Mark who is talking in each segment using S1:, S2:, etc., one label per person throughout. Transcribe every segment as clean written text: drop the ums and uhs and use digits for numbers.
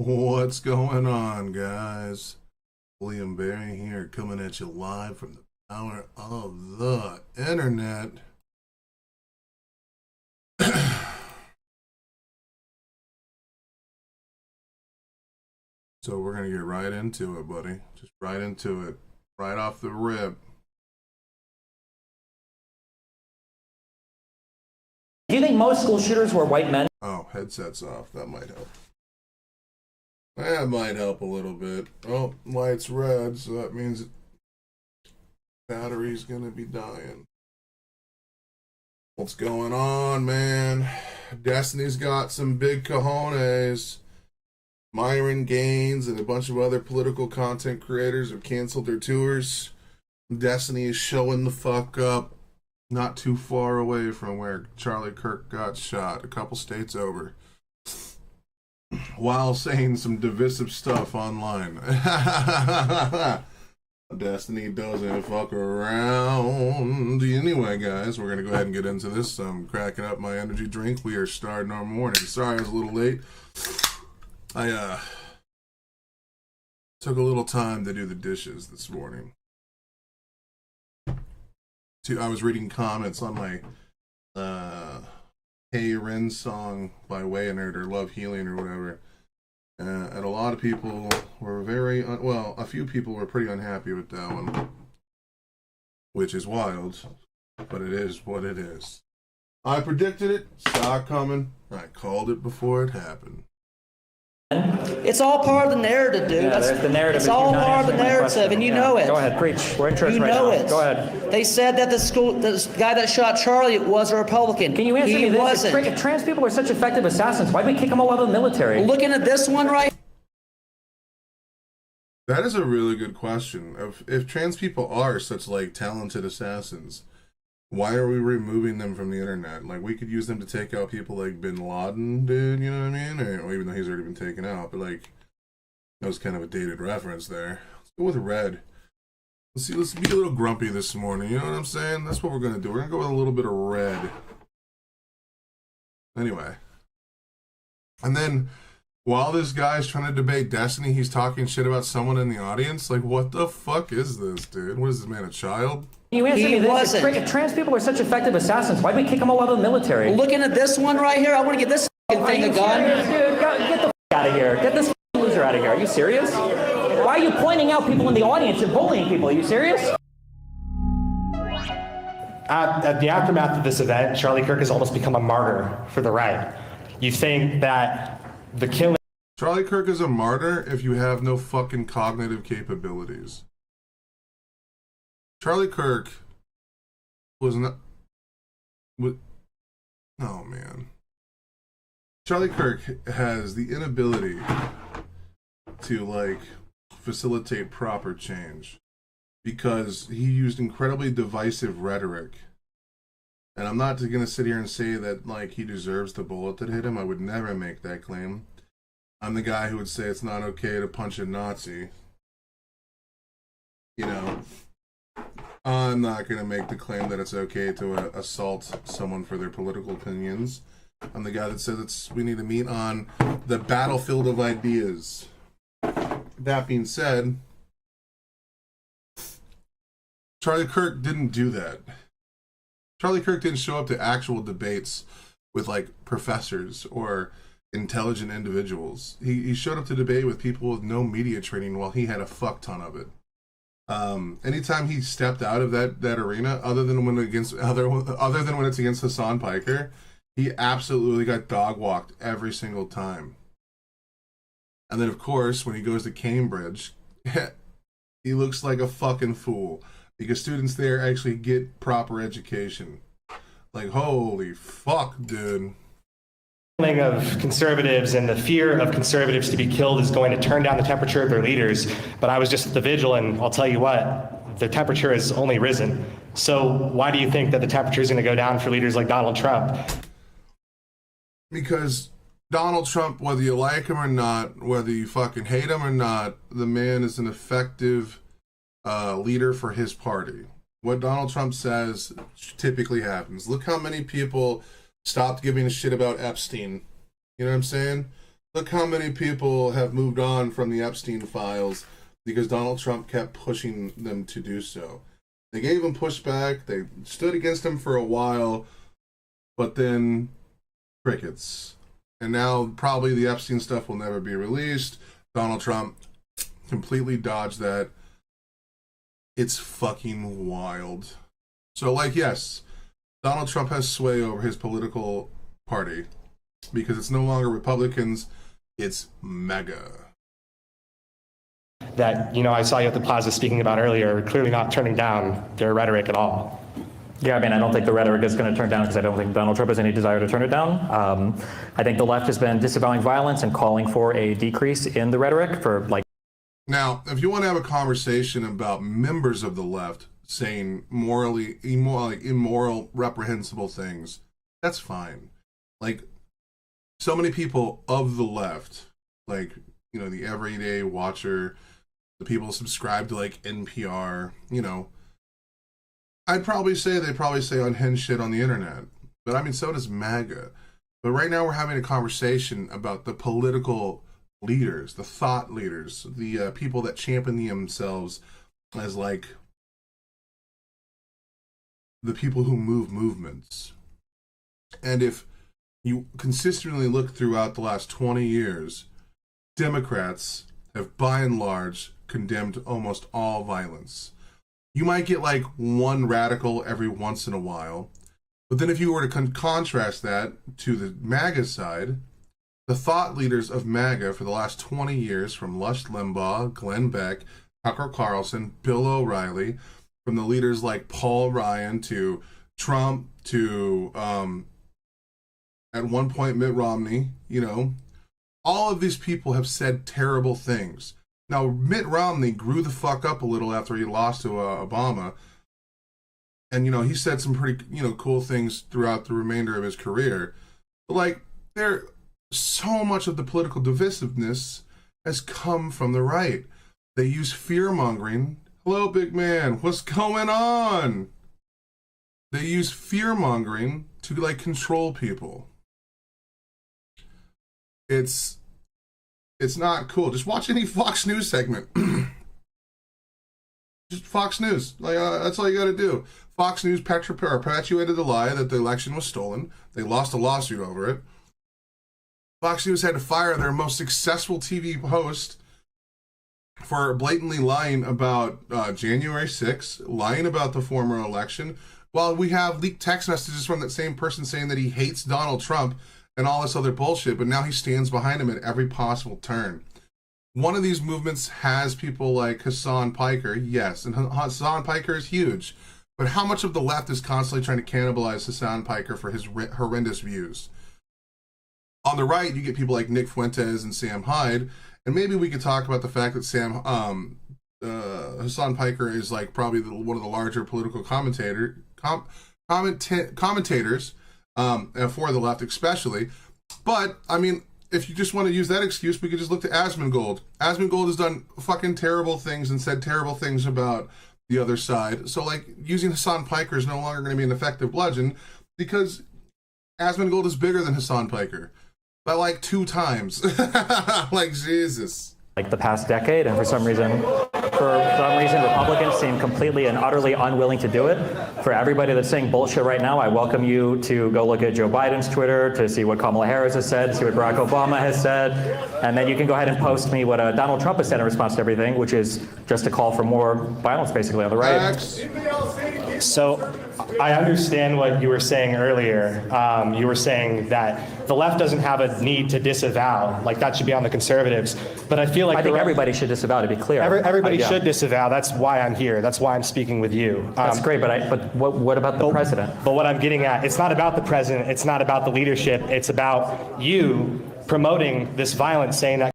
S1: What's going on, guys? William Barry here, coming at you live from the power of the internet. So we're gonna get right into it, buddy. Just right into it, right off the rip.
S2: Do you think most school shooters were white men?
S1: Oh, headset's off. That might help. That might help a little bit. Oh, light's red, so that means battery's gonna be dying. What's going on, man? Destiny's got some big cojones. Myron Gaines and a bunch of other political content creators have canceled their tours. Destiny is showing the fuck up not too far away from where Charlie Kirk got shot, a couple states over, while saying some divisive stuff online. Destiny doesn't fuck around. Anyway, guys, we're going to go ahead and get into this. I'm cracking up my energy drink. We are starting our morning. Sorry I was a little late. I took a little time to do the dishes this morning. I was reading comments on my Hey Ren song by Waynerd or Love Healing or whatever. And a lot of people were a few people were pretty unhappy with that one. Which is wild, but it is what it is. I predicted it, saw it coming, I called it before it happened.
S2: It's all part of the narrative, dude.
S3: Yeah, there's the narrative.
S2: It's all part of the narrative, and you know it.
S3: Go ahead, preach. We're interested
S2: You
S3: right
S2: know
S3: now.
S2: it.
S3: Go ahead.
S2: They said that the guy that shot Charlie was a Republican.
S3: Can you answer me
S2: He
S3: this?
S2: wasn't.
S3: If trans people are such effective assassins, why did we kick them all out of the military?
S2: Looking at this one right.
S1: That is a really good question. If trans people are such talented assassins, why are we removing them from the internet? Like, we could use them to take out people like Bin Laden did, you know what I mean? Or even though he's already been taken out, but that was kind of a dated reference there. Let's go with red. Let's be a little grumpy this morning, you know what I'm saying? That's what we're gonna do. We're gonna go with a little bit of red. Anyway. And then while this guy's trying to debate Destiny, he's talking shit about someone in the audience. Like, what the fuck is this, dude? What is this man, a child?
S3: Can you answer
S2: He
S3: me this?
S2: wasn't.
S3: If trans people are such effective assassins, why did we kick them all out of the military?
S2: Looking at this one right here, I want to get this thing a gun.
S3: Dude, get the out of here. Get this loser out of here. Are you serious? Why are you pointing out people in the audience and bullying people? Are you serious?
S4: At the aftermath of this event, Charlie Kirk has almost become a martyr for the right. You think that the killing...
S1: Charlie Kirk is a martyr if you have no fucking cognitive capabilities. Charlie Kirk was not... Oh, man. Charlie Kirk has the inability to, facilitate proper change because he used incredibly divisive rhetoric. And I'm not going to sit here and say that, he deserves the bullet that hit him. I would never make that claim. I'm the guy who would say it's not okay to punch a Nazi. You know, I'm not going to make the claim that it's okay to assault someone for their political opinions. I'm the guy that says we need to meet on the battlefield of ideas. That being said, Charlie Kirk didn't do that. Charlie Kirk didn't show up to actual debates with professors or intelligent individuals. He showed up to debate with people with no media training while he had a fuck ton of it. Anytime he stepped out of that arena, other than when it's against Hassan Piker, he absolutely got dog walked every single time. And then of course, when he goes to Cambridge, he looks like a fucking fool because students there actually get proper education. Holy fuck, dude.
S4: Of conservatives and the fear of conservatives to be killed is going to turn down the temperature of their leaders. But I was just at the vigil, and I'll tell you what, the temperature has only risen. So why do you think that the temperature is going to go down for leaders like Donald Trump?
S1: Because Donald Trump, whether you like him or not, whether you fucking hate him or not, the man is an effective leader for his party. What Donald Trump says typically happens. Look how many people stopped giving a shit about Epstein. You know what I'm saying? Look how many people have moved on from the Epstein files because Donald Trump kept pushing them to do so. They gave him pushback. They stood against him for a while, but then crickets. And now probably the Epstein stuff will never be released. Donald Trump completely dodged that. It's fucking wild. So, like, yes, Donald Trump has sway over his political party because it's no longer Republicans, it's MAGA.
S4: That, I saw you at the plaza speaking about earlier, are clearly not turning down their rhetoric at all.
S3: Yeah, I mean, I don't think the rhetoric is going to turn down because I don't think Donald Trump has any desire to turn it down. I think the left has been disavowing violence and calling for a decrease in the rhetoric for like.
S1: Now, if you want to have a conversation about members of the left saying morally immoral, reprehensible things, that's fine. Like, so many people of the left, like, the everyday watcher, the people who subscribe to like NPR, I'd probably say they probably say unhinged shit on the internet. But I mean, so does MAGA. But right now we're having a conversation about the political leaders, the thought leaders, the people that champion themselves as like the people who move movements. And if you consistently look throughout the last 20 years, Democrats have by and large condemned almost all violence. You might get like one radical every once in a while, but then if you were to contrast that to the MAGA side, the thought leaders of MAGA for the last 20 years, from Rush Limbaugh, Glenn Beck, Tucker Carlson, Bill O'Reilly, from the leaders like Paul Ryan to Trump to at one point Mitt Romney, all of these people have said terrible things. Now, Mitt Romney grew the fuck up a little after he lost to Obama. And, he said some pretty, cool things throughout the remainder of his career. But, like, so much of the political divisiveness has come from the right. They use fear-mongering. Hello, big man. What's going on? They use fear-mongering to, like, control people. It's not cool. Just watch any Fox News segment. Just Fox News. Like that's all you got to do. Fox News perpetuated the lie that the election was stolen. They lost a lawsuit over it. Fox News had to fire their most successful TV host for blatantly lying about January 6th, lying about the former election, while we have leaked text messages from that same person saying that he hates Donald Trump and all this other bullshit, but now he stands behind him at every possible turn. One of these movements has people like Hassan Piker, yes, and Hassan Piker is huge, but how much of the left is constantly trying to cannibalize Hassan Piker for his horrendous views? On the right, you get people like Nick Fuentes and Sam Hyde, and maybe we could talk about the fact that Hassan Piker is like probably one of the larger political commentators for the left especially. But, I mean, if you just want to use that excuse, we could just look to Asmongold. Asmongold has done fucking terrible things and said terrible things about the other side. So, like, using Hassan Piker is no longer going to be an effective bludgeon because Asmongold is bigger than Hassan Piker by, like, 2 times. Like, Jesus.
S3: Like the past decade, and for some reason Republicans seem completely and utterly unwilling to do it. For everybody that's saying bullshit right now, I welcome you to go look at Joe Biden's Twitter to see what Kamala Harris has said, see what Barack Obama has said, and then you can go ahead and post me what Donald Trump has said in response to everything, which is just a call for more violence basically on the right.
S4: So I understand what you were saying earlier. You were saying that the left doesn't have a need to disavow, like that should be on the conservatives. But I feel like
S3: I think everybody should disavow, to be clear.
S4: Everybody should disavow. That's why I'm here. That's why I'm speaking with you.
S3: That's great, but what about the president?
S4: But what I'm getting at, it's not about the president. It's not about the leadership. It's about you promoting this violence, saying that.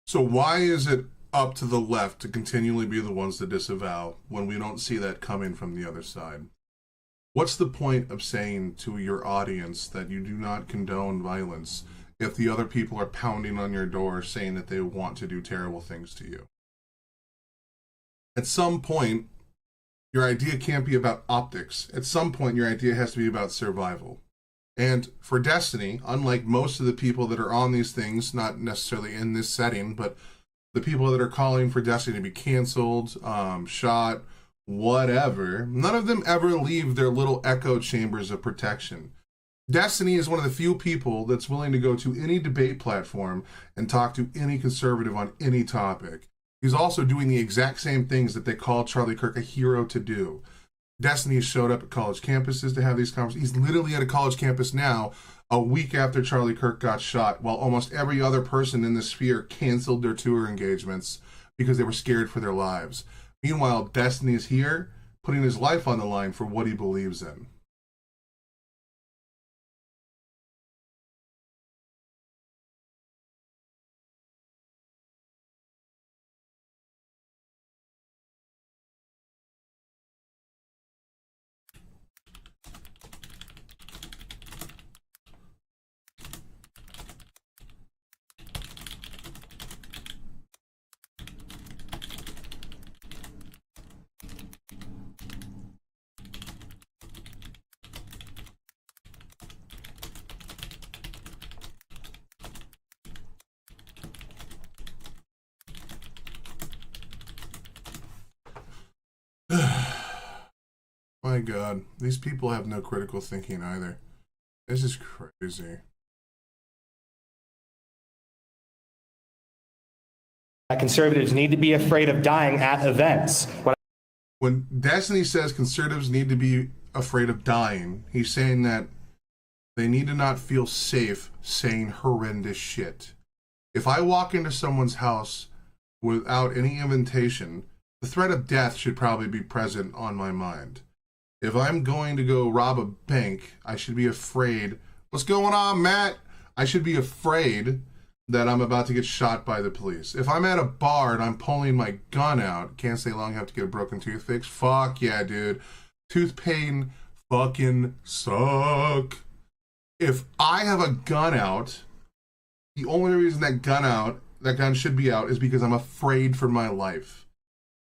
S1: So why is it up to the left to continually be the ones to disavow when we don't see that coming from the other side? What's the point of saying to your audience that you do not condone violence if the other people are pounding on your door saying that they want to do terrible things to you? At some point, your idea can't be about optics. At some point, your idea has to be about survival. And for Destiny, unlike most of the people that are on these things, not necessarily in this setting, but the people that are calling for Destiny to be canceled, shot, whatever, none of them ever leave their little echo chambers of protection. Destiny is one of the few people that's willing to go to any debate platform and talk to any conservative on any topic. He's also doing the exact same things that they call Charlie Kirk a hero to do. Destiny showed up at college campuses to have these conversations. He's literally at a college campus now, a week after Charlie Kirk got shot, while almost every other person in the sphere canceled their tour engagements because they were scared for their lives. Meanwhile, Destiny is here, putting his life on the line for what he believes in. My God, these people have no critical thinking either. This is crazy.
S4: Conservatives need to be afraid of dying at events.
S1: When Destiny says conservatives need to be afraid of dying, he's saying that they need to not feel safe saying horrendous shit. If I walk into someone's house without any invitation, the threat of death should probably be present on my mind. If I'm going to go rob a bank, I should be afraid. What's going on, Matt? I should be afraid that I'm about to get shot by the police. If I'm at a bar and I'm pulling my gun out, can't stay long, have to get a broken tooth fixed. Fuck yeah, dude. Tooth pain fucking suck. If I have a gun out, the only reason that gun should be out is because I'm afraid for my life.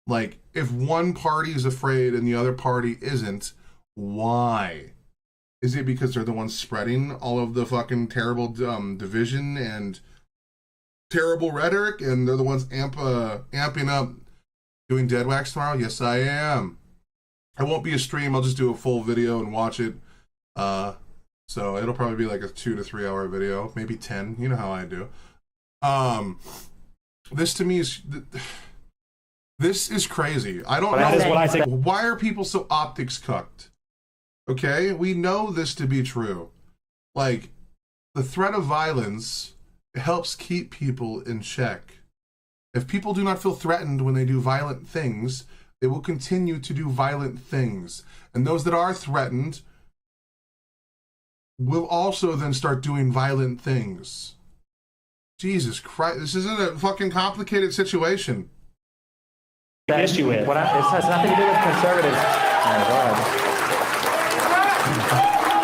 S1: Like, if one party is afraid and the other party isn't, why? Is it because they're the ones spreading all of the fucking terrible division and terrible rhetoric, and they're the ones amping up doing Dead Wax tomorrow? Yes, I am. I won't be a stream. I'll just do a full video and watch it. So it'll probably be like a 2 to 3 hour video, maybe 10. You know how I do. This to me is... This is crazy. I don't know.
S4: That is what I think.
S1: Why are people so optics cucked? Okay, we know this to be true. Like, the threat of violence helps keep people in check. If people do not feel threatened when they do violent things, they will continue to do violent things. And those that are threatened will also then start doing violent things. Jesus Christ, this isn't a fucking complicated situation.
S4: The issue with.
S3: It has nothing to do with conservatives. Oh, God.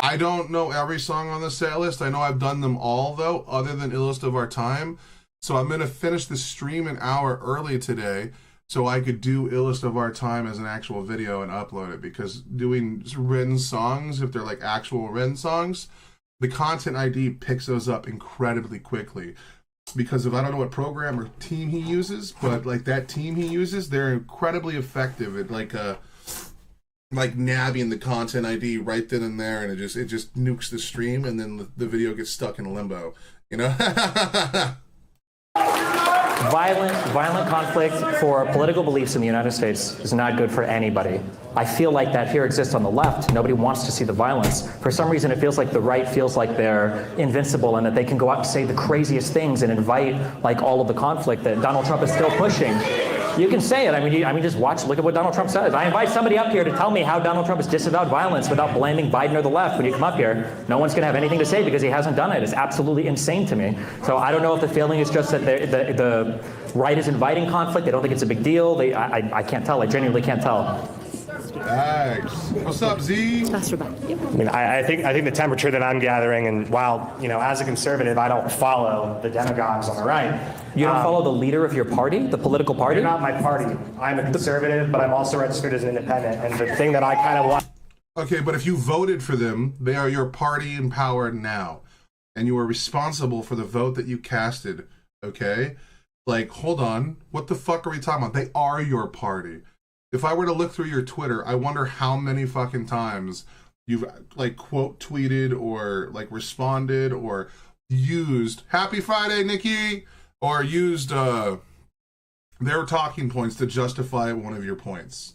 S1: I don't know every song on the set list. I know I've done them all, though, other than Illest of Our Time. So I'm going to finish the stream an hour early today so I could do Illest of Our Time as an actual video and upload it. Because doing written songs, if they're like actual written songs, the Content ID picks those up incredibly quickly. Because of, I don't know what program or team he uses, but like that team he uses, they're incredibly effective at like nabbing the Content ID right then and there, and it just nukes the stream, and then the video gets stuck in limbo, you know?
S3: Violent conflict for political beliefs in the United States is not good for anybody. I feel like that here exists on the left. Nobody wants to see the violence. For some reason, it feels like the right feels like they're invincible and that they can go out and say the craziest things and invite like all of the conflict that Donald Trump is still pushing. You can say it. I mean, just look at what Donald Trump says. I invite somebody up here to tell me how Donald Trump has disavowed violence without blaming Biden or the left. When you come up here, no one's going to have anything to say because he hasn't done it. It's absolutely insane to me. So I don't know if the feeling is just that the right is inviting conflict. They don't think it's a big deal. I can't tell. I genuinely can't tell.
S1: Thanks. What's up, Z?
S5: Pastor Biden. Yep.
S4: I mean, I think the temperature that I'm gathering, and while, as a conservative, I don't follow the demagogues on the right.
S3: You don't follow the leader of your party, the political party?
S4: They're not my party. I'm a conservative, but I'm also registered as an independent. And the thing that I kind of want.
S1: Okay, but if you voted for them, they are your party in power now. And you are responsible for the vote that you casted. Okay? Like, hold on. What the fuck are we talking about? They are your party. If I were to look through your Twitter, I wonder how many fucking times you've like quote tweeted or like responded or used Happy Friday, Nikki, or used their talking points to justify one of your points.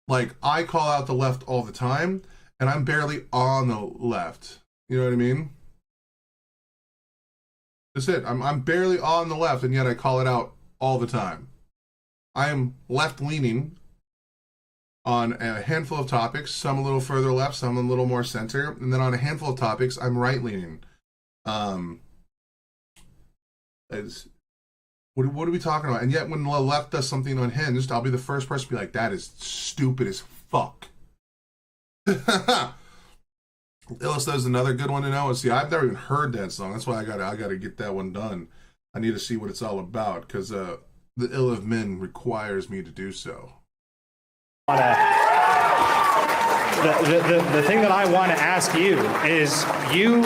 S1: Like, I call out the left all the time, and I'm barely on the left. You know what I mean? That's it. I'm barely on the left, and yet I call it out all the time. I am left-leaning on a handful of topics, some a little further left, some a little more center, and then on a handful of topics, I'm right-leaning. What are we talking about? And yet when the left does something unhinged, I'll be the first person to be like, that is stupid as fuck. Illis does another good one to know. And see, I've never even heard that song. That's why I gotta get that one done. I need to see what it's all about, because the Ill of Men requires me to do so.
S4: The thing that I want to ask you is, you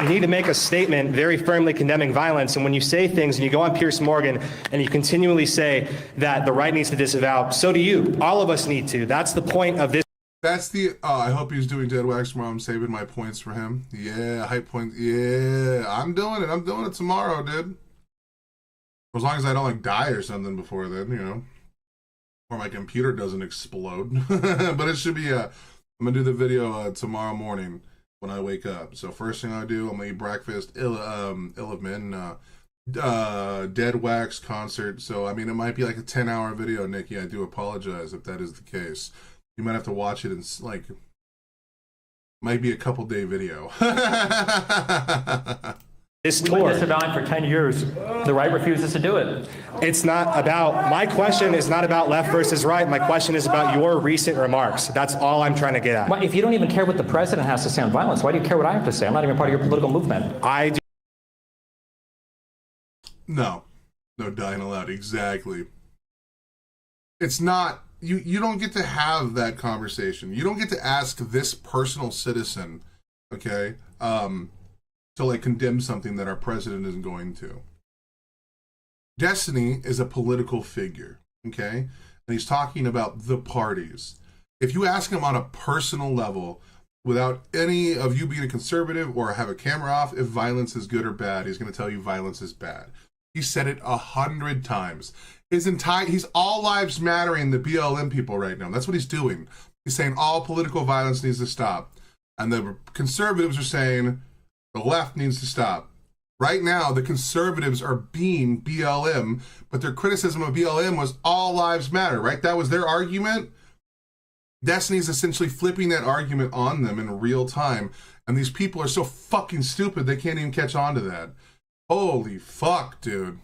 S4: need to make a statement very firmly condemning violence. And when you say things and you go on Piers Morgan and you continually say that the right needs to disavow, so do you. All of us need to. That's the point of this.
S1: That's the, I hope he's doing Dead Wax tomorrow. I'm saving my points for him. Yeah, hype points. Yeah, I'm doing it. I'm doing it tomorrow, dude. As long as I don't like die or something before then, you know. Or my computer doesn't explode. But it should be, I'm going to do the video tomorrow morning when I wake up. So first thing I do, I'm going to eat breakfast, Ill of Men, Dead Wax concert. So, I mean, it might be like a 10-hour video, Nikki. I do apologize if that is the case. You might have to watch it in, like, might be a couple-day video.
S4: This
S3: We've been
S4: tour.
S3: disavowing for 10 years. The right refuses to do it.
S4: It's not about, my question is not about left versus right. My question is about your recent remarks. That's all I'm trying to get at.
S3: Why, if you don't even care what the president has to say on violence, why do you care what I have to say? I'm not even part of your political movement.
S4: I do.
S1: No, dying aloud. Exactly. It's not, you don't get to have that conversation. You don't get to ask this personal citizen, okay, to like condemn something that our president isn't going to. Destiny is a political figure, okay? And he's talking about the parties. If you ask him on a personal level, without any of you being a conservative or have a camera off, if violence is good or bad, he's going to tell you violence is bad. He said it 100 times. He's all lives mattering the BLM people right now. That's what he's doing. He's saying all political violence needs to stop. And the conservatives are saying the left needs to stop. Right now, the conservatives are being BLM, but their criticism of BLM was all lives matter, right? That was their argument. Destiny's essentially flipping that argument on them in real time. And these people are so fucking stupid, they can't even catch on to that. Holy fuck, dude.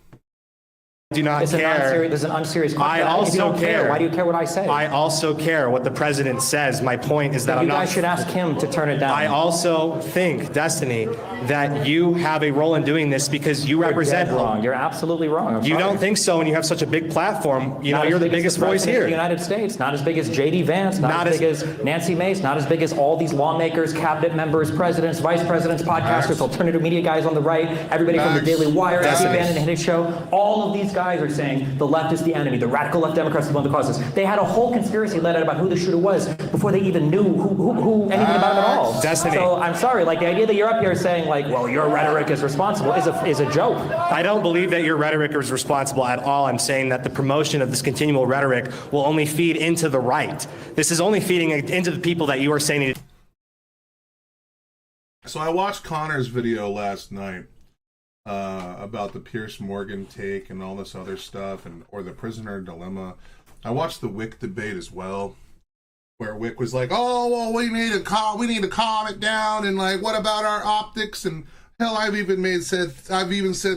S4: Do not care.
S3: There's an unserious question.
S4: I also
S3: if you don't
S4: care.
S3: Why do you care what I say?
S4: I also care what the president says. My point is that
S3: you guys should ask him to turn it down.
S4: I also think, Destiny, that you have a role in doing this because you represent.
S3: You're dead wrong. You're absolutely wrong.
S4: You don't think so when you have such a big platform. You know, you're the biggest voice here.
S3: The United States, not as big as J.D. Vance, not as big as Nancy Mace, not as big as all these lawmakers, cabinet members, presidents, vice presidents, podcasters, alternative media guys on the right, everybody from the Daily Wire, Steve Bannon, and his show. All of these guys are saying the left is the enemy. The radical left Democrats are one of the causes. They had a whole conspiracy led out about who the shooter was before they even knew who anything about him at all.
S4: Destiny.
S3: So I'm sorry, like the idea that you're up here saying like, well, your rhetoric is responsible is a joke.
S4: I don't believe that your rhetoric is responsible at all. I'm saying that the promotion of this continual rhetoric will only feed into the right. This is only feeding into the people that you are saying.
S1: So I watched Connor's video last night about the Piers Morgan take and all this other stuff, or the prisoner dilemma. I watched the Wick debate as well, where Wick was like, "Oh, well, we need to calm it down, and like, what about our optics?" And hell, I've even said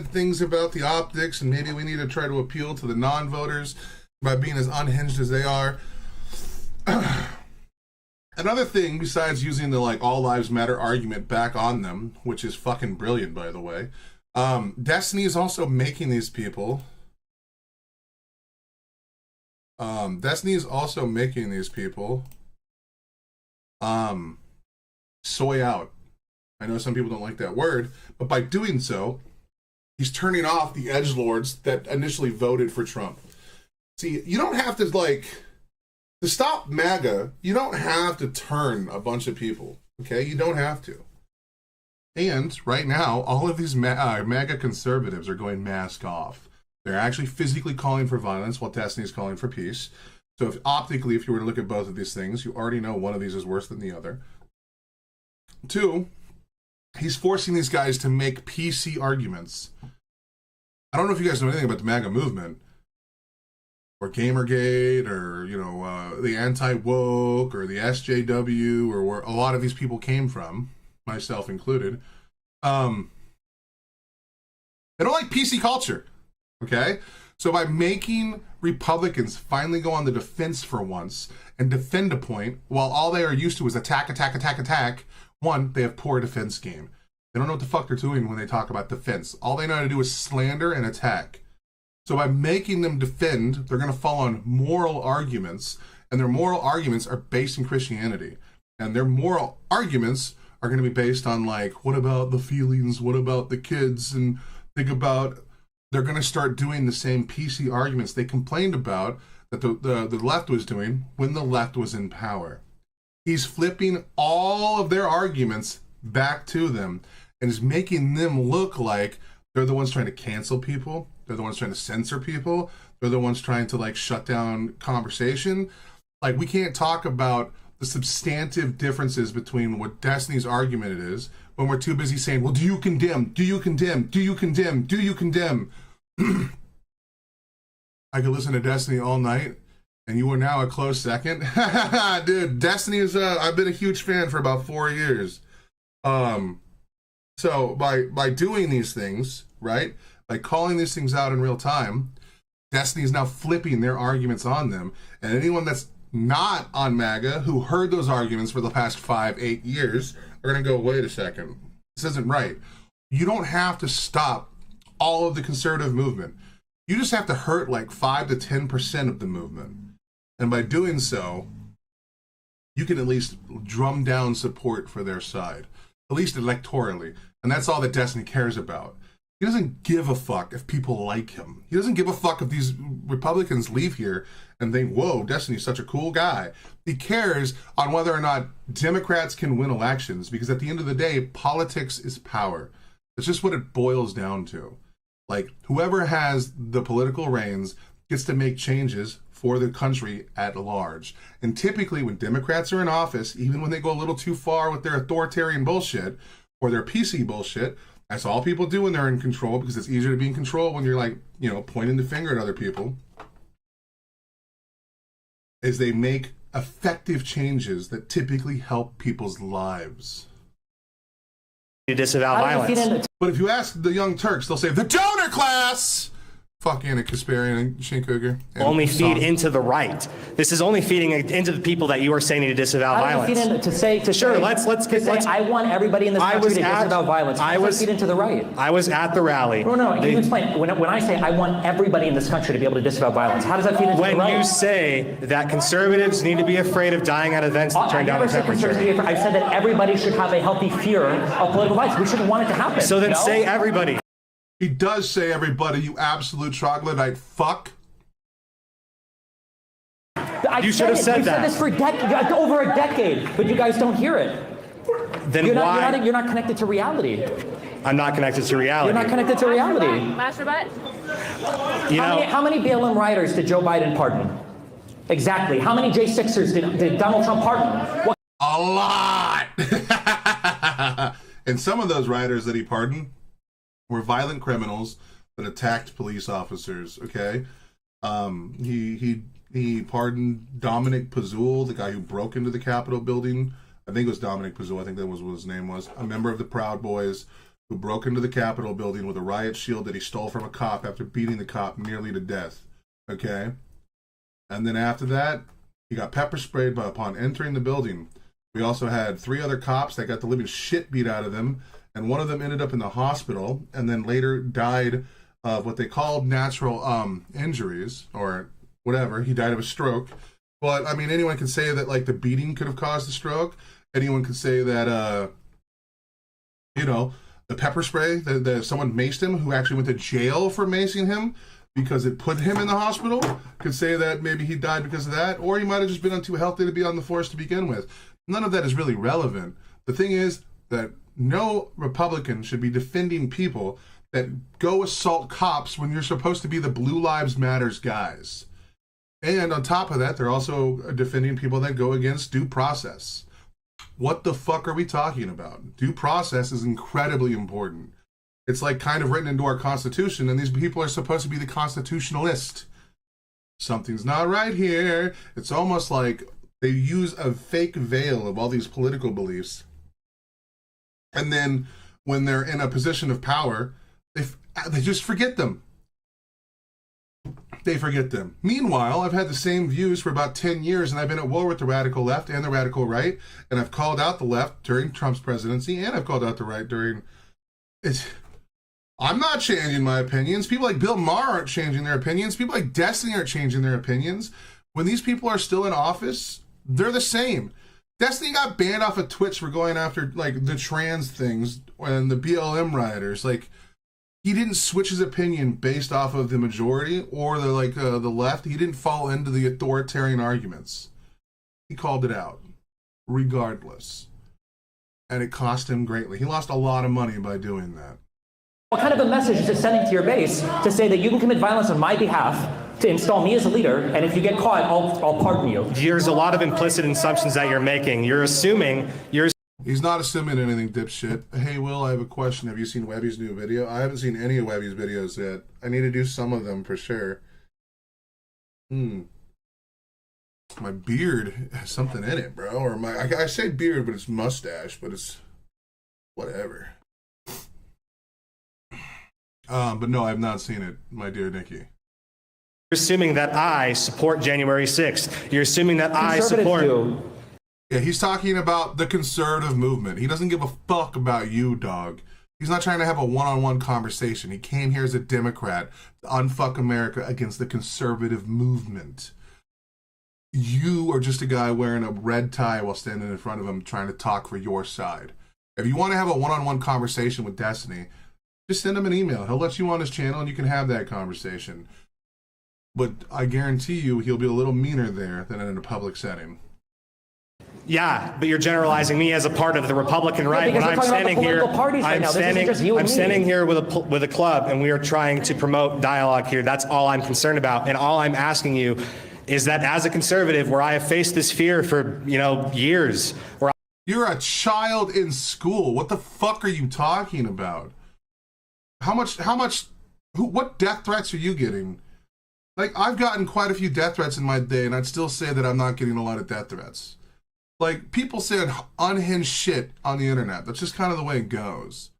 S1: things about the optics, and maybe we need to try to appeal to the non-voters by being as unhinged as they are. Another thing, besides using the like all lives matter argument back on them, which is fucking brilliant, by the way. Destiny is also making these people. Destiny is also making these people soy out. I know some people don't like that word, but by doing so, he's turning off the edgelords that initially voted for Trump. See, you don't have to, to stop MAGA, you don't have to turn a bunch of people, okay? You don't have to. And right now, all of these MAGA conservatives are going mask off. They're actually physically calling for violence while Destiny's calling for peace. So if you were to look at both of these things, you already know one of these is worse than the other. 2, he's forcing these guys to make PC arguments. I don't know if you guys know anything about the MAGA movement, or Gamergate, or, the anti-woke, or the SJW, or where a lot of these people came from, myself included. They don't like PC culture, okay? So by making Republicans finally go on the defense for once and defend a point, while all they are used to is attack, one, they have poor defense game. They don't know what the fuck they're doing when they talk about defense. All they know how to do is slander and attack. So by making them defend, they're going to fall on moral arguments, and their moral arguments are based in Christianity. And their moral arguments are going to be based on, what about the feelings? What about the kids? And think about, they're going to start doing the same PC arguments they complained about that the left was doing when the left was in power. He's flipping all of their arguments back to them and is making them look like they're the ones trying to cancel people. They're the ones trying to censor people. They're the ones trying to shut down conversation. We can't talk about the substantive differences between what Destiny's argument is when we're too busy saying, well, do you condemn? Do you condemn? Do you condemn? Do you condemn? I could listen to Destiny all night, and you are now a close second. Dude, Destiny is, I've been a huge fan for about 4 years. So by doing these things, right, by calling these things out in real time, Destiny is now flipping their arguments on them. And anyone that's not on MAGA who heard those arguments for the past 5-8 years are going to go, wait a second, this isn't right. You don't have to stop all of the conservative movement. You just have to hurt 5 to 10% of the movement. And by doing so, you can at least drum down support for their side, at least electorally. And that's all that Destiny cares about. He doesn't give a fuck if people like him. He doesn't give a fuck if these Republicans leave here and think, whoa, Destiny's such a cool guy. He cares on whether or not Democrats can win elections, because at the end of the day, politics is power. It's just what it boils down to. Whoever has the political reins gets to make changes for the country at large. And typically when Democrats are in office, even when they go a little too far with their authoritarian bullshit or their PC bullshit, that's all people do when they're in control, because it's easier to be in control when you're pointing the finger at other people, is they make effective changes that typically help people's lives.
S4: To disavow violence.
S1: But if you ask the Young Turks, they'll say, the donor class! Fuck Anna Kasparian and Shane Cougar.
S4: Only feed into the right. This is only feeding into the people that you are saying need to disavow violence.
S2: I want everybody in this country to disavow violence. How does that feed into the right?
S4: I was at the rally.
S2: No, can you explain? When I say I want everybody in this country to be able to disavow violence, how does that feed into the right?
S4: When you say that conservatives need to be afraid of dying at events that turn down the temperature.
S2: I said that everybody should have a healthy fear of political violence. We shouldn't want it to happen.
S4: So then say everybody.
S1: He does say everybody, you absolute troglodyte fuck.
S2: You should have said that. We've said this for over a decade, but you guys don't hear it.
S4: Then you're
S2: not connected to reality.
S4: I'm not connected to reality.
S2: You're not connected to reality.
S5: Master butt.
S2: How many BLM rioters did Joe Biden pardon? Exactly. How many J6ers did Donald Trump pardon?
S1: A lot. And some of those rioters that he pardoned were violent criminals that attacked police officers, okay? He pardoned Dominic Pazul, the guy who broke into the Capitol building. I think it was Dominic Pazul, I think that was what his name was. A member of the Proud Boys who broke into the Capitol building with a riot shield that he stole from a cop after beating the cop nearly to death, okay? And then after that, he got pepper sprayed upon entering the building. We also had 3 other cops that got the living shit beat out of them, and one of them ended up in the hospital and then later died of what they called natural injuries or whatever. He died of a stroke. But I mean, anyone can say that like the beating could have caused the stroke. Anyone could say that you know, the pepper spray that someone maced him, who actually went to jail for macing him because it put him in the hospital, could say that maybe he died because of that, or he might have just been too healthy to be on the force to begin with. None of that is really relevant. The thing is that no Republican should be defending people that go assault cops when you're supposed to be the Blue Lives Matters guys. And on top of that, they're also defending people that go against due process. What the fuck are we talking about? Due process is incredibly important. It's like kind of written into our Constitution, and these people are supposed to be the constitutionalist. Something's not right here. It's almost like they use a fake veil of all these political beliefs. And then when they're in a position of power, they just forget them. They forget them. Meanwhile, I've had the same views for about 10 years, and I've been at war with the radical left and the radical right, and I've called out the left during Trump's presidency, and I've called out the right during... I'm not changing my opinions. People like Bill Maher aren't changing their opinions. People like Destiny aren't changing their opinions. When these people are still in office, they're the same. Destiny got banned off of Twitch for going after like the trans things and the BLM rioters. Like, he didn't switch his opinion based off of the majority or the left. He didn't fall into the authoritarian arguments. He called it out, regardless. And it cost him greatly. He lost a lot of money by doing that.
S2: What kind of a message is it sending to your base to say that you can commit violence on my behalf to install me as a leader, and if you get caught, I'll pardon you?
S4: There's a lot of implicit assumptions that you're making.
S1: He's not assuming anything, dipshit. Hey, Will, I have a question. Have you seen Webby's new video? I haven't seen any of Webby's videos yet. I need to do some of them for sure. My beard has something in it, bro. Or I say beard, but it's mustache, but it's whatever. But no, I have not seen it, my dear Nikki.
S4: You're assuming that I support January 6th. You're assuming that I support...
S1: Yeah, he's talking about the conservative movement. He doesn't give a fuck about you, dog. He's not trying to have a one-on-one conversation. He came here as a Democrat to unfuck America against the conservative movement. You are just a guy wearing a red tie while standing in front of him trying to talk for your side. If you want to have a one-on-one conversation with Destiny, just send him an email. He'll let you on his channel and you can have that conversation. But I guarantee you he'll be a little meaner there than in a public setting.
S4: Yeah, but you're generalizing me as a part of the Republican right. When I'm standing here, I'm standing here with a club, and we are trying to promote dialogue here. That's all I'm concerned about, and all I'm asking you is that as a conservative, where I have faced this fear for years,
S1: you're a child in school. What the fuck are you talking about? What death threats are you getting? Like, I've gotten quite a few death threats in my day, and I'd still say that I'm not getting a lot of death threats. Like, people say unhinged shit on the internet. That's just kind of the way it goes.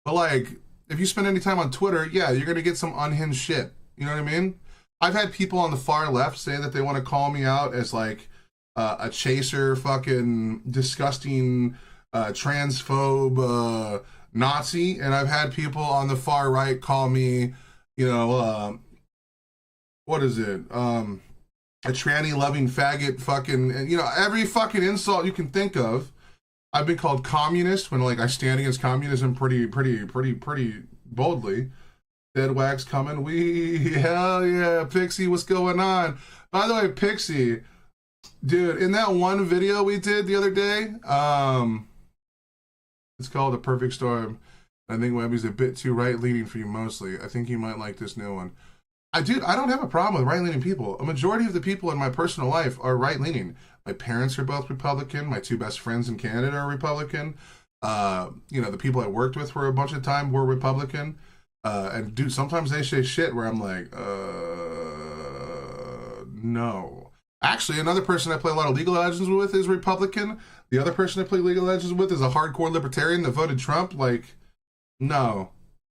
S1: But like, if you spend any time on Twitter, yeah, you're gonna get some unhinged shit. You know what I mean? I've had people on the far left say that they want to call me out as like a chaser, fucking disgusting, transphobe, Nazi. And I've had people on the far right call me, what is it? A tranny loving faggot, fucking, every fucking insult you can think of. I've been called communist when like I stand against communism pretty boldly. Dead wax coming, hell yeah, Pixie, what's going on? By the way, Pixie, dude, in that one video we did the other day, it's called A Perfect Storm. I think Webby's a bit too right-leaning for you mostly. I think you might like this new one. I don't have a problem with right-leaning people. A majority of the people in my personal life are right-leaning. My parents are both Republican. My two best friends in Canada are Republican. The people I worked with for a bunch of time were Republican. And dude, sometimes they say shit where I'm like, no. Actually, another person I play a lot of League of Legends with is Republican. The other person I play League of Legends with is a hardcore libertarian that voted Trump. Like, no.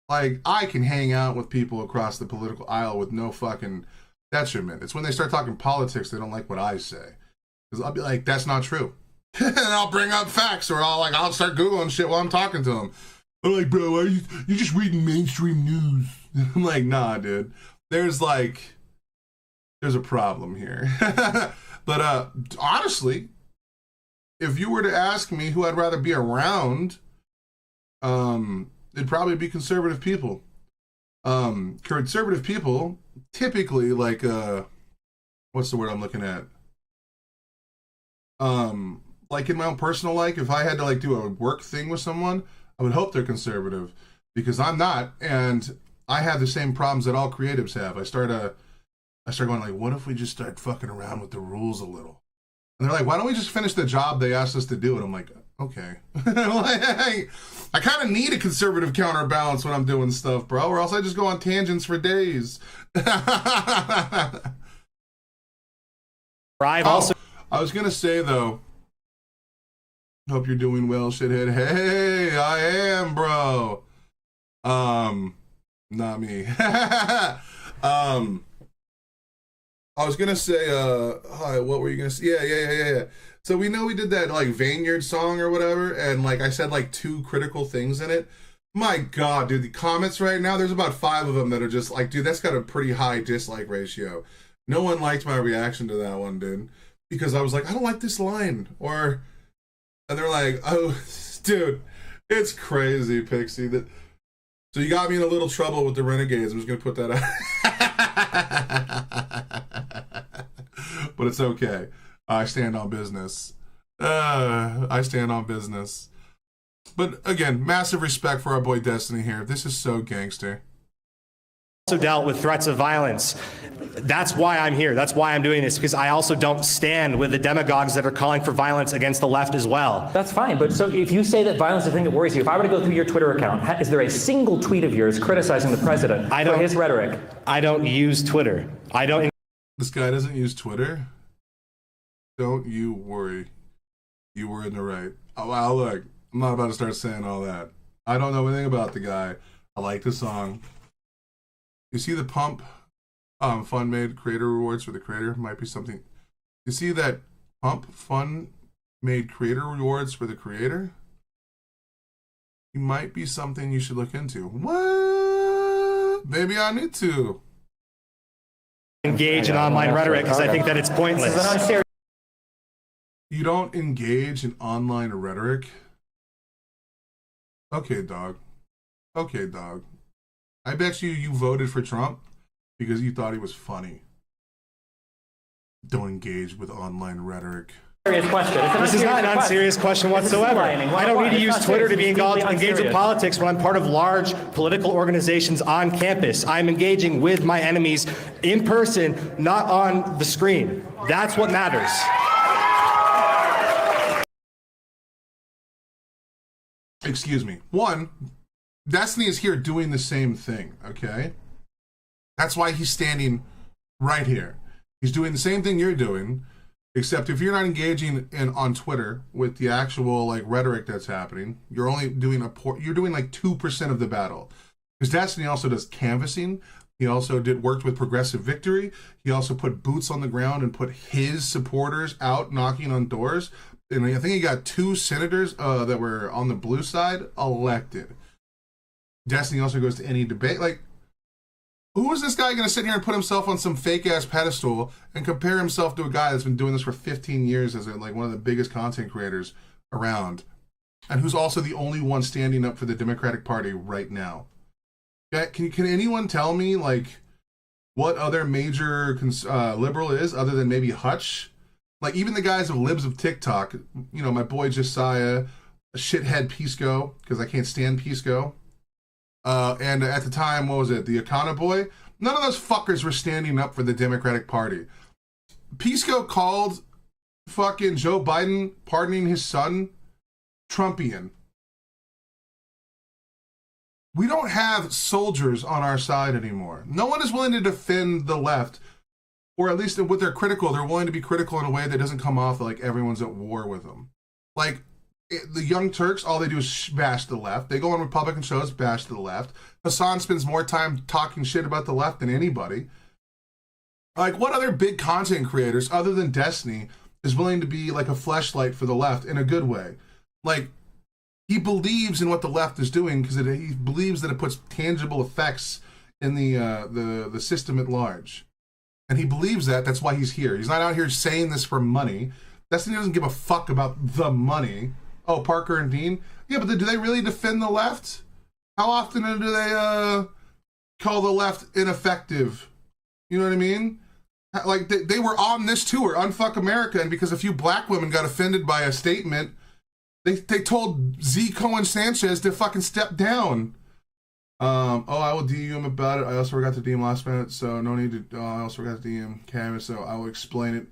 S1: Like, I can hang out with people across the political aisle with no fucking detriment. It's when they start talking politics, they don't like what I say. Because I'll be like, that's not true. And I'll bring up facts, or I'll start Googling shit while I'm talking to them. I'm like, bro, are you just reading mainstream news? I'm like, nah, dude. There's a problem here. But honestly, if you were to ask me who I'd rather be around, it'd probably be conservative people. Conservative people typically like what's the word I'm looking at? Like in my own personal life, if I had to like do a work thing with someone, I would hope they're conservative, because I'm not, and I have the same problems that all creatives have. I start going like, what if we just start fucking around with the rules a little? And they're like, why don't we just finish the job they asked us to do? And I'm like, okay. Like, I kind of need a conservative counterbalance when I'm doing stuff, bro, or else I just go on tangents for days.
S4: I've also...
S1: I was going to say, though, hope you're doing well, shithead. Hey, I am, bro. Not me. I was gonna say, hi, what were you gonna say? Yeah. So we know we did that like Vineyard song or whatever, and like I said like 2 critical things in it. My God, dude, the comments right now, there's about 5 of them that are just like, dude, that's got a pretty high dislike ratio. No one liked my reaction to that one, dude, because I was like, I don't like this line, and they're like, oh, dude, it's crazy, Pixie. So you got me in a little trouble with the Renegades. I'm just gonna put that out. But it's okay. I stand on business. I stand on business. But again, massive respect for our boy Destiny here. This is so gangster.
S4: Also dealt with threats of violence. That's why I'm here. That's why I'm doing this, because I also don't stand with the demagogues that are calling for violence against the left as well.
S2: That's fine, but so if you say that violence is the thing that worries you, if I were to go through your Twitter account, is there a single tweet of yours criticizing the president for his rhetoric?
S4: I don't use Twitter. I don't.
S1: This guy doesn't use Twitter? Don't you worry. You were in the right. Oh, wow, look, I'm not about to start saying all that. I don't know anything about the guy. I like the song. You see the pump fun made creator rewards for the creator might be something. You see that pump fun made creator rewards for the creator? It might be something you should look into. What? Maybe I need to
S4: engage in online rhetoric because I think that it's pointless.
S1: You don't engage in online rhetoric? Okay, dog. Okay, dog. I bet you voted for Trump because you thought he was funny. Don't engage with online rhetoric.
S2: Serious question.
S4: This is not an unserious question whatsoever. I don't need to use Twitter to be engaged in politics when I'm part of large political organizations on campus. I'm engaging with my enemies in person, not on the screen. That's what matters.
S1: Excuse me. One, Destiny is here doing the same thing, okay? That's why he's standing right here. He's doing the same thing you're doing, except if you're not engaging on Twitter with the actual like rhetoric that's happening, you're only doing you're doing like 2% of the battle. Because Destiny also does canvassing. He also worked with Progressive Victory. He also put boots on the ground and put his supporters out knocking on doors. And I think he got 2 senators that were on the blue side elected. Destiny also goes to any debate. Like, who is this guy going to sit here and put himself on some fake-ass pedestal and compare himself to a guy that's been doing this for 15 years as like one of the biggest content creators around, and who's also the only one standing up for the Democratic Party right now? Can anyone tell me, like, what other major liberal is other than maybe Hutch? Like, even the guys of Libs of TikTok, you know, my boy Josiah, shithead Pisco, because I can't stand Pisco. And at the time, what was it? The Akana boy? None of those fuckers were standing up for the Democratic Party. Pisco called fucking Joe Biden pardoning his son Trumpian. We don't have soldiers on our side anymore. No one is willing to defend the left, or at least with their critical, they're willing to be critical in a way that doesn't come off like everyone's at war with them. Like, the Young Turks, all they do is bash the left. They go on Republican shows, bash the left. Hassan spends more time talking shit about the left than anybody. Like, what other big content creators, other than Destiny, is willing to be like a fleshlight for the left in a good way? Like, he believes in what the left is doing because he believes that it puts tangible effects in the system at large. And he believes that. That's why he's here. He's not out here saying this for money. Destiny doesn't give a fuck about the money. Oh, Parker and Dean? Yeah, but do they really defend the left? How often do they call the left ineffective? You know what I mean? Like, they were on this tour, Unfuck America, and because a few black women got offended by a statement, they told Z. Cohen Sanchez to fucking step down. Oh, I will DM him about it. I also forgot to DM last minute, so no need to. I also forgot to DM Cam, so I will explain it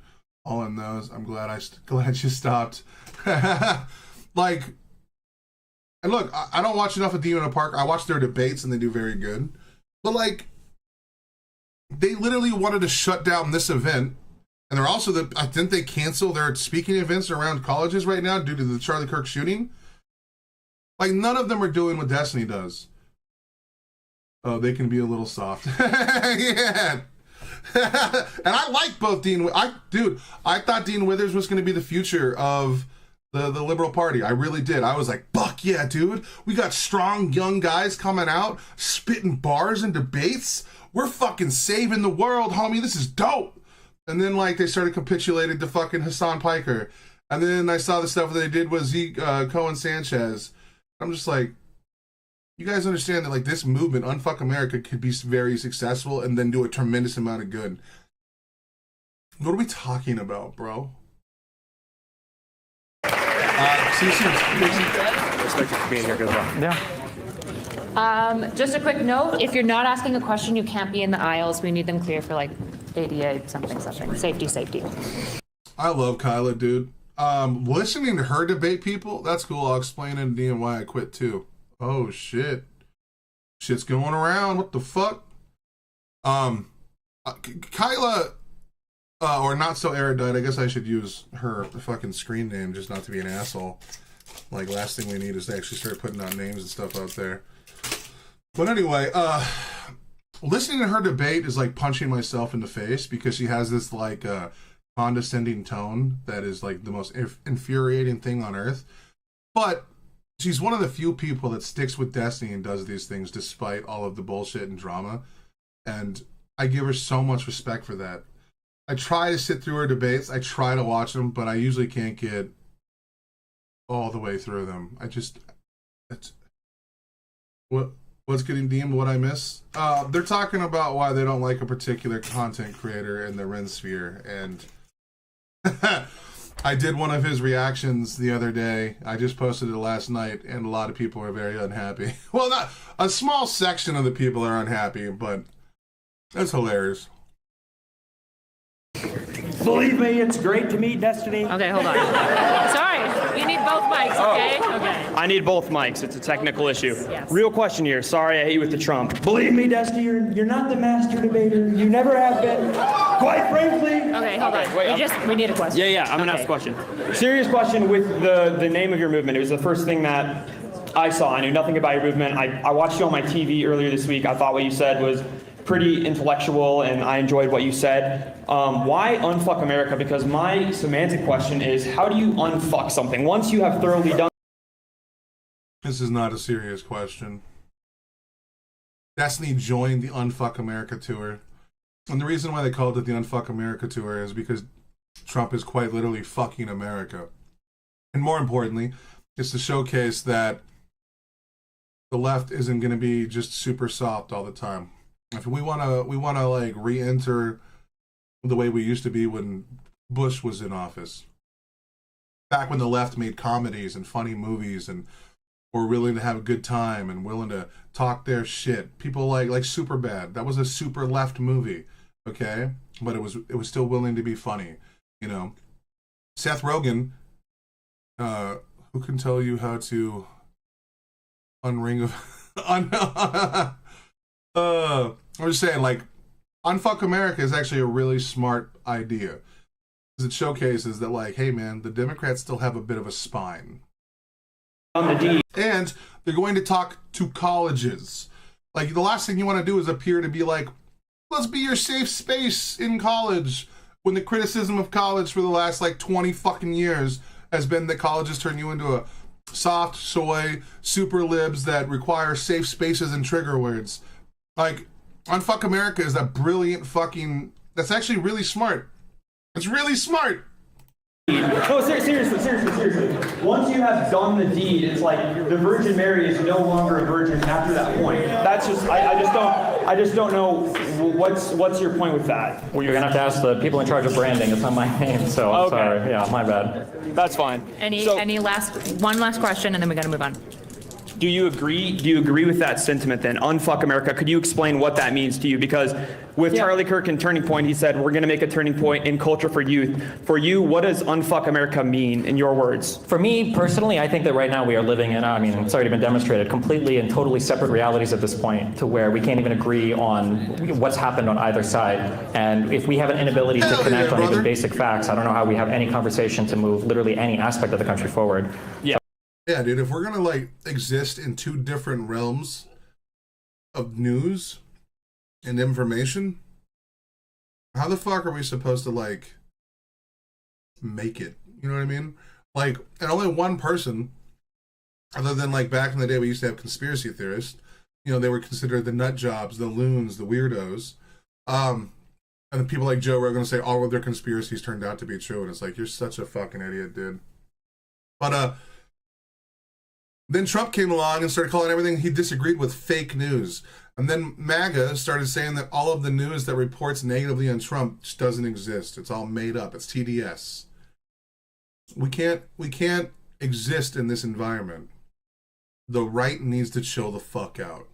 S1: all in those. I'm glad you stopped. Like, and look, I don't watch enough of Demon in the Park. I watch their debates, and they do very good. But like, they literally wanted to shut down this event, and they're also I think they cancel their speaking events around colleges right now due to the Charlie Kirk shooting. Like, none of them are doing what Destiny does. Oh, they can be a little soft. Yeah. And I like both Dean. I thought Dean Withers was going to be the future of the Liberal Party. I really did. I was like, fuck yeah, dude. We got strong young guys coming out, spitting bars and debates. We're fucking saving the world, homie. This is dope. And then, like, they started capitulating to fucking Hassan Piker. And then I saw the stuff that they did with Z. Cohen Sanchez. I'm just like, you guys understand that, like, this movement, Unfuck America, could be very successful and then do a tremendous amount of good. What are we talking about, bro? See you soon.
S5: Respect you for being here. Good luck.
S3: Yeah.
S6: Just a quick note, if you're not asking a question, you can't be in the aisles. We need them clear for like ADA something. Safety.
S1: I love Kyla, dude. Listening to her debate people, that's cool. I'll explain in DM why I quit too. Oh shit. Shit's going around. What the fuck? Kyla, or not so erudite, I guess I should use her fucking screen name just not to be an asshole. Like, last thing we need is to actually start putting out names and stuff out there. But anyway, listening to her debate is like punching myself in the face because she has this like condescending tone that is like the most infuriating thing on earth. But she's one of the few people that sticks with Destiny and does these things despite all of the bullshit and drama. And I give her so much respect for that. I try to sit through her debates. I try to watch them, but I usually can't get all the way through them. What's getting deemed what I miss? They're talking about why they don't like a particular content creator in the Ren sphere, and I did one of his reactions the other day. I just posted it last night, and a lot of people are very unhappy. Well, not a small section of the people are unhappy, but that's hilarious.
S2: Believe me, it's great to meet Destiny.
S6: Okay, hold on. Sorry, we need both mics, okay? Okay.
S5: I need both mics. It's a technical issue.
S6: Yes.
S5: Real question here. Sorry, I hate you with the Trump.
S2: Believe me, Destiny, you're not the master debater. You never have been. Quite frankly.
S6: Okay, hold on.
S5: wait,
S6: We need a question.
S5: Yeah, I'm gonna ask a question. Serious question with the name of your movement. It was the first thing that I saw. I knew nothing about your movement. I watched you on my TV earlier this week. I thought what you said was pretty intellectual, and I enjoyed what you said. Why Unfuck America? Because my semantic question is, how do you unfuck something once you have thoroughly done?
S1: This is not a serious question. Destiny joined the Unfuck America tour. And the reason why they called it the Unfuck America tour is because Trump is quite literally fucking America. And more importantly, it's to showcase that the left isn't going to be just super soft all the time. If we want to like re-enter the way we used to be when Bush was in office, back when the left made comedies and funny movies and were willing to have a good time and willing to talk their shit. People like Superbad. That was a super left movie, okay? But it was still willing to be funny, you know. Seth Rogen, who can tell you how to unring of I'm just saying, like, Unfuck America is actually a really smart idea. Because it showcases that, like, hey man, the Democrats still have a bit of a spine. And they're going to talk to colleges. Like, the last thing you want to do is appear to be like, let's be your safe space in college, when the criticism of college for the last, like, 20 fucking years has been that colleges turn you into a soft soy super libs that require safe spaces and trigger words. Like, Unfuck America is a brilliant fucking That's actually really smart. It's really smart.
S5: No, seriously. Once you have done the deed, it's like the Virgin Mary is no longer a virgin after that point. That's just, I just don't know what's your point with that.
S3: Well, you're gonna have to ask the people in charge of branding. It's not my name, so I'm
S5: Okay.
S3: sorry. Yeah, my bad.
S5: That's fine.
S6: One last question, and then we gotta move on.
S5: Do you agree with that sentiment then? Unfuck America. Could you explain what that means to you? Because with Charlie Kirk and Turning Point, he said, we're going to make a turning point in culture for youth. For you, what does unfuck America mean in your words?
S3: For me personally, I think that right now we are living in, it's already been demonstrated, completely and totally separate realities at this point, to where we can't even agree on what's happened on either side. And if we have an inability to connect on even basic facts, I don't know how we have any conversation to move literally any aspect of the country forward.
S1: Yeah, dude, if we're gonna like exist in two different realms of news and information, how the fuck are we supposed to like make it? You know what I mean? Like, and only one person, other than like back in the day we used to have conspiracy theorists, you know, they were considered the nut jobs, the loons, the weirdos. And the people like Joe Rogan say all of their conspiracies turned out to be true, and it's like, you're such a fucking idiot, dude. But then Trump came along and started calling everything he disagreed with fake news. And then MAGA started saying that all of the news that reports negatively on Trump just doesn't exist. It's all made up. It's TDS. We can't exist in this environment. The right needs to chill the fuck out.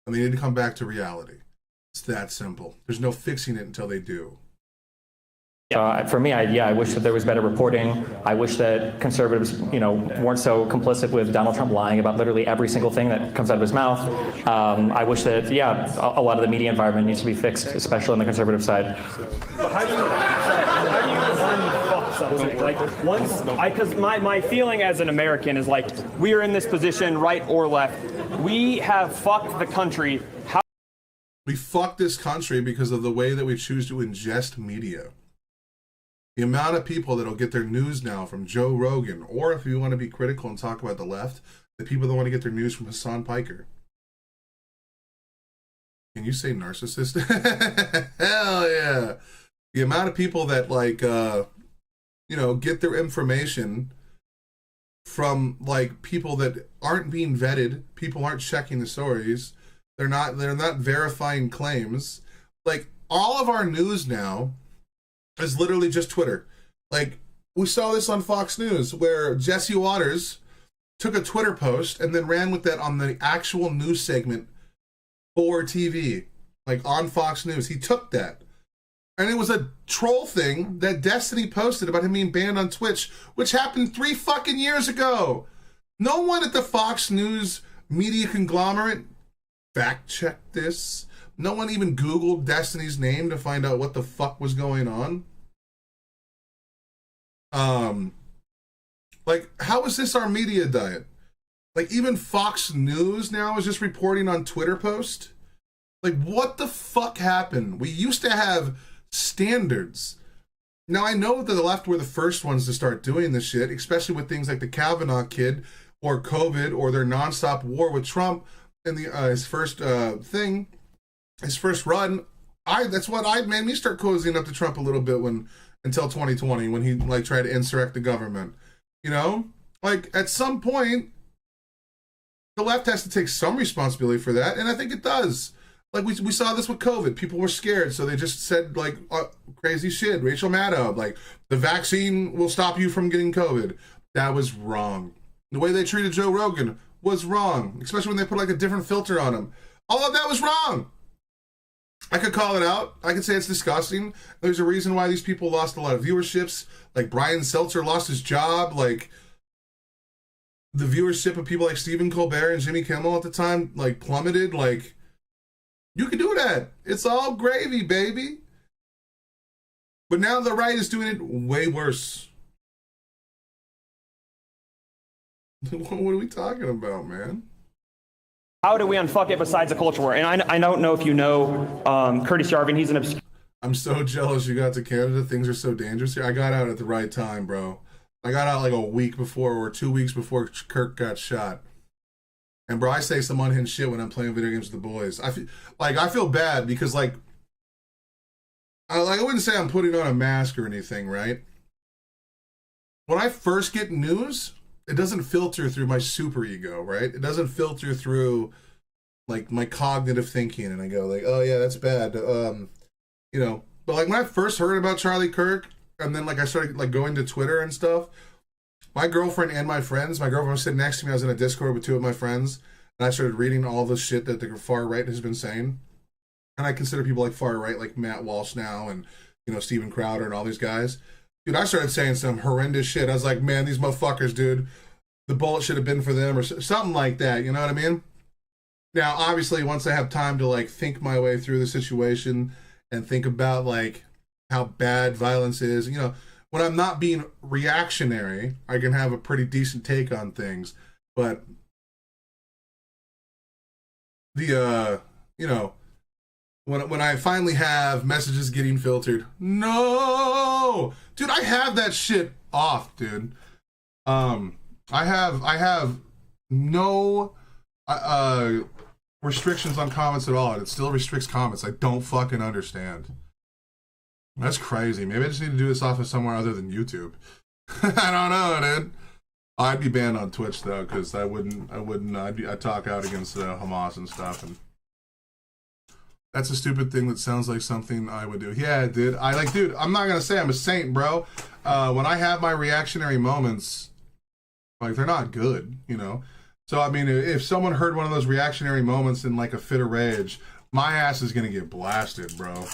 S1: And they need to come back to reality. It's that simple. There's no fixing it until they do.
S3: For me, I wish that there was better reporting. I wish that conservatives, weren't so complicit with Donald Trump lying about literally every single thing that comes out of his mouth. I wish that, a lot of the media environment needs to be fixed, especially on the conservative side.
S5: How do you unfuck something? Like, because my feeling as an American is like, we are in this position, right or left. We have fucked the country.
S1: We fucked this country because of the way that we choose to ingest media. The amount of people that'll get their news now from Joe Rogan, or if you want to be critical and talk about the left, the people that want to get their news from Hassan Piker. Can you say narcissist? Hell yeah. The amount of people that get their information from like people that aren't being vetted, people aren't checking the stories, they're not verifying claims. Like, all of our news now is literally just Twitter. Like, we saw this on Fox News where Jesse Waters took a Twitter post and then ran with that on the actual news segment for TV, like on Fox News. He took that. And it was a troll thing that Destiny posted about him being banned on Twitch, which happened 3 fucking years ago. No one at the Fox News media conglomerate fact-checked this. No one even Googled Destiny's name to find out what the fuck was going on. Like, how is this our media diet? Like, even Fox News now is just reporting on Twitter posts. Like, what the fuck happened? We used to have standards. Now, I know that the left were the first ones to start doing this shit, especially with things like the Kavanaugh kid or COVID or their nonstop war with Trump and his first thing. His first run, that's what made me start cozying up to Trump a little bit until 2020 when he like tried to insurrect the government. Like, at some point, the left has to take some responsibility for that, and I think it does. Like, we saw this with COVID. People were scared, so they just said like crazy shit. Rachel Maddow, like, the vaccine will stop you from getting COVID. That was wrong. The way they treated Joe Rogan was wrong, especially when they put like a different filter on him. All of that was wrong. I could call it out. I could say it's disgusting. There's a reason why these people lost a lot of viewerships. Like, Brian Seltzer lost his job. Like, the viewership of people like Stephen Colbert and Jimmy Kimmel at the time, like, plummeted. Like, you can do that. It's all gravy, baby. But now the right is doing it way worse. What are we talking about, man?
S5: How do we unfuck it besides a culture war? And I don't know if you know Curtis Yarvin. He's an obscure.
S1: I'm so jealous you got to Canada. Things are so dangerous here. I got out at the right time, bro. I got out like a week before or 2 weeks before Kirk got shot. And bro, I say some unhinged shit when I'm playing video games with the boys. I feel bad because like I wouldn't say I'm putting on a mask or anything, right? When I first get news, it doesn't filter through my super ego, right? It doesn't filter through like my cognitive thinking, and I go like, oh yeah, that's bad. You know, but like when I first heard about Charlie Kirk, and then like I started like going to Twitter and stuff, my girlfriend and my girlfriend was sitting next to me. I was in a Discord with two of my friends, and I started reading all the shit that the far right has been saying. And I consider people like far right, like Matt Walsh now, and you know, Steven Crowder and all these guys. Dude, I started saying some horrendous shit. I was like, man, these motherfuckers, dude, the bullet should have been for them or something like that. You know what I mean? Now, obviously, once I have time to like think my way through the situation and think about like how bad violence is, you know, when I'm not being reactionary, I can have a pretty decent take on things. But the you know, when I finally have messages getting filtered, no, dude, I have that shit off, dude. I have no restrictions on comments at all, and it still restricts comments. I don't fucking understand. That's crazy. Maybe I just need to do this off of somewhere other than YouTube. I don't know, dude. I'd be banned on Twitch though, because I'd talk out against Hamas and stuff, and that's a stupid thing that sounds like something I would do. Yeah, dude. Dude, I'm not gonna say I'm a saint, bro. When I have my reactionary moments, like they're not good, you know. So I mean, if someone heard one of those reactionary moments in like a fit of rage, my ass is gonna get blasted, bro.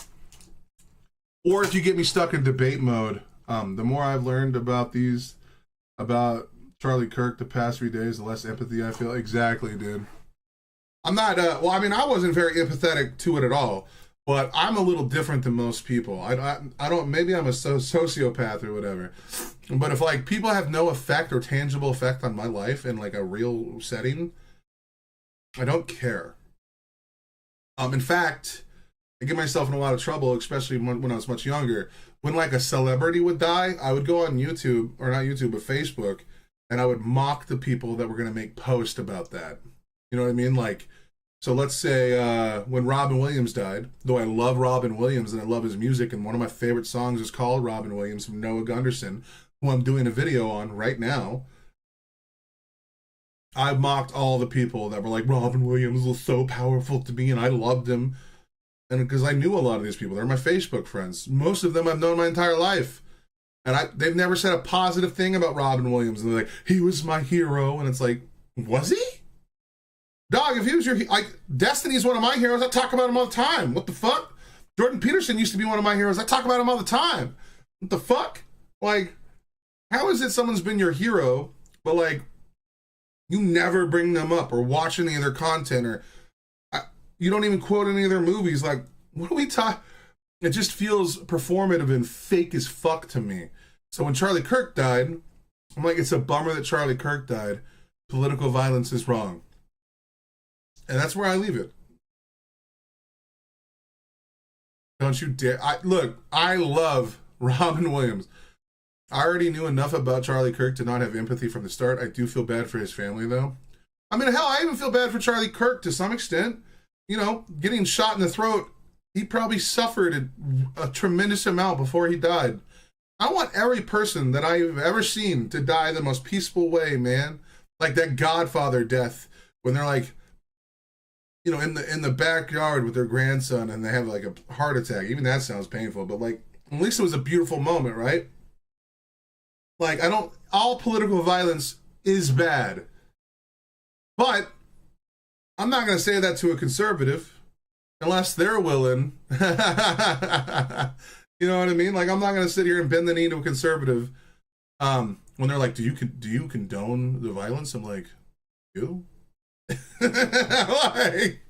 S1: Or if you get me stuck in debate mode, the more I've learned about Charlie Kirk the past few days, the less empathy I feel. Exactly, dude. I'm not, well, I mean, I wasn't very empathetic to it at all, but I'm a little different than most people. I don't, maybe I'm a sociopath or whatever, but if like people have no effect or tangible effect on my life in like a real setting, I don't care. In fact, I get myself in a lot of trouble, especially when I was much younger. When like a celebrity would die, I would go on YouTube, or not YouTube, but Facebook, and I would mock the people that were going to make posts about that. You know what I mean? Like, so let's say when Robin Williams died, though I love Robin Williams and I love his music, and one of my favorite songs is called Robin Williams from Noah Gunderson, who I'm doing a video on right now. I mocked all the people that were like, Robin Williams was so powerful to me and I loved him. And because I knew a lot of these people, they're my Facebook friends. Most of them I've known my entire life. And they've never said a positive thing about Robin Williams. And they're like, he was my hero. And it's like, was he? Dog, if he was your, like, Destiny's one of my heroes, I talk about him all the time. What the fuck? Jordan Peterson used to be one of my heroes. I talk about him all the time. What the fuck? Like, how is it someone's been your hero, but like, you never bring them up or watch any of their content, or you don't even quote any of their movies? Like, what are we talking? It just feels performative and fake as fuck to me. So when Charlie Kirk died, I'm like, it's a bummer that Charlie Kirk died. Political violence is wrong. And that's where I leave it. Don't you dare. Look, I love Robin Williams. I already knew enough about Charlie Kirk to not have empathy from the start. I do feel bad for his family, though. I mean, hell, I even feel bad for Charlie Kirk to some extent. You know, getting shot in the throat, he probably suffered a tremendous amount before he died. I want every person that I've ever seen to die the most peaceful way, man. Like that Godfather death, when they're like, you know, in the backyard with their grandson and they have like a heart attack. Even that sounds painful, but like, at least it was a beautiful moment, right? Like, all political violence is bad. But I'm not going to say that to a conservative unless they're willing. You know what I mean? Like, I'm not going to sit here and bend the knee to a conservative when they're like, do you condone the violence? I'm like, you? Like,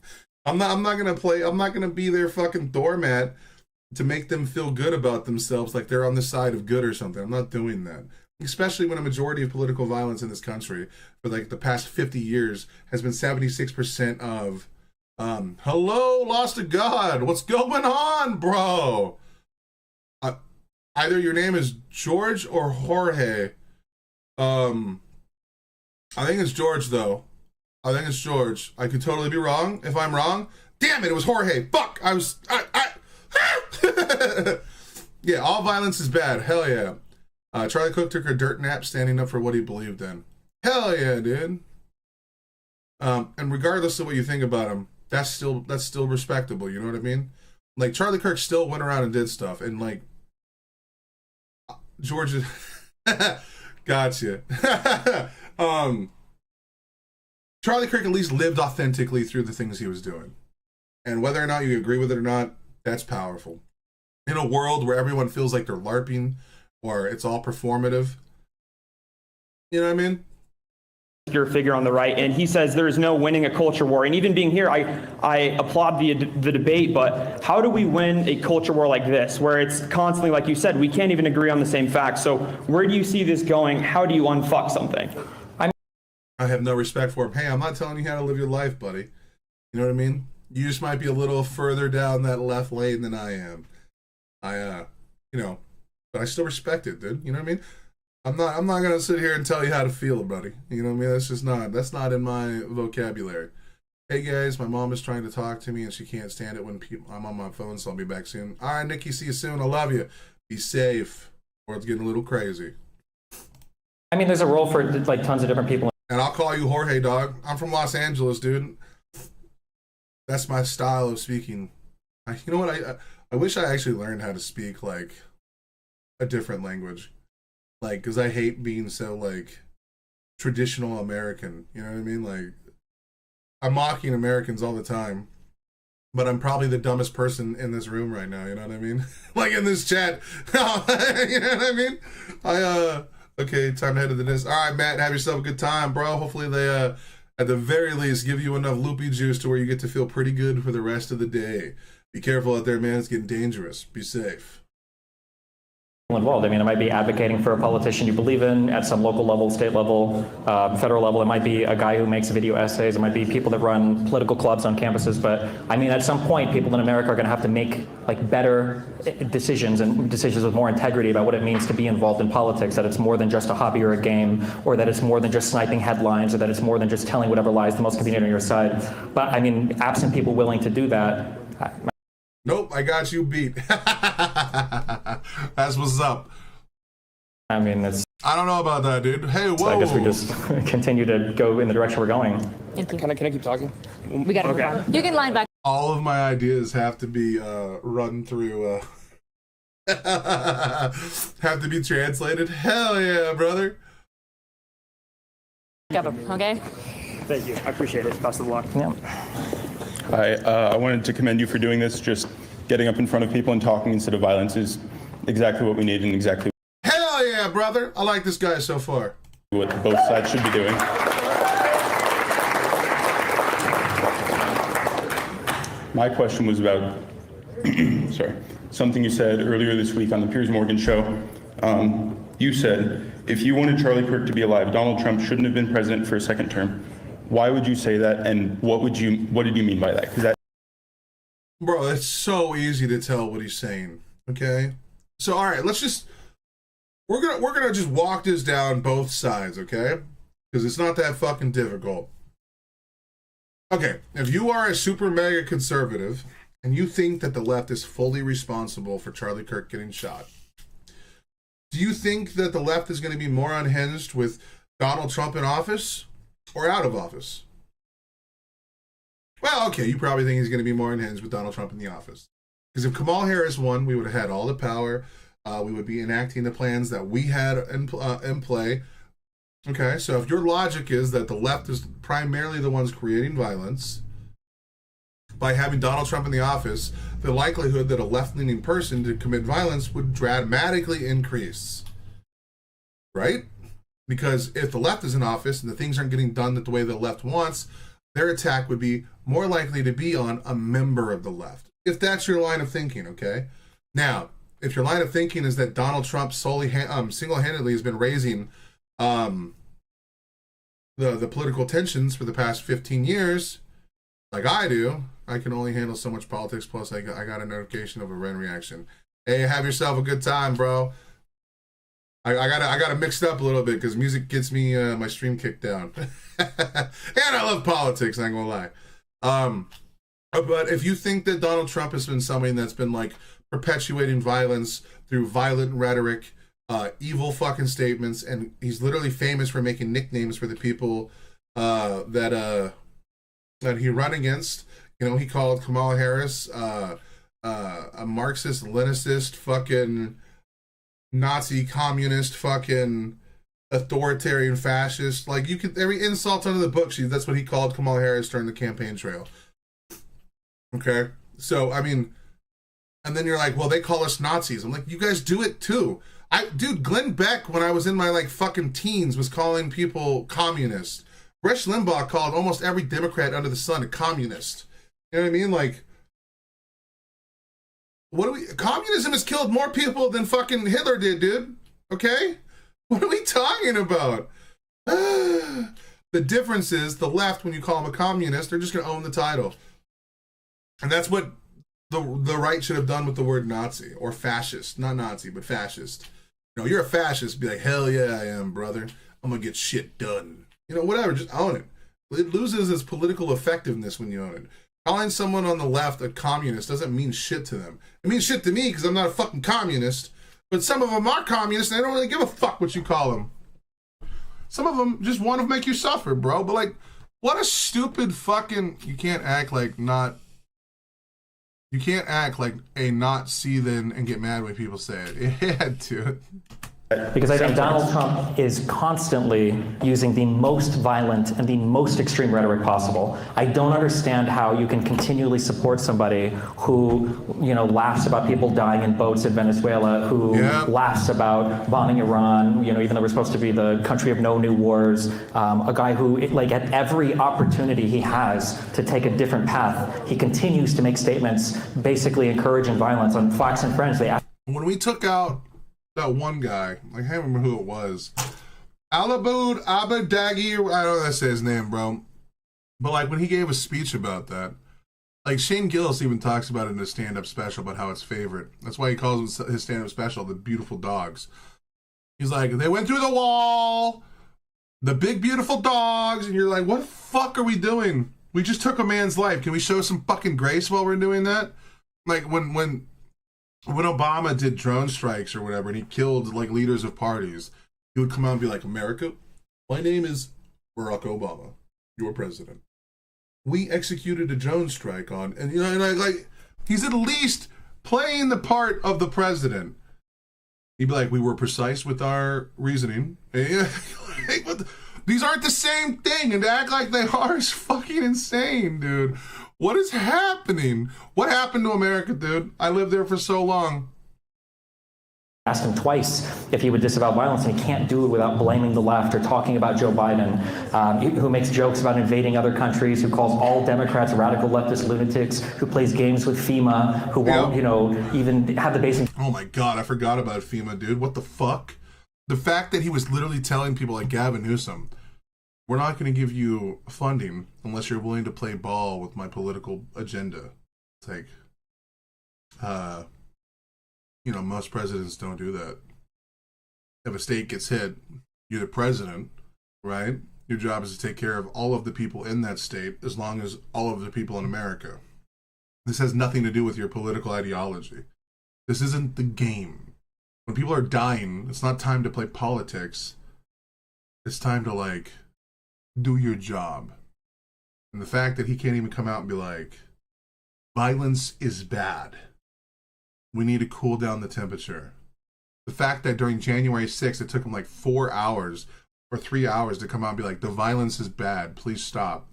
S1: I'm not gonna be their fucking doormat to make them feel good about themselves, like they're on the side of good or something. I'm not doing that. Especially when a majority of political violence in this country for like the past 50 years has been 76% of hello, lost to God, what's going on, bro? Either your name is George or Jorge. I think it's George though. I think it's George. I could totally be wrong. If I'm wrong, damn it, it was Jorge. Fuck, Yeah, all violence is bad. Hell yeah. Charlie Cook took a dirt nap standing up for what he believed in. Hell yeah, dude. And regardless of what you think about him, that's still respectable. You know what I mean? Like Charlie Kirk still went around and did stuff, and like Georgia, gotcha. Charlie Kirk at least lived authentically through the things he was doing, and whether or not you agree with it or not, that's powerful. In a world where everyone feels like they're LARPing or it's all performative, you know what I mean?
S5: Your figure on the right, and he says there is no winning a culture war. And even being here, I applaud the debate, but how do we win a culture war like this, where it's constantly, like you said, we can't even agree on the same facts? So where do you see this going? How do you unfuck something?
S1: I have no respect for him. Hey, I'm not telling you how to live your life, buddy. You know what I mean? You just might be a little further down that left lane than I am. But I still respect it, dude. You know what I mean? I'm not gonna sit here and tell you how to feel, buddy. You know what I mean? That's not in my vocabulary. Hey guys, my mom is trying to talk to me and she can't stand it when I'm on my phone, so I'll be back soon. All right, Nikki, see you soon. I love you. Be safe. World's getting a little crazy.
S3: I mean, there's a role for like tons of different people.
S1: And I'll call you Jorge, dog. I'm from Los Angeles, dude. That's my style of speaking. You know what? I wish I actually learned how to speak like a different language. Like, because I hate being so, like, traditional American. You know what I mean? Like, I'm mocking Americans all the time, but I'm probably the dumbest person in this room right now. You know what I mean? Like, in this chat. You know what I mean? Okay, time to head to the next. All right, Matt, have yourself a good time, bro. Hopefully they, at the very least, give you enough loopy juice to where you get to feel pretty good for the rest of the day. Be careful out there, man. It's getting dangerous. Be safe.
S3: Involved. I mean, it might be advocating for a politician you believe in at some local level, state level, federal level. It might be a guy who makes video essays. It might be people that run political clubs on campuses. But I mean, at some point, people in America are going to have to make like better decisions and decisions with more integrity about what it means to be involved in politics. That it's more than just a hobby or a game, or that it's more than just sniping headlines, or that it's more than just telling whatever lies the most convenient on your side. But I mean, absent people willing to do that.
S1: Nope, I got you beat. That's what's up.
S3: I mean,
S1: I don't know about that, dude. Hey, whoa.
S3: So I guess we just continue to go in the direction we're going.
S6: Thank you.
S5: Can I keep talking?
S6: We got to move on. You can line back.
S1: All of my ideas have to be run through, have to be translated. Hell yeah, brother.
S6: Okay?
S5: Thank you. I appreciate it. Best of luck.
S3: Yeah.
S7: I wanted to commend you for doing this. Just getting up in front of people and talking instead of violence is exactly what we need and exactly
S1: Hell yeah, brother. I like this guy so far.
S7: what both sides should be doing. My question was about, sorry, something you said earlier this week on the Piers Morgan show. You said, if you wanted Charlie Kirk to be alive, Donald Trump shouldn't have been president for a second term. Why would you say that, and what did you mean by that? 'Cause that,
S1: bro, it's so easy to tell what he's saying. Okay, so all right, we're gonna just walk this down both sides, okay? Because it's not that fucking difficult. Okay, if you are a super mega conservative and you think that the left is fully responsible for Charlie Kirk getting shot, do you think that the left is going to be more unhinged with Donald Trump in office or out of office? Well, okay, you probably think he's going to be more unhinged with Donald Trump in the office. Because if Kamala Harris won, we would have had all the power. We would be enacting the plans that we had in play. Okay, so if your logic is that the left is primarily the ones creating violence, by having Donald Trump in the office, the likelihood that a left-leaning person to commit violence would dramatically increase. Right? Because if the left is in office and the things aren't getting done the way the left wants, their attack would be more likely to be on a member of the left. If that's your line of thinking, okay? Now, if your line of thinking is that Donald Trump single-handedly has been raising the political tensions for the past 15 years, like I do, I can only handle so much politics, plus I got a notification of a Ren reaction. Hey, have yourself a good time, bro. I gotta mix it up a little bit because music gets me my stream kicked down. And I love politics, I ain't gonna lie. But if you think that Donald Trump has been somebody that's been like perpetuating violence through violent rhetoric, evil fucking statements, and he's literally famous for making nicknames for the people that he run against. You know, he called Kamala Harris a Marxist, Leninist, fucking Nazi, communist, fucking authoritarian, fascist. Like, you could, every insult under the book, that's what he called Kamala Harris during the campaign trail. Okay, so I mean, and then you're like, well, they call us Nazis. I'm like, you guys do it too. Dude, Glenn Beck, when I was in my like fucking teens, was calling people communist. Rush Limbaugh called almost every Democrat under the sun a communist. You know what I mean? Like, communism has killed more people than fucking Hitler did, dude. Okay? What are we talking about? The difference is the left, when you call them a communist, they're just going to own the title. And that's what the right should have done with the word Nazi or fascist. Not Nazi, but fascist. You know, you're a fascist. Be like, hell yeah, I am, brother. I'm going to get shit done. You know, whatever. Just own it. It loses its political effectiveness when you own it. Calling someone on the left a communist doesn't mean shit to them. It means shit to me because I'm not a fucking communist. But some of them are communists and they don't really give a fuck what you call them. Some of them just want to make you suffer, bro. But like, what a stupid fucking... You can't act like a not see then and get mad when people say it. Yeah, dude.
S3: Because I think Donald Trump is constantly using the most violent and the most extreme rhetoric possible. I don't understand how you can continually support somebody who, you know, laughs about people dying in boats in Venezuela, who laughs about bombing Iran, you know, even though we're supposed to be the country of no new wars. A guy who, like, at every opportunity he has to take a different path, he continues to make statements basically encouraging violence. On Fox and Friends, they...
S1: When we took out that one guy, I can't remember who it was, Alaboud Abadagi, I don't know how to say his name, bro. But like when he gave a speech about that, like Shane Gillis even talks about it in his stand-up special about how it's favorite. That's why he calls his stand-up special The Beautiful Dogs. He's like, they went through the wall, the big beautiful dogs, and you're like, what the fuck are we doing? We just took a man's life. Can we show some fucking grace while we're doing that? Like when Obama did drone strikes or whatever, and he killed like leaders of parties, he would come out and be like, America, my name is Barack Obama, your president. We executed a drone strike on, and you know, like he's at least playing the part of the president. He'd be like, we were precise with our reasoning. These aren't the same thing, and to act like they are is fucking insane, dude. What is happening? What happened to America, dude? I lived there for so long.
S3: Asked him twice if he would disavow violence, and he can't do it without blaming the left or talking about Joe Biden, who makes jokes about invading other countries, who calls all Democrats radical leftist lunatics, who plays games with FEMA, who won't, you know, even have the basic...
S1: Oh my God, I forgot about FEMA, dude. What the fuck? The fact that he was literally telling people like Gavin Newsom, we're not going to give you funding unless you're willing to play ball with my political agenda. It's like, you know, most presidents don't do that. If a state gets hit, you're the president, right? Your job is to take care of all of the people in that state as long as all of the people in America. This has nothing to do with your political ideology. This isn't the game. When people are dying, it's not time to play politics. It's time to, like, do your job. And the fact that he can't even come out and be like, violence is bad. We need to cool down the temperature. The fact that during January 6th, it took him like 4 hours or 3 hours to come out and be like, the violence is bad, please stop.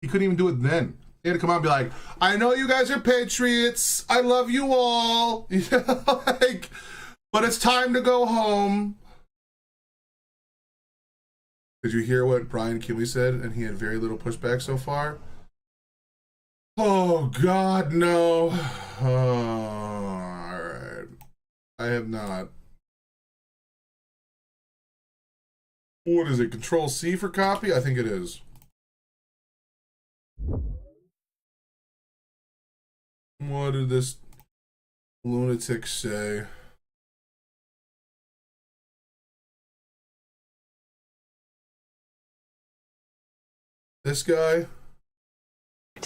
S1: He couldn't even do it then. He had to come out and be like, I know you guys are patriots. I love you all. You know, like, but it's time to go home. Did you hear what Brian Kiley said? And he had very little pushback so far. Oh, God, no. All right. I have not. What is it? Control C for copy? I think it is. What did this lunatic say? This guy?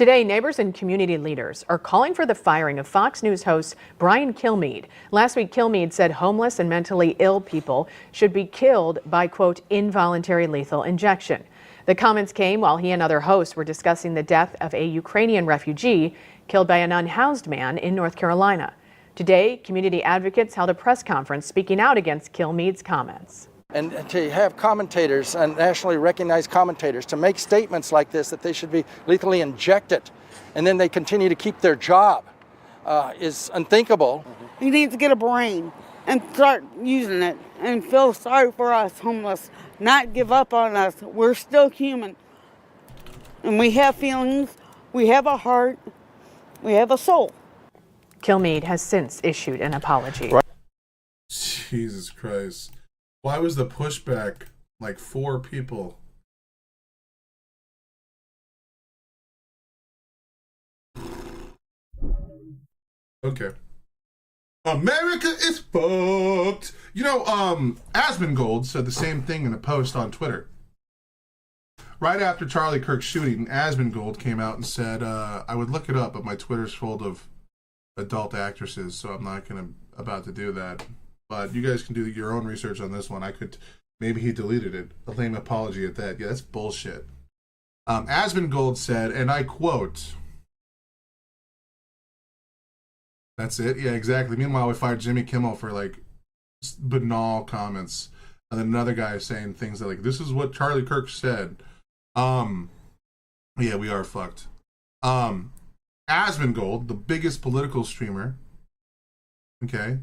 S8: Today, neighbors and community leaders are calling for the firing of Fox News host Brian Kilmeade. Last week, Kilmeade said homeless and mentally ill people should be killed by, quote, involuntary lethal injection. The comments came while he and other hosts were discussing the death of a Ukrainian refugee killed by an unhoused man in North Carolina. Today, community advocates held a press conference speaking out against Kilmeade's comments.
S9: And to have commentators and nationally recognized commentators to make statements like this, that they should be lethally injected, and then they continue to keep their job, is unthinkable.
S10: He needs to get a brain and start using it and feel sorry for us homeless, not give up on us. We're still human. And we have feelings, we have a heart, we have a soul.
S8: Kilmeade has since issued an apology.
S1: Jesus Christ. Why was the pushback like 4 people? Okay. America is fucked. You know, Asmongold said the same thing in a post on Twitter. Right after Charlie Kirk's shooting, Asmongold came out and said, I would look it up, but my Twitter's full of adult actresses, so I'm not about to do that. But you guys can do your own research on this one. Maybe he deleted it. A lame apology at that. Yeah, that's bullshit. Asmongold said, and I quote, that's it? Yeah, exactly. Meanwhile, we fired Jimmy Kimmel for like banal comments. And then another guy saying things that like, this is what Charlie Kirk said. Yeah, we are fucked. Asmongold, the biggest political streamer, okay,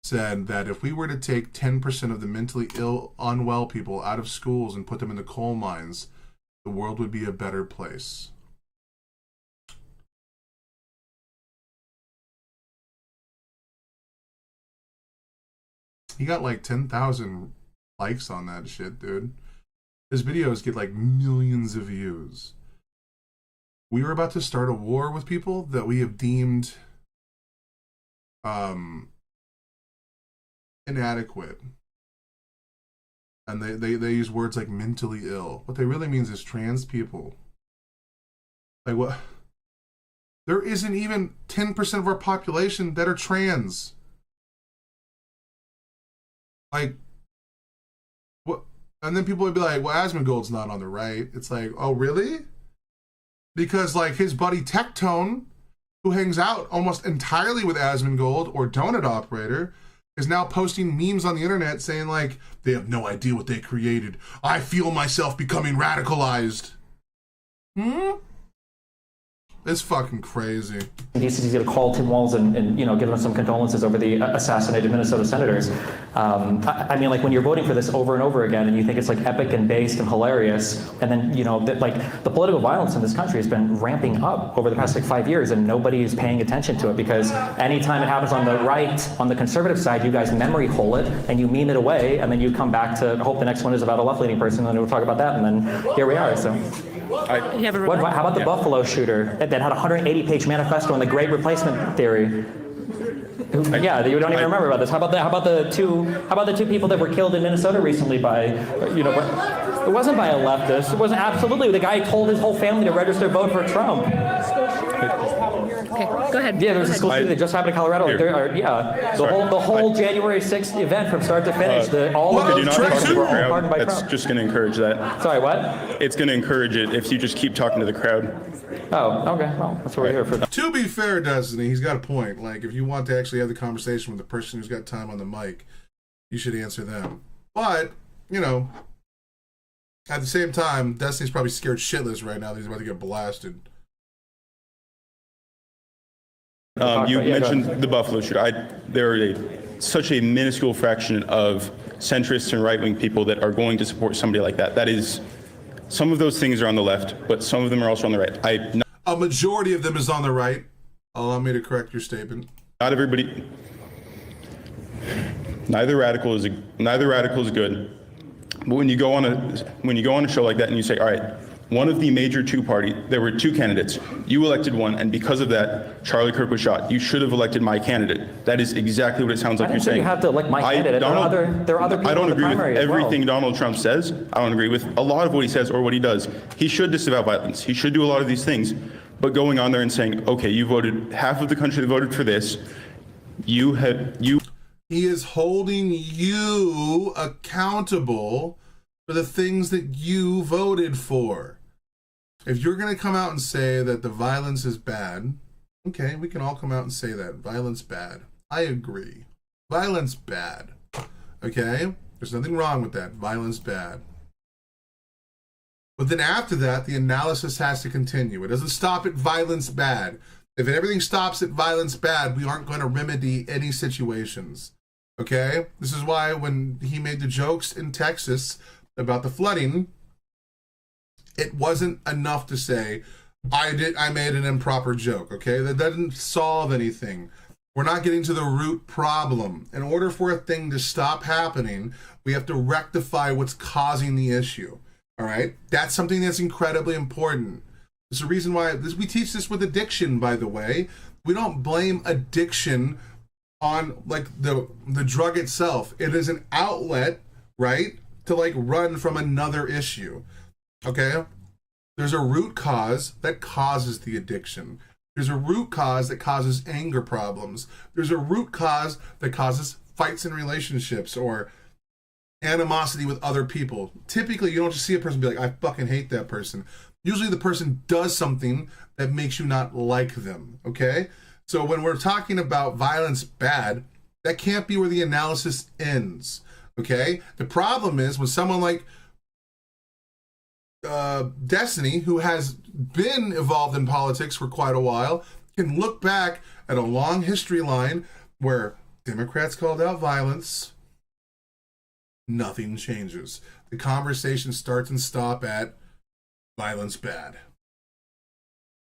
S1: said that if we were to take 10% of the mentally ill, unwell people out of schools and put them in the coal mines, the world would be a better place. He got like 10,000 likes on that shit, dude. His videos get like millions of views. We were about to start a war with people that we have deemed inadequate. And they use words like mentally ill. What they really means is trans people. Like what? There isn't even 10% of our population that are trans. Like, what? And then people would be like, well, Asmongold's not on the right. It's like, oh, really? Because, like, his buddy Tectone, who hangs out almost entirely with Asmongold or Donut Operator, is now posting memes on the internet saying, like, they have no idea what they created. I feel myself becoming radicalized. It's fucking crazy.
S3: He's going to call Tim Walz and give him some condolences over the assassinated Minnesota senators. I mean, like when you're voting for this over and over again and you think it's like epic and based and hilarious, and then, the political violence in this country has been ramping up over the past 5 years and nobody is paying attention to it because anytime it happens on the right, on the conservative side, you guys memory hole it and you meme it away and then you come back to hope the next one is about a left-leaning person and then we'll talk about that and then here we are. So. How about the Buffalo shooter that had a 180-page manifesto on the Great Replacement Theory? Yeah, you don't even remember about this. How about the two people that were killed in Minnesota recently by, it wasn't by a leftist. It wasn't absolutely. The guy told his whole family to register vote for Trump.
S6: Okay, go ahead.
S3: Yeah, there was a school shooting that just happened in Colorado. The whole January 6th event from start to finish. All of those churches were all pardoned by Trump.
S7: That's just going to encourage that.
S3: Sorry, what?
S7: It's going to encourage it if you just keep talking to the crowd.
S3: Oh, okay. Well, that's what we're here for.
S1: To be fair, Destiny, he's got a point. Like, if you want to actually have the conversation with the person who's got time on the mic, you should answer them. But, at the same time, Destiny's probably scared shitless right now that he's about to get blasted.
S7: You mentioned the Buffalo shooter. There are such a minuscule fraction of centrists and right-wing people that are going to support somebody like that. That is, some of those things are on the left, but some of them are also on the right.
S1: A majority of them is on the right. Allow me to correct your statement.
S7: Not everybody. Neither radical is good. But when you go on a show like that and you say, all right, one of the major two party, there were two candidates. You elected one, and because of that, Charlie Kirk was shot. You should have elected my candidate. That is exactly what it sounds like you're saying.
S3: You have to elect my candidate. There are other people
S7: I don't
S3: in the
S7: agree with
S3: primary as well.
S7: everything Donald Trump says. I don't agree with a lot of what he says or what he does. He should disavow violence. He should do a lot of these things. But going on there and saying, okay, you voted, half of the country voted for this. He
S1: is holding you accountable for the things that you voted for. If you're going to come out and say that the violence is bad, okay, we can all come out and say that. Violence bad. I agree. Violence bad. Okay? There's nothing wrong with that. Violence bad. But then after that, the analysis has to continue. It doesn't stop at violence bad. If everything stops at violence bad, we aren't going to remedy any situations. Okay? This is why when he made the jokes in Texas about the flooding, it wasn't enough to say, I made an improper joke, okay? That doesn't solve anything. We're not getting to the root problem. In order for a thing to stop happening, we have to rectify what's causing the issue, all right? That's something that's incredibly important. There's a reason why we teach this with addiction, by the way. We don't blame addiction on like the drug itself. It is an outlet, right, to like run from another issue. Okay? There's a root cause that causes the addiction. There's a root cause that causes anger problems. There's a root cause that causes fights in relationships or animosity with other people. Typically, you don't just see a person be like, I fucking hate that person. Usually the person does something that makes you not like them, okay? So when we're talking about violence bad, that can't be where the analysis ends, okay? The problem is when someone like Destiny, who has been involved in politics for quite a while, can look back at a long history line where Democrats called out violence, nothing changes. The conversation starts and stops at violence bad.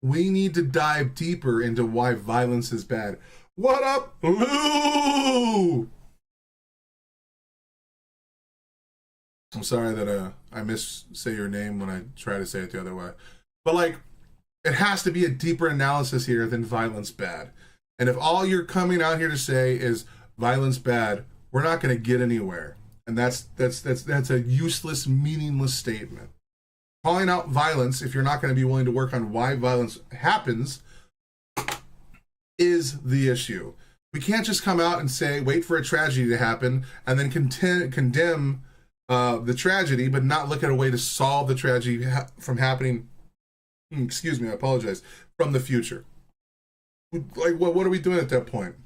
S1: We need to dive deeper into why violence is bad. What up, Lou? I'm sorry that I say your name when I try to say it the other way. But like, it has to be a deeper analysis here than violence bad. And if all you're coming out here to say is violence bad, we're not going to get anywhere. And that's a useless, meaningless statement. Calling out violence, if you're not going to be willing to work on why violence happens, is the issue. We can't just come out and say, wait for a tragedy to happen, and then condemn the tragedy, but not look at a way to solve the tragedy from happening. Excuse me, I apologize. From the future. Like, what are we doing at that point?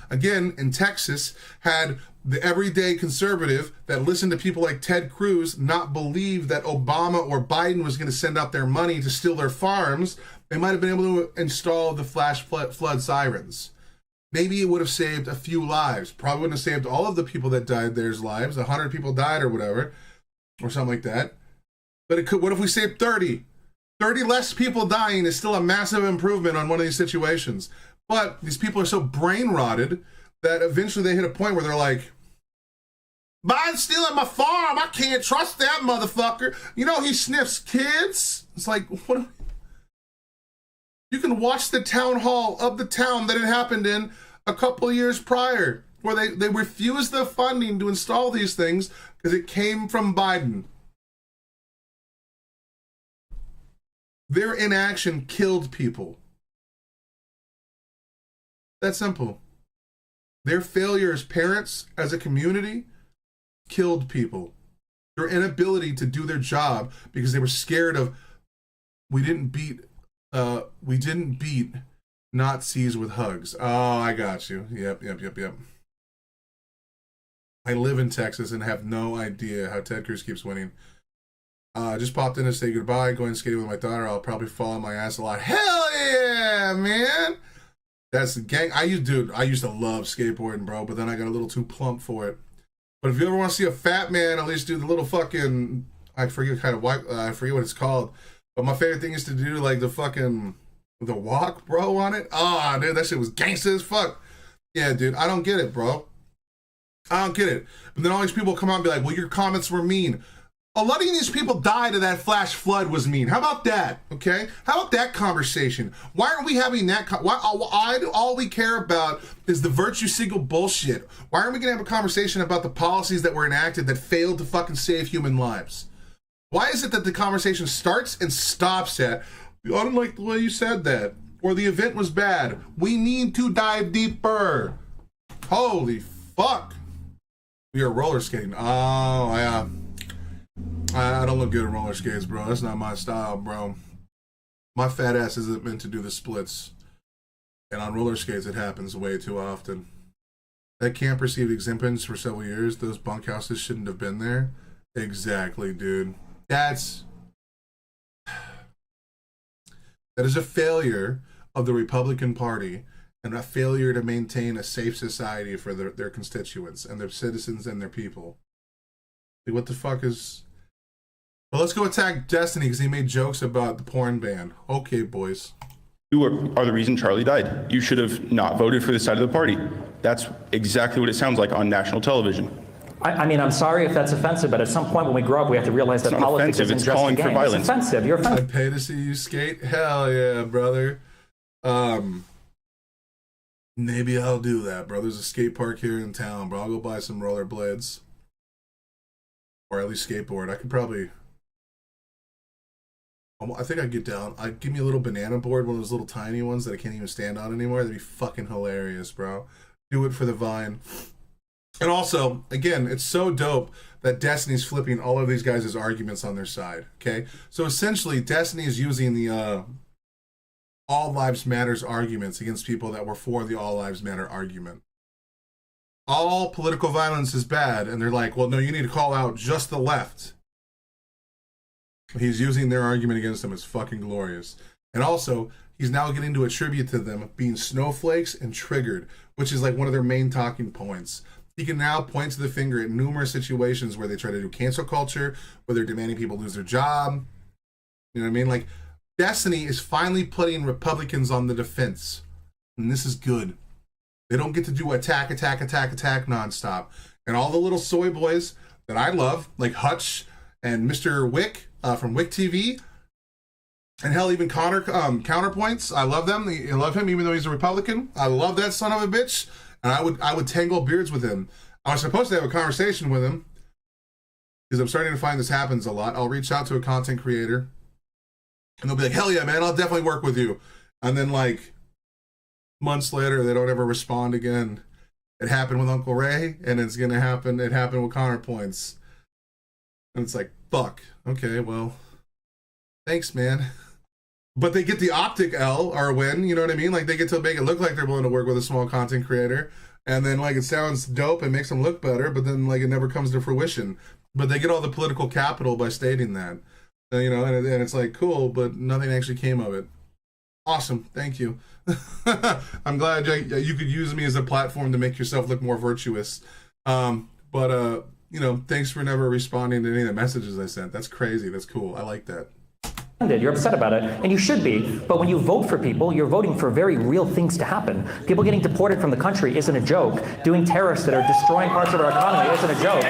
S1: Again, in Texas, had the everyday conservative that listened to people like Ted Cruz not believe that Obama or Biden was going to send out their money to steal their farms, they might have been able to install the flash flood sirens. Maybe it would have saved a few lives. Probably wouldn't have saved all of the people that died their lives. 100 people died or whatever, or something like that. But it could. What if we saved 30? 30 less people dying is still a massive improvement on one of these situations. But these people are so brain rotted that eventually they hit a point where they're like, Biden's stealing my farm. I can't trust that motherfucker. You know, he sniffs kids. It's like, what? You can watch the town hall of the town that it happened in a couple of years prior, where they refused the funding to install these things because it came from Biden. Their inaction killed people. That's simple. Their failure as parents, as a community, killed people. Their inability to do their job because they were scared of, we didn't beat Nazis with hugs. Oh, I got you. Yep. I live in Texas and have no idea how Ted Cruz keeps winning. Just popped in to say goodbye, going skating with my daughter. I'll probably fall on my ass a lot. Hell yeah, man! That's the gang. I used to love skateboarding, bro, but then I got a little too plump for it. But if you ever want to see a fat man, at least do the little fucking, I forget what it's called. But my favorite thing is to do like the walk, bro, on it. Ah, dude, that shit was gangsta as fuck. Yeah, dude, I don't get it, bro. I don't get it. But then all these people come out and be like, well, your comments were mean. A lot of these people died of that flash flood was mean. How about that? Okay? How about that conversation? Why aren't we having that? Why do all we care about is the virtue signal bullshit? Why aren't we going to have a conversation about the policies that were enacted that failed to fucking save human lives? Why is it that the conversation starts and stops at, I don't like the way you said that, or the event was bad? We need to dive deeper. Holy fuck. We are roller skating. Oh, yeah. I don't look good in roller skates, bro. That's not my style, bro. My fat ass isn't meant to do the splits. And on roller skates, it happens way too often. That camp received exemptions for several years. Those bunkhouses shouldn't have been there. Exactly, dude. That is a failure of the Republican Party and a failure to maintain a safe society for their constituents and their citizens and their people. Like, what the fuck is... Well, let's go attack Destiny because he made jokes about the porn ban. Okay, boys.
S7: You are the reason Charlie died. You should have not voted for the side of the party. That's exactly what it sounds like on national television.
S3: I mean, I'm sorry if that's offensive, but at some point when we grow up, we have to realize that politics isn't just a game. It's offensive. You're offensive.
S1: I'd pay to see you skate? Hell yeah, brother. Maybe I'll do that, bro. There's a skate park here in town, bro. I'll go buy some rollerblades. Or at least skateboard. I could probably... I think I'd get down. I'd give me a little banana board, one of those little tiny ones that I can't even stand on anymore. That'd be fucking hilarious, bro. Do it for the Vine. And also, again, it's so dope that Destiny's flipping all of these guys' arguments on their side, okay? So essentially, Destiny is using the All Lives Matters arguments against people that were for the All Lives Matter argument. All political violence is bad, and they're like, well, no, you need to call out just the left. He's using their argument against them. It's fucking glorious. And also, he's now getting to attribute to them being snowflakes and triggered, which is like one of their main talking points. He can now point to the finger at numerous situations where they try to do cancel culture, where they're demanding people lose their job. You know what I mean? Like, Destiny is finally putting Republicans on the defense. And this is good. They don't get to do attack nonstop. And all the little soy boys that I love, like Hutch and Mr. Wick from Wick TV, and hell, even Connor Counterpoints. I love them. I love him, even though he's a Republican. I love that son of a bitch. And I would tangle beards with him. I was supposed to have a conversation with him because I'm starting to find this happens a lot. I'll reach out to a content creator and they'll be like, hell yeah, man, I'll definitely work with you. And then like months later, they don't ever respond again. It happened with Uncle Ray, and it's going to happen. It happened with Counterpoints. And it's like, fuck. Okay, well, thanks, man. But they get the optic L or win, you know what I mean? Like, they get to make it look like they're willing to work with a small content creator. And then, like, it sounds dope and makes them look better, but then, like, it never comes to fruition. But they get all the political capital by stating that. You know, and it's like, cool, but nothing actually came of it. Awesome. Thank you. I'm glad you could use me as a platform to make yourself look more virtuous. You know, thanks for never responding to any of the messages I sent. That's crazy. That's cool. I like that.
S3: You're upset about it, and you should be, but when you vote for people, you're voting for very real things to happen. People getting deported from the country isn't a joke. Doing terrorists that are destroying parts of our economy isn't a joke.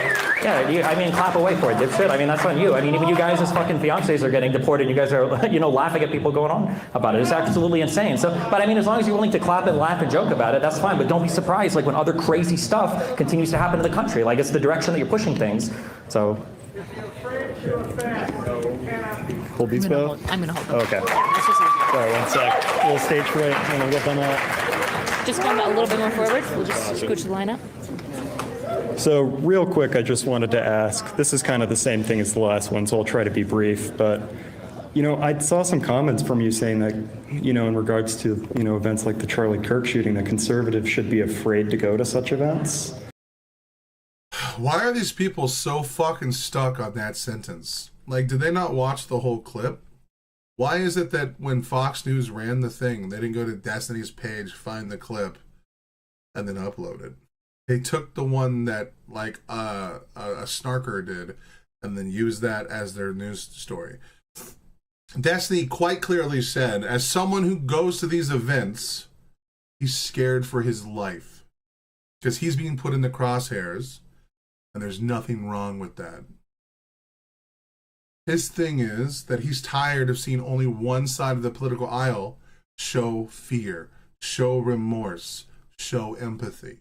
S3: Yeah, I mean, clap away for it, dipshit. I mean, that's on you. I mean, even you guys as fucking fiancés are getting deported, and you guys are, you know, laughing at people going on about it. It's absolutely insane. So, but I mean, as long as you're willing to clap and laugh and joke about it, that's fine, but don't be surprised, like, when other crazy stuff continues to happen in the country. Like, it's the direction that you're pushing things, so...
S11: Full beats bow?
S6: I'm gonna hold them.
S11: Okay. Sorry, 1 sec. Little stage right. I'm gonna get them out.
S6: Just come a little bit more forward. We'll just scooch the line up.
S11: So real quick, I just wanted to ask, this is kind of the same thing as the last one, so I'll try to be brief, but you know, I saw some comments from you saying that, you know, in regards to, you know, events like the Charlie Kirk shooting, that conservatives should be afraid to go to such events.
S1: Why are these people so fucking stuck on that sentence? Like, did they not watch the whole clip? Why is it that when Fox News ran the thing, they didn't go to Destiny's page, find the clip, and then upload it? They took the one that, like, a snarker did, and then used that as their news story. Destiny quite clearly said, as someone who goes to these events, he's scared for his life. Because he's being put in the crosshairs, and there's nothing wrong with that. His thing is that he's tired of seeing only one side of the political aisle show fear, show remorse, show empathy.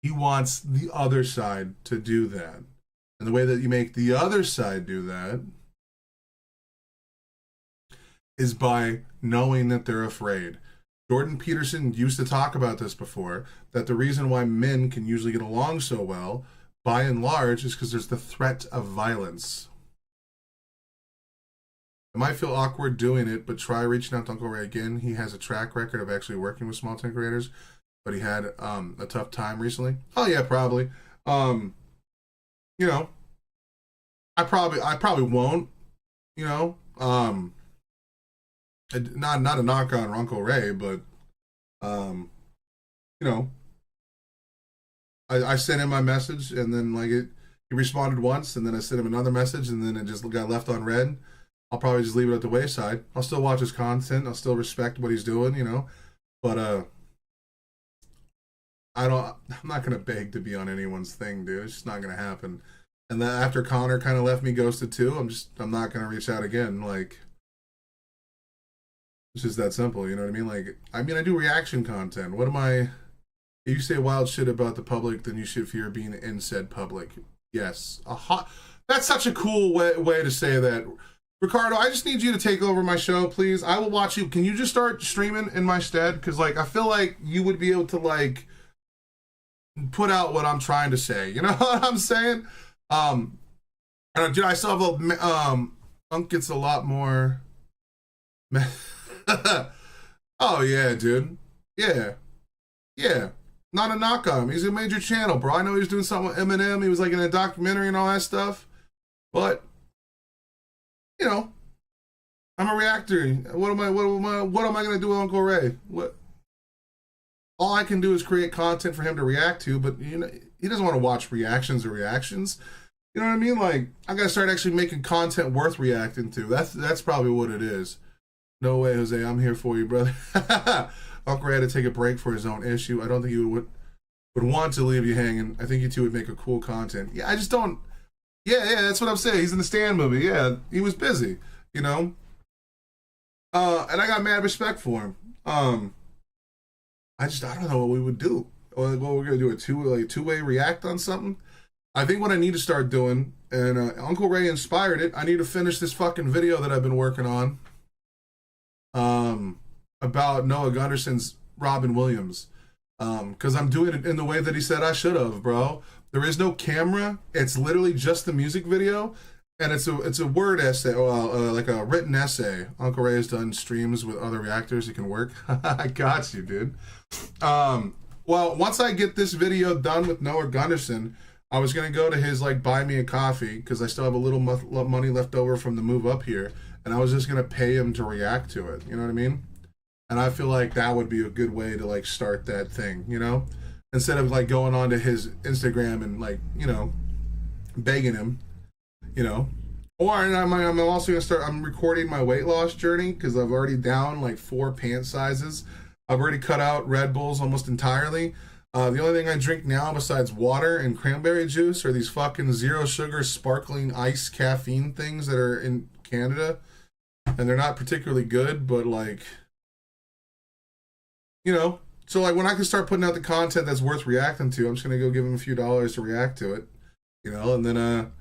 S1: He wants the other side to do that. And the way that you make the other side do that is by knowing that they're afraid. Jordan Peterson used to talk about this before, that the reason why men can usually get along so well, by and large, is because there's the threat of violence. I might feel awkward doing it, but try reaching out to Uncle Ray again. He has a track record of actually working with small town creators, but he had a tough time recently. Oh yeah, probably. You know, I probably won't. You know, not a knock on Uncle Ray, but you know, I sent him my message, and then like he responded once, and then I sent him another message, and then it just got left unread. I'll probably just leave it at the wayside. I'll still watch his content. I'll still respect what he's doing, you know. But I'm not gonna beg to be on anyone's thing, dude. It's just not gonna happen. And then after Connor kind of left me ghosted too, I'm not gonna reach out again. Like, it's just that simple, you know what I mean? Like, I do reaction content. What am I? If you say wild shit about the public, then you should fear being in said public. Yes, that's such a cool way to say that. Ricardo, I just need you to take over my show, please. I will watch you. Can you just start streaming in my stead? Because, like, I feel like you would be able to, like, put out what I'm trying to say. You know what I'm saying? Dude, I still have Unk gets a lot more. Oh, yeah, dude. Yeah. Yeah. Not a knock on him. He's a major channel, bro. I know he was doing something with Eminem. He was, like, in a documentary and all that stuff. But, you know, I'm a reactor. What am I gonna do with Uncle Ray? What? All I can do is create content for him to react to, but you know, he doesn't want to watch reactions. You know what I mean? Like, I gotta start actually making content worth reacting to. That's probably what it is. No way, Jose. I'm here for you, brother. Uncle Ray had to take a break for his own issue. I don't think he would want to leave you hanging. I think you two would make a cool content. Yeah, I just don't. Yeah, that's what I'm saying. He's in the Stand movie. Yeah, he was busy, you know. And I got mad respect for him. I don't know what we would do. What we're gonna do, a two-way react on something. I think what I need to start doing, and Uncle Ray inspired it. I need to finish this fucking video that I've been working on. About Noah Gunderson's Robin Williams. Because I'm doing it in the way that he said I should have, bro. There is no camera. It's literally just the music video, and it's a word essay, like a written essay. Uncle Ray has done streams with other reactors. He can work. I got you, dude. Well, once I get this video done with Noah Gunderson, I was gonna go to his like buy me a coffee because I still have a little money left over from the move up here, and I was just gonna pay him to react to it. You know what I mean? And I feel like that would be a good way to like start that thing, you know? Instead of like going on to his Instagram and like, you know, begging him, you know. Or I'm also gonna start. I'm recording my weight loss journey because I've already down like 4 pant sizes. I've already cut out Red Bulls almost entirely. The only thing I drink now besides water and cranberry juice are these fucking 0 sugar sparkling ice caffeine things that are in Canada, and they're not particularly good, but like, you know. So like when I can start putting out the content that's worth reacting to, I'm just gonna go give him a few dollars to react to it, you know, and then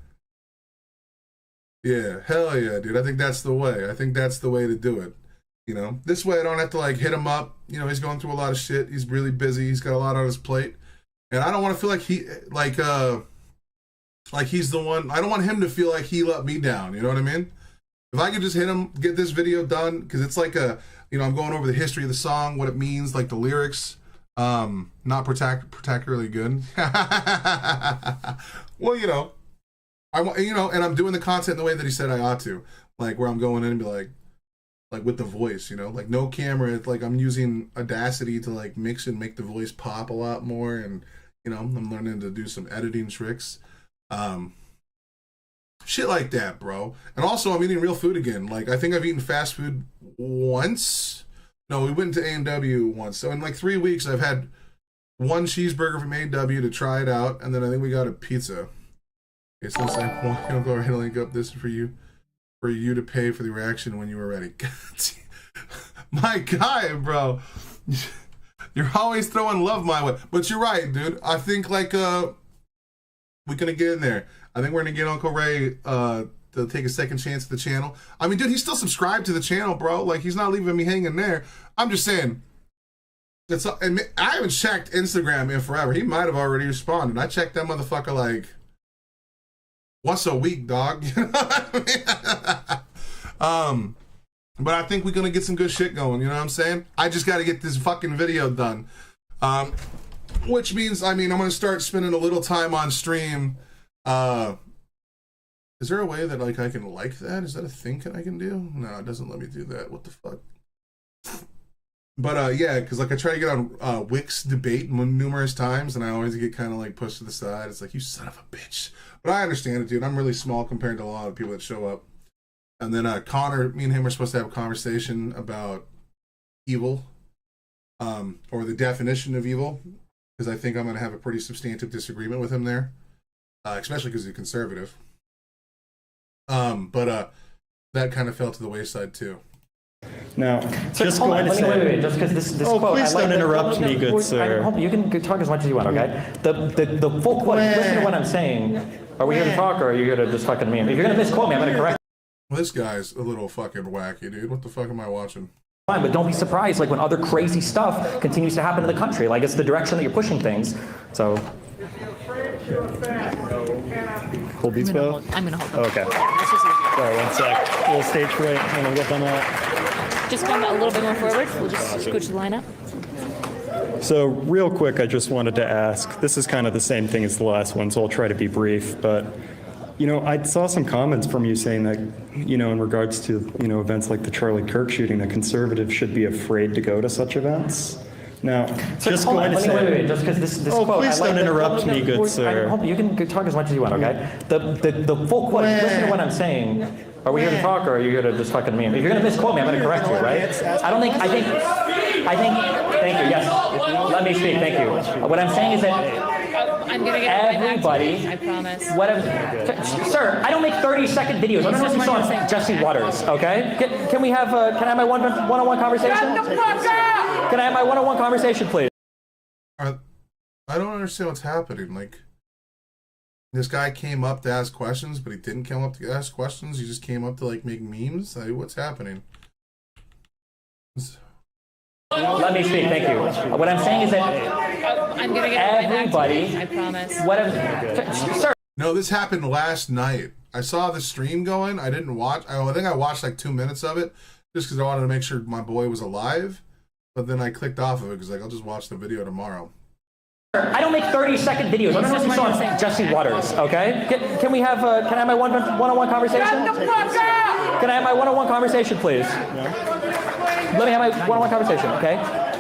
S1: yeah, hell yeah, dude. I think that's the way. I think that's the way to do it. You know, this way I don't have to like hit him up. You know, he's going through a lot of shit. He's really busy. He's got a lot on his plate, and I don't want to feel like he's the one. I don't want him to feel like he let me down. You know what I mean? If I could just hit him, get this video done, because it's like you know, I'm going over the history of the song, what it means, like the lyrics. Not particularly good. Well, you know, and I'm doing the content the way that he said I ought to, like where I'm going in and be like with the voice, you know, like no camera. It's like I'm using Audacity to like mix and make the voice pop a lot more, and you know, I'm learning to do some editing tricks. Shit like that, bro. And also, I'm eating real food again. Like, I think I've eaten fast food once. No, we went to A&W once. So in like 3 weeks, I've had 1 cheeseburger from A&W to try it out, and then I think we got a pizza. Okay, since I want to go ahead and link up this for you to pay for the reaction when you were ready. My guy, bro. You're always throwing love my way. But you're right, dude. I think like we're gonna get in there. I think we're gonna get Uncle Ray to take a second chance at the channel. I mean, dude, he's still subscribed to the channel, bro. Like, he's not leaving me hanging there. I'm just saying. And I haven't checked Instagram in forever. He might have already responded. I checked that motherfucker like once a week, dog. You know what I mean? But I think we're gonna get some good shit going. You know what I'm saying? I just got to get this fucking video done. Which means, I mean, I'm gonna start spending a little time on stream. Is there a way that like I can like that? Is that a thing I can do? No, it doesn't let me do that. What the fuck? But yeah, because like I try to get on Wix debate numerous times, and I always get kind of like pushed to the side. It's like, you son of a bitch. But I understand it, dude. I'm really small compared to a lot of people that show up. And then Connor, me and him are supposed to have a conversation about evil, or the definition of evil, because I think I'm going to have a pretty substantive disagreement with him there, especially because he's a conservative. But that kind of fell to the wayside too.
S11: Now,
S3: Sir,
S11: just
S3: hold
S11: going
S3: on,
S11: to say...
S3: wait, just because this
S11: Oh,
S3: quote...
S11: please don't interrupt me, good
S3: wait,
S11: sir.
S3: You can talk as much as you want, okay? The full quote, listen to what I'm saying. Are we here to talk, or are you here to just fucking me? If you're going to misquote me, I'm going to correct.
S1: Well, this guy's a little fucking wacky, dude. What the fuck am I watching?
S3: Fine, but don't be surprised like when other crazy stuff continues to happen in the country. Like, it's the direction that you're pushing things. So...
S11: Hold these both?
S6: I'm gonna hold them.
S11: Okay. Sorry, 1 sec. We'll stage right, and we'll get them out.
S6: Just come a little bit more forward. We'll just scooch the line up.
S11: So real quick, I just wanted to ask, this is kind of the same thing as the last one, so I'll try to be brief, but you know, I saw some comments from you saying that, you know, in regards to, you know, events like the Charlie Kirk shooting, that conservatives should be afraid to go to such events. Now,
S3: Sir,
S11: just
S3: hold
S11: going
S3: on,
S11: to say...
S3: wait, just because this
S11: Oh,
S3: quote...
S11: please don't interrupt me, good sir.
S3: You can talk as much as you want, okay? The full quote, listen to what I'm saying. Are we here to talk, or are you here to just fucking me? If you're going to misquote me, I'm going to correct you, right? I think, thank you, yes. Let me speak, thank you. What I'm saying is that
S6: I'm gonna get
S3: everybody,
S6: I promise.
S3: Sir, I don't make 30-second videos. I don't know if you saw Jesse Waters, okay? Can we have, can I have my one-on-one conversation? Shut the fuck up! Can I have my one-on-one conversation, please?
S1: I don't understand what's happening. Like, this guy came up to ask questions, but he didn't come up to ask questions. He just came up to like make memes. Like, what's happening?
S3: Let me speak, thank you. What I'm saying is that
S6: I'm gonna get
S3: everybody,
S6: I promise.
S3: Sir.
S1: No, this happened last night. I saw the stream going. I didn't watch. I think I watched like 2 minutes of it just because I wanted to make sure my boy was alive. But then I clicked off of it because like I'll just watch the video tomorrow.
S3: I don't make 30-second videos. I don't know if you saw Jesse Waters, okay? Can we have, can I have my one-on-one conversation? Shut the fuck up! Can I have my one-on-one conversation, please? Let me have my one-on-one conversation, okay?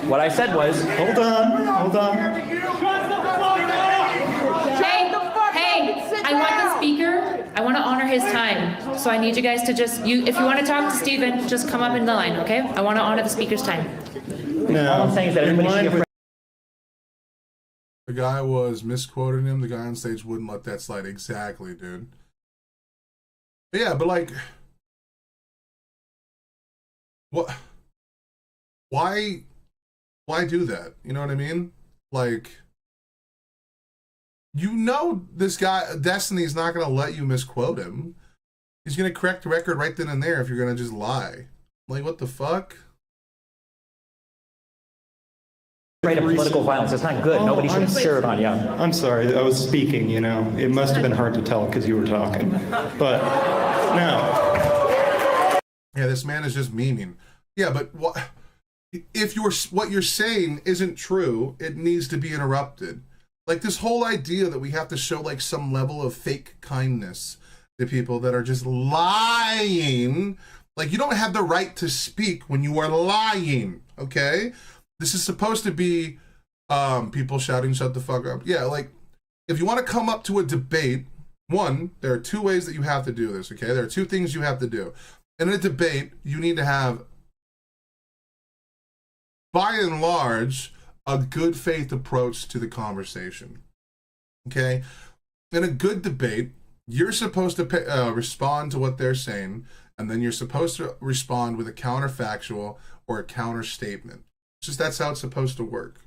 S3: What I said was...
S11: Hold on.
S6: Hey, I want the speaker. I want to honor his time. So I need you guys to just, if you want to talk to Steven, just come up in the line, okay? I want to honor the speaker's time.
S3: All I'm saying is that everybody should be...
S1: The guy was misquoting him. The guy on stage wouldn't let that slide. Exactly, dude. But yeah, but like... What? Why do that? You know what I mean? Like, you know this guy, Destiny's not going to let you misquote him. He's going to correct the record right then and there if you're going to just lie. Like, what the fuck?
S3: Rate of political violence. It's not good. Nobody should share it on you.
S11: I'm sorry, I was speaking, you know. It must have been hard to tell because you were talking. But now...
S1: Yeah, this man is just memeing. Yeah, but what... If what you're saying isn't true, it needs to be interrupted. Like this whole idea that we have to show like some level of fake kindness to people that are just lying. Like you don't have the right to speak when you are lying, okay? This is supposed to be people shouting, shut the fuck up. Yeah, like if you want to come up to a debate, one, there are 2 ways that you have to do this, okay? There are 2 things you have to do. In a debate, you need to have, by and large, a good faith approach to the conversation, okay? In a good debate, You're supposed to respond to what they're saying, and then you're supposed to respond with a counterfactual or a counter statement. Just that's how it's supposed to work.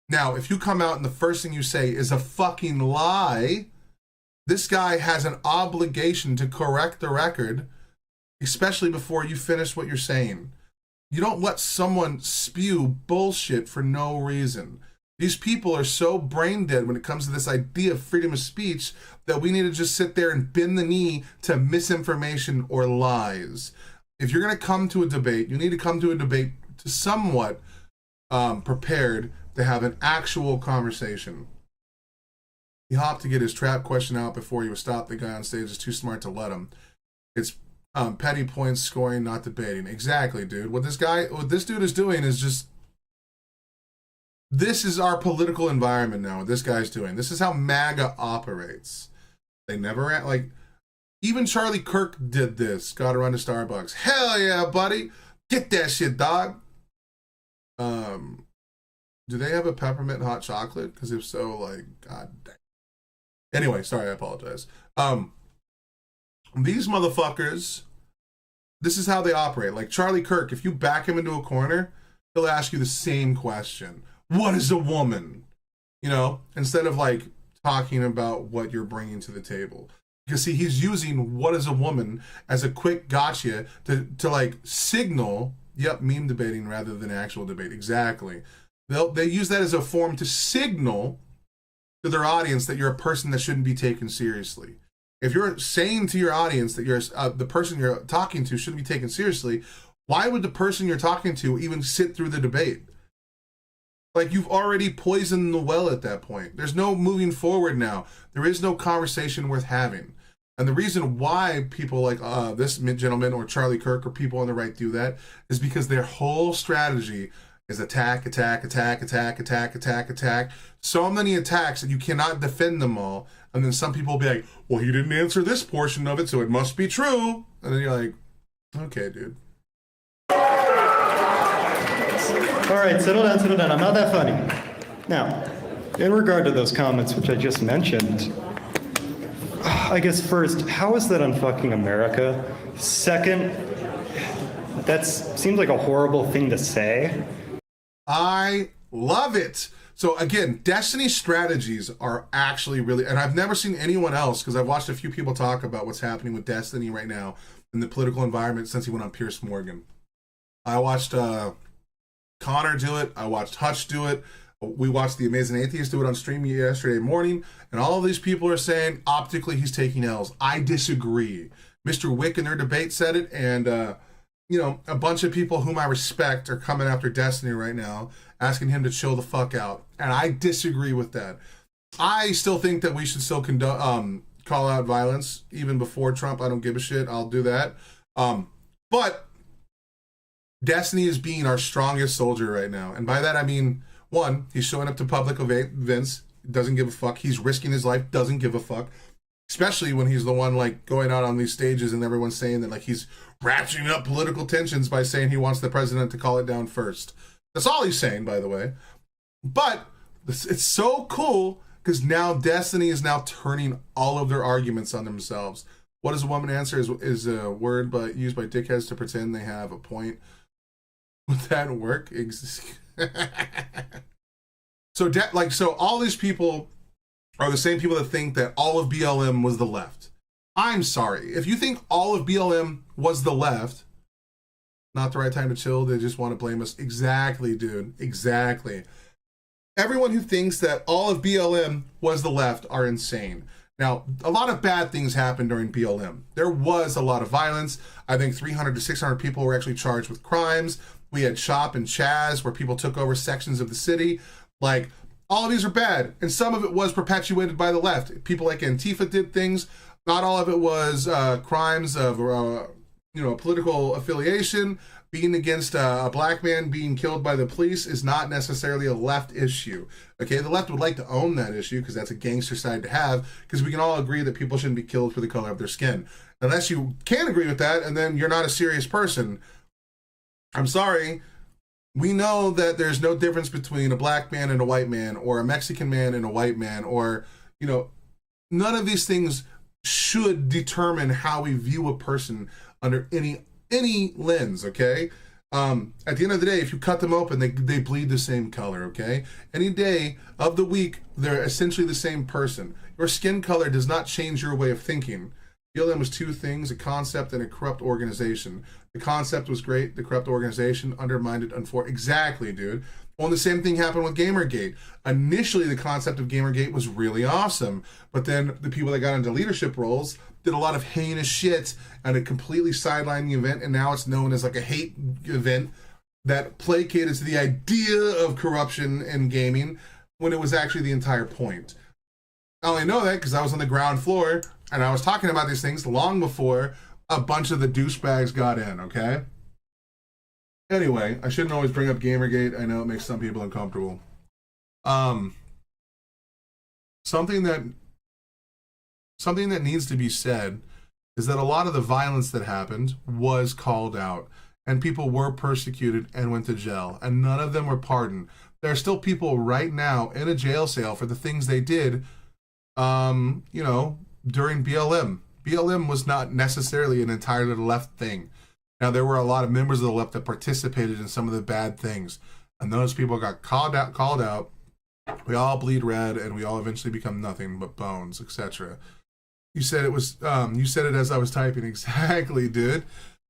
S1: Now, if you come out and the first thing you say is a fucking lie, this guy has an obligation to correct the record, especially before you finish what you're saying. You don't let someone spew bullshit for no reason. These people are so brain dead when it comes to this idea of freedom of speech that we need to just sit there and bend the knee to misinformation or lies. If you're going to come to a debate, you need to come to a debate to somewhat prepared to have an actual conversation. He hopped to get his trap question out before he was stopped. The guy on stage is too smart to let him. It's petty points scoring, not debating. Exactly, dude. What this dude is doing is just, this is our political environment now, what this guy's doing. This is how MAGA operates. They never, like, even Charlie Kirk did this. Got to run to Starbucks. Hell yeah, buddy. Get that shit, dog. Do they have a peppermint hot chocolate? Because if so, like, god dang. Anyway, sorry, I apologize. These motherfuckers, this is how they operate. Like Charlie Kirk, if you back him into a corner, he'll ask you the same question. What is a woman? You know, instead of like talking about what you're bringing to the table. Because see, he's using what is a woman as a quick gotcha to like signal, yep, meme debating rather than actual debate. Exactly. They use that as a form to signal to their audience that you're a person that shouldn't be taken seriously. If you're saying to your audience that you're the person you're talking to shouldn't be taken seriously, why would the person you're talking to even sit through the debate? Like, you've already poisoned the well at that point. There's no moving forward now. There is no conversation worth having. And the reason why people like this gentleman or Charlie Kirk or people on the right do that is because their whole strategy is attack, attack, attack, attack, attack, attack, attack. So many attacks that you cannot defend them all. And then some people will be like, well, he didn't answer this portion of it, so it must be true. And then you're like, okay, dude.
S11: All right, settle down, settle down. I'm not that funny. Now, in regard to those comments which I just mentioned, I guess first, how is that unfucking America? Second, that seems like a horrible thing to say.
S1: I love it. So again, Destiny strategies are actually really, and I've never seen anyone else, because I've watched a few people talk about what's happening with Destiny right now in the political environment since he went on Piers Morgan. I watched Connor do it. I watched Hutch do it. We watched The Amazing Atheist do it on stream yesterday morning. And all of these people are saying optically he's taking L's. I disagree. Mr. Wick in their debate said it. And, you know, a bunch of people whom I respect are coming after Destiny right now, asking him to chill the fuck out. And I disagree with that. I still think that we should still call out violence even before Trump. I don't give a shit. I'll do that. But Destiny is being our strongest soldier right now. And by that, I mean, one, he's showing up to public events, doesn't give a fuck. He's risking his life, doesn't give a fuck. Especially when he's the one like going out on these stages and everyone's saying that like he's ratcheting up political tensions by saying he wants the president to call it down first. That's all he's saying, by the way. But it's so cool because now Destiny is now turning all of their arguments on themselves. What does a woman answer is a word used by dickheads to pretend they have a point. Would that work? So all these people are the same people that think that all of BLM was the left. I'm sorry. If you think all of BLM was the left, not the right time to chill, they just want to blame us. Exactly, dude. Exactly. Everyone who thinks that all of BLM was the left are insane. Now, a lot of bad things happened during BLM. There was a lot of violence. I think 300 to 600 people were actually charged with crimes. We had Chop and Chaz where people took over sections of the city. Like, all of these are bad. And some of it was perpetuated by the left. People like Antifa did things. Not all of it was crimes of political affiliation. Being against a black man being killed by the police is not necessarily a left issue. Okay, the left would like to own that issue because that's a gangster side to have, because we can all agree that people shouldn't be killed for the color of their skin. Unless you can't agree with that, and then you're not a serious person. I'm sorry. We know that there's no difference between a black man and a white man, or a Mexican man and a white man, or, none of these things should determine how we view a person under any lens, okay? At the end of the day, if you cut them open, they bleed the same color, okay? Any day of the week, they're essentially the same person. Your skin color does not change your way of thinking. BLM was two things, a concept and a corrupt organization. The concept was great, the corrupt organization undermined it. Exactly, dude. Well, the same thing happened with Gamergate. Initially, the concept of Gamergate was really awesome, but then the people that got into leadership roles did a lot of heinous shit, and it completely sidelined the event, and now it's known as like a hate event that placated to the idea of corruption in gaming when it was actually the entire point. I only know that because I was on the ground floor, and I was talking about these things long before a bunch of the douchebags got in, okay? Anyway, I shouldn't always bring up Gamergate. I know it makes some people uncomfortable. Something that needs to be said is that a lot of the violence that happened was called out, and people were persecuted and went to jail, and none of them were pardoned. There are still people right now in a jail cell for the things they did, during BLM. BLM was not necessarily an entirely left thing. Now, there were a lot of members of the left that participated in some of the bad things, and those people got called out. We all bleed red, and we all eventually become nothing but bones, etc. You said it was. You said it as I was typing. Exactly, dude.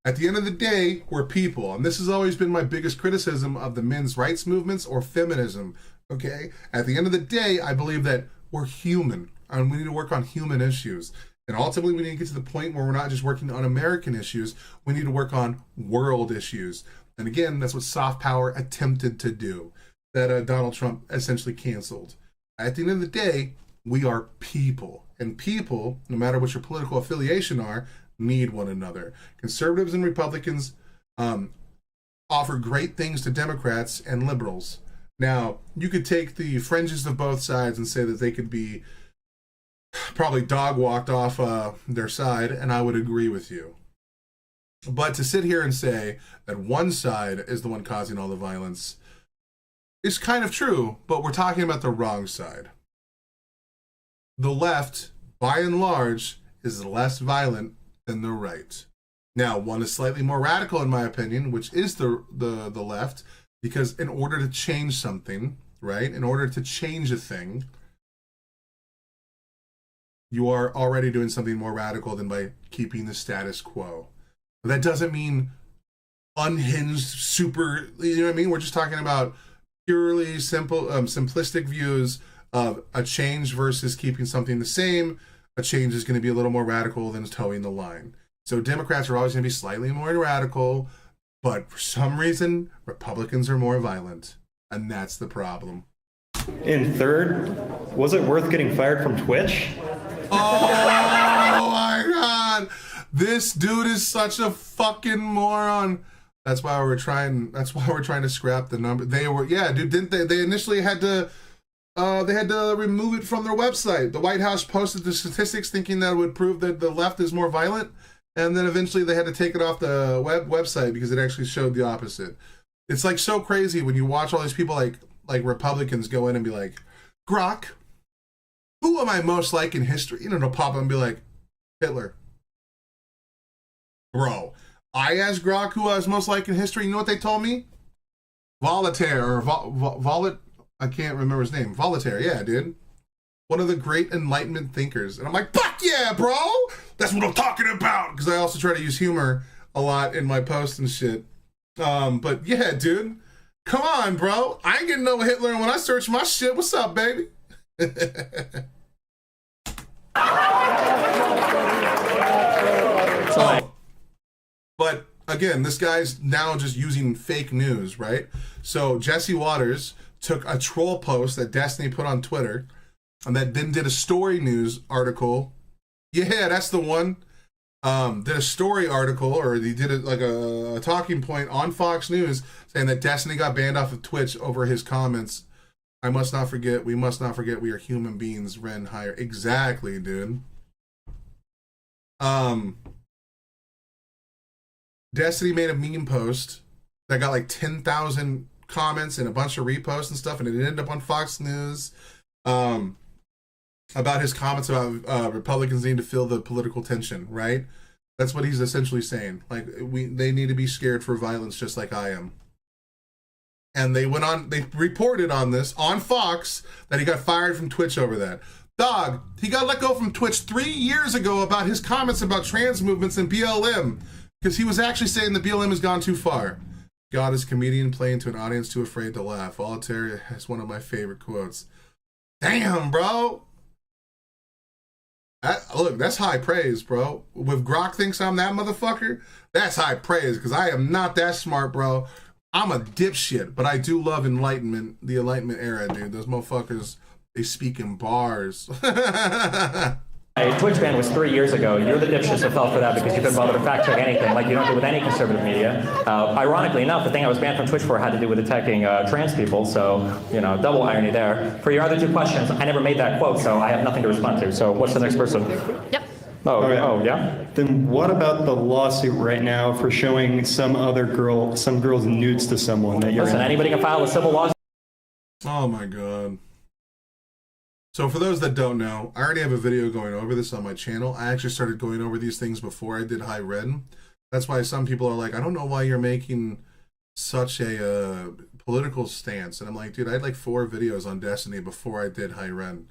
S1: At the end of the day, we're people, and this has always been my biggest criticism of the men's rights movements or feminism. Okay. At the end of the day, I believe that we're human, and we need to work on human issues. And ultimately, we need to get to the point where we're not just working on American issues. We need to work on world issues. And again, that's what soft power attempted to do, that Donald Trump essentially canceled. At the end of the day, we are people. And people, no matter what your political affiliation are, need one another. Conservatives and Republicans offer great things to Democrats and liberals. Now, you could take the fringes of both sides and say that they could be probably dog walked off their side, and I would agree with you. But to sit here and say that one side is the one causing all the violence is kind of true, but we're talking about the wrong side. The left, by and large, is less violent than the right. Now, one is slightly more radical, in my opinion, which is the left, because in order to change something, right, in order to change a thing, you are already doing something more radical than by keeping the status quo. But that doesn't mean unhinged, super, you know what I mean? We're just talking about purely simple, simplistic views of a change versus keeping something the same. A change is going to be a little more radical than towing the line. So Democrats are always going to be slightly more radical, but for some reason, Republicans are more violent. And that's the problem.
S11: And third, was it worth getting fired from Twitch?
S1: Oh my God. This dude is such a fucking moron. That's why we're trying to scrap the number. They were, yeah, dude, didn't they initially had to remove it from their website. The White House posted the statistics thinking that would prove that the left is more violent, and then eventually they had to take it off the website because it actually showed the opposite. It's like so crazy when you watch all these people like Republicans go in and be like, Grok, who am I most like in history? You know, they'll pop up and be like, Hitler. Bro, I asked Grok who I was most like in history. You know what they told me? Voltaire, or I can't remember his name. Voltaire, yeah, dude. One of the great Enlightenment thinkers. And I'm like, fuck yeah, bro! That's what I'm talking about! Because I also try to use humor a lot in my posts and shit. But yeah, dude. Come on, bro. I ain't getting no Hitler when I search my shit. What's up, baby? But again, this guy's now just using fake news, right? So Jesse Waters took a troll post that Destiny put on Twitter and that then did a story news article. Yeah, that's the one. Did a story article, or he did a talking point on Fox News saying that Destiny got banned off of Twitch over his comments. We must not forget we are human beings, Ren higher. Exactly, dude. Destiny made a meme post that got like 10,000 comments and a bunch of reposts and stuff, and it ended up on Fox News. about his comments about Republicans need to feel the political tension, right? That's what he's essentially saying. Like, they need to be scared for violence just like I am. And they reported on this on Fox that he got fired from Twitch over that. Dog, he got let go from Twitch 3 years ago about his comments about trans movements and BLM, because he was actually saying the BLM has gone too far. God is a comedian playing to an audience too afraid to laugh. Voltaire has one of my favorite quotes. Damn, bro. Look, that's high praise, bro. If Grok thinks I'm that motherfucker, that's high praise, because I am not that smart, bro. I'm a dipshit, but I do love enlightenment, the Enlightenment era, dude. Those motherfuckers, they speak in bars.
S3: My Twitch ban was 3 years ago. You're the dipshit that fell for that because you couldn't bother to fact check anything, like you don't do with any conservative media. Ironically enough, the thing I was banned from Twitch for had to do with attacking trans people, so, you know, double irony there. For your other two questions, I never made that quote, so I have nothing to respond to. So what's the next person?
S6: Yep.
S3: Oh, yeah?
S11: Then what about the lawsuit right now for showing some girl's nudes to someone that you're
S3: Listen, anybody can file a civil lawsuit.
S1: Oh my God. So for those that don't know, I already have a video going over this on my channel. I actually started going over these things before I did High Red. That's why some people are like, I don't know why you're making such a political stance. And I'm like, dude, I had like 4 videos on Destiny before I did High Red.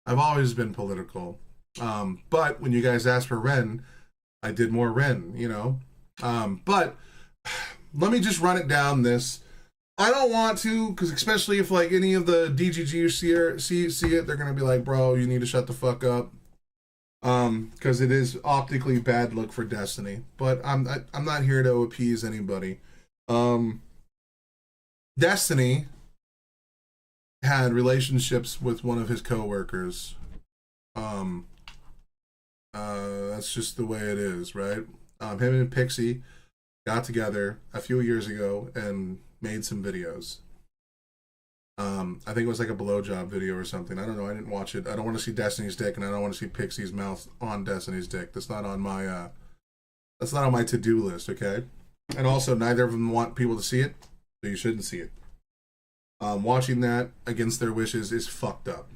S1: I've always been political. But when you guys asked for Ren, I did more Ren, you know. But let me just run it down this. I don't want to, because especially if like any of the DGG see it, they're gonna be like, bro, you need to shut the fuck up. Because it is optically bad look for Destiny. But I'm not here to appease anybody. Destiny had relationships with one of his co-workers. That's just the way it is, right? Him and Pixie got together a few years ago and made some videos. I think it was like a blowjob video or something. I don't know. I didn't watch it. I don't want to see Destiny's dick, and I don't want to see Pixie's mouth on Destiny's dick. That's not on my to-do list, okay? And also, neither of them want people to see it, so you shouldn't see it. Watching that against their wishes is fucked up.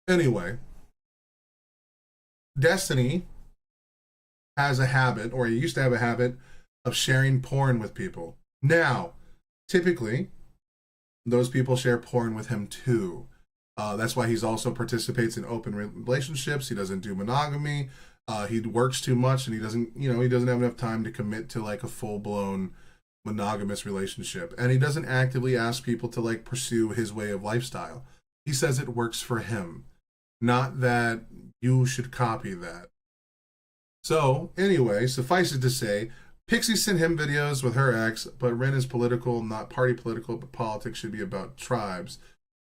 S1: Anyway, Destiny has a habit, or he used to have a habit, of sharing porn with people. Now, typically, those people share porn with him too. That's why he's also participates in open relationships. He doesn't do monogamy. He works too much, and he doesn't have enough time to commit to like a full-blown monogamous relationship. And he doesn't actively ask people to like pursue his way of lifestyle. He says it works for him, not that you should copy that. So anyway, suffice it to say, Pixie sent him videos with her ex, but Ren is political, not party political, but politics should be about tribes.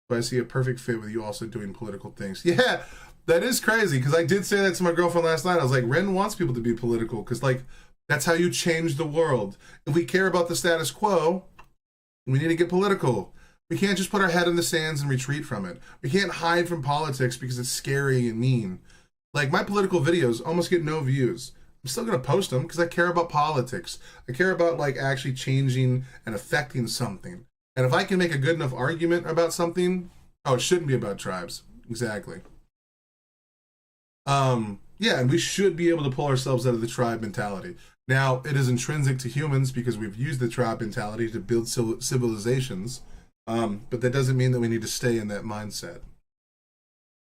S1: So I see a perfect fit with you also doing political things. Yeah, that is crazy, because I did say that to my girlfriend last night. I was like, Ren wants people to be political, because like, that's how you change the world. If we care about the status quo, we need to get political. We can't just put our head in the sands and retreat from it. We can't hide from politics because it's scary and mean. Like, my political videos almost get no views. I'm still going to post them because I care about politics. I care about, like, actually changing and affecting something. And if I can make a good enough argument about something, it shouldn't be about tribes. Exactly. Yeah, and we should be able to pull ourselves out of the tribe mentality. Now, it is intrinsic to humans because we've used the tribe mentality to build civilizations, but that doesn't mean that we need to stay in that mindset.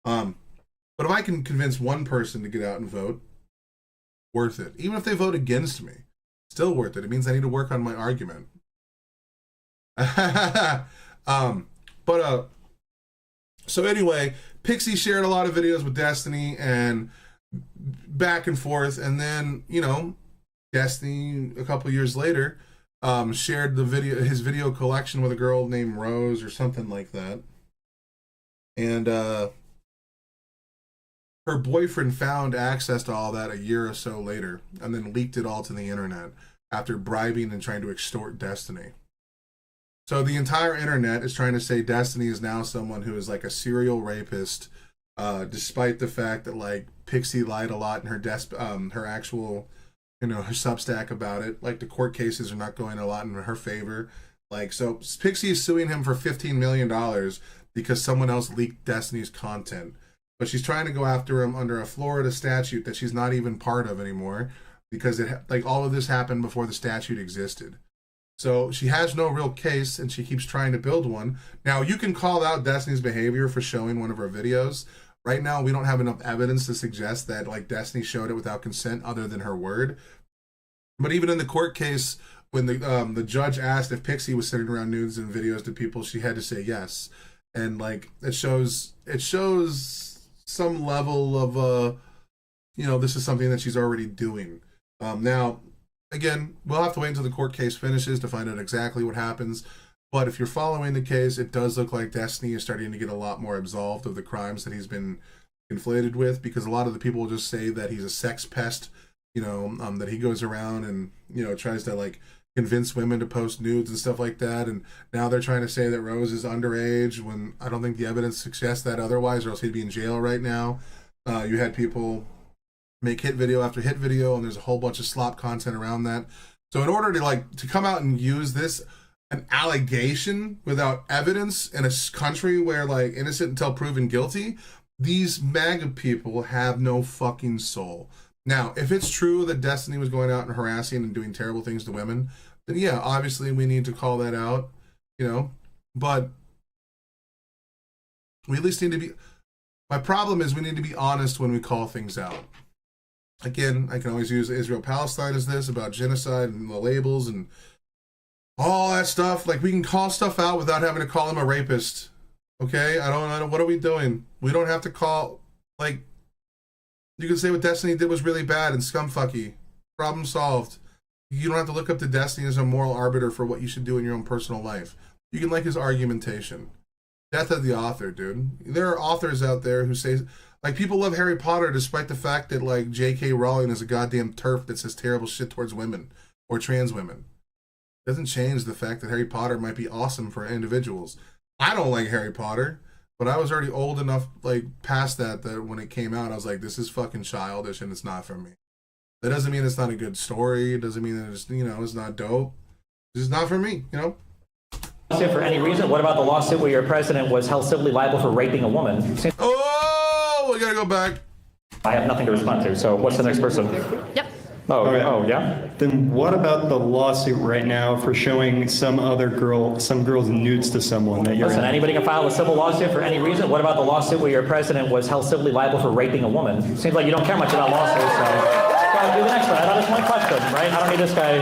S1: But if I can convince one person to get out and vote, worth it. Even if they vote against me, still worth it. It means I need to work on my argument. So anyway, Pixie shared a lot of videos with Destiny and back and forth, and then, you know, Destiny a couple years later shared his video collection with a girl named Rose or something like that. And her boyfriend found access to all that a year or so later and then leaked it all to the internet after bribing and trying to extort Destiny. So the entire internet is trying to say Destiny is now someone who is like a serial rapist, despite the fact that like Pixie lied a lot in her actual, her Substack about it. Like the court cases are not going a lot in her favor. Like, so Pixie is suing him for $15 million because someone else leaked Destiny's content. But she's trying to go after him under a Florida statute that she's not even part of anymore, because all of this happened before the statute existed. So she has no real case, and she keeps trying to build one. Now, you can call out Destiny's behavior for showing one of her videos. Right now, we don't have enough evidence to suggest that Destiny showed it without consent other than her word. But even in the court case, when the judge asked if Pixie was sending around nudes and videos to people, she had to say yes. And it shows some level of this is something that she's already doing. Now, again, we'll have to wait until the court case finishes to find out exactly what happens. But if you're following the case, it does look like Destiny is starting to get a lot more absolved of the crimes that he's been conflated with, because a lot of the people will just say that he's a sex pest, that he goes around and, tries to convince women to post nudes and stuff like that. And now they're trying to say that Rose is underage when I don't think the evidence suggests that otherwise, or else he'd be in jail right now. You had people make hit video after hit video, and there's a whole bunch of slop content around that. So in order to come out and use this, an allegation without evidence in a country where innocent until proven guilty, these MAGA people have no fucking soul. Now, if it's true that Destiny was going out and harassing and doing terrible things to women, then yeah, obviously we need to call that out, but we at least need to be, my problem is we need to be honest when we call things out. Again, I can always use Israel-Palestine as this, about genocide and the labels and all that stuff. We can call stuff out without having to call him a rapist. Okay? I don't, what are we doing? We don't have to call, you can say what Destiny did was really bad and scumfucky. Problem solved. You don't have to look up to Destiny as a moral arbiter for what you should do in your own personal life. You can like his argumentation. Death of the author, dude. There are authors out there who say, people love Harry Potter despite the fact that, J.K. Rowling is a goddamn TERF that says terrible shit towards women or trans women. Doesn't change the fact that Harry Potter might be awesome for individuals. I don't like Harry Potter, but I was already old enough, past that when it came out, I was like, this is fucking childish and it's not for me. That doesn't mean it's not a good story. It doesn't mean that it's, it's not dope. It's just not for me,
S2: For any reason, what about the lawsuit where your president was held civilly liable for raping a woman?
S1: Oh, we gotta go back.
S2: I have nothing to respond to, so what's the next person?
S6: Yep.
S11: Oh,
S5: yeah?
S11: Then what about the lawsuit right now for showing some girl's nudes to someone that you're
S2: Listen, anybody can file a civil lawsuit for any reason. What about the lawsuit where your president was held civilly liable for raping a woman? Seems like you don't care much about lawsuits, so go do the next one. That's my question, right? I don't need this guy.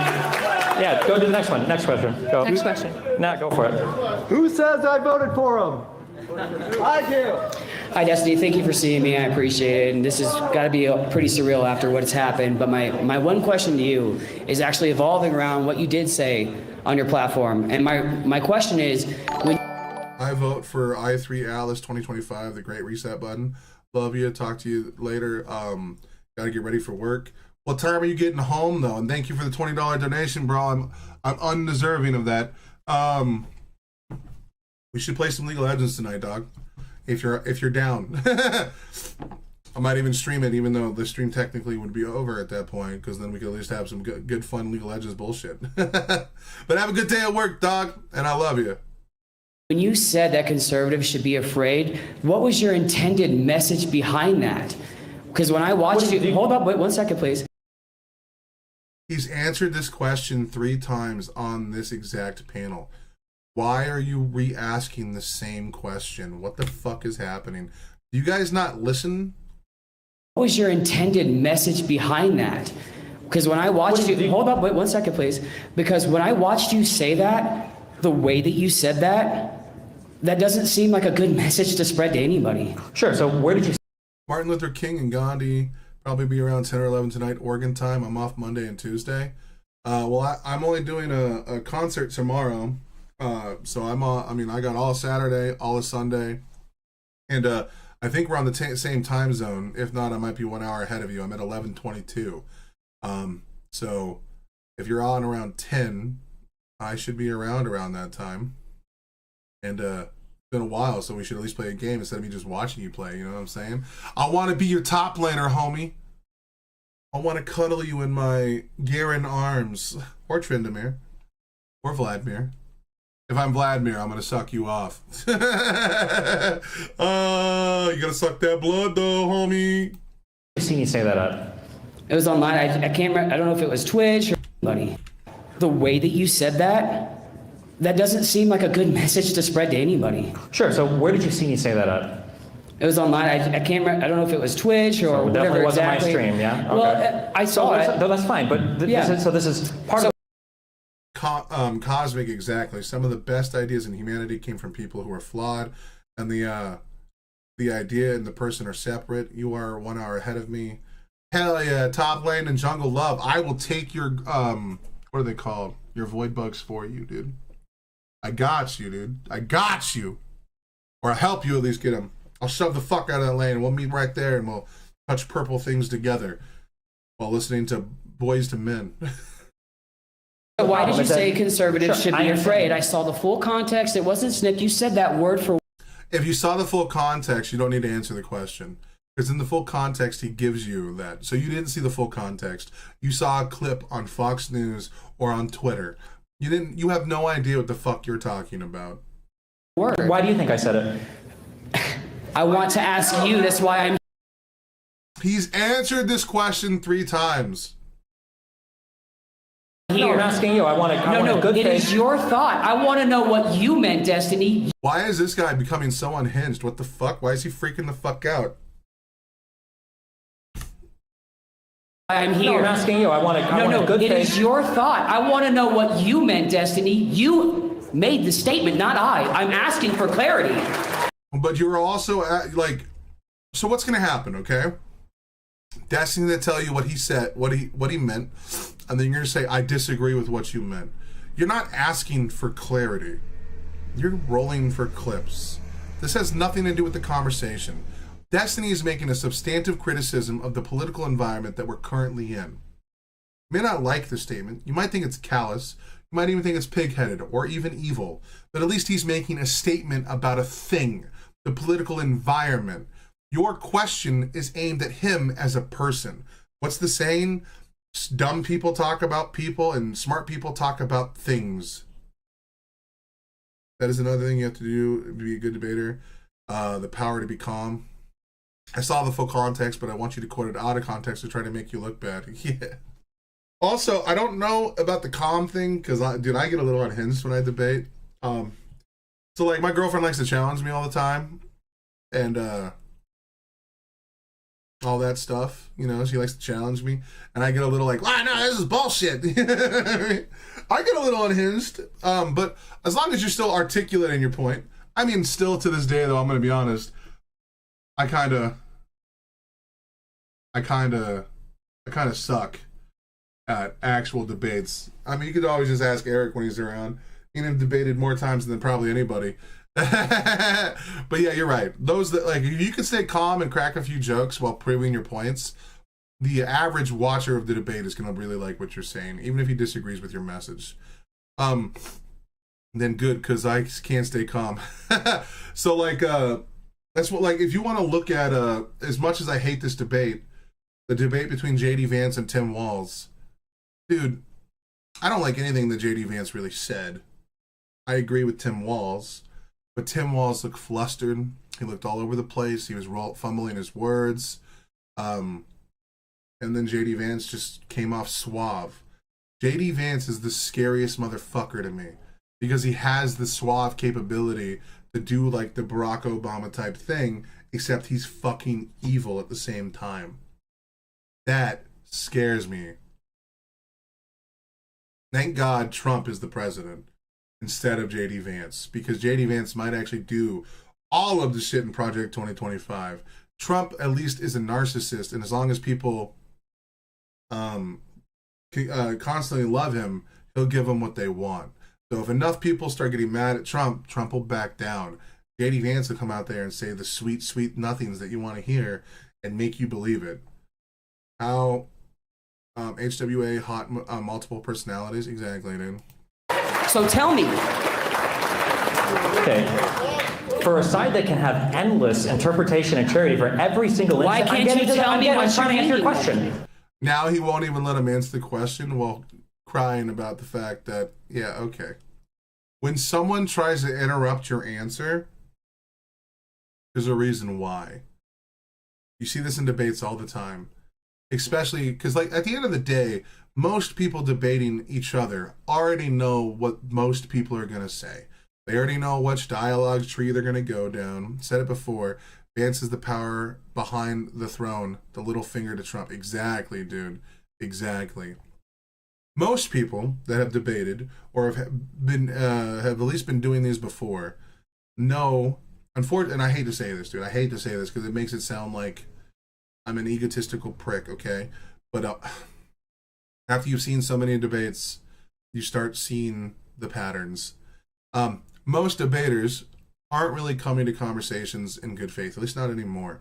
S2: Yeah, go do the next one. Next question. Go.
S6: Next question.
S2: Nah, go for it.
S12: Who says I voted for him? I do.
S13: Hi, Destiny. Thank you for seeing me. I appreciate it. And this has got to be pretty surreal after what's happened. But my one question to you is actually evolving around what you did say on your platform. And my question is, when
S1: I vote for I3 Alice 2025, the Great Reset button. Love you. Talk to you later. Gotta get ready for work. What time are you getting home though? And thank you for the $20 donation, bro. I'm undeserving of that. We should play some League of Legends tonight, dog. If you're down. I might even stream it, even though the stream technically would be over at that point, because then we could at least have some good fun League of Legends bullshit. But have a good day at work, dog, and I love you.
S13: When you said that conservatives should be afraid, what was your intended message behind that? Because when I watched you, hold up, wait 1 second, please.
S1: He's answered this question 3 times on this exact panel. Why are you re-asking the same question? What the fuck is happening? Do you guys not listen?
S13: What was your intended message behind that? Because when I watched you, hold up, wait 1 second, please. Because when I watched you say that, the way that you said that doesn't seem like a good message to spread to anybody.
S2: Sure, so where did you...
S1: Martin Luther King and Gandhi, probably be around 10 or 11 tonight, Oregon time. I'm off Monday and Tuesday. I'm only doing a concert tomorrow. So I got all Saturday, all of Sunday, and I think we're on the same time zone. If not, I might be 1 hour ahead of you. I'm at 11:22. So if you're on around 10, I should be around that time. And it's been a while, so we should at least play a game instead of me just watching you play. You know what I'm saying? I want to be your top laner, homie. I want to cuddle you in my Garen arms, or Tryndamere, or Vladimir. If I'm Vladimir, I'm gonna suck you off. You gotta suck that blood though, homie.
S3: I've seen you say that up.
S13: It was online. I can't remember. I don't know if it was Twitch or buddy. The way that you said that doesn't seem like a good message to spread to anybody.
S3: Sure, so where did you see me say that at?
S13: It was online. I can't remember. I don't know if it was Twitch or whatever
S3: Definitely wasn't
S13: exactly.
S3: my stream, yeah? Okay.
S13: Well, I saw it.
S3: No, that's fine, but this is part of
S1: Cosmic, exactly. Some of the best ideas in humanity came from people who are flawed, and the idea and the person are separate. You are 1 hour ahead of me. Hell yeah, top lane and jungle love. I will take your what are they called? Your void bugs for you, dude. I got you, dude. I got you. Or I'll help you at least get them. I'll shove the fuck out of that lane, and we'll meet right there, and we'll touch purple things together while listening to Boys to Men.
S13: So why did you say conservatives should be afraid? I saw the full context. It wasn't snipped. You said that word for.
S1: If you saw the full context, you don't need to answer the question. Because in the full context, he gives you that. So you didn't see the full context. You saw a clip on Fox News or on Twitter. You have no idea what the fuck you're talking about.
S13: Word.
S3: Why do you think I said it?
S13: I want to ask you. That's why I'm.
S1: He's answered this question 3 times.
S3: No, I'm asking you. I want a good
S13: it
S3: faith.
S13: is your thought. I want to know what you meant, Destiny.
S1: Why is this guy becoming so unhinged? What the fuck? Why is he freaking the fuck out?
S13: I'm here.
S3: No, I'm asking you. I want a good faith.
S13: It is your thought. I want to know what you meant, Destiny. You made the statement, not I. I'm asking for clarity.
S1: But you were also so what's going to happen, okay? Destiny to tell you what he said, what he meant, and then you're going to say, I disagree with what you meant. You're not asking for clarity. You're rolling for clips. This has nothing to do with the conversation. Destiny is making a substantive criticism of the political environment that we're currently in. You may not like the statement. You might think it's callous. You might even think it's pig-headed or even evil. But at least he's making a statement about a thing, the political environment. Your question is aimed at him as a person. What's the saying? Dumb people talk about people and smart people talk about things. That is another thing you have to do to be a good debater. The power to be calm. I saw the full context, but I want you to quote it out of context to try to make you look bad. Yeah. Also, I don't know about the calm thing, because I get a little unhinged when I debate. So like my girlfriend likes to challenge me all the time, and all that stuff, she likes to challenge me, and I get a little like, no, this is bullshit. I get a little unhinged, but as long as you're still articulate in your point. I mean, still to this day, though, I'm going to be honest, I kind of suck at actual debates. I mean, you could always just ask Eric when he's around. He's debated more times than probably anybody. But yeah, you're right. Those that if you can stay calm and crack a few jokes while proving your points, the average watcher of the debate is going to really like what you're saying, even if he disagrees with your message. Then good, because I can't stay calm. So that's what if you want to look at as much as I hate this debate, the debate between JD Vance and Tim Walz, dude, I don't like anything that JD Vance really said. I agree with Tim Walz. But Tim Walz looked flustered. He looked all over the place. He was fumbling his words. And then JD Vance just came off suave. JD Vance is the scariest motherfucker to me because he has the suave capability to do like the Barack Obama type thing, except he's fucking evil at the same time. That scares me. Thank God Trump is the president instead of JD Vance, because JD Vance might actually do all of the shit in Project 2025. Trump at least is a narcissist, and as long as people constantly love him, he'll give them what they want. So if enough people start getting mad at Trump, Trump will back down. JD Vance will come out there and say the sweet, sweet nothings that you want to hear and make you believe it. How HWA hot multiple personalities? Exactly, dude.
S13: So tell me.
S3: Okay. For a side that can have endless interpretation and charity for every single
S13: Why
S3: instance,
S13: can't you tell me
S3: I'm
S13: what
S3: trying to answer your
S13: you're
S3: question.
S1: Now he won't even let him answer the question while crying about the fact that, yeah, okay. When someone tries to interrupt your answer, there's a reason why. You see this in debates all the time, especially because, like, at the end of the day, most people debating each other already know what most people are going to say. They already know which dialogue tree they're going to go down. Said it before. Vance is the power behind the throne. The little finger to Trump. Exactly, dude. Exactly. Most people that have debated or have at least been doing these before know. Unfortunately, and I hate to say this, dude. I hate to say this because it makes it sound like I'm an egotistical prick. Okay, but after you've seen so many debates, you start seeing the patterns. Most debaters aren't really coming to conversations in good faith, at least not anymore.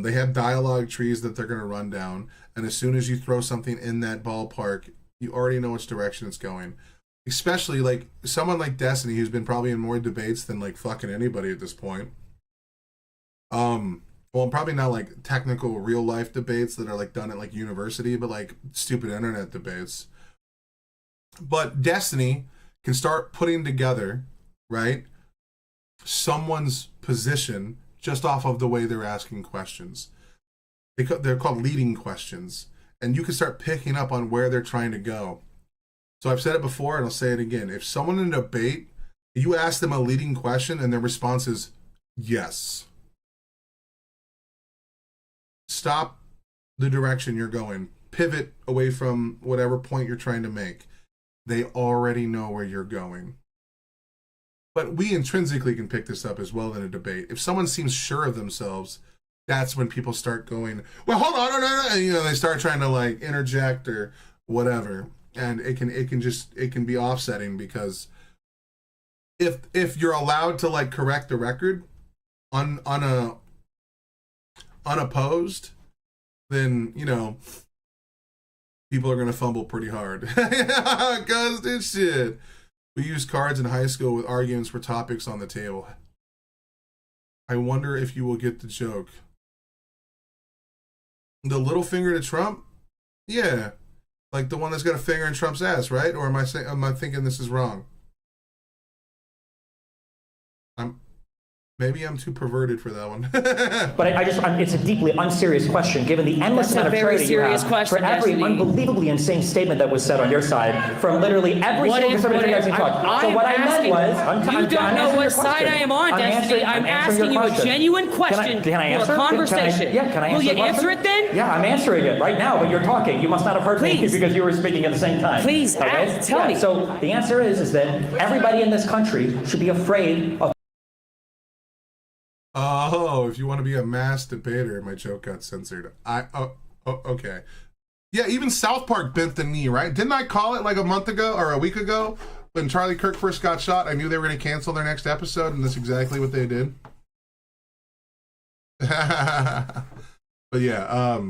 S1: They have dialogue trees that they're going to run down, and as soon as you throw something in that ballpark, you already know which direction it's going. Especially like someone like Destiny, who's been probably in more debates than like fucking anybody at this point. Well, probably not like technical real life debates that are like done at like university, but like stupid internet debates. But Destiny can start putting together, right, someone's position just off of the way they're asking questions. They're called leading questions, and you can start picking up on where they're trying to go. So I've said it before, and I'll say it again. If someone in a debate, you ask them a leading question, and their response is yes, stop the direction you're going. Pivot away from whatever point you're trying to make. They already know where you're going. But we intrinsically can pick this up as well in a debate. If someone seems sure of themselves, that's when people start going, well, hold on, no. And, they start trying to like interject or whatever. And it can be offsetting because if you're allowed to like correct the record unopposed, then people are gonna fumble pretty hard. Cause this shit. We used cards in high school with arguments for topics on the table. I wonder if you will get the joke. The little finger to Trump? Yeah. Like the one that's got a finger in Trump's ass, right? Or am I thinking this is wrong? Maybe I'm too perverted for that one.
S2: But it's a deeply unserious question, given the endless amount of clarity you have for every unbelievably insane statement that was said on your side from literally every single conservative guy you talked. So what I meant was,
S13: you don't know what side I am on, Destiny. I'm asking you a genuine question
S2: for a conversation.
S13: Can I answer? Will you answer it then?
S2: Yeah, I'm answering it right now, but you're talking. You must not have heard me because you were speaking at the same time.
S13: Please, tell me.
S2: So the answer is that everybody in this country should be afraid of.
S1: Oh, if you want to be a mass debater, my joke got censored. Okay. Yeah, even South Park bent the knee, right? Didn't I call it like a month ago or a week ago when Charlie Kirk first got shot? I knew they were going to cancel their next episode, and that's exactly what they did. But yeah,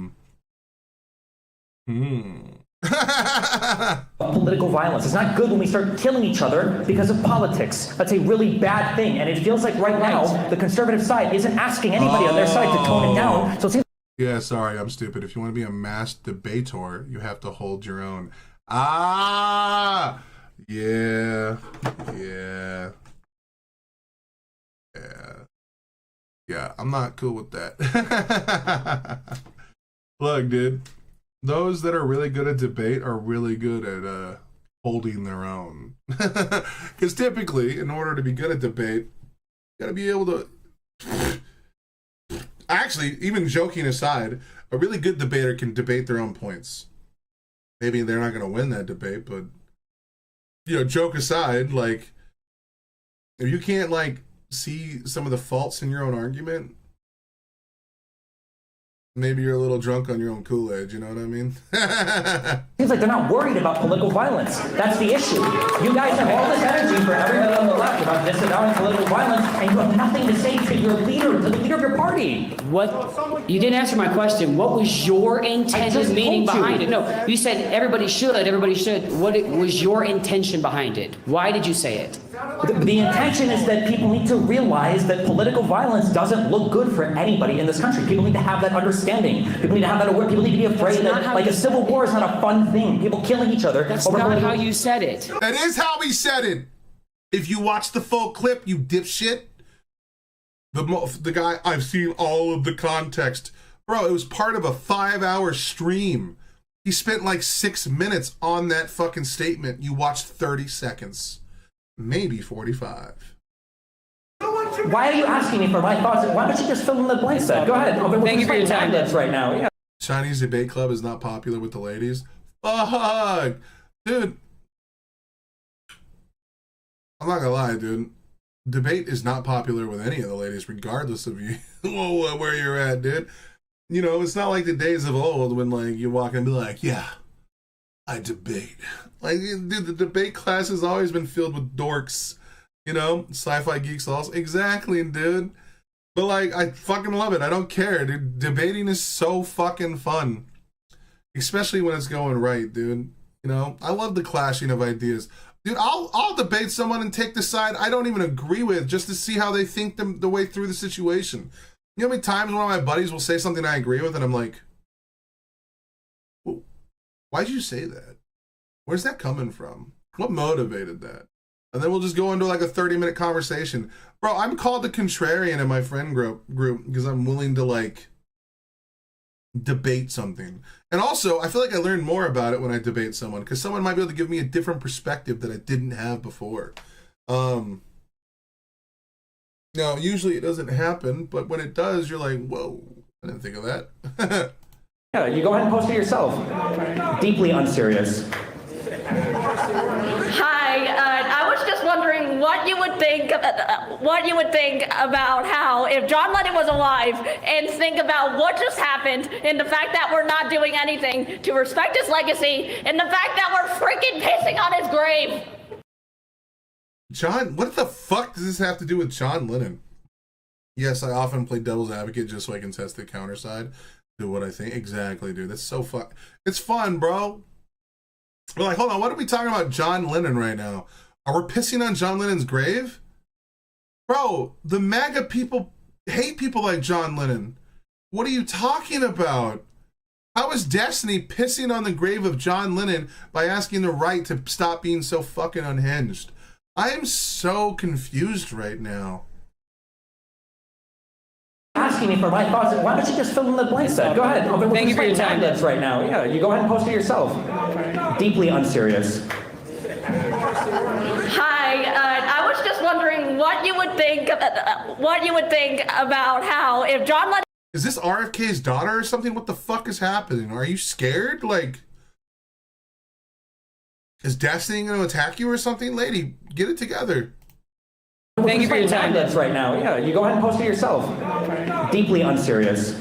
S2: Political violence. It's not good when we start killing each other because of politics. That's a really bad thing. And it feels like right now, the conservative side isn't asking anybody on their side to tone it down. So it seems.
S1: Yeah, sorry, I'm stupid. If you want to be a mass debator, you have to hold your own. Yeah, I'm not cool with that. Look, dude. Those that are really good at debate are really good at holding their own. Because typically, in order to be good at debate, you got to be able to... Actually, even joking aside, a really good debater can debate their own points. Maybe they're not going to win that debate, but, joke aside, like, if you can't, like, see some of the faults in your own argument... Maybe you're a little drunk on your own Kool-Aid, you know what I mean?
S2: Seems like they're not worried about political violence. That's the issue. You guys have all this energy for everybody on the left about disavowing political violence, and you have nothing to say to your leader, to the leader of your party.
S13: What? You didn't answer my question. What was your intended meaning behind it? No, you said everybody should. What was your intention behind it? Why did you say it?
S2: The intention is that people need to realize that political violence doesn't look good for anybody in this country. People need to have that understanding. People need to have that awareness. People need to be afraid that like a civil war is not a fun thing. People killing each other.
S13: That's not how you said it.
S1: That is how we said it. If you watch the full clip, you dipshit. The guy, I've seen all of the context. Bro, it was part of a 5-hour stream. He spent like 6 minutes on that fucking statement. You watched 30 seconds. Maybe 45.
S2: Why are you asking me for my thoughts? Why don't you just fill in the blanks then? Go ahead.
S13: Thank you for your time.
S2: Tablets right now. Yeah.
S1: Chinese debate club is not popular with the ladies. Fuck. Dude. I'm not gonna lie, dude. Debate is not popular with any of the ladies, regardless of you where you're at, dude. You know, it's not like the days of old when like you walk and be like, yeah, I debate. Like, dude, the debate class has always been filled with dorks. You know, sci-fi geeks also. Exactly, dude. But like, I fucking love it. I don't care, dude. Debating is so fucking fun. Especially when it's going right, dude. You know, I love the clashing of ideas. Dude, I'll debate someone and take the side I don't even agree with just to see how they think the way through the situation. You know how many times one of my buddies will say something I agree with and I'm like, well, why'd you say that? Where's that coming from? What motivated that? And then we'll just go into like a 30-minute conversation. Bro, I'm called the contrarian in my friend group because I'm willing to like debate something. And also, I feel like I learn more about it when I debate someone because someone might be able to give me a different perspective that I didn't have before. Now, usually it doesn't happen, but when it does, you're like, whoa, I didn't think of that.
S2: Yeah, you go ahead and post it yourself. Deeply unserious.
S14: Hi, I was just wondering what you would think about how if John Lennon was alive, and think about what just happened, and the fact that we're not doing anything to respect his legacy, and the fact that we're freaking pissing on his grave.
S1: John, what the fuck does this have to do with John Lennon? Yes, I often play devil's advocate just so I can test the counter side to what I think. Exactly, dude. That's so fun. It's fun, bro. We're like, hold on, what are we talking about John Lennon right now? Are we pissing on John Lennon's grave? Bro, the MAGA people hate people like John Lennon. What are you talking about? How is Destiny pissing on the grave of John Lennon by asking the right to stop being so fucking unhinged? I am so confused right now.
S2: Asking me for my thoughts. Why don't you just fill in the blanks then? Go ahead.
S13: Thank you for your time.
S2: Tablets right now. Yeah, you go ahead and post it yourself. Deeply unserious.
S14: Hi, I was just wondering what you would think about how if John Lennon.
S1: Is this RFK's daughter or something? What the fuck is happening? Are you scared? Like, is Destiny going to attack you or something? Lady, get it together.
S13: Thank you for your time.
S2: Tablets right now. Yeah, you go ahead and post it yourself. Deeply unserious.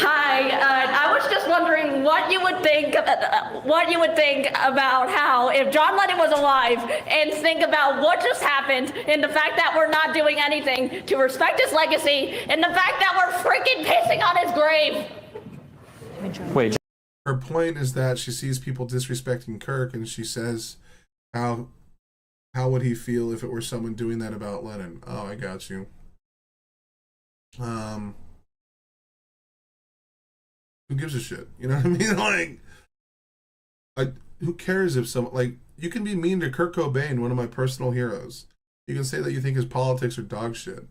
S14: Hi, I was just wondering what you would think about how if John Lennon was alive, and think about what just happened, and the fact that we're not doing anything to respect his legacy, and the fact that we're freaking pissing on his grave.
S2: Wait.
S1: Her point is that she sees people disrespecting Kirk, and she says, how would he feel if it were someone doing that about Lennon? Oh, I got you. Who gives a shit? You know what I mean? Like, who cares if someone, like, you can be mean to Kurt Cobain, one of my personal heroes. You can say that you think his politics are dog shit.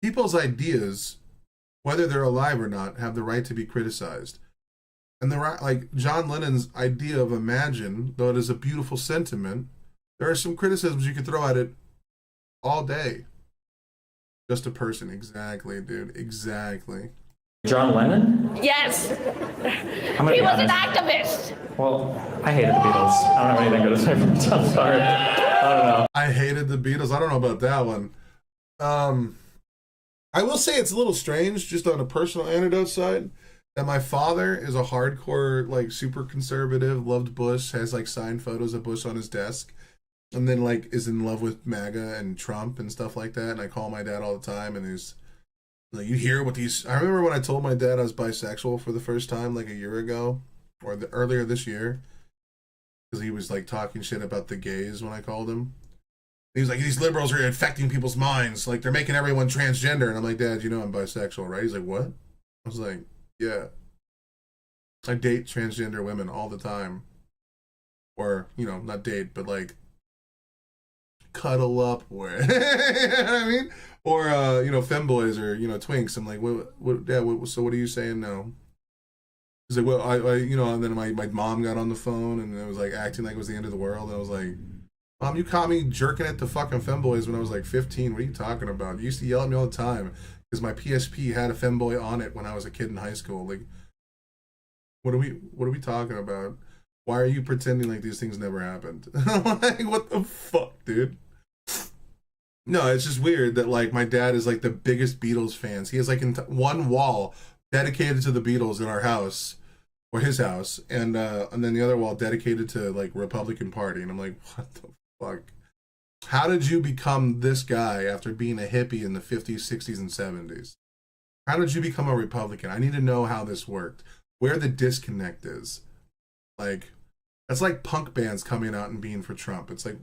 S1: People's ideas, whether they're alive or not, have the right to be criticized. And like John Lennon's idea of Imagine, though it is a beautiful sentiment, there are some criticisms you could throw at it all day. Just a person. Exactly, dude. Exactly.
S2: John Lennon?
S14: Yes.
S2: He
S14: was an activist.
S2: Well, I hated the Beatles. I don't have anything good to say from I'm sorry. I don't know.
S1: I hated the Beatles. I don't know about that one. I will say it's a little strange, just on a personal anecdote side, that my father is a hardcore, like, super conservative, loved Bush, has, like, signed photos of Bush on his desk, and then, like, is in love with MAGA and Trump and stuff like that, and I call my dad all the time, and he's like, you hear what these... I remember when I told my dad I was bisexual for the first time, like, a year ago, or earlier this year, because he was, like, talking shit about the gays when I called him. He was like, these liberals are infecting people's minds, like, they're making everyone transgender, and I'm like, Dad, you know I'm bisexual, right? He's like, what? I was like, yeah. I date transgender women all the time. or, you know, not date, but like cuddle up, or you know what I mean? Or you know, femboys or, you know, twinks. I'm like, what Dad, so what are you saying now? He's like, well, I you know, and then my mom got on the phone and it was like acting like it was the end of the world. And I was like, Mom, you caught me jerking it to fucking femboys when I was like 15. What are you talking about? You used to yell at me all the time because my PSP had a femboy on it when I was a kid in high school. Like, what are we talking about? Why are you pretending like these things never happened? Like, what the fuck, dude? No, it's just weird that like my dad is like the biggest Beatles fans. He has like one wall dedicated to the Beatles in our house, or his house, and then the other wall dedicated to like Republican Party. And I'm like, what the fuck? How did you become this guy after being a hippie in the 50s, 60s, and 70s? How did you become a Republican? I need to know how this worked. Where the disconnect is. Like, that's like punk bands coming out and being for Trump. It's like,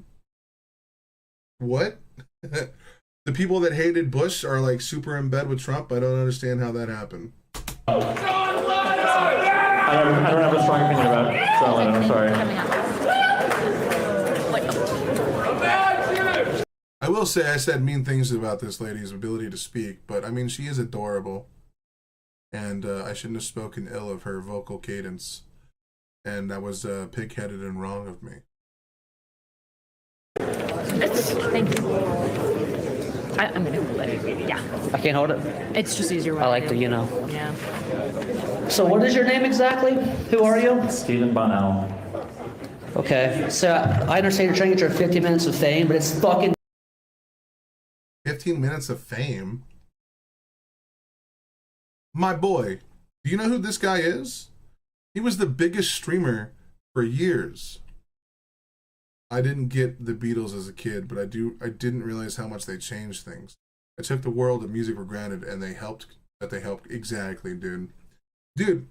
S1: what? The people that hated Bush are like super in bed with Trump. I don't understand how that happened.
S3: I don't have a strong opinion about John Lennon, I'm sorry.
S1: I will say I said mean things about this lady's ability to speak, but I mean, she is adorable. And I shouldn't have spoken ill of her vocal cadence. And that was pig-headed and wrong of me.
S6: Thank you. I'm gonna let it. Yeah.
S15: I can't hold it.
S6: It's just easier.
S15: I like to, you know.
S6: Yeah.
S15: So what is your name exactly? Who are you?
S3: Stephen Bonnell.
S15: Okay. So I understand you're trying to get your 15 minutes of fame, but it's fucking
S1: 15 minutes of fame? My boy, do you know who this guy is? He was the biggest streamer for years. I didn't get the Beatles as a kid, but I didn't realize how much they changed things. I took the world of music for granted, and they helped. Exactly, dude. Dude,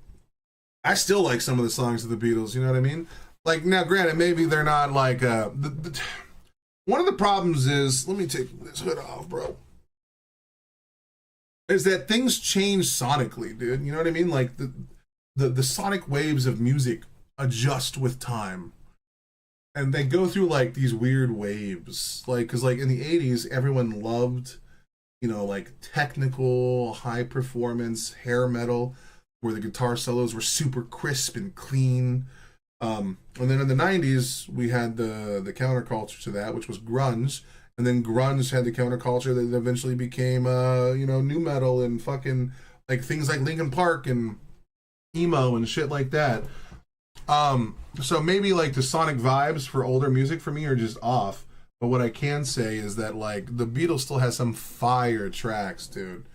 S1: I still like some of the songs of the Beatles. You know what I mean? Like, now, granted, maybe they're not like one of the problems is, let me take this hood off, bro. Is that things change sonically, dude. You know what I mean? Like the sonic waves of music adjust with time. And they go through like these weird waves. Like, cause like in the 80s, everyone loved, you know, like technical, high performance hair metal, where the guitar solos were super crisp and clean. And then in the 90s, we had the counterculture to that, which was grunge. And then grunge had the counterculture that eventually became, you know, nu metal and fucking like things like Linkin Park and emo and shit like that. So maybe like the sonic vibes for older music for me are just off. But what I can say is that like the Beatles still has some fire tracks, dude.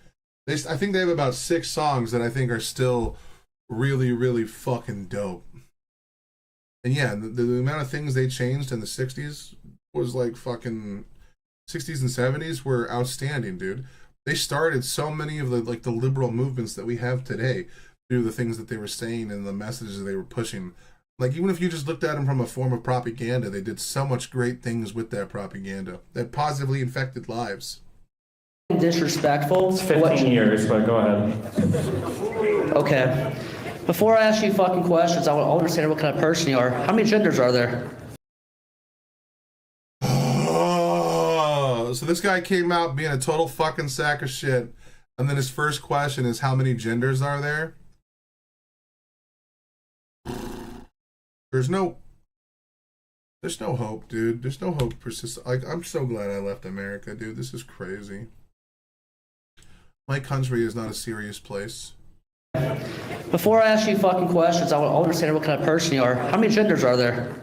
S1: I think they have about 6 songs that I think are still really, really fucking dope. And yeah, the amount of things they changed in the 60s was like fucking 60s and 70s were outstanding, dude. They started so many of the like the liberal movements that we have today through the things that they were saying and the messages they were pushing. Like, even if you just looked at them from a form of propaganda, they did so much great things with that propaganda that positively infected lives.
S15: disrespectful.
S3: It's 15 years, but go ahead.
S15: Okay. Before I ask you fucking questions, I want to understand what kind of person you are. How many genders are there?
S1: Oh, so this guy came out being a total fucking sack of shit, and then his first question is, how many genders are there? There's no hope, dude. There's no hope. Like, I'm so glad I left America, dude. This is crazy. My country is not a serious place.
S15: Before I ask you fucking questions, I want to understand what kind of person you are. How many genders are there?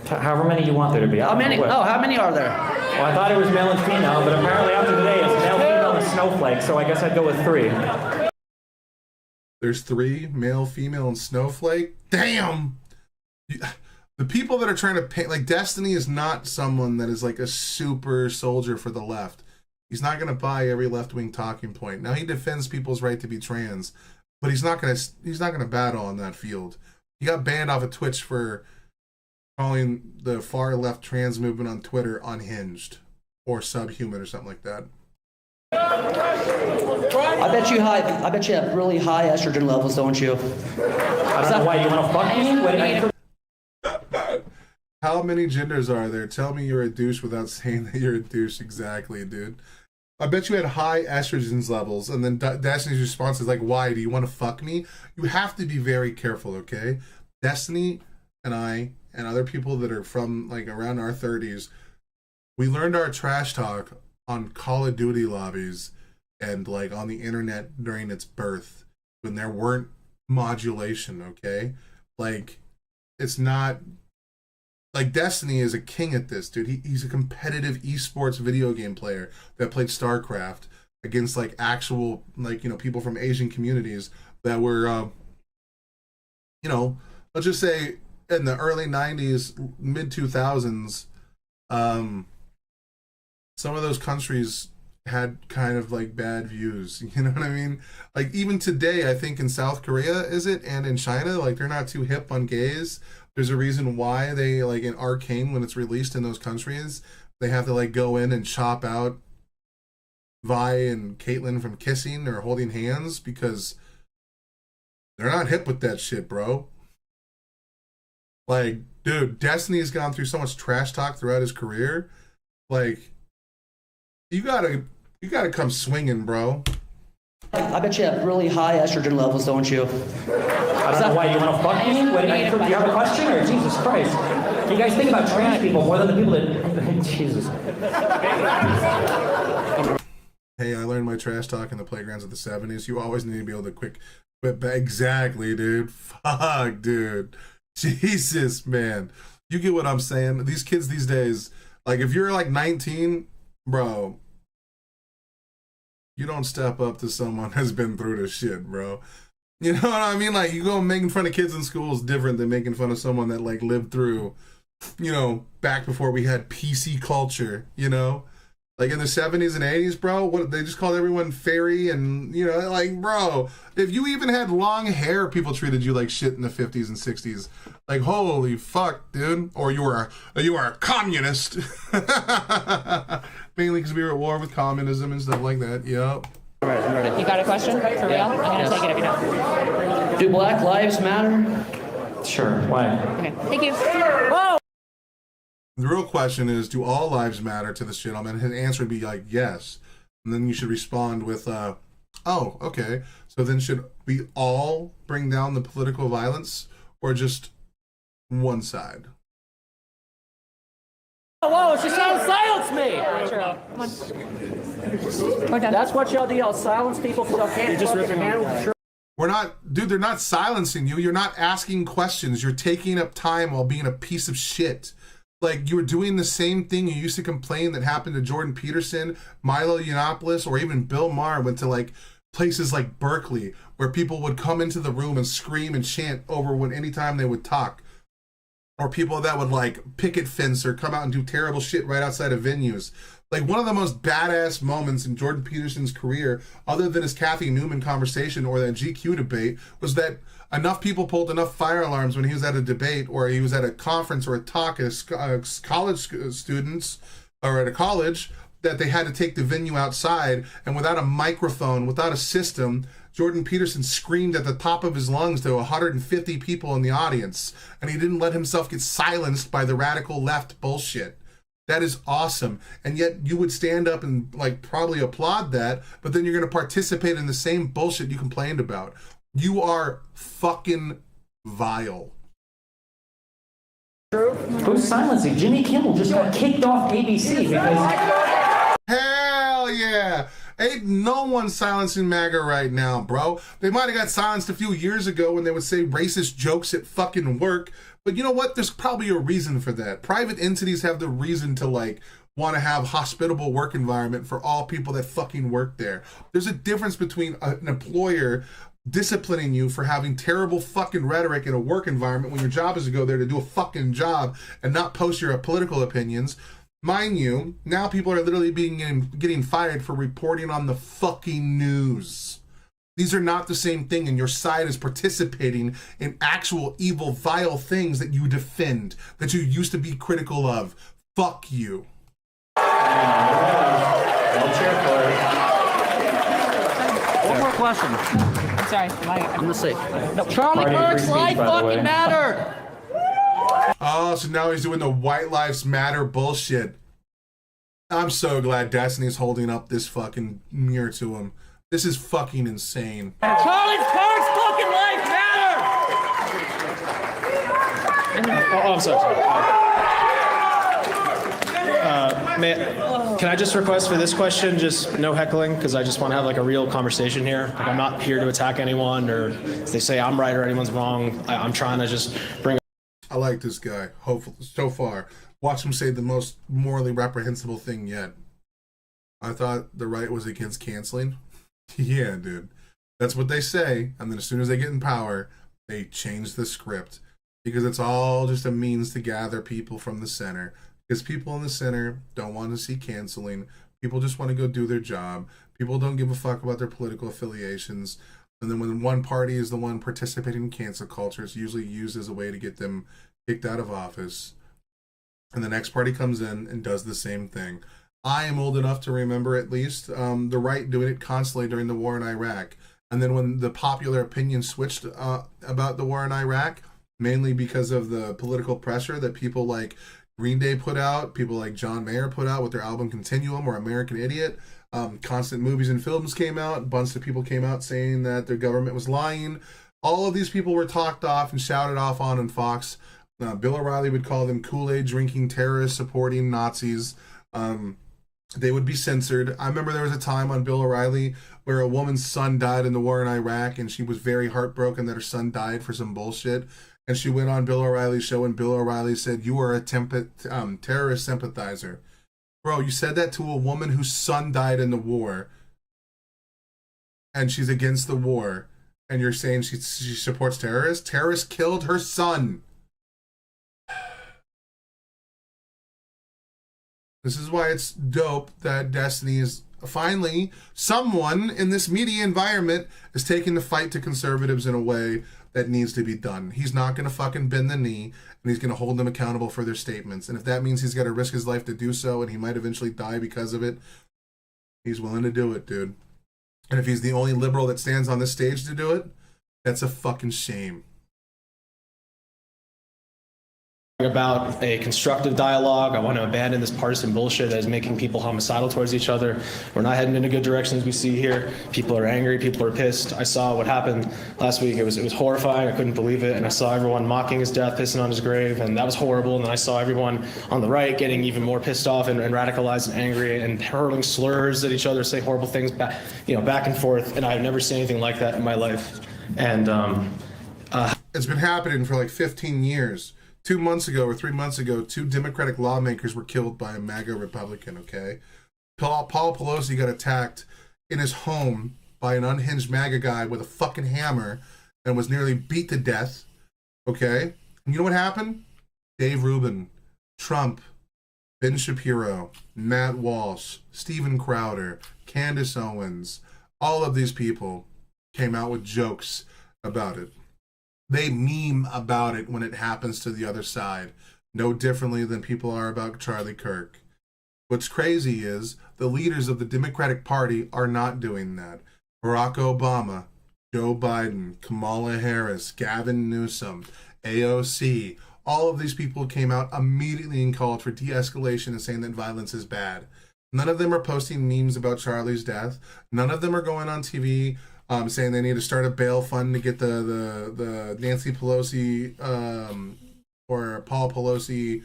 S3: However many you want there to be.
S15: How many? Oh, how many are there?
S3: Well, I thought it was male and female, but apparently after today it's male, female, and snowflake, so I guess I'd go with 3.
S1: There's 3, male, female, and snowflake? Damn! The people that are trying to paint, like, Destiny is not someone that is like a super soldier for the left. He's not going to buy every left-wing talking point. Now, he defends people's right to be trans, but he's not going to battle on that field. He got banned off of Twitch for calling the far left trans movement on Twitter unhinged or subhuman or something like that.
S15: I bet you have really high estrogen levels, don't you?
S3: I don't know why you want to fuck me.
S1: How many genders are there? Tell me you're a douche without saying that you're a douche. Exactly, dude. I bet you had high estrogen levels, and then Destiny's response is like, why? Do you want to fuck me? You have to be very careful, okay? Destiny and I and other people that are from like around our 30s, we learned our trash talk on Call of Duty lobbies and like on the internet during its birth when there weren't modulation, okay? Like, it's not... Like, Destiny is a king at this, dude. He's a competitive esports video game player that played StarCraft against, like, actual, like, you know, people from Asian communities that were, you know, let's just say in the early 90s, mid-2000s, some of those countries had kind of, like, bad views. You know what I mean? Like, even today, I think in South Korea, is it? And in China, like, they're not too hip on gays. There's a reason why they, like, in Arcane, when it's released in those countries, they have to, like, go in and chop out Vi and Caitlyn from kissing or holding hands because they're not hip with that shit, bro. Like, dude, Destiny's gone through so much trash talk throughout his career. Like, you gotta come swinging, bro.
S15: I bet you have really high estrogen levels, don't you?
S2: I don't know why you want to fuck me. Do you have a question, or Jesus Christ? Do you guys think about trans people more than the people that... Jesus.
S1: Hey, I learned my trash talk in the playgrounds of the 70s. You always need to be able to but exactly, dude. Fuck, dude. Jesus, man. You get what I'm saying? These kids these days, like, if you're like 19, bro, you don't step up to someone that's been through this shit, bro. You know what I mean? Like, you go making fun of kids in school is different than making fun of someone that, like, lived through, you know, back before we had PC culture, you know? Like, in the 70s and 80s, bro, what they just called everyone fairy and, you know, like, bro, if you even had long hair, people treated you like shit in the 50s and 60s. Like, holy fuck, dude. Or you were a communist. Mainly because we were at war with communism and stuff like that. Yep.
S14: You got a question? For real? I'm gonna take it if you don't.
S15: Do Black Lives Matter?
S2: Sure, why?
S14: Okay, thank you. Whoa!
S1: The real question is, do all lives matter to this gentleman? His answer would be like, yes. And then you should respond with, oh, okay. So then should we all bring down the political violence or just one side?
S15: Whoa, she's trying to silence me! That's what y'all do, y'all silence people because y'all can't fucking handle the truth.
S1: We're not, dude, they're not silencing you. You're not asking questions. You're taking up time while being a piece of shit. Like, you were doing the same thing you used to complain that happened to Jordan Peterson, Milo Yiannopoulos, or even Bill Maher went to, like, places like Berkeley where people would come into the room and scream and chant over when anytime they would talk. Or people that would, like, picket fence or come out and do terrible shit right outside of venues. Like, one of the most badass moments in Jordan Peterson's career, other than his Kathy Newman conversation or that GQ debate, was that enough people pulled enough fire alarms when he was at a debate or he was at a conference or a talk as college students or at a college that they had to take the venue outside, and without a microphone, without a system, Jordan Peterson screamed at the top of his lungs to 150 people in the audience, and he didn't let himself get silenced by the radical left bullshit. That is awesome. And yet you would stand up and, like, probably applaud that, but then you're going to participate in the same bullshit you complained about. You are fucking vile.
S2: Who's silencing? Jimmy Kimmel just got kicked off ABC because...
S1: Hell yeah! Ain't no one silencing MAGA right now, bro. They might have got silenced a few years ago when they would say racist jokes at fucking work, but you know what? There's probably a reason for that. Private entities have the reason to, like, want to have hospitable work environment for all people that fucking work there. There's a difference between an employer disciplining you for having terrible fucking rhetoric in a work environment when your job is to go there to do a fucking job and not post your political opinions. Mind you, now people are literally getting fired for reporting on the fucking news. These are not the same thing, and your side is participating in actual evil, vile things that you defend, that you used to be critical of. Fuck you.
S15: One more question.
S14: I'm sorry.
S15: I'm gonna say,
S2: No,
S15: Charlie
S2: Party
S15: Kirk's
S2: free
S15: life
S2: speech, by the way.
S15: fucking mattered.
S1: Oh, so now he's doing the White Lives Matter bullshit. I'm so glad Destiny's holding up this fucking mirror to him. This is fucking insane.
S12: Charlie Kirk's fucking life matter!
S16: Oh, I'm sorry. Can I just request for this question, just no heckling, because I just want to have like a real conversation here. Like, I'm not here to attack anyone, or if they say I'm right or anyone's wrong. I'm trying to just bring.
S1: I like this guy. Hopefully, so far, watch him say the most morally reprehensible thing yet. I thought the right was against canceling. Yeah, dude. That's what they say, and then as soon as they get in power, they change the script. Because it's all just a means to gather people from the center. Because people in the center don't want to see canceling. People just want to go do their job. People don't give a fuck about their political affiliations. And then when one party is the one participating in cancel culture, it's usually used as a way to get them kicked out of office. And the next party comes in and does the same thing. I am old enough to remember, at least, the right doing it constantly during the war in Iraq. And then when the popular opinion switched about the war in Iraq, mainly because of the political pressure that people like Green Day put out, people like John Mayer put out with their album Continuum or American Idiot, constant movies and films came out, a bunch of people came out saying that their government was lying. All of these people were talked off and shouted off on Fox. Bill O'Reilly would call them Kool-Aid drinking terrorists supporting Nazis. They would be censored. I remember there was a time on Bill O'Reilly where a woman's son died in the war in Iraq, and she was very heartbroken that her son died for some bullshit. And she went on Bill O'Reilly's show, and Bill O'Reilly said, "You are a terrorist sympathizer." Bro, you said that to a woman whose son died in the war, and she's against the war, and you're saying she supports terrorists? Terrorists killed her son. This is why it's dope that Destiny is finally someone in this media environment is taking the fight to conservatives in a way that needs to be done. He's not going to fucking bend the knee, and he's going to hold them accountable for their statements. And if that means he's got to risk his life to do so, and he might eventually die because of it, he's willing to do it, dude. And if he's the only liberal that stands on this stage to do it, that's a fucking shame.
S16: About a constructive dialogue. I want to abandon this partisan bullshit that is making people homicidal towards each other. We're not heading in a good direction as we see here. People are angry. People are pissed. I saw what happened last week. It was horrifying. I couldn't believe it. And I saw everyone mocking his death, pissing on his grave, and that was horrible. And then I saw everyone on the right getting even more pissed off and radicalized and angry and hurling slurs at each other, saying horrible things back and forth. And I've never seen anything like that in my life. And
S1: it's been happening for like 15 years. 2 months ago or 3 months ago, 2 Democratic lawmakers were killed by a MAGA Republican, okay? Paul Pelosi got attacked in his home by an unhinged MAGA guy with a fucking hammer and was nearly beat to death, okay? And you know what happened? Dave Rubin, Trump, Ben Shapiro, Matt Walsh, Steven Crowder, Candace Owens, all of these people came out with jokes about it. They meme about it when it happens to the other side, no differently than people are about Charlie Kirk. What's crazy is the leaders of the Democratic Party are not doing that. Barack Obama, Joe Biden, Kamala Harris, Gavin Newsom, AOC, all of these people came out immediately and called for de-escalation and saying that violence is bad. None of them are posting memes about Charlie's death. None of them are going on TV saying they need to start a bail fund to get the Nancy Pelosi or Paul Pelosi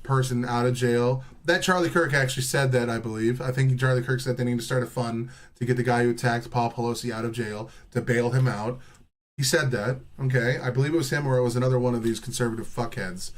S1: person out of jail. That Charlie Kirk actually said that, I believe. I think Charlie Kirk said they need to start a fund to get the guy who attacked Paul Pelosi out of jail, to bail him out. He said that, okay? I believe it was him or it was another one of these conservative fuckheads.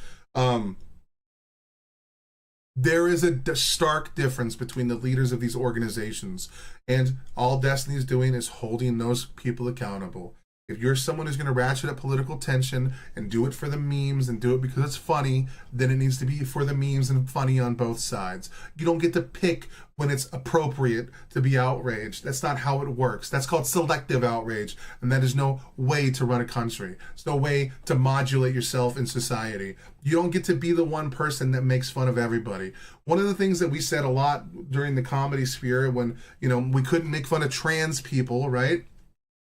S1: There is a stark difference between the leaders of these organizations, and all Destiny's doing is holding those people accountable. If you're someone who's going to ratchet up political tension and do it for the memes and do it because it's funny, then it needs to be for the memes and funny on both sides. You don't get to pick when it's appropriate to be outraged. That's not how it works. That's called selective outrage, and that is no way to run a country. It's no way to modulate yourself in society. You don't get to be the one person that makes fun of everybody. One of the things that we said a lot during the comedy sphere when, we couldn't make fun of trans people, right?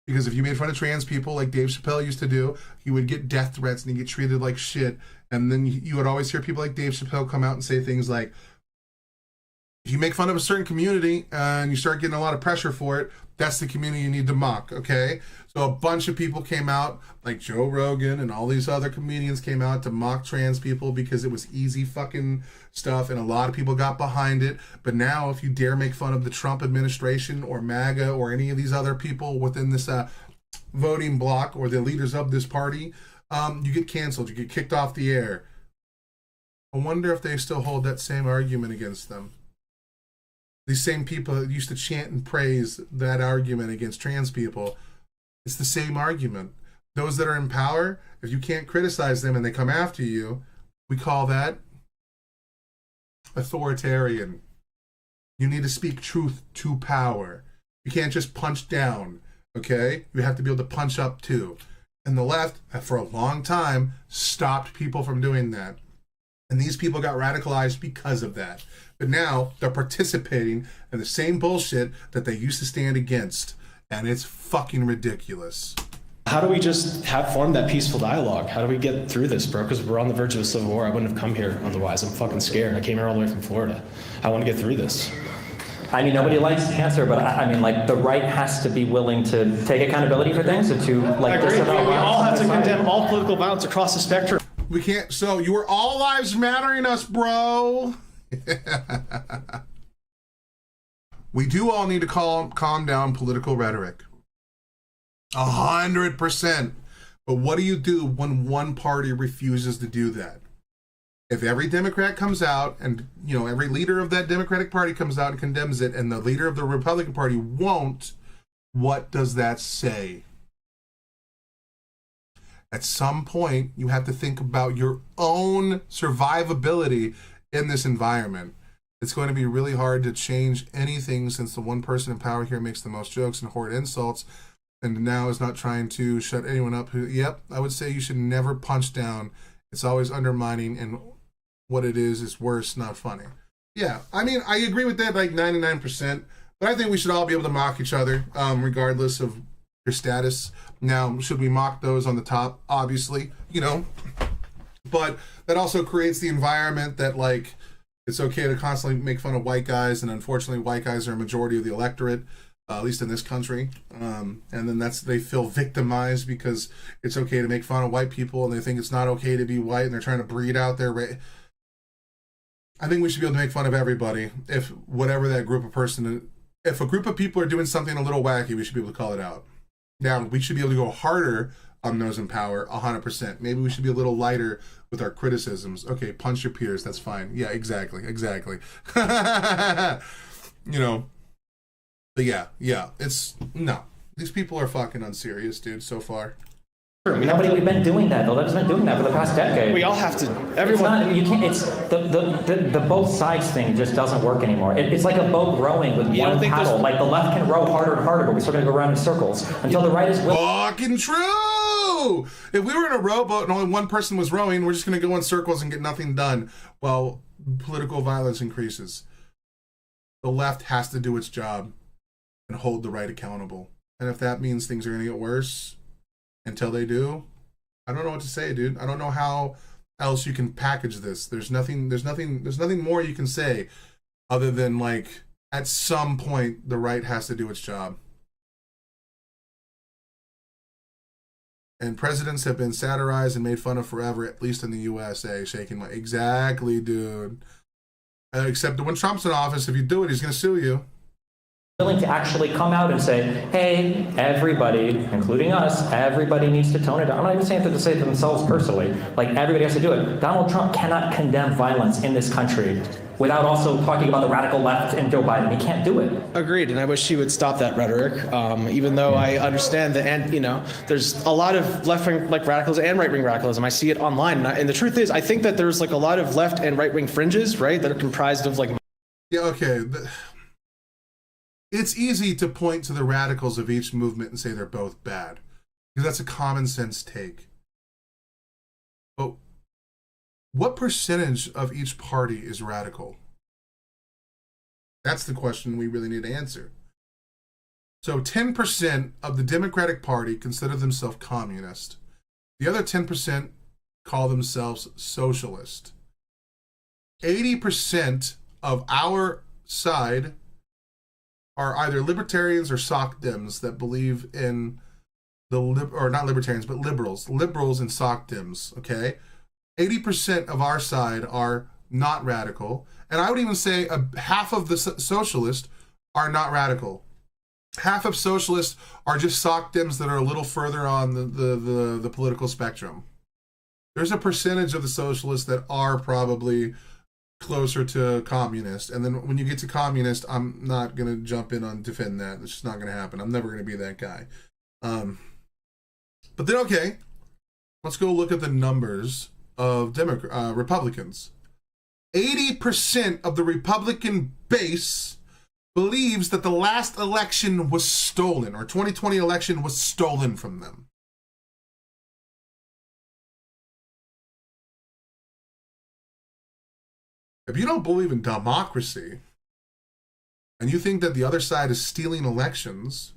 S1: Because if you made fun of trans people like Dave Chappelle used to do, he would get death threats and he'd get treated like shit. And then you would always hear people like Dave Chappelle come out and say things like, if you make fun of a certain community and you start getting a lot of pressure for it, that's the community you need to mock, okay? So a bunch of people came out, like Joe Rogan and all these other comedians came out to mock trans people because it was easy fucking stuff, and a lot of people got behind it. But now if you dare make fun of the Trump administration or MAGA or any of these other people within this voting bloc or the leaders of this party, you get canceled, you get kicked off the air. I wonder if they still hold that same argument against them. These same people that used to chant and praise that argument against trans people, it's the same argument. Those that are in power, if you can't criticize them and they come after you, we call that authoritarian. You need to speak truth to power. You can't just punch down, okay? You have to be able to punch up too. And the left, for a long time, stopped people from doing that. And these people got radicalized because of that. But now they're participating in the same bullshit that they used to stand against. And it's fucking ridiculous.
S16: How do we just have formed that peaceful dialogue? How do we get through this, bro? Because we're on the verge of a civil war. I wouldn't have come here otherwise. I'm fucking scared. I came here all the way from Florida. I want to get through this.
S3: I mean, nobody likes cancer, but I mean, like, the right has to be willing to take accountability for things and to, like,
S16: I agree.
S3: disavow
S16: We all have
S3: violence
S16: to
S3: in society.
S16: condemn all political violence across the spectrum.
S1: We can't, so you are all lives mattering us, bro. We do all need to calm down political rhetoric. 100%. But what do you do when one party refuses to do that? If every Democrat comes out and, you know, every leader of that Democratic Party comes out and condemns it, and the leader of the Republican Party won't, what does that say? At some point, you have to think about your own survivability in this environment. It's going to be really hard to change anything since the one person in power here makes the most jokes and horrid insults, and now is not trying to shut anyone up who, yep, I would say you should never punch down. It's always undermining, and what it is worse, not funny. Yeah, I mean, I agree with that like 99%, but I think we should all be able to mock each other, regardless of your status. Now, should we mock those on the top? Obviously, you know, but that also creates the environment that, like, it's okay to constantly make fun of white guys, and unfortunately, white guys are a majority of the electorate, at least in this country. And then they feel victimized because it's okay to make fun of white people, and they think it's not okay to be white, and they're trying to breed out their I think we should be able to make fun of everybody if whatever that group of person, if a group of people are doing something a little wacky, we should be able to call it out. Now, we should be able to go harder on those in power, 100%. Maybe we should be a little lighter with our criticisms. Okay, punch your peers, that's fine. Yeah, exactly. You know, but yeah, it's, no. These people are fucking unserious, dude, so far.
S3: We've been doing that, though. That's been doing that for the past decade.
S16: We all have to. Everyone.
S3: It's not, you can't. It's the both sides thing just doesn't work anymore. It's like a boat rowing with one paddle. Like the left can row harder and harder, but we're still gonna go around in circles until the right is willing.
S1: Fucking true. If we were in a rowboat and only one person was rowing, we're just gonna go in circles and get nothing done. While political violence increases, the left has to do its job and hold the right accountable. And if that means things are gonna get worse until they do, I don't know what to say, dude. I don't know how else you can package this. There's nothing more you can say other than, like, at some point the right has to do its job. And presidents have been satirized and made fun of forever, at least in the USA. Shaking my exactly, dude. Except when Trump's in office, if you do it, he's gonna sue you.
S3: Willing to actually come out and say, hey, everybody, including us, everybody needs to tone it down. I'm not even saying to say to themselves personally, like, everybody has to do it. Donald Trump cannot condemn violence in this country without also talking about the radical left and Joe Biden. He can't do it.
S16: Agreed, and I wish he would stop that rhetoric, even though I understand that, and, you know, there's a lot of left-wing, like, radicals and right-wing radicalism. I see it online, and the truth is, I think that there's, like, a lot of left and right-wing fringes, right, that are comprised of, like...
S1: Yeah, okay. It's easy to point to the radicals of each movement and say they're both bad, because that's a common sense take. But what percentage of each party is radical? That's the question we really need to answer. So 10% of the Democratic Party consider themselves communist. The other 10% call themselves socialist. 80% of our side are either libertarians or sock Dems that believe in or not libertarians, but liberals and sock Dems, okay? 80% of our side are not radical. And I would even say half of the socialists are not radical. Half of socialists are just sock Dems that are a little further on the political spectrum. There's a percentage of the socialists that are probably closer to communist. And then when you get to communist, I'm not going to jump in on defend that. It's just not going to happen. I'm never going to be that guy. But then, okay, let's go look at the numbers of Republicans. 80% of the Republican base believes that the last election was stolen, or 2020 election was stolen from them. If you don't believe in democracy, and you think that the other side is stealing elections,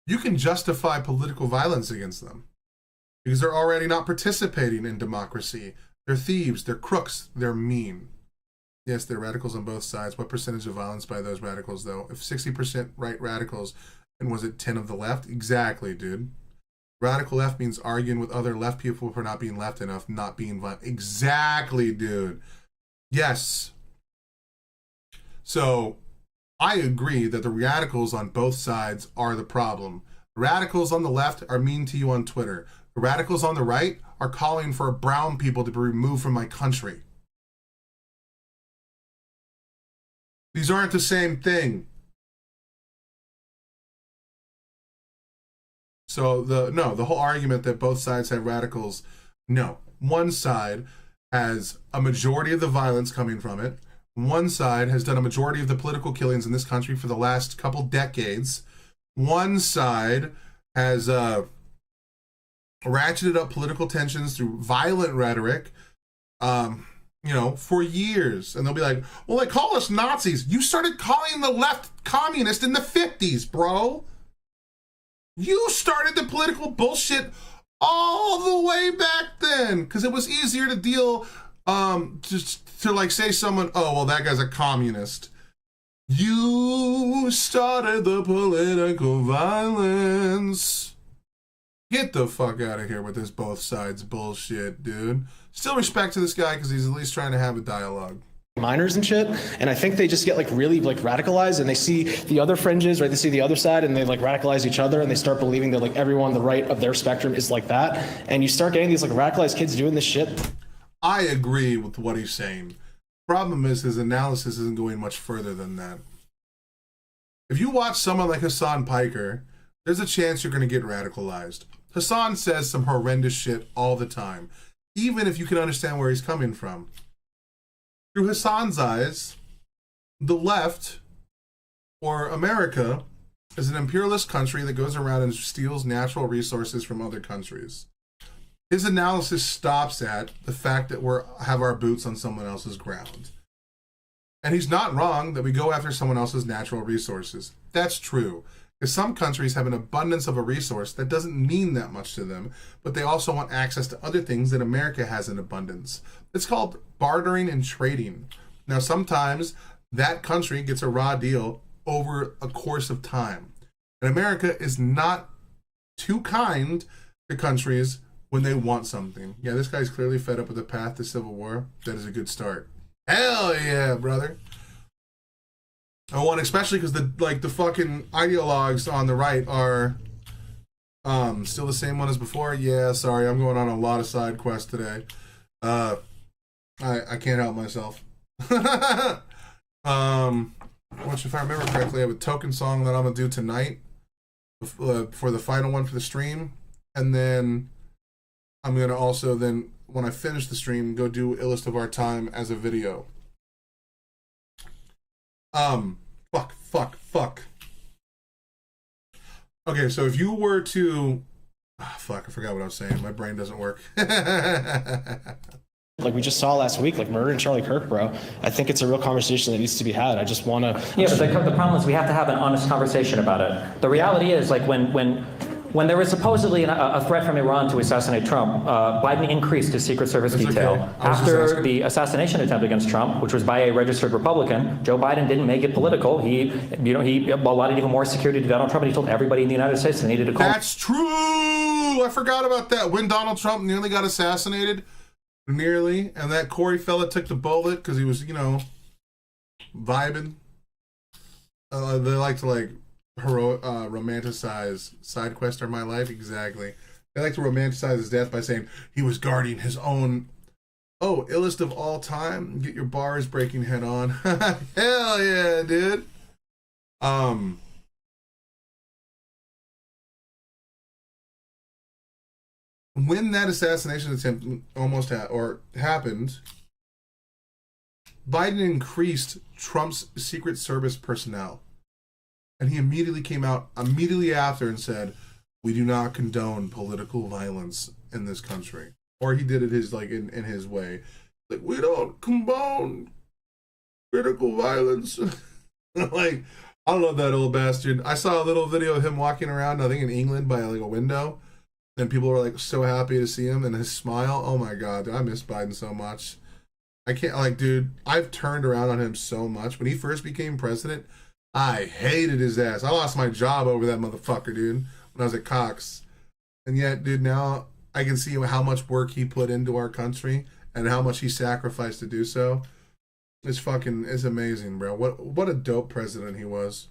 S1: you can justify political violence against them because they're already not participating in democracy. They're thieves, they're crooks, they're mean. Yes, they're radicals on both sides. What percentage of violence by those radicals, though? If 60% right radicals, and was it 10 of the left? Exactly, dude. Radical left means arguing with other left people for not being left enough, not being violent. Exactly, dude. Yes. So, I agree that the radicals on both sides are the problem. The radicals on the left are mean to you on Twitter. The radicals on the right are calling for brown people to be removed from my country. These aren't the same thing. So the whole argument that both sides have radicals, no. One side has a majority of the violence coming from it. One side has done a majority of the political killings in this country for the last couple decades. One side has ratcheted up political tensions through violent rhetoric, for years. And they'll be like, well, they call us Nazis. You started calling the left communist in the 50s, bro. You started the political bullshit all the way back then because it was easier to deal, just to like say someone, oh, well, that guy's a communist. You started the political violence. Get the fuck out of here with this both sides bullshit, dude. Still respect to this guy because he's at least trying to have a dialogue.
S16: Minors and shit, and I think they just get like really like radicalized, and they see the other fringes, right? They see the other side, and they like radicalize each other, and they start believing that like everyone on the right of their spectrum is like that, and you start getting these like radicalized kids doing this shit.
S1: I agree with what he's saying. Problem is his analysis isn't going much further than that. If you watch someone like Hassan Piker, there's a chance you're going to get radicalized. Hassan says some horrendous shit all the time, even if you can understand where he's coming from. Through Hassan's eyes, the left, or America, is an imperialist country that goes around and steals natural resources from other countries. His analysis stops at the fact that we have our boots on someone else's ground. And he's not wrong that we go after someone else's natural resources. That's true. Because some countries have an abundance of a resource that doesn't mean that much to them, but they also want access to other things that America has in abundance. It's called bartering and trading. Now, sometimes that country gets a raw deal over a course of time. And America is not too kind to countries when they want something. Yeah, this guy's clearly fed up with the path to civil war. That is a good start. Hell yeah, brother. I want, especially because the fucking ideologues on the right are still the same one as before. Yeah, sorry, I'm going on a lot of side quests today. I can't help myself. Which, if I remember correctly, I have a token song that I'm gonna do tonight for the final one for the stream, and then I'm gonna also then when I finish the stream go do Illest of Our Time as a video. Fuck. Okay, so if you were to... I forgot what I was saying. My brain doesn't work.
S16: like we just saw last week, like murdering Charlie Kirk, bro. I think it's a real conversation that needs to be had. I just want to.
S3: Yeah, but the problem is we have to have an honest conversation about it. The reality is, like, when there was supposedly a threat from Iran to assassinate Trump, Biden increased his Secret Service detail.
S1: Okay.
S3: After the assassination attempt against Trump, which was by a registered Republican, Joe Biden didn't make it political. He allotted even more security to Donald Trump, and he told everybody in the United States they needed to call.
S1: That's true. I forgot about that. When Donald Trump nearly got assassinated, and that Corey fella took the bullet because he was, vibing. They like to romanticize Side Quest or My Life. Exactly. They like to romanticize his death by saying he was guarding his own illest of all time. Get your bars breaking head on. Hell yeah, dude. When that assassination attempt almost happened, Biden increased Trump's Secret Service personnel. And he immediately came out after and said, "We do not condone political violence in this country." Or he did it in his way. Like, "We don't condone political violence." Like, I love that old bastard. I saw a little video of him walking around, I think in England, by a window. And people were so happy to see him and his smile. Oh my God, dude, I miss Biden so much. I can't, dude, I've turned around on him so much. When he first became president, I hated his ass. I lost my job over that motherfucker, dude, when I was at Cox. And yet, dude, now I can see how much work he put into our country and how much he sacrificed to do so. It's amazing, bro. What a dope president he was.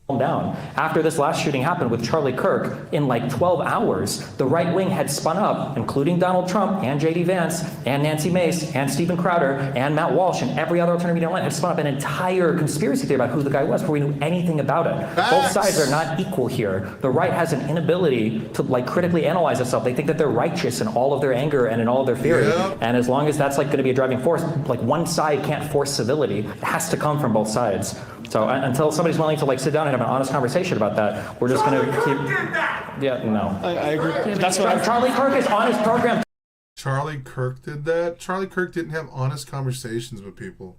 S3: Down. After this last shooting happened with Charlie Kirk, in 12 hours, the right wing had spun up, including Donald Trump and J.D. Vance and Nancy Mace and Stephen Crowder and Matt Walsh and every other alternative media online, had spun up an entire conspiracy theory about who the guy was before we knew anything about it.
S1: Facts.
S3: Both sides are not equal here. The right has an inability to critically analyze itself. They think that they're righteous in all of their anger and in all of their fury.
S1: Yep.
S3: And as long as that's going to be a driving force, one side can't force civility. It has to come from both sides. So until somebody's willing to sit down and have an honest conversation about that, we're just going to keep. Yeah, no.
S16: I agree. That's what
S3: Charlie Kirk is on his program.
S1: Charlie Kirk did that? Charlie Kirk didn't have honest conversations with people.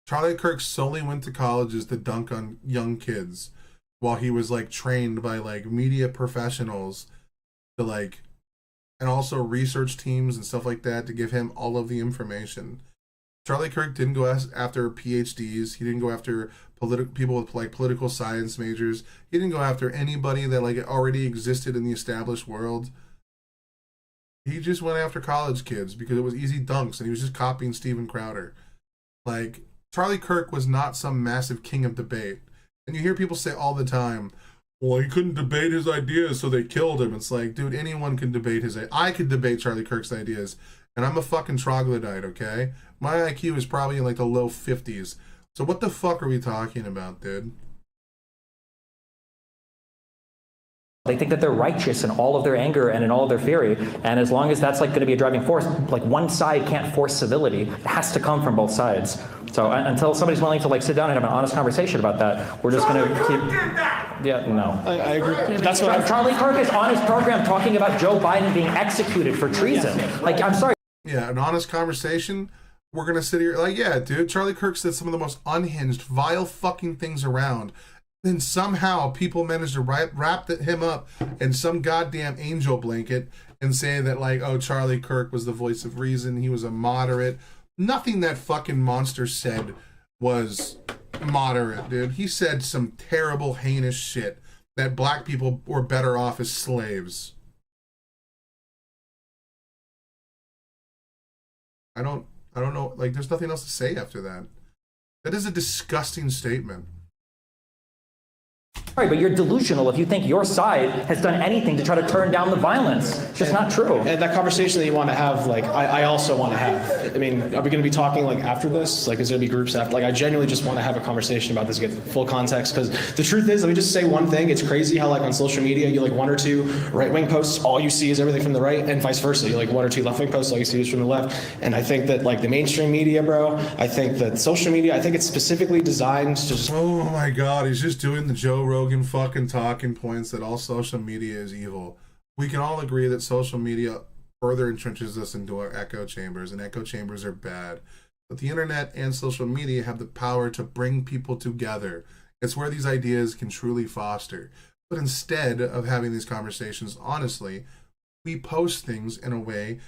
S1: Charlie Kirk solely went to colleges to dunk on young kids while he was trained by media professionals to and also research teams and stuff like that to give him all of the information. Charlie Kirk didn't go after PhDs. He didn't go after people with political science majors. He didn't go after anybody that already existed in the established world. He just went after college kids because it was easy dunks and he was just copying Steven Crowder. Charlie Kirk was not some massive king of debate. And you hear people say all the time, "Well, he couldn't debate his ideas, so they killed him." It's dude, anyone can debate his ideas. I could debate Charlie Kirk's ideas. And I'm a fucking troglodyte, okay? My IQ is probably in the low 50s. So what the fuck are we talking about, dude?
S3: They think that they're righteous in all of their anger and in all of their fury. And as long as that's going to be a driving force, one side can't force civility. It has to come from both sides. So until somebody's willing to sit down and have an honest conversation about that, we're just going to keep. Yeah, no.
S16: I agree. That's what
S3: Charlie Kirk is on his program talking about Joe Biden being executed for treason. I'm sorry.
S1: Yeah, an honest conversation. We're going to sit here yeah, dude, Charlie Kirk said some of the most unhinged, vile fucking things around. Then somehow people managed to wrap him up in some goddamn angel blanket and say that Charlie Kirk was the voice of reason. He was a moderate. Nothing that fucking monster said was moderate, dude. He said some terrible, heinous shit that black people were better off as slaves. I don't know. There's nothing else to say after that. That is a disgusting statement.
S3: Right, but you're delusional if you think your side has done anything to try to turn down the violence. It's just not true.
S16: And that conversation that you want to have, I also want to have. I mean, are we going to be talking after this? Is there going to be groups after? I genuinely just want to have a conversation about this, get full context. Because the truth is, let me just say one thing. It's crazy how on social media, you one or two right-wing posts, all you see is everything from the right, and vice versa. You one or two left-wing posts, all you see is from the left. And I think that the mainstream media, bro, I think that social media, I think it's specifically designed to just.
S1: Oh my God, he's just doing the Joe Rogan fucking talking points that all social media is evil. We can all agree that social media further entrenches us into our echo chambers, and echo chambers are bad. But the internet and social media have the power to bring people together. It's where these ideas can truly foster. But instead of having these conversations honestly, we post things in a way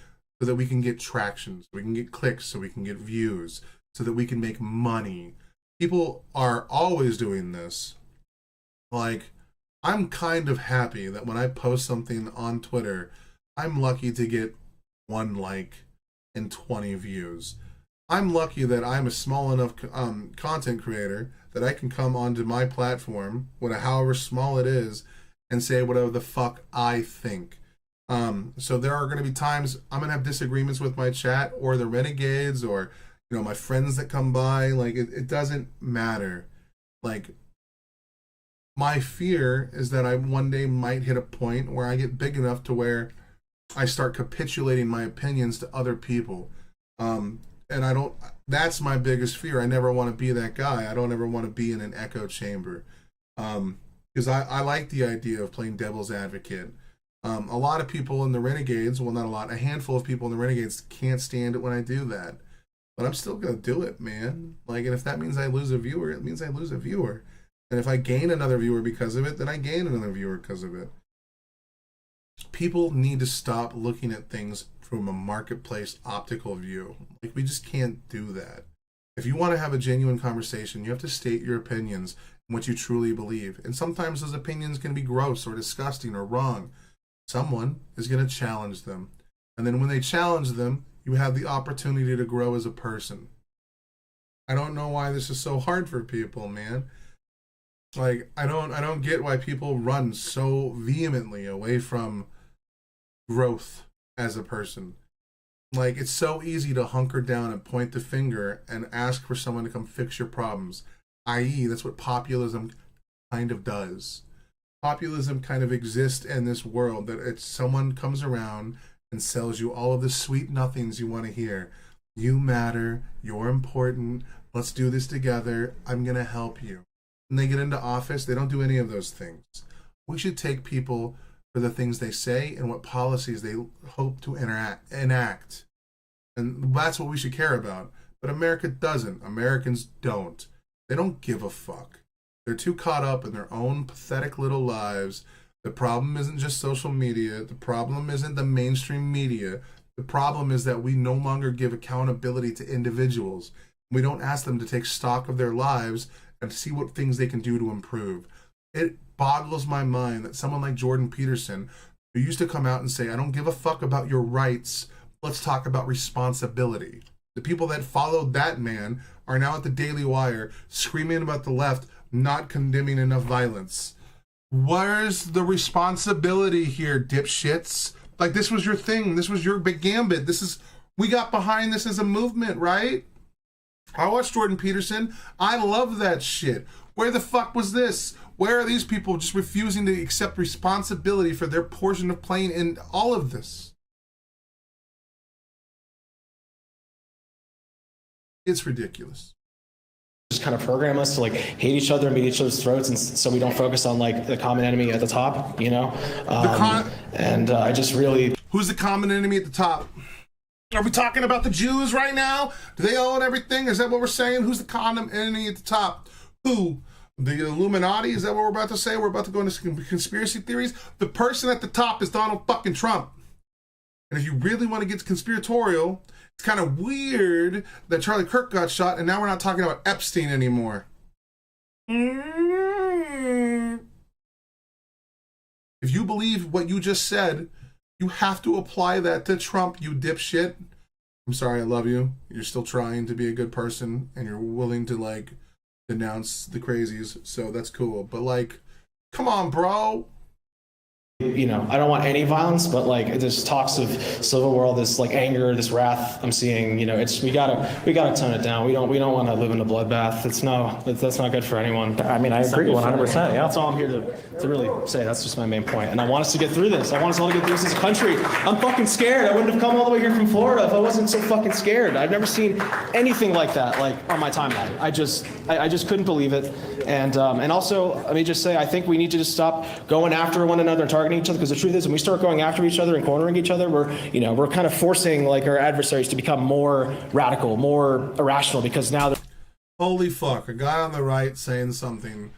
S1: so that we can get traction, so we can get clicks, so we can get views, so that we can make money. People are always doing this. Like, I'm kind of happy that when I post something on Twitter, I'm lucky to get 1 like and 20 views. I'm lucky that I'm a small enough content creator that I can come onto my platform, however small it is, and say whatever the fuck I think. So there are going to be times I'm going to have disagreements with my chat or the renegades or, you know, my friends that come by. Like, it doesn't matter. Like, my fear is that I one day might hit a point where I get big enough to where I start capitulating my opinions to other people. And I don't, that's my biggest fear. I never want to be that guy. I don't ever want to be in an echo chamber. Because I like the idea of playing devil's advocate. A lot of people in the Renegades, well, not a lot, a handful of people in the Renegades can't stand it when I do that. But I'm still going to do it, man. Like, and if that means I lose a viewer, it means I lose a viewer. And if I gain another viewer because of it, then I gain another viewer because of it. People need to stop looking at things from a marketplace optical view. Like, we just can't do that. If you want to have a genuine conversation, you have to state your opinions and what you truly believe. And sometimes those opinions can be gross or disgusting or wrong. Someone is going to challenge them. And then when they challenge them, you have the opportunity to grow as a person. I don't know why this is so hard for people, man. Like, I don't get why people run so vehemently away from growth as a person. Like, it's so easy to hunker down and point the finger and ask for someone to come fix your problems. I.e., that's what populism kind of does. Populism kind of exists in this world, that it's someone comes around and sells you all of the sweet nothings you want to hear. You matter, you're important, let's do this together, I'm going to help you. When they get into office, they don't do any of those things. We should take people for the things they say and what policies they hope to enact. And that's what we should care about. But America doesn't. Americans don't. They don't give a fuck. They're too caught up in their own pathetic little lives. The problem isn't just social media. The problem isn't the mainstream media. The problem is that we no longer give accountability to individuals. We don't ask them to take stock of their lives and see what things they can do to improve. It boggles my mind that someone like Jordan Peterson, who used to come out and say, I don't give a fuck about your rights, let's talk about responsibility. The people that followed that man are now at the Daily Wire screaming about the left not condemning enough violence. Where's the responsibility here, dipshits? Like, this was your thing. This was your big gambit. We got behind this as a movement, right? I watched Jordan Peterson. I love that shit. Where the fuck was this? Where are these people just refusing to accept responsibility for their portion of playing in all of this? It's ridiculous.
S16: Just kind of program us to like hate each other and beat each other's throats, and so we don't focus on like the common enemy at the top, you know? I just really...
S1: Who's the common enemy at the top? Are we talking about the Jews right now? Do they own everything? Is that what we're saying? Who's the common enemy at the top? Who? The Illuminati? Is that what we're about to say? We're about to go into conspiracy theories? The person at the top is Donald fucking Trump. And if you really want to get conspiratorial, it's kind of weird that Charlie Kirk got shot and now we're not talking about Epstein anymore. If you believe what you just said, you have to apply that to Trump, you dipshit. I'm sorry, I love you. You're still trying to be a good person and you're willing to like denounce the crazies, so that's cool. But like, come on, bro.
S16: You know, I don't want any violence, but like there's talks of civil war, this like anger, this wrath I'm seeing. You know, we gotta tone it down. We don't want to live in a bloodbath. That's not good for anyone.
S3: I mean, I agree 100%. Yeah,
S16: that's all I'm here to really say. That's just my main point. And I want us to get through this. I want us all to get through this as a country. I'm fucking scared. I wouldn't have come all the way here from Florida if I wasn't so fucking scared. I've never seen anything like that like on my timeline. I just couldn't believe it. And also, let me just say, I think we need to just stop going after one another and targeting threatening each other, because the truth is when we start going after each other and cornering each other, we're kind of forcing like our adversaries to become more radical, more irrational, because now
S1: holy fuck, a guy on the right saying something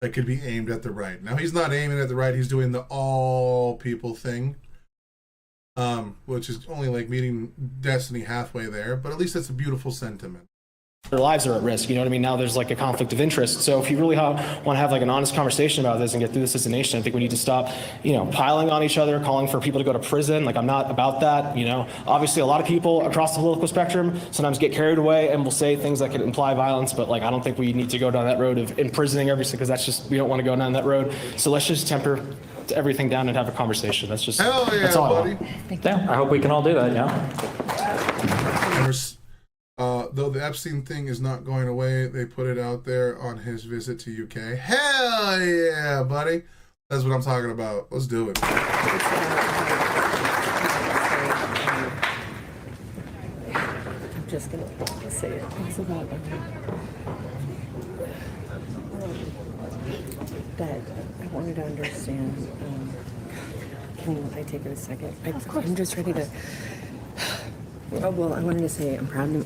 S1: that could be aimed at the right. Now he's not aiming at the right, he's doing the all people thing. Which is only like meeting destiny halfway there, but at least that's a beautiful sentiment.
S16: their lives are at risk. You know what I mean? Now there's like a conflict of interest. So if you really want to have like an honest conversation about this and get through this as a nation, I think we need to stop, piling on each other, calling for people to go to prison. Like, I'm not about that. Obviously a lot of people across the political spectrum sometimes get carried away and will say things that could imply violence, but like, I don't think we need to go down that road of imprisoning everything, because that's just, we don't want to go down that road. So let's just temper everything down and have a conversation. That's just,
S1: hell yeah,
S16: that's all
S1: buddy.
S3: Yeah, I hope we can all do that, yeah.
S1: Though the Epstein thing is not going away, they put it out there on his visit to UK. Hell yeah, buddy. That's what I'm talking about. Let's do it.
S17: I'm just going to say it. It's about that I wanted to understand. Can I take it a second? I'm just ready to... Oh, well, I wanted to say I'm proud to...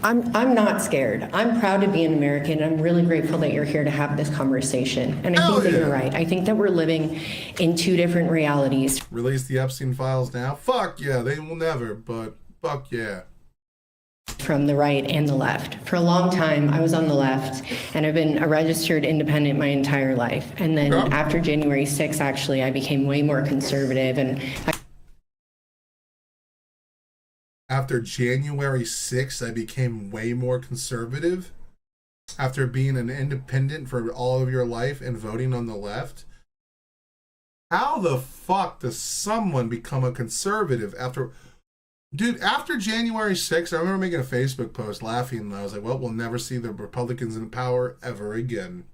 S17: I'm not scared. I'm proud to be an American. I'm really grateful that you're here to have this conversation. And I think that you're right. I think that we're living in two different realities.
S1: Release the Epstein files now? Fuck yeah, they will never, but fuck yeah.
S17: From the right and the left. For a long time, I was on the left, and I've been a registered independent my entire life. And then after January 6th, actually, I became way more conservative. And
S1: After January 6th, I became way more conservative. After being an independent for all of your life and voting on the left. How the fuck does someone become a conservative after... Dude, after January 6th, I remember making a Facebook post laughing, and I was like, well, we'll never see the Republicans in power ever again.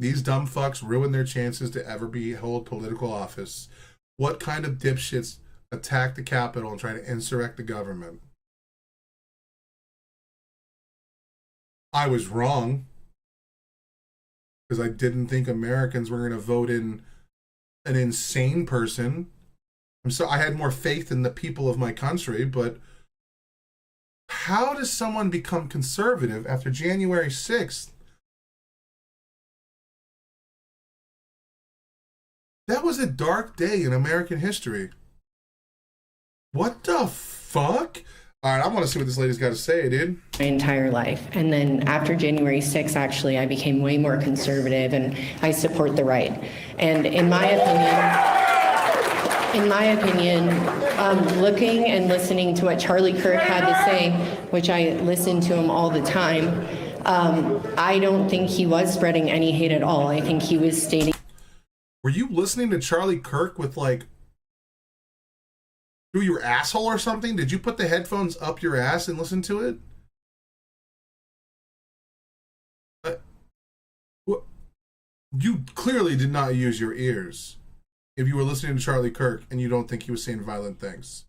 S1: These dumb fucks ruin their chances to ever hold political office. What kind of dipshits attack the Capitol and try to insurrect the government? I was wrong, because I didn't think Americans were going to vote in an insane person. I had more faith in the people of my country, but how does someone become conservative after January 6th? That was a dark day in American history. What the fuck? All right, I want to see what this lady's got to say, dude.
S17: My entire life. And then after January 6th, actually, I became way more conservative, and I support the right. And in my opinion, looking and listening to what Charlie Kirk had to say, which I listen to him all the time, I don't think he was spreading any hate at all. I think he was stating...
S1: Were you listening to Charlie Kirk with, like, through your asshole or something? Did you put the headphones up your ass and listen to it? You clearly did not use your ears if you were listening to Charlie Kirk and you don't think he was saying violent things.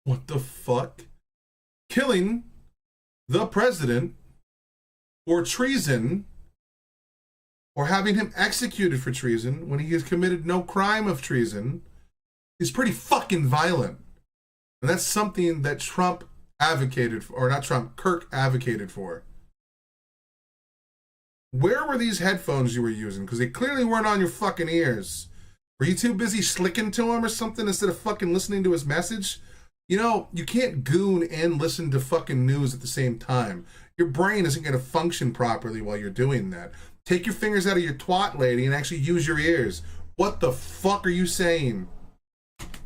S1: What the fuck? Killing the president for treason, or having him executed for treason when he has committed no crime of treason, is pretty fucking violent. And that's something that Trump advocated for, or not Trump, Kirk advocated for. Where were these headphones you were using? Because they clearly weren't on your fucking ears. Were you too busy slicking to him or something instead of fucking listening to his message? You can't goon and listen to fucking news at the same time. Your brain isn't going to function properly while you're doing that. Take your fingers out of your twat, lady, and actually use your ears. What the fuck are you saying?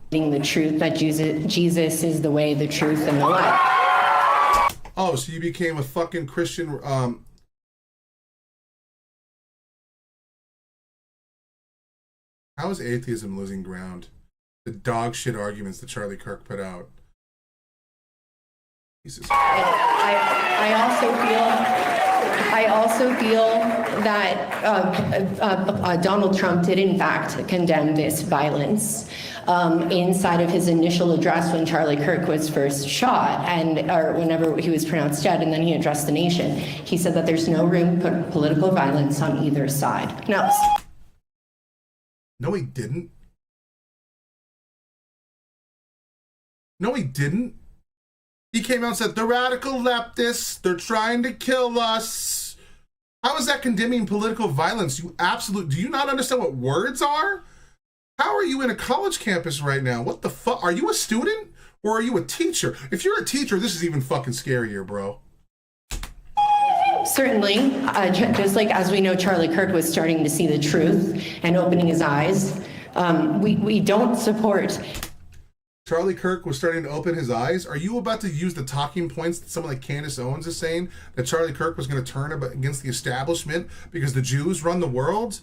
S17: The truth that Jesus is the way, the truth, and the life.
S1: Oh, so you became a fucking Christian... How is atheism losing ground? The dog shit arguments that Charlie Kirk put out. Jesus.
S17: I also feel that Donald Trump did in fact condemn this violence inside of his initial address when Charlie Kirk was first shot, or whenever he was pronounced dead, and then he addressed the nation. He said that there's no room for political violence on either side. Now,
S1: No, he didn't. No, he didn't. He came out and said, the radical leftists, they're trying to kill us. How is that condemning political violence? Do you not understand what words are? How are you in a college campus right now? What the fuck? Are you a student or are you a teacher? If you're a teacher, this is even fucking scarier, bro.
S17: Certainly, just like as we know, Charlie Kirk was starting to see the truth and opening his eyes. We don't support.
S1: Charlie Kirk was starting to open his eyes. Are you about to use the talking points that someone like Candace Owens is saying, that Charlie Kirk was going to turn against the establishment because the Jews run the world?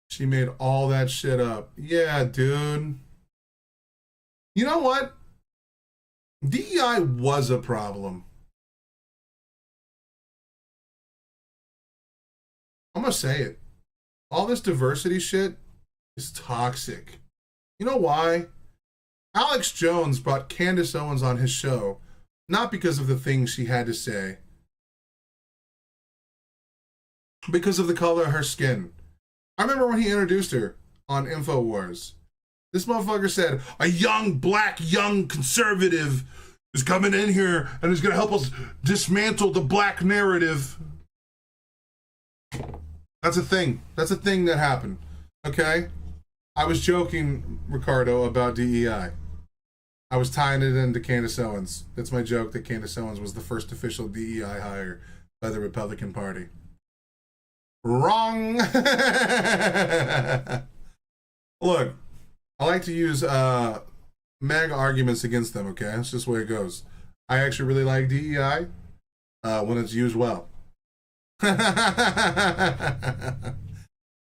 S1: She made all that shit up. Yeah, dude. You know what? DEI was a problem. I'm gonna say it. All this diversity shit is toxic. You know why? Alex Jones brought Candace Owens on his show, not because of the things she had to say, because of the color of her skin. I remember when he introduced her on InfoWars. This motherfucker said, a young conservative is coming in here and is gonna help us dismantle the black narrative. That's a thing. That's a thing that happened. Okay? I was joking, Ricardo, about DEI. I was tying it into Candace Owens. That's my joke, that Candace Owens was the first official DEI hire by the Republican Party. Wrong! Look, I like to use MAGA arguments against them, okay? That's just the way it goes. I actually really like DEI when it's used well. But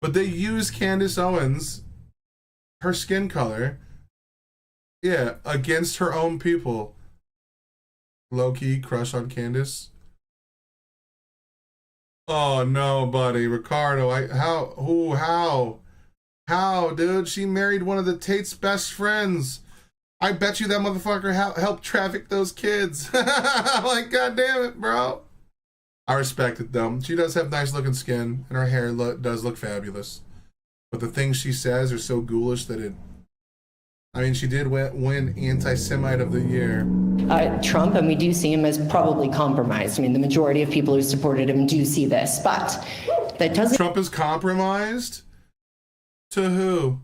S1: they use Candace Owens, her skin color, against her own people. Low-key crush on Candace. Oh no, buddy, Ricardo. How, dude? She married one of the Tate's best friends. I bet you that motherfucker helped traffic those kids. Like, goddamn it, bro. I respect it though. She does have nice looking skin, and her hair does look fabulous. But the things she says are so ghoulish that it. I mean, she did win Anti-Semite of the Year.
S17: Trump, and we do see him as probably compromised. I mean, the majority of people who supported him do see this, but that doesn't.
S1: Trump is compromised? To who?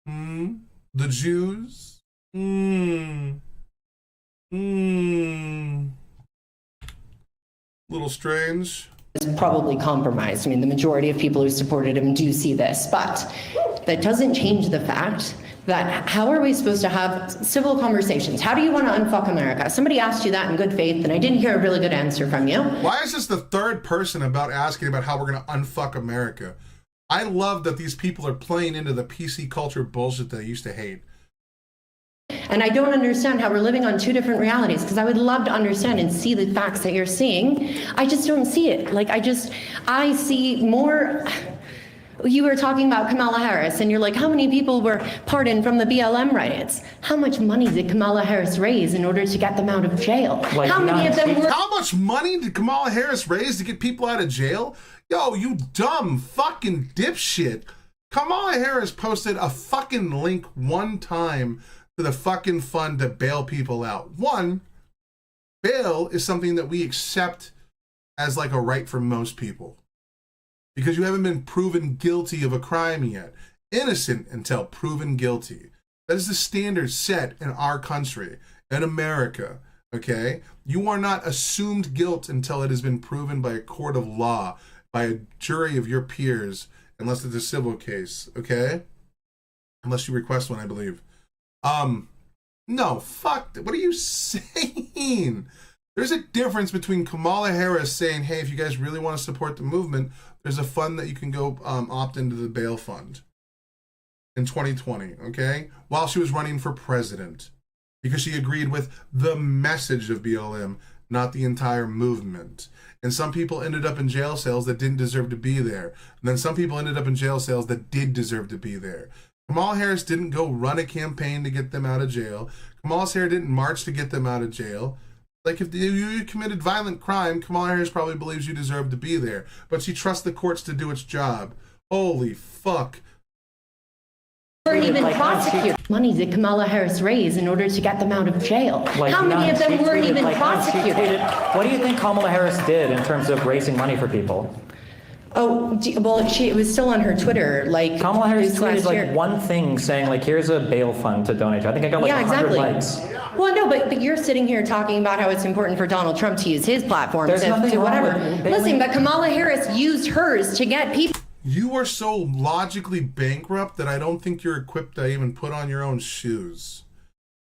S1: The Jews? Little strange.
S17: Is probably compromised. I mean, the majority of people who supported him do see this, but that doesn't change the fact that how are we supposed to have civil conversations? How do you want to unfuck America? Somebody asked you that in good faith, and I didn't hear a really good answer from you.
S1: Why is this the third person asking about how we're going to unfuck America? I love that these people are playing into the PC culture bullshit that I used to hate.
S17: And I don't understand how we're living on two different realities, because I would love to understand and see the facts that you're seeing. I just don't see it. Like, I see more. You were talking about Kamala Harris, and you're like, how many people were pardoned from the BLM riots? How much money did Kamala Harris raise in order to get them out of jail?
S1: Like,
S17: how many of them were?
S1: How much money did Kamala Harris raise to get people out of jail? Yo, you dumb fucking dipshit. Kamala Harris posted a fucking link one time to the fucking fund to bail people out. One, bail is something that we accept as like a right for most people, because you haven't been proven guilty of a crime yet. Innocent until proven guilty. That is the standard set in our country, in America, okay? You are not assumed guilt until it has been proven by a court of law, by a jury of your peers, unless it's a civil case, okay? Unless you request one, I believe. No, fuck, what are you saying? There's a difference between Kamala Harris saying, hey, if you guys really want to support the movement, there's a fund that you can go opt into the bail fund in 2020, okay? While she was running for president, because she agreed with the message of BLM, not the entire movement. And some people ended up in jail cells that didn't deserve to be there. And then some people ended up in jail cells that did deserve to be there. Kamala Harris didn't go run a campaign to get them out of jail. Kamala Harris didn't march to get them out of jail. Like, if you committed violent crime, Kamala Harris probably believes you deserve to be there. But she trusts the courts to do its job. Holy fuck.
S18: Weren't even prosecuted. Money that Kamala Harris raised in order to get them out of jail. How many of them weren't even prosecuted?
S3: What do you think Kamala Harris did in terms of raising money for people?
S18: Oh, well, it was still on her Twitter. Like
S3: Kamala Harris
S18: this
S3: tweeted
S18: last year.
S3: like one thing saying like, here's a bail fund to donate to. I think I got like
S18: Yeah,
S3: 100
S18: exactly.
S3: likes.
S18: Well, no, but you're sitting here talking about how it's important for Donald Trump to use his platform
S3: There's
S18: to
S3: nothing wrong
S18: whatever.
S3: with
S18: Listen, but Kamala Harris used hers to get people.
S1: You are so logically bankrupt that I don't think you're equipped to even put on your own shoes.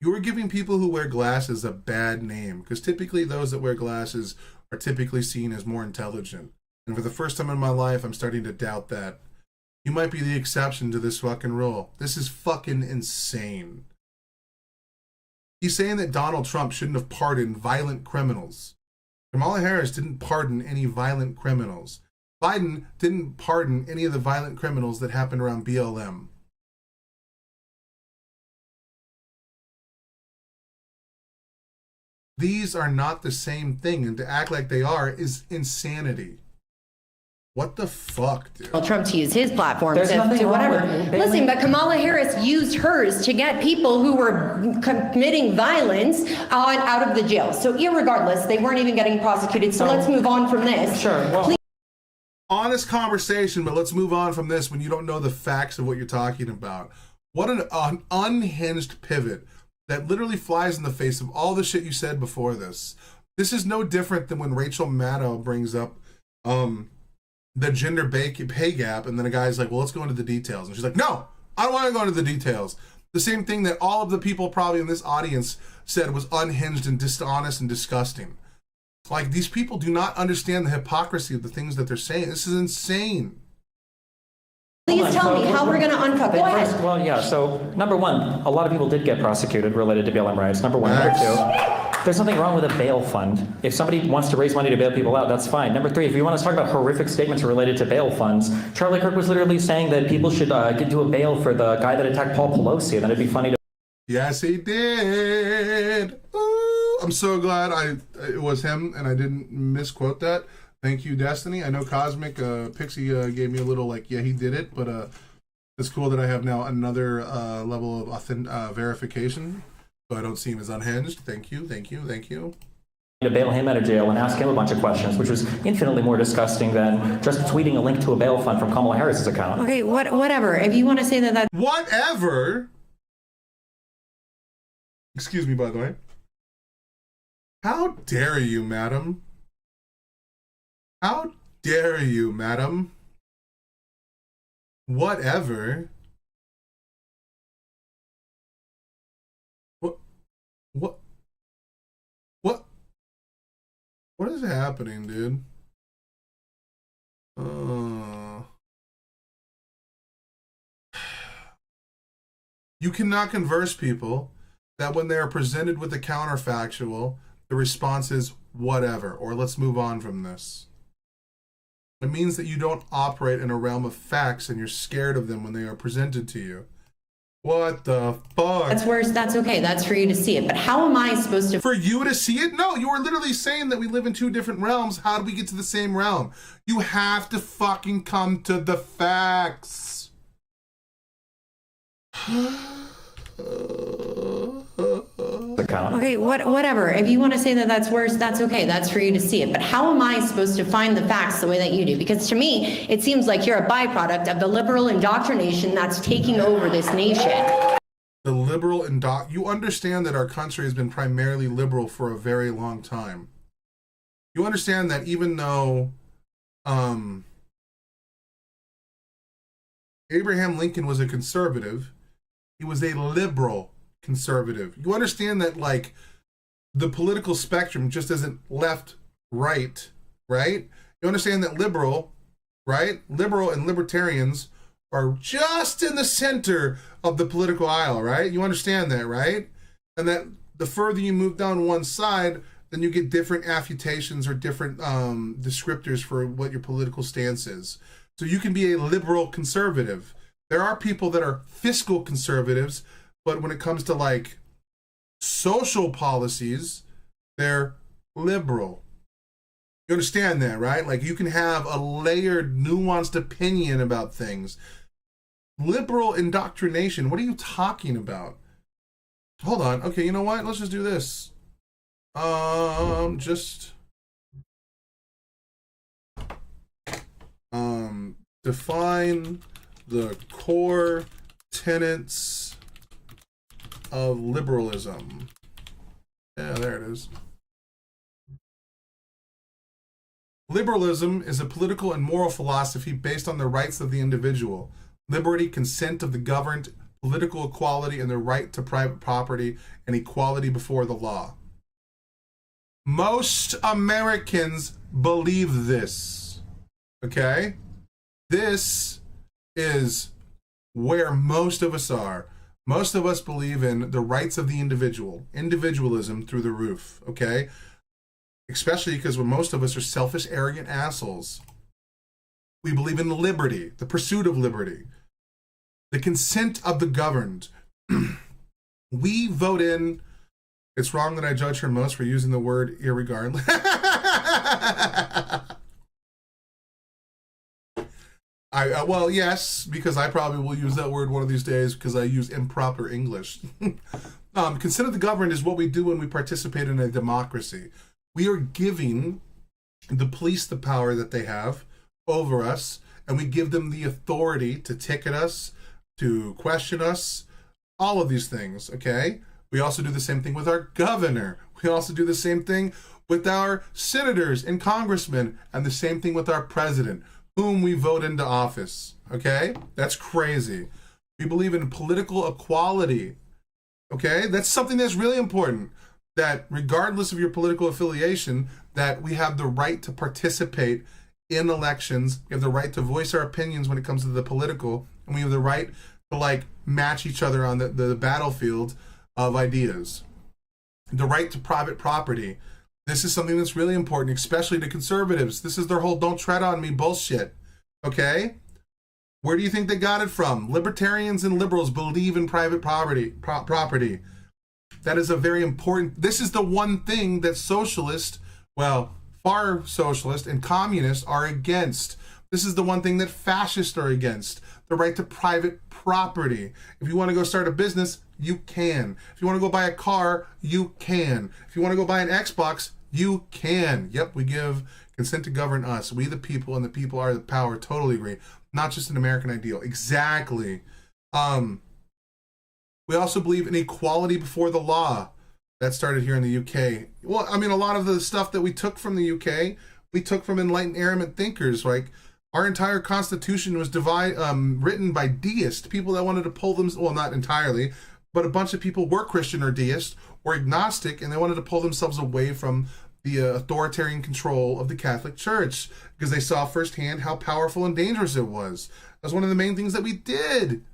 S1: You are giving people who wear glasses a bad name, because typically those that wear glasses are typically seen as more intelligent. And for the first time in my life, I'm starting to doubt that. You might be the exception to this fucking rule. This is fucking insane. He's saying that Donald Trump shouldn't have pardoned violent criminals. Kamala Harris didn't pardon any violent criminals. Biden didn't pardon any of the violent criminals that happened around BLM. These are not the same thing, and to act like they are is insanity. What the fuck, dude?
S18: Donald Trump to use his platform
S3: There's nothing
S18: to
S3: wrong
S18: whatever.
S3: with
S18: Listen, but Kamala Harris used hers to get people who were committing violence out of the jail. So irregardless, they weren't even getting prosecuted. So let's move on from this.
S3: Sure. Well,
S1: honest conversation, but let's move on from this when you don't know the facts of what you're talking about. What an unhinged pivot that literally flies in the face of all the shit you said before this. This is no different than when Rachel Maddow brings up the gender pay gap, and then a guy's like, well, let's go into the details. And she's like, no, I don't want to go into the details. The same thing that all of the people probably in this audience said was unhinged and dishonest and disgusting. Like, these people do not understand the hypocrisy of the things that they're saying. This is insane.
S18: Please tell me how we're going to unfuck. Go ahead.
S3: Well, yeah, so number one, a lot of people did get prosecuted related to BLM riots. Number one. Number two, there's nothing wrong with a bail fund. If somebody wants to raise money to bail people out, that's fine. Number three, if you want to talk about horrific statements related to bail funds, Charlie Kirk was literally saying that people should get to a bail for the guy that attacked Paul Pelosi, and then it'd be funny to...
S1: Yes, he did. Ooh, I'm so glad it was him and I didn't misquote that. Thank you, Destiny. I know Cosmic Pixie gave me a little like, yeah, he did it, but it's cool that I have now another level of verification, so I don't seem as unhinged. Thank you, thank you, thank you.
S3: To bail him out of jail and ask him a bunch of questions, which was infinitely more disgusting than just tweeting a link to a bail fund from Kamala Harris's account.
S18: Okay, whatever. If you want to say that...
S1: Whatever? Excuse me, by the way. How dare you, madam? How dare you, madam? Whatever. What is happening, dude? You cannot converse people that when they are presented with a counterfactual, the response is whatever, or let's move on from this. It means that you don't operate in a realm of facts and you're scared of them when they are presented to you. What the fuck?
S18: That's worse. That's okay. That's for you to see it. But how am I supposed to...
S1: For you to see it? No, you were literally saying that we live in two different realms. How do we get to the same realm? You have to fucking come to the facts.
S18: Okay, whatever. If you want to say that that's worse, that's okay. That's for you to see it. But how am I supposed to find the facts the way that you do? Because to me, it seems like you're a byproduct of the liberal indoctrination that's taking over this nation.
S1: The liberal you understand that our country has been primarily liberal for a very long time. You understand that even though Abraham Lincoln was a conservative, he was a liberal conservative. You understand that, like, the political spectrum just isn't left, right? You understand that liberal and libertarians are just in the center of the political aisle, right? You understand that, right? And that the further you move down one side, then you get different affutations or different descriptors for what your political stance is. So you can be a liberal conservative. There are people that are fiscal conservatives, but when it comes to like social policies, they're liberal. You understand that, right? Like, you can have a layered, nuanced opinion about things. Liberal indoctrination, what are you talking about? Hold on. Okay, you know what? Let's just do this. Define the core tenets of liberalism. Yeah, there it is. Liberalism is a political and moral philosophy based on the rights of the individual, liberty, consent of the governed, political equality, and the right to private property and equality before the law. Most Americans believe this, okay? This is where most of us are. Most of us believe in the rights of the individual, individualism through the roof, okay? Especially because most of us are selfish, arrogant assholes. We believe in liberty, the pursuit of liberty, the consent of the governed. We vote in. It's wrong that I judge her most for using the word irregardless. Well, yes, because I probably will use that word one of these days because I use improper English. Consent of the governed is what we do when we participate in a democracy. We are giving the police the power that they have over us, and we give them the authority to ticket us, to question us, all of these things, okay? We also do the same thing with our governor. We also do the same thing with our senators and congressmen, and the same thing with our president, whom we vote into office, okay? That's crazy. We believe in political equality, okay? That's something that's really important, that regardless of your political affiliation, that we have the right to participate in elections. We have the right to voice our opinions when it comes to the political, and we have the right to, like, match each other on the battlefield of ideas. The right to private property. This is something that's really important, especially to conservatives. This is their whole "don't tread on me" bullshit, okay? Where do you think they got it from? Libertarians and liberals believe in private property. That is a very important, this is the one thing that socialists, well, far socialists and communists are against. This is the one thing that fascists are against, the right to private property. If you want to go start a business, you can. If you want to go buy a car, you can. If you want to go buy an Xbox, you can. Yep, we give consent to govern us. We the people, and the people are the power. Totally agree. Not just an American ideal. Exactly. We also believe in equality before the law. That started here in the UK. Well, I mean, a lot of the stuff that we took from the UK, we took from enlightened Aryan thinkers. Like, our entire constitution was written by deists, people that wanted to pull them, well, not entirely, but a bunch of people were Christian or deist or agnostic, and they wanted to pull themselves away from the authoritarian control of the Catholic Church because they saw firsthand how powerful and dangerous it was. That's one of the main things that we did.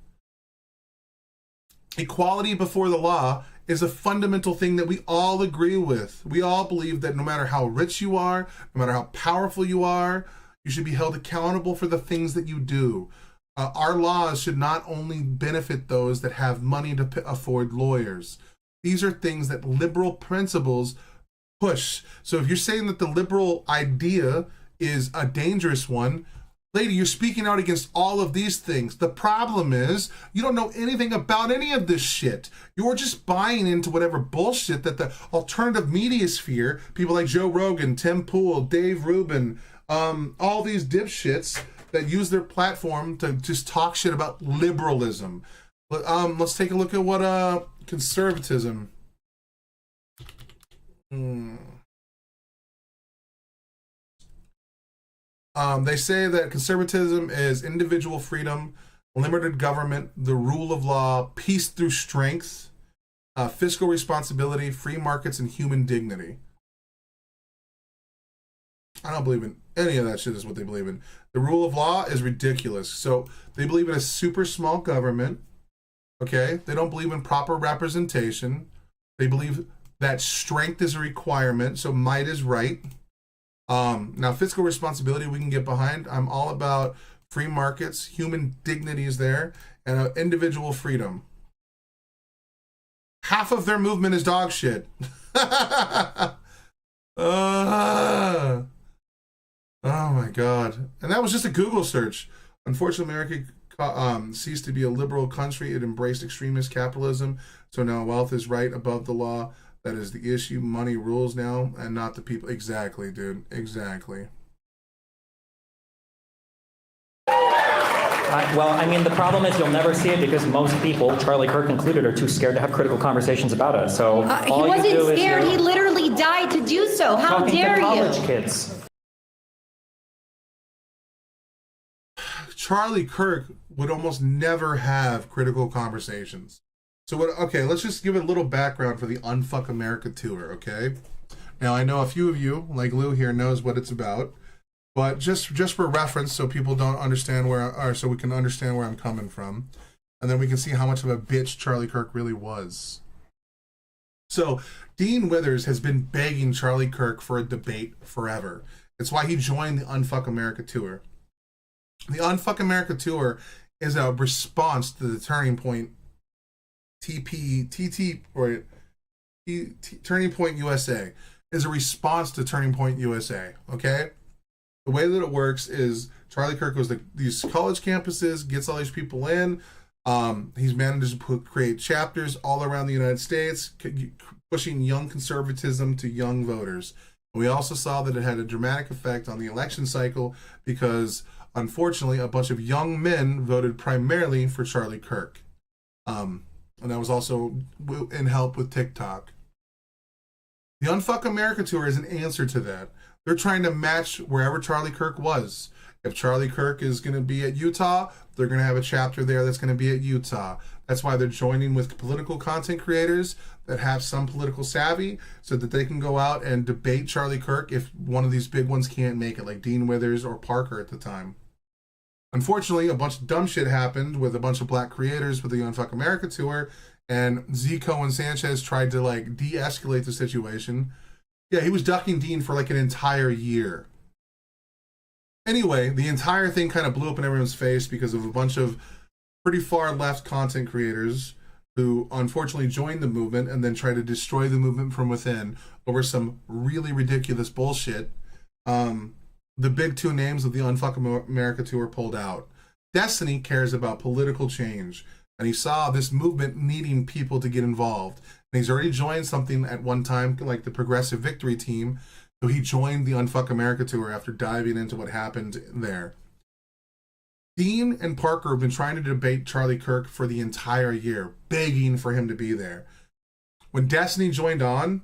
S1: Equality before the law is a fundamental thing that we all agree with. We all believe that no matter how rich you are, no matter how powerful you are, you should be held accountable for the things that you do. Our laws should not only benefit those that have money to afford lawyers. These are things that liberal principles push. So if you're saying that the liberal idea is a dangerous one, lady, you're speaking out against all of these things. The problem is you don't know anything about any of this shit. You're just buying into whatever bullshit that the alternative media sphere, people like Joe Rogan, Tim Pool, Dave Rubin, all these dipshits that use their platform to just talk shit about liberalism. Let's take a look at what conservatism. They say that conservatism is individual freedom, limited government, the rule of law, peace through strength, fiscal responsibility, free markets, and human dignity. I don't believe in any of that shit is what they believe in. The rule of law is ridiculous. So they believe in a super small government, okay? They don't believe in proper representation. They believe that strength is a requirement, so might is right. Now, fiscal responsibility we can get behind. I'm all about free markets, human dignity is there, and individual freedom. Half of their movement is dog shit. Oh my God. And that was just a Google search. Unfortunately, America ceased to be a liberal country. It embraced extremist capitalism. So now wealth is right above the law. That is the issue. Money rules now and not the people. Exactly, dude. Exactly.
S2: Well, I mean, the problem is you'll never see it because most people, Charlie Kirk included, are too scared to have critical conversations about it. So
S18: He
S2: all you
S18: wasn't
S2: do is
S18: scared.
S2: you're
S18: He literally died to do so. How
S2: talking
S18: dare
S2: to college
S18: you?
S2: kids.
S1: Charlie Kirk would almost never have critical conversations. So what? Okay, let's just give it a little background for the Unfuck America tour. Okay, now I know a few of you, like Lou here, knows what it's about, but just for reference, so people don't understand or so we can understand where I'm coming from, and then we can see how much of a bitch Charlie Kirk really was. So Dean Withers has been begging Charlie Kirk for a debate forever. It's why he joined the Unfuck America tour. The Unfuck America tour is a response to the Turning Point Turning Point USA is a response to Turning Point USA. Okay, the way that it works is Charlie Kirk goes to these college campuses, gets all these people in. He's managed to create chapters all around the United States, pushing young conservatism to young voters. We also saw that it had a dramatic effect on the election cycle because, unfortunately, a bunch of young men voted primarily for Charlie Kirk. And that was also in help with TikTok. The Unfuck America tour is an answer to that. They're trying to match wherever Charlie Kirk was. If Charlie Kirk is going to be at Utah, they're going to have a chapter there that's going to be at Utah. That's why they're joining with political content creators that have some political savvy so that they can go out and debate Charlie Kirk if one of these big ones can't make it, like Dean Withers or Parker at the time. Unfortunately, a bunch of dumb shit happened with a bunch of black creators with the Unfuck America tour, and Zico and Sanchez tried to like de-escalate the situation. Yeah, he was ducking Dean for like an entire year. Anyway, the entire thing kind of blew up in everyone's face because of a bunch of pretty far left content creators who unfortunately joined the movement and then tried to destroy the movement from within over some really ridiculous bullshit. The big two names of the Unfuck America tour pulled out. Destiny cares about political change, and he saw this movement needing people to get involved. And he's already joined something at one time, like the Progressive Victory Team, so he joined the Unfuck America tour after diving into what happened there. Dean and Parker have been trying to debate Charlie Kirk for the entire year, begging for him to be there. When Destiny joined on,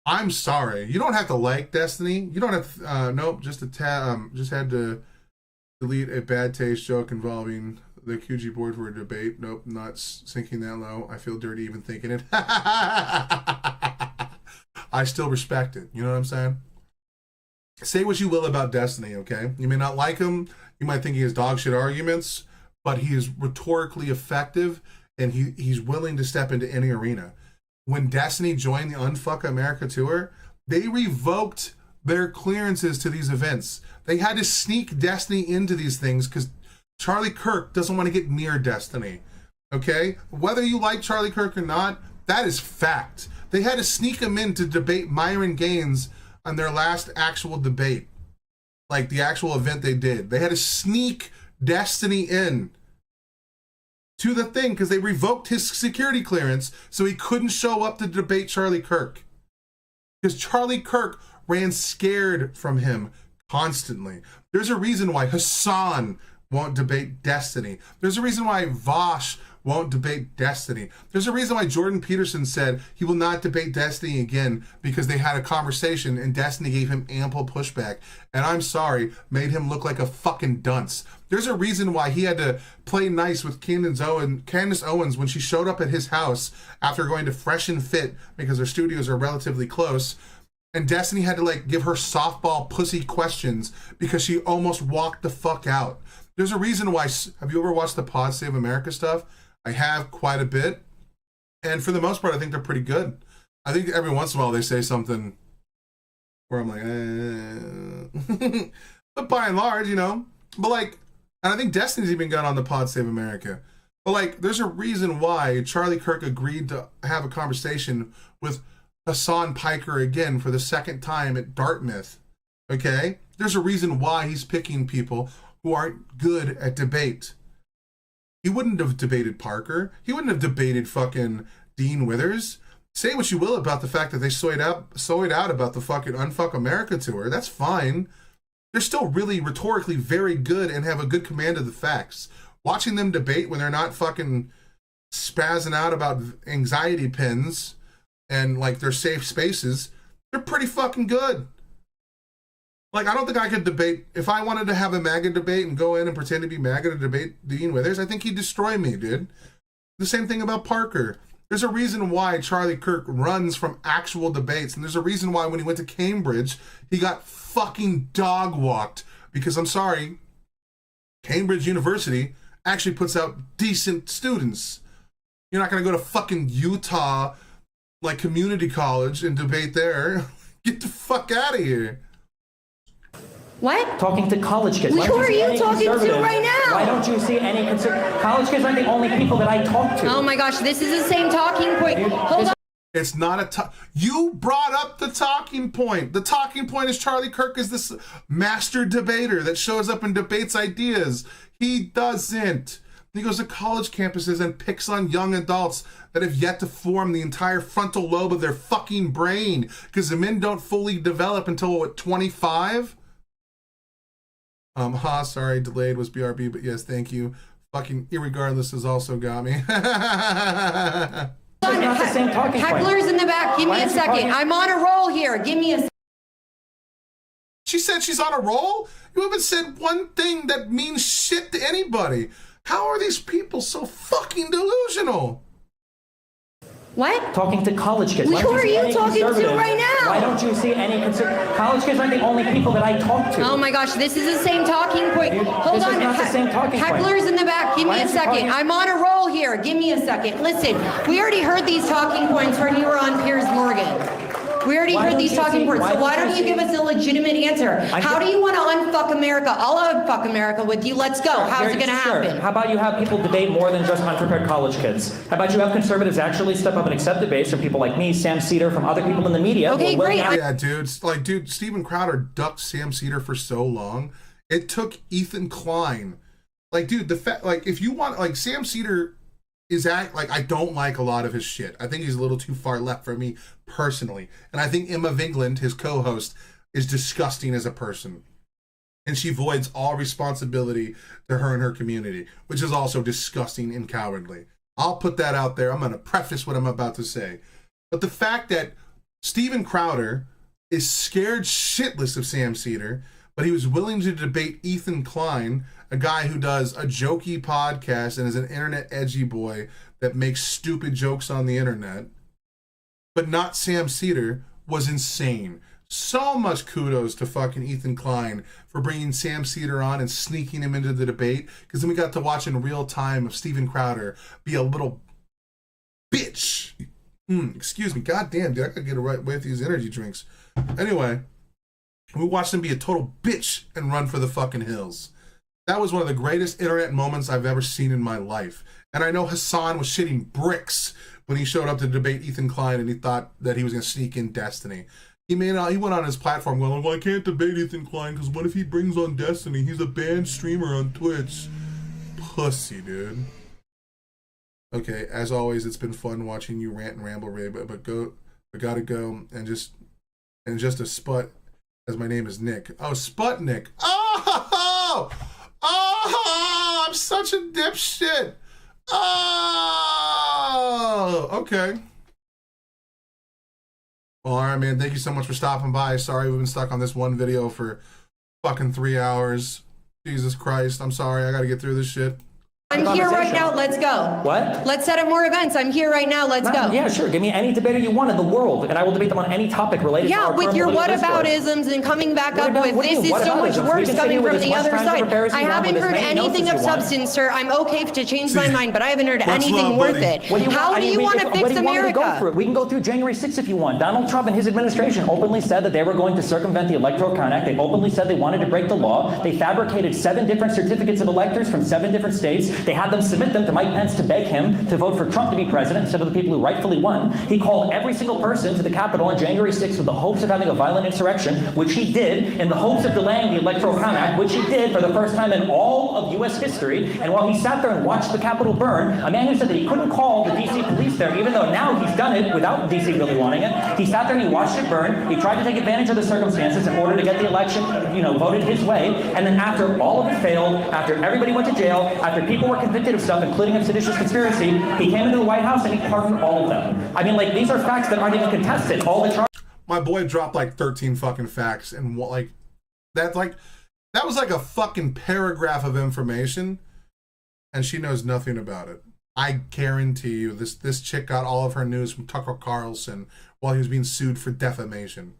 S1: I'm sorry. You don't have to like Destiny. You don't have to, nope, just had to delete a bad taste joke involving the QG board for a debate. Nope, not sinking that low. I feel dirty even thinking it. I still respect it. You know what I'm saying? Say what you will about Destiny, okay? You may not like him. You might think he has dog shit arguments, but he is rhetorically effective and he's willing to step into any arena. When Destiny joined the Unfuck America tour, they revoked their clearances to these events. They had to sneak Destiny into these things because Charlie Kirk doesn't want to get near Destiny. Okay? Whether you like Charlie Kirk or not, that is fact. They had to sneak him in to debate Myron Gaines on their last actual debate. Like the actual event they did. They had to sneak Destiny in to the thing because they revoked his security clearance so he couldn't show up to debate Charlie Kirk. Because Charlie Kirk ran scared from him constantly. There's a reason why Hassan won't debate Destiny. There's a reason why Vosh won't debate Destiny. There's a reason why Jordan Peterson said he will not debate Destiny again because they had a conversation and Destiny gave him ample pushback. And I'm sorry, made him look like a fucking dunce. There's a reason why he had to play nice with Candace Owens when she showed up at his house after going to Fresh and Fit because their studios are relatively close. And Destiny had to like give her softball pussy questions because she almost walked the fuck out. There's a reason why. Have you ever watched the Pod Save America stuff? I have quite a bit. And for the most part, I think they're pretty good. I think every once in a while they say something where I'm like, But by and large, you know. But like, and I think Destiny's even got on the Pod Save America. But like, there's a reason why Charlie Kirk agreed to have a conversation with Hassan Piker again for the second time at Dartmouth. Okay? There's a reason why he's picking people who aren't good at debate. He wouldn't have debated Parker. He wouldn't have debated fucking Dean Withers. Say what you will about the fact that they soyed out about the fucking Unfuck America tour. That's fine. They're still really rhetorically very good and have a good command of the facts. Watching them debate when they're not fucking spazzing out about anxiety pins and like their safe spaces, they're pretty fucking good. Like, I don't think I could debate, if I wanted to have a MAGA debate and go in and pretend to be MAGA to debate Dean Withers, I think he'd destroy me, dude. The same thing about Parker. There's a reason why Charlie Kirk runs from actual debates, and there's a reason why when he went to Cambridge, he got fucking dog walked. Because I'm sorry, Cambridge University actually puts out decent students. You're not gonna go to fucking Utah, like community college, and debate there. Get the fuck out of here.
S18: What?
S2: Talking to college kids.
S18: Who are you talking to right now?
S2: Why don't you see any college kids aren't the only people that I talk to.
S18: Oh my gosh, this is the same talking point. Hold on.
S1: It's not you brought up the talking point. The talking point is Charlie Kirk is this master debater that shows up and debates ideas. He doesn't. He goes to college campuses and picks on young adults that have yet to form the entire frontal lobe of their fucking brain because the men don't fully develop until, what, 25? Sorry, delayed was BRB, but yes, thank you. Fucking irregardless has also got me.
S2: Not the same talking point.
S18: Heckler's in the back. Give me a second. I'm on a roll here. Give me a.
S1: She said she's on a roll? You haven't said one thing that means shit to anybody. How are these people so fucking delusional?
S18: What?
S2: Talking to college kids.
S18: Who are you talking to right now?
S2: Why don't you see any college kids aren't the only people that I talk to.
S18: Oh my gosh, this is the same talking point. Hold on.
S2: This is not the same talking point.
S18: Heckler's in the back. Give me a second. I'm on a roll here. Give me a second. Listen, we already heard these talking points when you were on Piers Morgan. We already heard these talking points, so why don't you give us a legitimate answer? How do you want to unfuck America? I'll unfuck America with you. Let's go. How's it going to happen?
S2: How about you have people debate more than just unprepared college kids? How about you have conservatives actually step up and accept debates from people like me, Sam Cedar, from other people in the media?
S18: Okay, great.
S1: Yeah, dude, Steven Crowder ducked Sam Cedar for so long. It took Ethan Klein. Like, dude, if you want, like, Sam Cedar I don't like a lot of his shit. I think he's a little too far left for me personally. And I think Emma Vingland, his co-host, is disgusting as a person. And she voids all responsibility to her and her community, which is also disgusting and cowardly. I'll put that out there. I'm going to preface what I'm about to say. But the fact that Steven Crowder is scared shitless of Sam Cedar, but he was willing to debate Ethan Klein, a guy who does a jokey podcast and is an internet edgy boy that makes stupid jokes on the internet, but not Sam Cedar, was insane. So much kudos to fucking Ethan Klein for bringing Sam Cedar on and sneaking him into the debate, because then we got to watch in real time of Steven Crowder be a little bitch. Excuse me. God damn, dude, I gotta get away with these energy drinks. Anyway, we watched him be a total bitch and run for the fucking hills. That was one of the greatest internet moments I've ever seen in my life. And I know Hassan was shitting bricks when he showed up to debate Ethan Klein and he thought that he was going to sneak in Destiny. He went on his platform going, well, I can't debate Ethan Klein because what if he brings on Destiny? He's a banned streamer on Twitch. Pussy, dude. Okay, as always, it's been fun watching you rant and ramble, Ray, but gotta go and just a sput, as my name is Nick. Oh, Sputnik. Oh! Oh, I'm such a dipshit. Oh, okay. Well, all right, man. Thank you so much for stopping by. Sorry we've been stuck on this one video for fucking 3 hours. Jesus Christ. I'm sorry. I got to get through this shit.
S18: I'm here right now. Let's go.
S2: What?
S18: Let's set up more events. I'm here right now. Let's go.
S2: Yeah, sure. Give me any debater you want in the world, and I will debate them on any topic related to our
S18: with your whataboutisms and coming back up with this is so much worse coming from the other side. I haven't heard anything of substance, sir. I'm okay to change my mind, but I haven't heard anything worth it. How do you want to fix America?
S2: We can go through January 6th if you want. Donald Trump and his administration openly said that they were going to circumvent the Electoral Count Act. They openly said they wanted to break the law. They fabricated 7 different certificates of electors from 7 different states. They had them submit them to Mike Pence to beg him to vote for Trump to be president instead of the people who rightfully won. He called every single person to the Capitol on January 6th with the hopes of having a violent insurrection, which he did, in the hopes of delaying the Electoral Count Act, which he did for the first time in all of U.S. history. And while he sat there and watched the Capitol burn, a man who said that he couldn't call the D.C. police there, even though now he's done it without D.C. really wanting it, he sat there and he watched it burn. He tried to take advantage of the circumstances in order to get the election, voted his way. And then after all of it failed, after everybody went to jail, after people were convicted of stuff, including of seditious conspiracy, he came into the White House and he pardoned all of them. I mean, like, these are facts that aren't even contested. All the charges.
S1: My boy dropped like 13 fucking facts, and that was like a fucking paragraph of information, and she knows nothing about it. I guarantee you, this chick got all of her news from Tucker Carlson while he was being sued for defamation.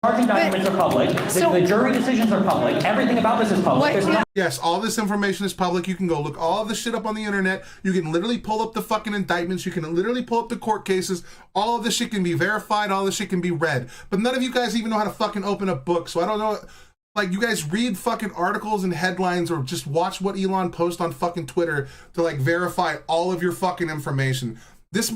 S2: Charging documents are public. The jury decisions are public. Everything about this is public.
S1: Yes, all this information is public. You can go look all of this shit up on the internet. You can literally pull up the fucking indictments. You can literally pull up the court cases. All of this shit can be verified. All this shit can be read. But none of you guys even know how to fucking open a book. So I don't know. Like, you guys read fucking articles and headlines or just watch what Elon posts on fucking Twitter to like verify all of your fucking information. This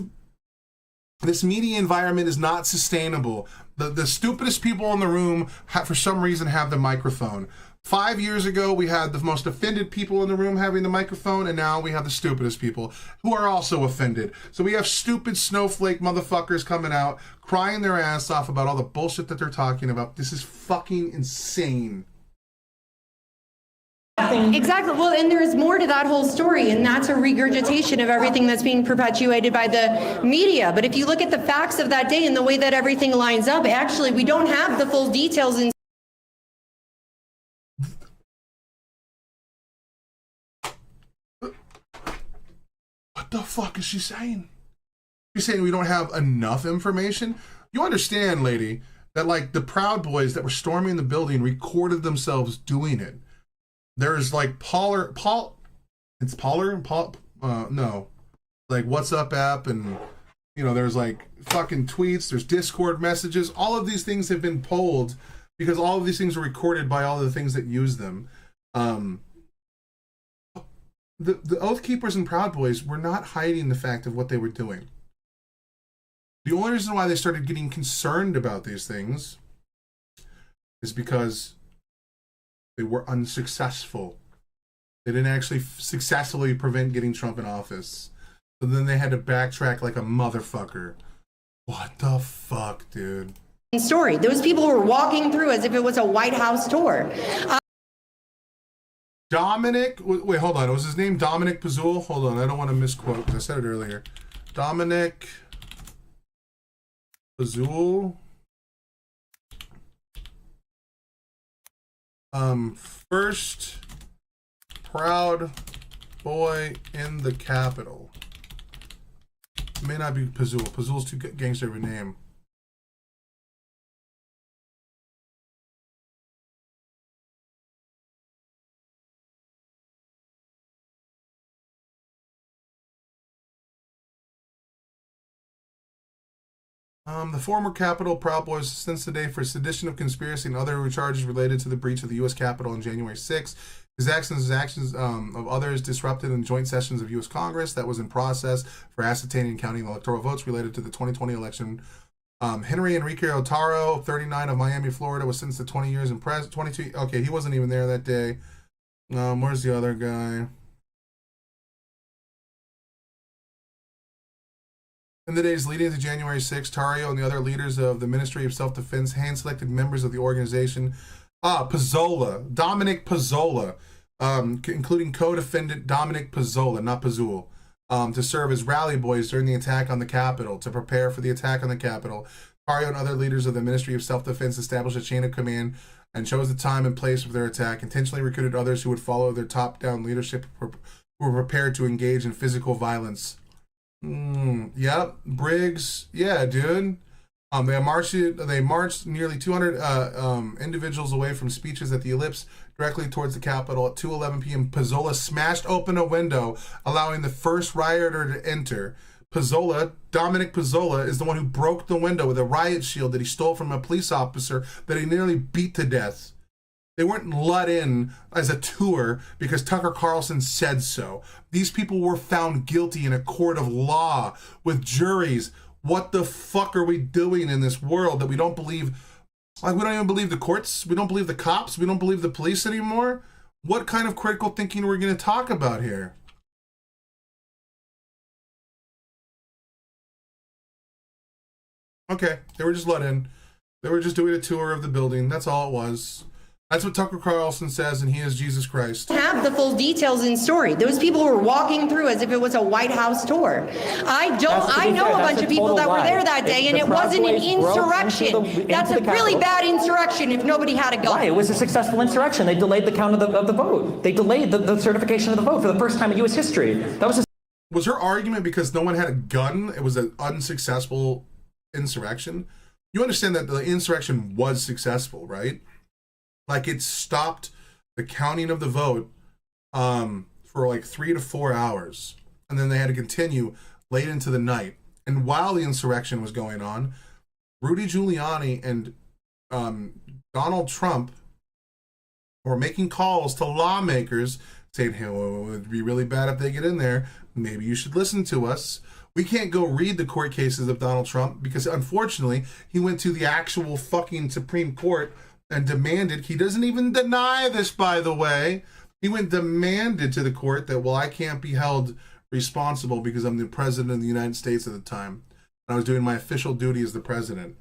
S1: media environment is not sustainable. The stupidest people in the room for some reason have the microphone. 5 years ago, we had the most offended people in the room having the microphone, and now we have the stupidest people who are also offended. So we have stupid snowflake motherfuckers coming out, crying their ass off about all the bullshit that they're talking about. This is fucking insane.
S18: Exactly. Well, and there's more to that whole story, and that's a regurgitation of everything that's being perpetuated by the media. But if you look at the facts of that day and the way that everything lines up, actually, we don't have the full details.
S1: What the fuck is she saying? She's saying we don't have enough information? You understand, lady, that like the Proud Boys that were storming the building recorded themselves doing it. There's like Like WhatsApp app, and there's like fucking tweets, there's Discord messages. All of these things have been pulled because all of these things are recorded by all of the things that use them. The Oath Keepers and Proud Boys were not hiding the fact of what they were doing. The only reason why they started getting concerned about these things is because they were unsuccessful. They didn't actually successfully prevent getting Trump in office. So then they had to backtrack like a motherfucker. What the fuck, dude?
S18: Story. Those people were walking through as if it was a White House tour.
S1: Dominic, wait, hold on. Was his name Dominic Pazul? Hold on, I don't want to misquote because I said it earlier. Dominic Pazul. First Proud Boy in the Capitol. It may not be Pazul. Pazul's too gangster of a name. The former Capitol Proud Boys since today for sedition of conspiracy and other charges related to the breach of the U.S. Capitol on January 6th. His actions of others disrupted in joint sessions of U.S. Congress that was in process for ascertaining and counting electoral votes related to the 2020 election. Henry Enrique Otaro, 39 of Miami, Florida, was sentenced to 20 years in prison. 22. Okay, he wasn't even there that day. Where's the other guy? In the days leading to January 6, Tarrio and the other leaders of the Ministry of Self-Defense hand-selected members of the organization. Pazzola, Dominic Pazzola, including co-defendant Dominic Pazzola, not Pazul, to serve as rally boys during the attack on the Capitol. To prepare for the attack on the Capitol, Tarrio and other leaders of the Ministry of Self-Defense established a chain of command and chose the time and place of their attack, intentionally recruited others who would follow their top-down leadership who were prepared to engage in physical violence. Yep, Briggs. Yeah, dude. They marched nearly 200 individuals away from speeches at the Ellipse directly towards the Capitol at 2:11 p.m. Pazzola smashed open a window, allowing the first rioter to enter. Dominic Pazzola, is the one who broke the window with a riot shield that he stole from a police officer that he nearly beat to death. They weren't let in as a tour because Tucker Carlson said so. These people were found guilty in a court of law with juries. What the fuck are we doing in this world that we don't believe? Like, we don't even believe the courts. We don't believe the cops. We don't believe the police anymore. What kind of critical thinking are we going to talk about here? Okay, they were just let in. They were just doing a tour of the building. That's all it was. That's what Tucker Carlson says, and he is Jesus Christ.
S18: Have the full details in story. Those people were walking through as if it was a White House tour. I know a bunch of people that were there that day, and it wasn't an insurrection. That's a really bad insurrection if nobody had a gun.
S3: Why? It was a successful insurrection. They delayed the count of the vote. They delayed the certification of the vote for the first time in U.S. history. That was
S1: Was her argument because no one had a gun? It was an unsuccessful insurrection? You understand that the insurrection was successful, right? Like, it stopped the counting of the vote for like 3 to 4 hours. And then they had to continue late into the night. And while the insurrection was going on, Rudy Giuliani and Donald Trump were making calls to lawmakers saying, hey, well, it would be really bad if they get in there. Maybe you should listen to us. We can't go read the court cases of Donald Trump because, unfortunately, he went to the actual fucking Supreme Court and demanded, he doesn't even deny this, by the way, he demanded to the court that, well, I can't be held responsible because I'm the president of the United States at the time. And I was doing my official duty as the president.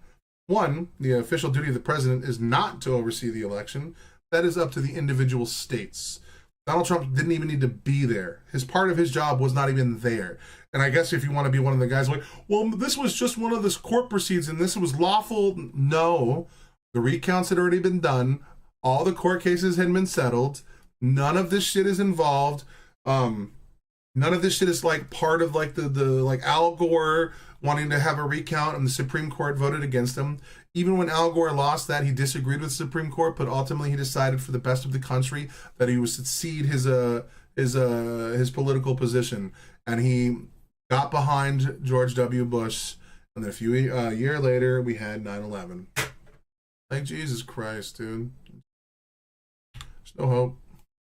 S1: One, the official duty of the president is not to oversee the election. That is up to the individual states. Donald Trump didn't even need to be there. Part of his job was not even there. And I guess if you want to be one of the guys like, well, this was just one of the court proceedings and this was lawful. No. The recounts had already been done. All the court cases had been settled. None of this shit is involved. None of this shit is like part of like the like Al Gore wanting to have a recount and the Supreme Court voted against him. Even when Al Gore lost that, he disagreed with the Supreme Court, but ultimately he decided for the best of the country that he would succeed his political position. And he got behind George W. Bush. And then a few year later, we had 9/11. Like, Jesus Christ, dude. There's no hope.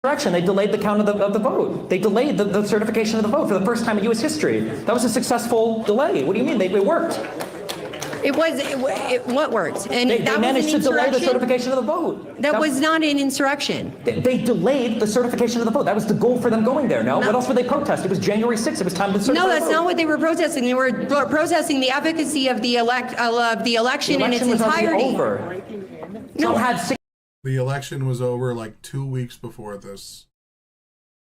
S3: They delayed the count of the vote. They delayed the certification of the vote for the first time in U.S. history. That was a successful delay. What do you mean? It worked.
S18: What worked? And
S3: They
S18: that
S3: managed
S18: was
S3: to
S18: an
S3: delay the
S18: insurrection?
S3: certification of the vote.
S18: That was not an insurrection.
S3: They delayed the certification of the vote. That was the goal for them going there. No? What else would they protest? It was January 6th. It was time to certify
S18: No,
S3: the
S18: that's
S3: vote.
S18: not what they were protesting. They were protesting the efficacy of the election in its
S3: was already
S18: entirety.
S3: over.
S18: No,
S1: The election was over like 2 weeks before this.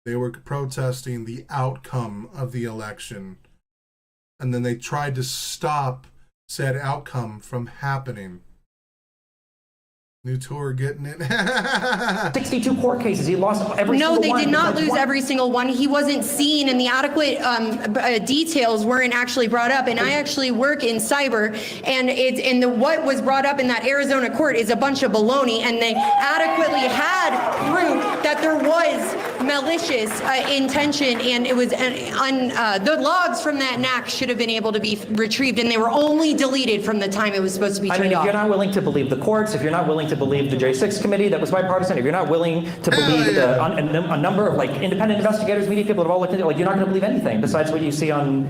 S1: They were protesting the outcome of the election. And then they tried to stop said outcome from happening. New tour getting it.
S3: 62 court cases. He lost every single
S18: No,
S3: one.
S18: they did not
S3: besides
S18: lose
S3: one.
S18: every single one. He wasn't seen, and the adequate details weren't actually brought up. And I actually work in cyber, and what was brought up in that Arizona court is a bunch of baloney. And they adequately had proof that there was malicious intention, and it was the logs from that NAC should have been able to be retrieved, and they were only deleted from the time it was supposed to be
S3: I
S18: turned
S3: mean, if
S18: off.
S3: you're not willing to believe the courts, if you're not willing to believe the J6 committee that was bipartisan, if you're not willing to believe a number of like independent investigators, media people that have all looked into it, like you're not going to believe anything besides what you see on,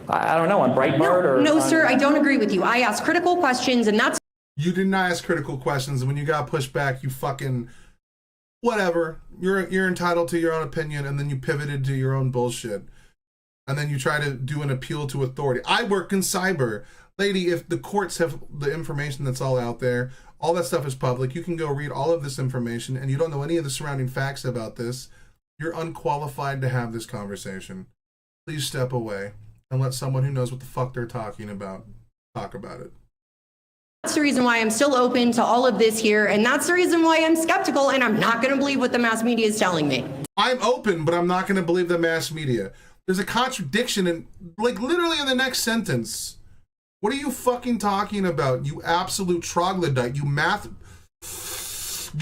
S3: I don't know, on Breitbart or.
S18: No,
S3: on,
S18: sir, I don't agree with you. I ask critical questions, and that's.
S1: You didn't ask critical questions, and when you got pushed back, you fucking whatever. You're entitled to your own opinion, and then you pivoted to your own bullshit. And then you try to do an appeal to authority. I work in cyber. Lady, if the courts have the information that's all out there, all that stuff is public. You can go read all of this information, and you don't know any of the surrounding facts about this. You're unqualified to have this conversation. Please step away and let someone who knows what the fuck they're talking about talk about it.
S18: That's the reason why I'm still open to all of this here, and that's the reason why I'm skeptical, and I'm not going to believe what the mass media is telling me.
S1: I'm open, but I'm not going to believe the mass media. There's a contradiction in, like, literally in the next sentence. What are you fucking talking about, you absolute troglodyte, you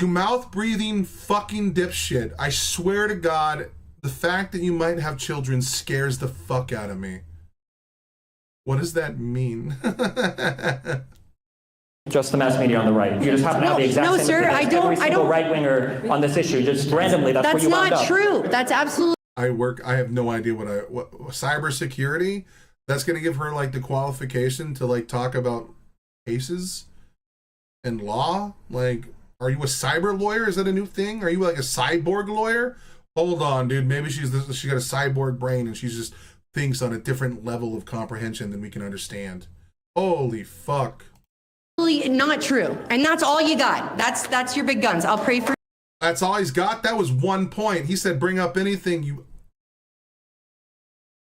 S1: mouth-breathing fucking dipshit. I swear to God, the fact that you might have children scares the fuck out of me. What does that mean?
S2: just the mass media on the right. You just happen to have the exact
S18: No,
S2: same
S18: sir,
S2: opinion as every single right winger on this issue. Just randomly, that's where
S18: That's
S2: you wound
S18: not
S2: up.
S18: true. That's absolutely.
S1: I have no idea what cybersecurity. That's gonna give her like the qualification to like talk about cases and law. Like, are you a cyber lawyer? Is that a new thing? Are you like a cyborg lawyer? Hold on, dude. Maybe she got a cyborg brain and she just thinks on a different level of comprehension than we can understand. Holy fuck.
S18: Not true. And that's all you got. That's your big guns. I'll pray for.
S1: That's all he's got? That was 1 point. He said bring up anything you...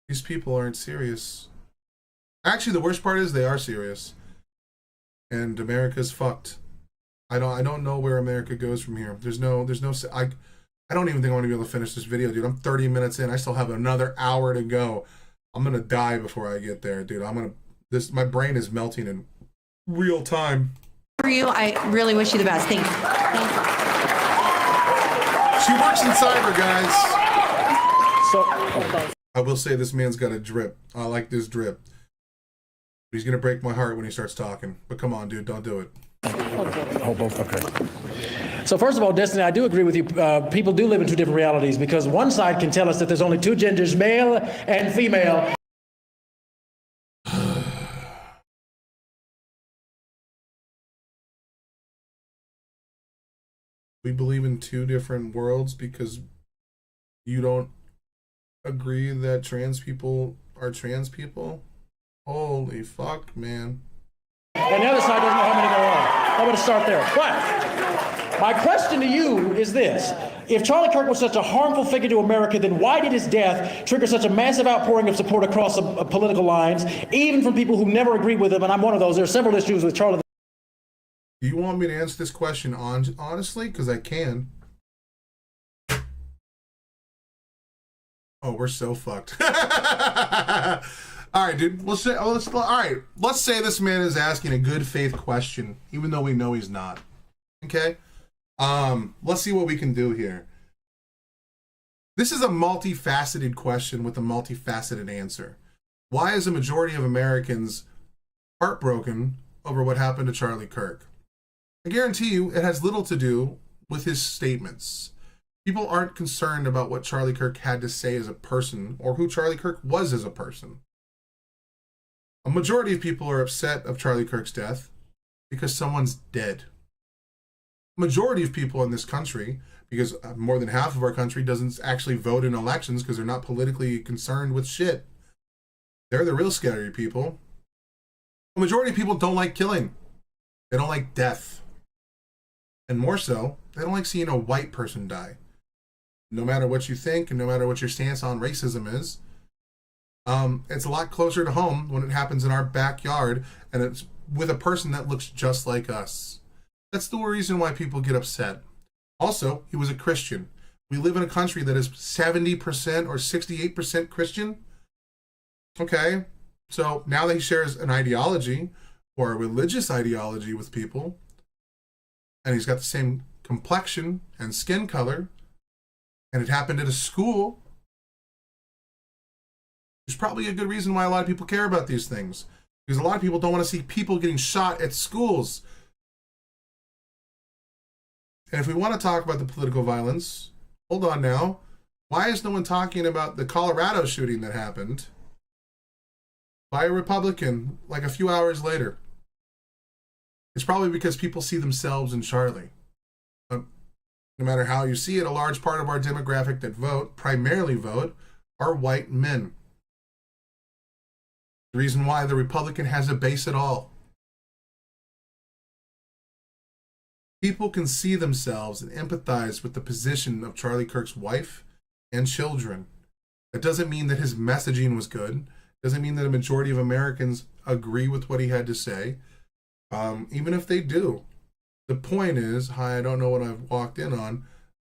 S1: These people aren't serious. Actually, the worst part is they are serious. And America's fucked. I don't know where America goes from here. I don't even think I'm gonna be able to finish this video, dude. I'm 30 minutes in. I still have another hour to go. I'm gonna die before I get there, dude. My brain is melting in real time.
S18: For you, I really wish you the best. Thanks.
S1: She works in cyber, guys. So I will say this man's got a drip. I like this drip. He's gonna break my heart when he starts talking. But come on, dude, don't do it.
S19: Oh, both. Okay. So first of all, Destiny, I do agree with you. People do live in two different realities because one side can tell us that there's only two genders, male and female.
S1: We believe in two different worlds because you don't agree that trans people are trans people? Holy fuck, man.
S19: And the other side doesn't know how many there are. I'm going to start there. But my question to you is this. If Charlie Kirk was such a harmful figure to America, then why did his death trigger such a massive outpouring of support across political lines, even from people who never agreed with him? And I'm one of those. There are several issues with Charlie.
S1: Do you want me to answer this question honestly? Because I can. Oh, we're so fucked. All right, dude. Let's say this man is asking a good faith question, even though we know he's not. Okay? Let's see what we can do here. This is a multifaceted question with a multifaceted answer. Why is a majority of Americans heartbroken over what happened to Charlie Kirk? I guarantee you it has little to do with his statements. People aren't concerned about what Charlie Kirk had to say as a person or who Charlie Kirk was as a person. A majority of people are upset of Charlie Kirk's death because someone's dead. A majority of people in this country, because more than half of our country doesn't actually vote in elections because they're not politically concerned with shit. They're the real scary people. A majority of people don't like killing. They don't like death. And more so, they don't like seeing a white person die. No matter what you think and no matter what your stance on racism is, it's a lot closer to home when it happens in our backyard and it's with a person that looks just like us. That's the reason why people get upset. Also, he was a Christian. We live in a country that is 70% or 68% Christian. Okay, so now that he shares an ideology or a religious ideology with people, and he's got the same complexion and skin color, and it happened at a school, there's probably a good reason why a lot of people care about these things. Because a lot of people don't want to see people getting shot at schools. And if we want to talk about the political violence, hold on now. Why is no one talking about the Colorado shooting that happened by a Republican like a few hours later? It's probably because people see themselves in Charlie. No matter how you see it, a large part of our demographic that vote, primarily vote, are white men. The reason why the Republican has a base at all. People can see themselves and empathize with the position of Charlie Kirk's wife and children. That doesn't mean that his messaging was good. Doesn't mean that a majority of Americans agree with what he had to say. Even if they do. The point is, hi, I don't know what I've walked in on,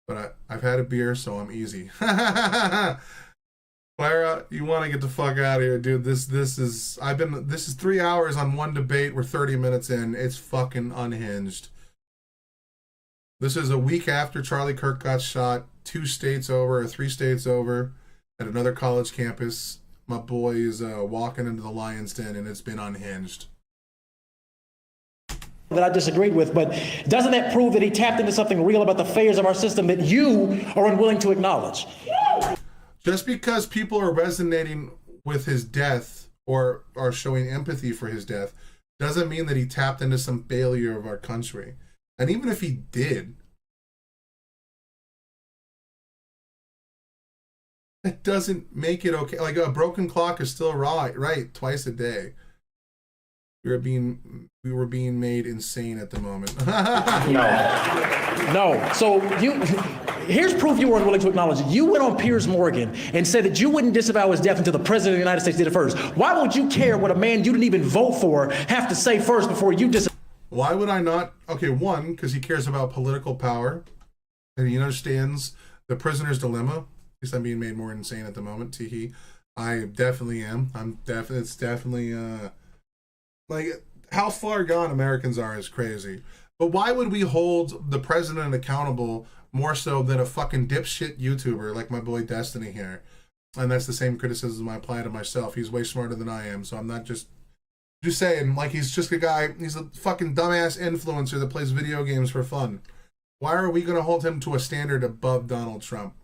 S1: but I've had a beer, so I'm easy. Clara, you want to get the fuck out of here, dude. This is 3 hours on one debate. We're 30 minutes in. It's fucking unhinged. This is a week after Charlie Kirk got shot, 2 states over, or 3 states over, at another college campus. My boy is walking into the lion's den, and it's been unhinged.
S19: that I disagreed with, but doesn't that prove that he tapped into something real about the failures of our system that you are unwilling to acknowledge?
S1: Just because people are resonating with his death or are showing empathy for his death doesn't mean that he tapped into some failure of our country. And even if he did, it doesn't make it okay. Like a broken clock is still right twice a day. We were being made insane at the moment.
S19: No. So here's proof you were unwilling to acknowledge it. You went on Piers Morgan and said that you wouldn't disavow his death until the president of the United States did it first. Why would you care what a man you didn't even vote for have to say first before you
S1: Why would I not? Okay, one, because he cares about political power and he understands the prisoner's dilemma. At least I'm being made more insane at the moment. Teehee. I definitely am. It's definitely like how far gone Americans are is crazy. But why would we hold the president accountable more so than a fucking dipshit YouTuber like my boy Destiny here? And that's the same criticism I apply to myself. He's way smarter than I am, so I'm not just saying, like, he's just a guy, he's a fucking dumbass influencer that plays video games for fun. Why are we going to hold him to a standard above Donald Trump?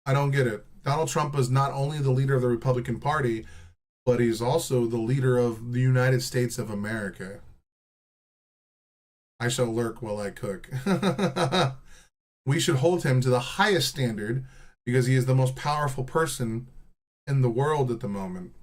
S1: I don't get it. Donald Trump is not only the leader of the Republican Party, but he's also the leader of the United States of America. I shall lurk while I cook. We should hold him to the highest standard because he is the most powerful person in the world at the moment.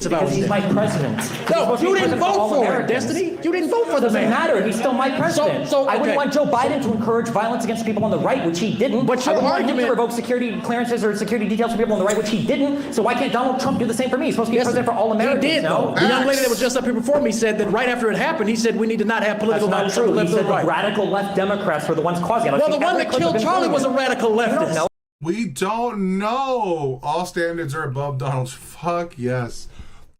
S2: Because he's my president.
S19: No, you didn't vote for him, Destiny. You didn't vote for the man.
S2: Doesn't matter. He's still my president.
S19: So
S2: I wouldn't want Joe Biden to encourage violence against people on the right, which he didn't.
S19: But your
S2: I wouldn't want him
S19: argument
S2: to revoke security clearances or security details for people on the right, which he didn't. So why can't Donald Trump do the same for me? He's supposed to be president for all Americans.
S19: He did,
S2: no?
S19: The young lady that was just up here before me said that right after it happened, he said we need to not have political
S2: That's not
S19: violence.
S2: true. He said the radical left Democrats were the ones causing it.
S19: Well, the one that killed Charlie was a radical leftist.
S1: We don't know. All standards are above Donald. Fuck yes.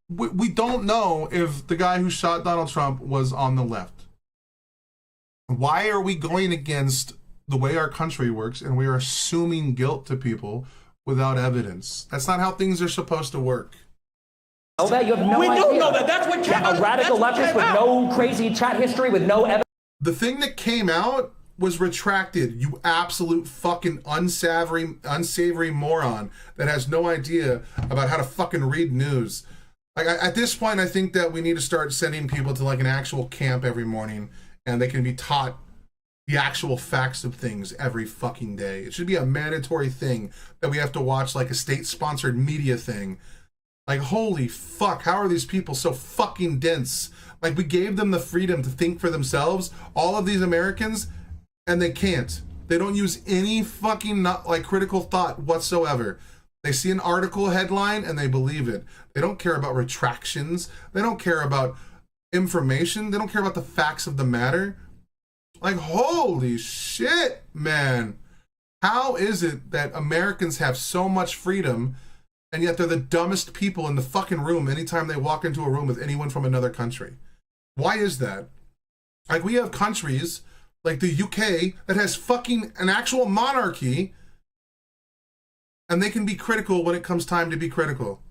S1: We don't know if the guy who shot Donald Trump was on the left. Why are we going against the way our country works and we are assuming guilt to people without evidence? That's not how things are supposed to work.
S2: Know that? You have no idea.
S19: We don't know that. That's what came out.
S2: A radical leftist with no crazy chat history, with no evidence.
S1: The thing that came out was retracted, you absolute fucking unsavory moron that has no idea about how to fucking read news. Like, at this point, I think that we need to start sending people to like an actual camp every morning and they can be taught the actual facts of things every fucking day. It should be a mandatory thing that we have to watch, like a state-sponsored media thing. Like, holy fuck, how are these people so fucking dense? Like, we gave them the freedom to think for themselves, all of these Americans, and they can't. They don't use any fucking critical thought whatsoever. They see an article headline and they believe it. They don't care about retractions. They don't care about information. They don't care about the facts of the matter. Like, holy shit, man. How is it that Americans have so much freedom and yet they're the dumbest people in the fucking room anytime they walk into a room with anyone from another country? Why is that? Like, we have countries like the UK that has fucking an actual monarchy, and they can be critical when it comes time to be critical.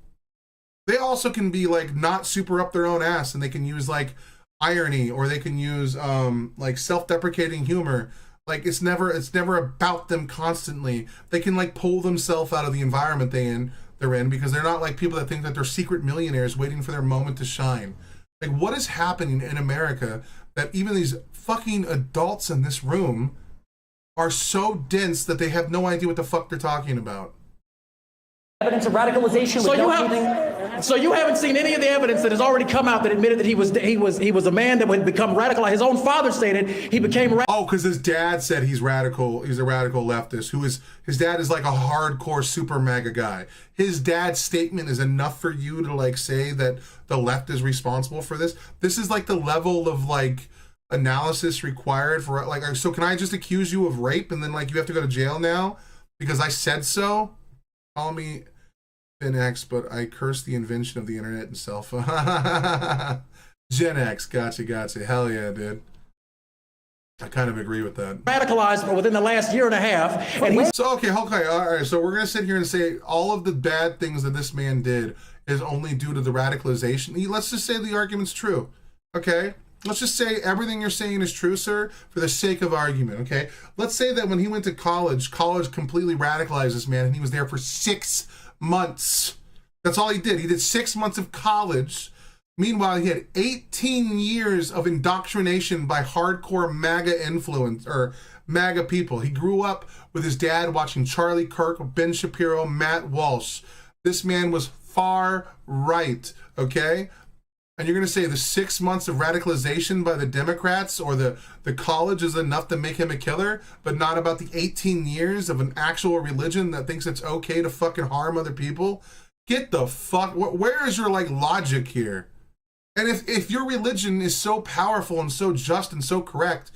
S1: They also can be like not super up their own ass, and they can use like irony, or they can use like self-deprecating humor. Like, it's never about them constantly. They can like pull themselves out of the environment they're in because they're not like people that think that they're secret millionaires waiting for their moment to shine. Like, what is happening in America that even these fucking adults in this room are so dense that they have no idea what the fuck they're talking about?
S2: Evidence of radicalization.
S19: So you haven't seen any of the evidence that has already come out that admitted that he was a man that would become radical. His own father stated he became radical.
S1: Oh, because his dad said he's radical. He's a radical leftist. His dad is like a hardcore super MAGA guy. His dad's statement is enough for you to like say that the left is responsible for this. This is like the level of like analysis required for like. So can I just accuse you of rape and then like you have to go to jail now because I said so? Call me Gen X, but I curse the invention of the internet and cell phone. Gen X, gotcha. Hell yeah, dude. I kind of agree with that.
S19: Radicalized within the last year and a half. And he's
S1: okay, all right. So we're going to sit here and say all of the bad things that this man did is only due to the radicalization. Let's just say the argument's true. Okay? Let's just say everything you're saying is true, sir, for the sake of argument, okay? Let's say that when he went to college completely radicalized this man, and he was there for 6 months. That's all he did. He did 6 months of college. Meanwhile, he had 18 years of indoctrination by hardcore MAGA influence, or MAGA people. He grew up with his dad watching Charlie Kirk, Ben Shapiro, Matt Walsh. This man was far right, okay? And you're going to say the 6 months of radicalization by the Democrats or the college is enough to make him a killer, but not about the 18 years of an actual religion that thinks it's okay to fucking harm other people? Get the fuck, where is your like logic here? And if your religion is so powerful and so just and so correct,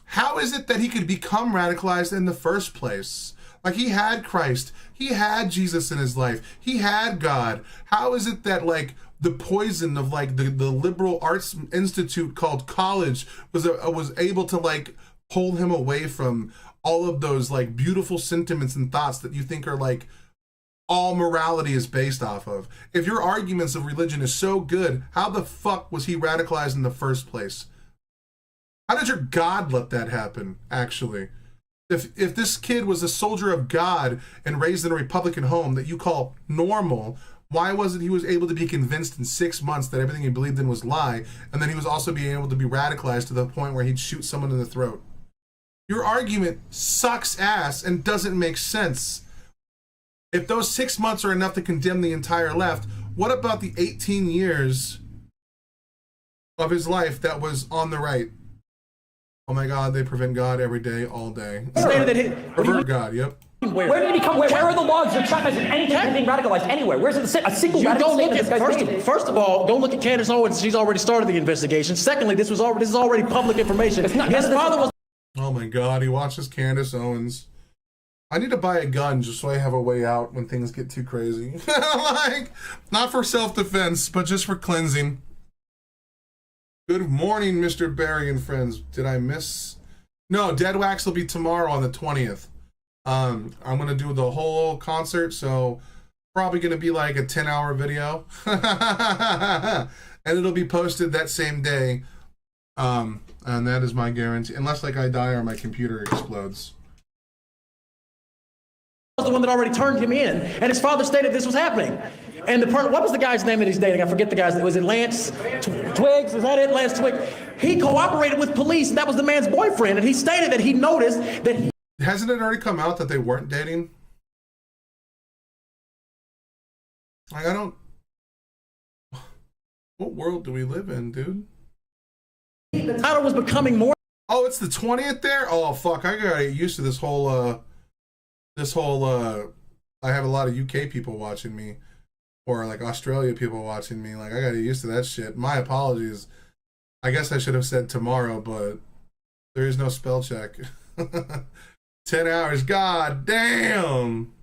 S1: how is it that he could become radicalized in the first place? Like, he had Christ, he had Jesus in his life, he had God. How is it that like the poison of like the liberal arts institute called college was able to like pull him away from all of those like beautiful sentiments and thoughts that you think are like all morality is based off of? If your arguments of religion is so good, how the fuck was he radicalized in the first place? How did your God let that happen, actually? If this kid was a soldier of God and raised in a Republican home that you call normal, why wasn't he was able to be convinced in 6 months that everything he believed in was lie, and then he was also being able to be radicalized to the point where he'd shoot someone in the throat? Your argument sucks ass and doesn't make sense. If those 6 months are enough to condemn the entire left, what about the 18 years of his life that was on the right? Oh my God, they prevent God every day, all day. Pervert God, yep.
S2: Where did he come? Where are the logs that Trump has anything being radicalized anywhere? Where's a single radical statement this guy's made?
S19: First of all, don't look at Candace Owens. She's already started the investigation. Secondly, this is already public information. His father was.
S1: Oh my God, he watches Candace Owens. I need to buy a gun just so I have a way out when things get too crazy. Like, not for self-defense, but just for cleansing. Good morning, Mr. Barry and friends. Did I miss? No, Dead Wax will be tomorrow on the 20th. I'm going to do the whole concert, so probably going to be like a 10-hour video. And it'll be posted that same day. And that is my guarantee. Unless like I die or my computer explodes.
S19: Was the one that already turned him in, and his father stated this was happening. And what was the guy's name that he's dating? I forget the guy's name. Was it Lance Twiggs? Is that it, Lance Twiggs? He cooperated with police, and that was the man's boyfriend. And he stated that he noticed that.
S1: Hasn't it already come out that they weren't dating? Like, I don't. What world do we live in, dude?
S19: The title was becoming more.
S1: Oh, it's the 20th there? Oh, fuck. I gotta get used to this whole. I have a lot of UK people watching me, or like Australia people watching me. Like, I gotta get used to that shit. My apologies. I guess I should have said tomorrow, but there is no spell check. 10 hours, god damn.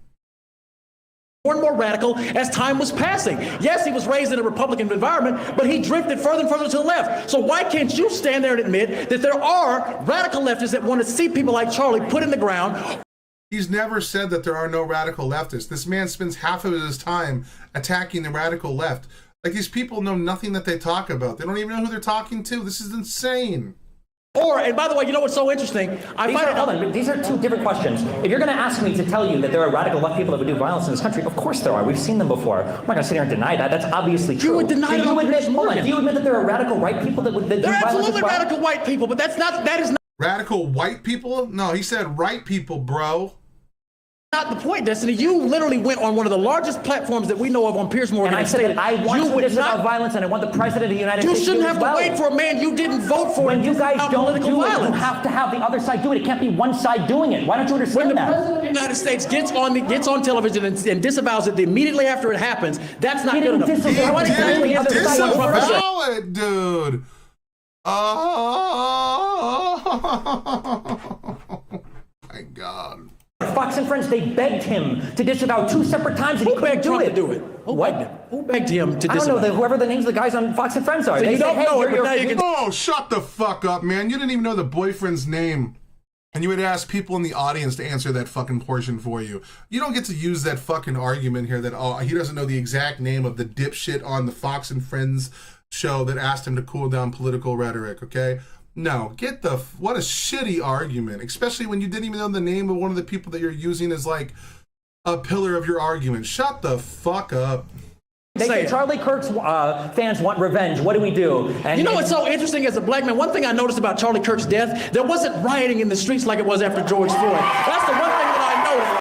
S19: More and more radical as time was passing. Yes, he was raised in a Republican environment, but he drifted further and further to the left. So why can't you stand there and admit that there are radical leftists that want to see people like Charlie put in the ground?
S1: He's never said that there are no radical leftists. This man spends half of his time attacking the radical left. Like, these people know nothing that they talk about. They don't even know who they're talking to. This is insane.
S19: And by the way, you know what's so interesting?
S2: These are two different questions. If you're going to ask me to tell you that there are radical left people that would do violence in this country, of course there are. We've seen them before. I'm not going to sit here and deny that. That's obviously true.
S19: You would deny
S2: do you admit that there are radical right people that would do violence as well?
S19: There are absolutely radical white people, but that is not.
S1: Radical white people? No, he said right people, bro.
S19: Not the point, Destiny. You literally went on one of the largest platforms that we know of on Piers Morgan.
S2: And I said that I want to disavow violence and I want the president of the United States to do it.
S19: You shouldn't have to wait for a man you didn't vote for.
S2: When you guys don't do it, you have to have the other side do it. It can't be one side doing it. Why don't you understand that?
S19: When the president of the United States gets on television and disavows it immediately after it happens, that's not good enough.
S1: Disavow it, dude. Oh my God.
S2: Fox and Friends, they begged him to disavow 2 separate times and he couldn't do it.
S19: Who begged him to disavow?
S2: I don't know, whoever the names of the guys on Fox and Friends are.
S19: So you don't know it, but now you can.
S1: Oh, shut the fuck up, man. You didn't even know the boyfriend's name. And you would ask people in the audience to answer that fucking portion for you. You don't get to use that fucking argument here that, oh, he doesn't know the exact name of the dipshit on the Fox and Friends show that asked him to cool down political rhetoric, okay? No, what a shitty argument, especially when you didn't even know the name of one of the people that you're using as like a pillar of your argument. Shut the fuck up.
S2: They say Charlie Kirk's fans want revenge. What do we do? And
S19: you know what's so interesting as a black man? One thing I noticed about Charlie Kirk's death, there wasn't rioting in the streets like it was after George Floyd. That's the one thing that I noticed.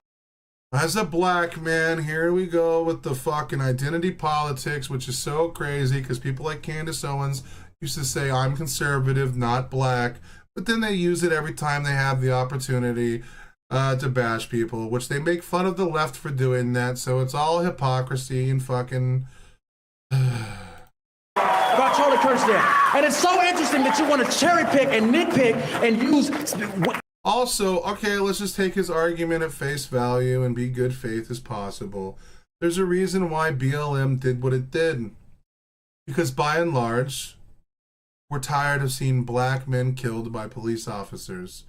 S1: As a black man, here we go with the fucking identity politics, which is so crazy because people like Candace Owens used to say, I'm conservative, not black. But then they use it every time they have the opportunity to bash people, which they make fun of the left for doing that. So it's all hypocrisy and fucking...
S19: About Charlie Kirk's death. And it's so interesting that you want to cherry pick and nitpick and use...
S1: Also, okay, let's just take his argument at face value and be good faith as possible. There's a reason why BLM did what it did. Because by and large, we're tired of seeing black men killed by police officers.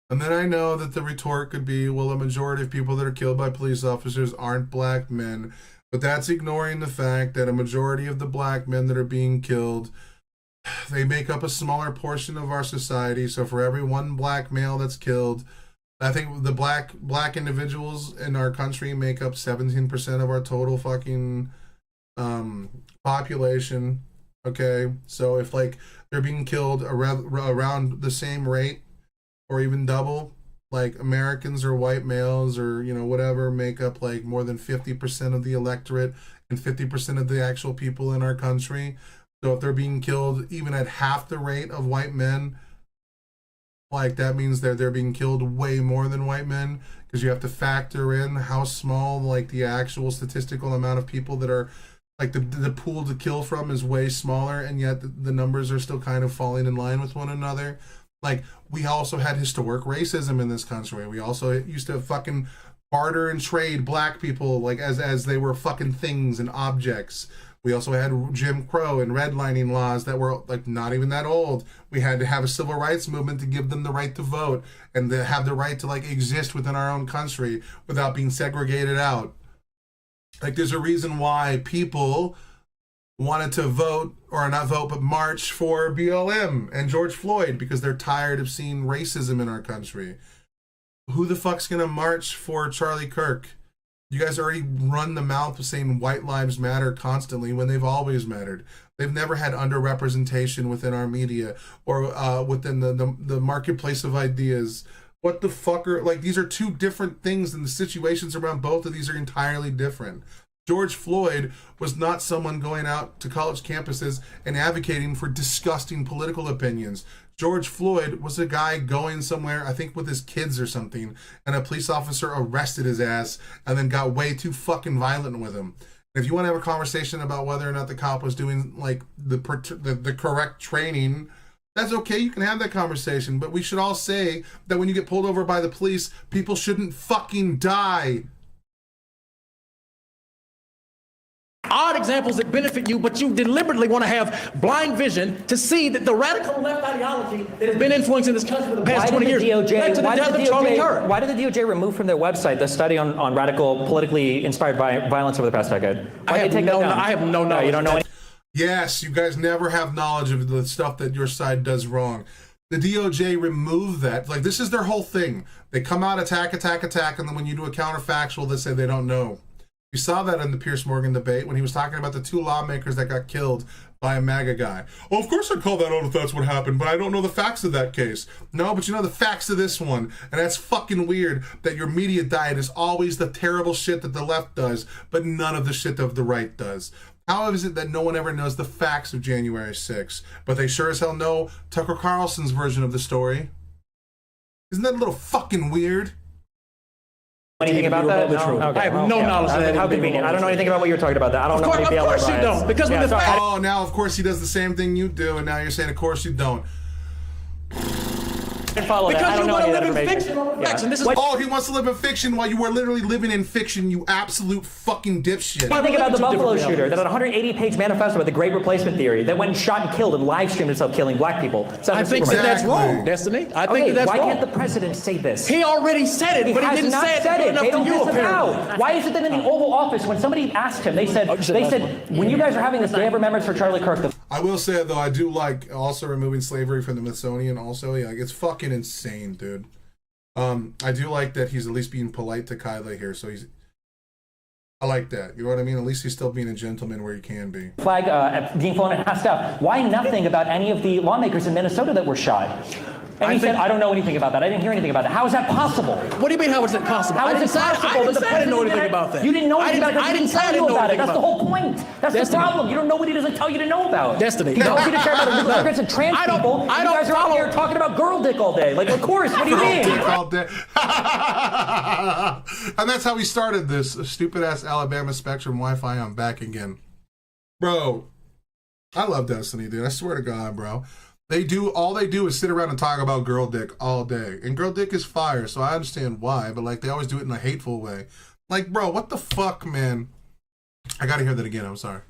S1: And then I know that the retort could be, well, a majority of people that are killed by police officers aren't black men. But that's ignoring the fact that a majority of the black men that are being killed, they make up a smaller portion of our society. So for every one black male that's killed, I think the black individuals in our country make up 17% of our total fucking population. Okay, so if like they're being killed around the same rate or even double, like Americans or white males or, you know, whatever, make up like more than 50% of the electorate and 50% of the actual people in our country. So if they're being killed even at half the rate of white men, like that means that they're being killed way more than white men, because you have to factor in how small like the actual statistical amount of people that are like the pool to kill from is way smaller, and yet the numbers are still kind of falling in line with one another. Like, we also had historic racism in this country. We also used to fucking barter and trade black people like as they were fucking things and objects. We also had Jim Crow and redlining laws that were like not even that old. We had to have a civil rights movement to give them the right to vote and to have the right to like exist within our own country without being segregated out. Like, there's a reason why people wanted to vote, or not vote, but march for BLM and George Floyd, because they're tired of seeing racism in our country. Who the fuck's gonna march for Charlie Kirk? You guys already run the mouth of saying white lives matter constantly when they've always mattered. They've never had underrepresentation within our media or within the marketplace of ideas. What the fuck are, like, these are two different things, and the situations around both of these are entirely different. George Floyd was not someone going out to college campuses and advocating for disgusting political opinions. George Floyd was a guy going somewhere, I think with his kids or something, and a police officer arrested his ass and then got way too fucking violent with him. And if you want to have a conversation about whether or not the cop was doing like the correct training, that's okay, you can have that conversation. But we should all say that when you get pulled over by the police, people shouldn't fucking die.
S19: Odd examples that benefit you, but you deliberately want to have blind vision to see that the radical left ideology that has been influencing this country for the past 20 years led to the death of Charlie Kirk.
S2: Why did the DOJ remove from their website the study on radical, politically inspired violence over the past decade?
S19: I have no knowledge.
S2: You don't know any.
S1: Yes, you guys never have knowledge of the stuff that your side does wrong. The DOJ removed that. Like, this is their whole thing. They come out, attack, and then when you do a counterfactual, they say they don't know. You saw that in the Piers Morgan debate when he was talking about the two lawmakers that got killed by a MAGA guy. Oh, of course I'd call that out if that's what happened, but I don't know the facts of that case. No, but you know the facts of this one. And that's fucking weird that your media diet is always the terrible shit that the left does, but none of the shit that the right does. How is it that no one ever knows the facts of January 6th, but they sure as hell know Tucker Carlson's version of the story? Isn't that a little fucking weird?
S2: Anything about that? No? Okay.
S19: I have no knowledge of that.
S2: How convenient. I don't know anything about what you're talking about. I don't know any BLM
S19: riots. Of course you don't. Because when
S1: oh, now of course he does the same thing you do, and now you're saying of course you don't.
S2: follow that. I
S19: Because
S2: don't
S19: you
S2: know
S19: want
S2: any
S19: to
S2: of that
S19: live in
S2: information.
S19: fiction over
S2: Yeah.
S19: facts, and this is
S1: Oh, he wants to live in fiction while you were literally living in fiction, you absolute fucking dipshit.
S2: What do you think about the
S19: Two
S2: Buffalo
S19: different
S2: shooter that had a 180-page manifesto about the Great Replacement Theory that went and shot and killed and live streamed himself killing black people?
S19: I think that that's wrong, Destiny. I think that that's
S2: why
S19: wrong.
S2: can't the president say this?
S19: He already said it, but he didn't say it good enough
S2: They
S19: to
S2: don't
S19: you,
S2: disavow.
S19: apparently.
S2: Why is it that in the Oval Office, when somebody asked him, they said, when you guys are having this Day of Remembrance for Charlie Kirk,
S1: I will say though, I do like also removing slavery from the Smithsonian. Also, yeah, it's fucking insane, dude. I do like that he's at least being polite to Kyla here. So I like that. You know what I mean? At least he's still being a gentleman where he can be.
S2: flag being flown at half staff. Why nothing about any of the lawmakers in Minnesota that were shot? And he said, I don't know anything about that. I didn't hear anything about that. How is that possible?
S19: What do you mean, how is it possible?
S2: How is it possible that the
S19: I didn't know anything
S2: president-
S19: about that.
S2: You didn't know anything about it
S19: I
S2: because he
S19: didn't say I
S2: didn't tell
S19: didn't
S2: you
S19: know
S2: about it.
S19: anything
S2: That's the
S19: about
S2: whole point. That's the
S19: Destiny.
S2: problem. You don't know what he doesn't tell you to know about.
S19: Destiny.
S2: He tells you to care about illegal immigrants and trans
S19: I don't-
S2: people.
S19: I
S2: You
S19: don't
S2: guys are out
S19: follow-
S2: here talking about girl dick all day. Like, of course. What do you mean?
S1: And that's how we started this stupid ass Alabama Spectrum Wi-Fi. I'm back again, bro. I love Destiny, dude. I swear to God, bro. All they do is sit around and talk about girl dick all day, and girl dick is fire. So I understand why, but like they always do it in a hateful way. Like, bro, what the fuck, man? I gotta hear that again. I'm sorry.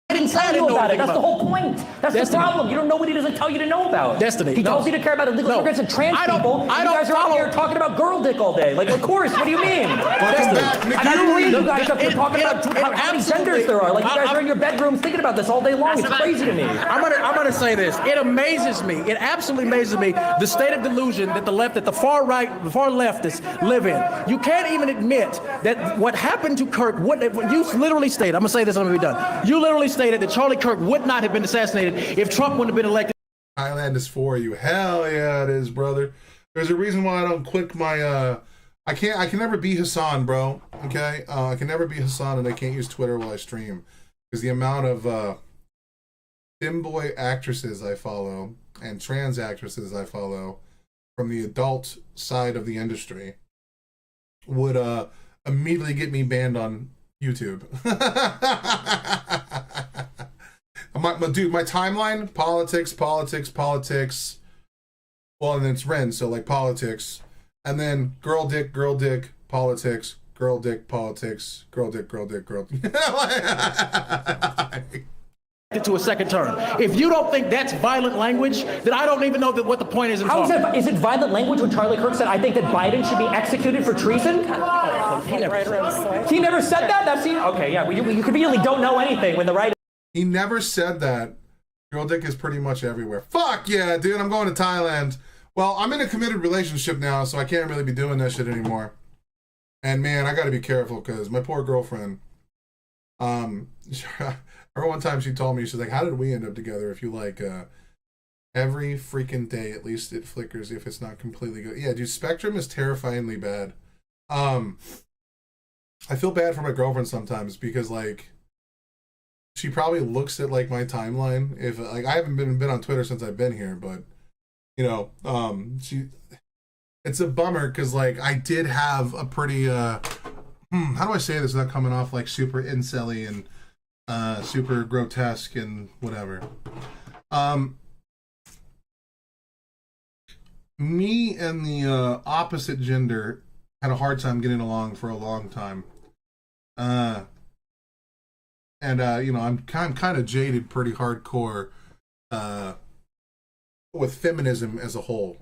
S2: I didn't tell you about it. That's the whole point. That's
S19: Destiny.
S2: the problem. You don't know what he doesn't tell you to know about.
S19: Destiny.
S2: He tells
S19: No.
S2: you to care about illegal
S19: No.
S2: immigrants and trans
S19: I don't-
S2: people.
S19: I
S2: You
S19: don't
S2: guys are out
S19: follow-
S2: here talking about girl dick all day. Like, of course. What do you mean?
S1: Welcome back, Nick.
S2: And I don't read you guys up here
S19: It-
S2: talking
S19: it-
S2: about
S19: it
S2: how many
S19: absolutely-
S2: genders there are. Like, you guys
S19: I'm-
S2: are in your bedrooms thinking about this all day long. It's crazy to me.
S19: I'm gonna say this. It amazes me. It absolutely amazes me the state of delusion that the left, that the far right, the far leftists live in. You can't even admit that what happened to Kirk. You literally stated. I'm gonna say this. I'm gonna be done. You literally stated that Charlie Kirk would not have been assassinated if Trump wouldn't have been elected.
S1: Thailand is for you. Hell yeah, it is, brother. There's a reason why I don't click my I can never be Hassan, bro. Okay? I can never be Hassan, and I can't use Twitter while I stream. Because the amount of femboy actresses I follow and trans actresses I follow from the adult side of the industry would immediately get me banned on YouTube. Dude, my timeline, politics. Well, and then it's Ren, so like politics. And then girl dick, politics, girl dick, politics, girl dick.
S19: To a second term. If you don't think that's violent language, then I don't even know what the point is in
S2: How is
S19: talking.
S2: it? Is it violent language when Charlie Kirk said, I think that Biden should be executed for treason? He never said that? That's okay, yeah. You conveniently don't know anything when the right...
S1: He never said that. Girl dick is pretty much everywhere. Fuck yeah, dude, I'm going to Thailand. Well, I'm in a committed relationship now, so I can't really be doing that shit anymore. And man, I gotta be careful, because my poor girlfriend, one time she told me, she's like, how did we end up together if you like, every freaking day, at least it flickers if it's not completely good. Yeah, dude, Spectrum is terrifyingly bad. I feel bad for my girlfriend sometimes, because like, she probably looks at like my timeline. If like I haven't been on Twitter since I've been here, but you know, it's a bummer because like I did have a pretty how do I say this without coming off like super incel-y and super grotesque and whatever. Me and the opposite gender had a hard time getting along for a long time. And you know, I'm kind of jaded, pretty hardcore, with feminism as a whole.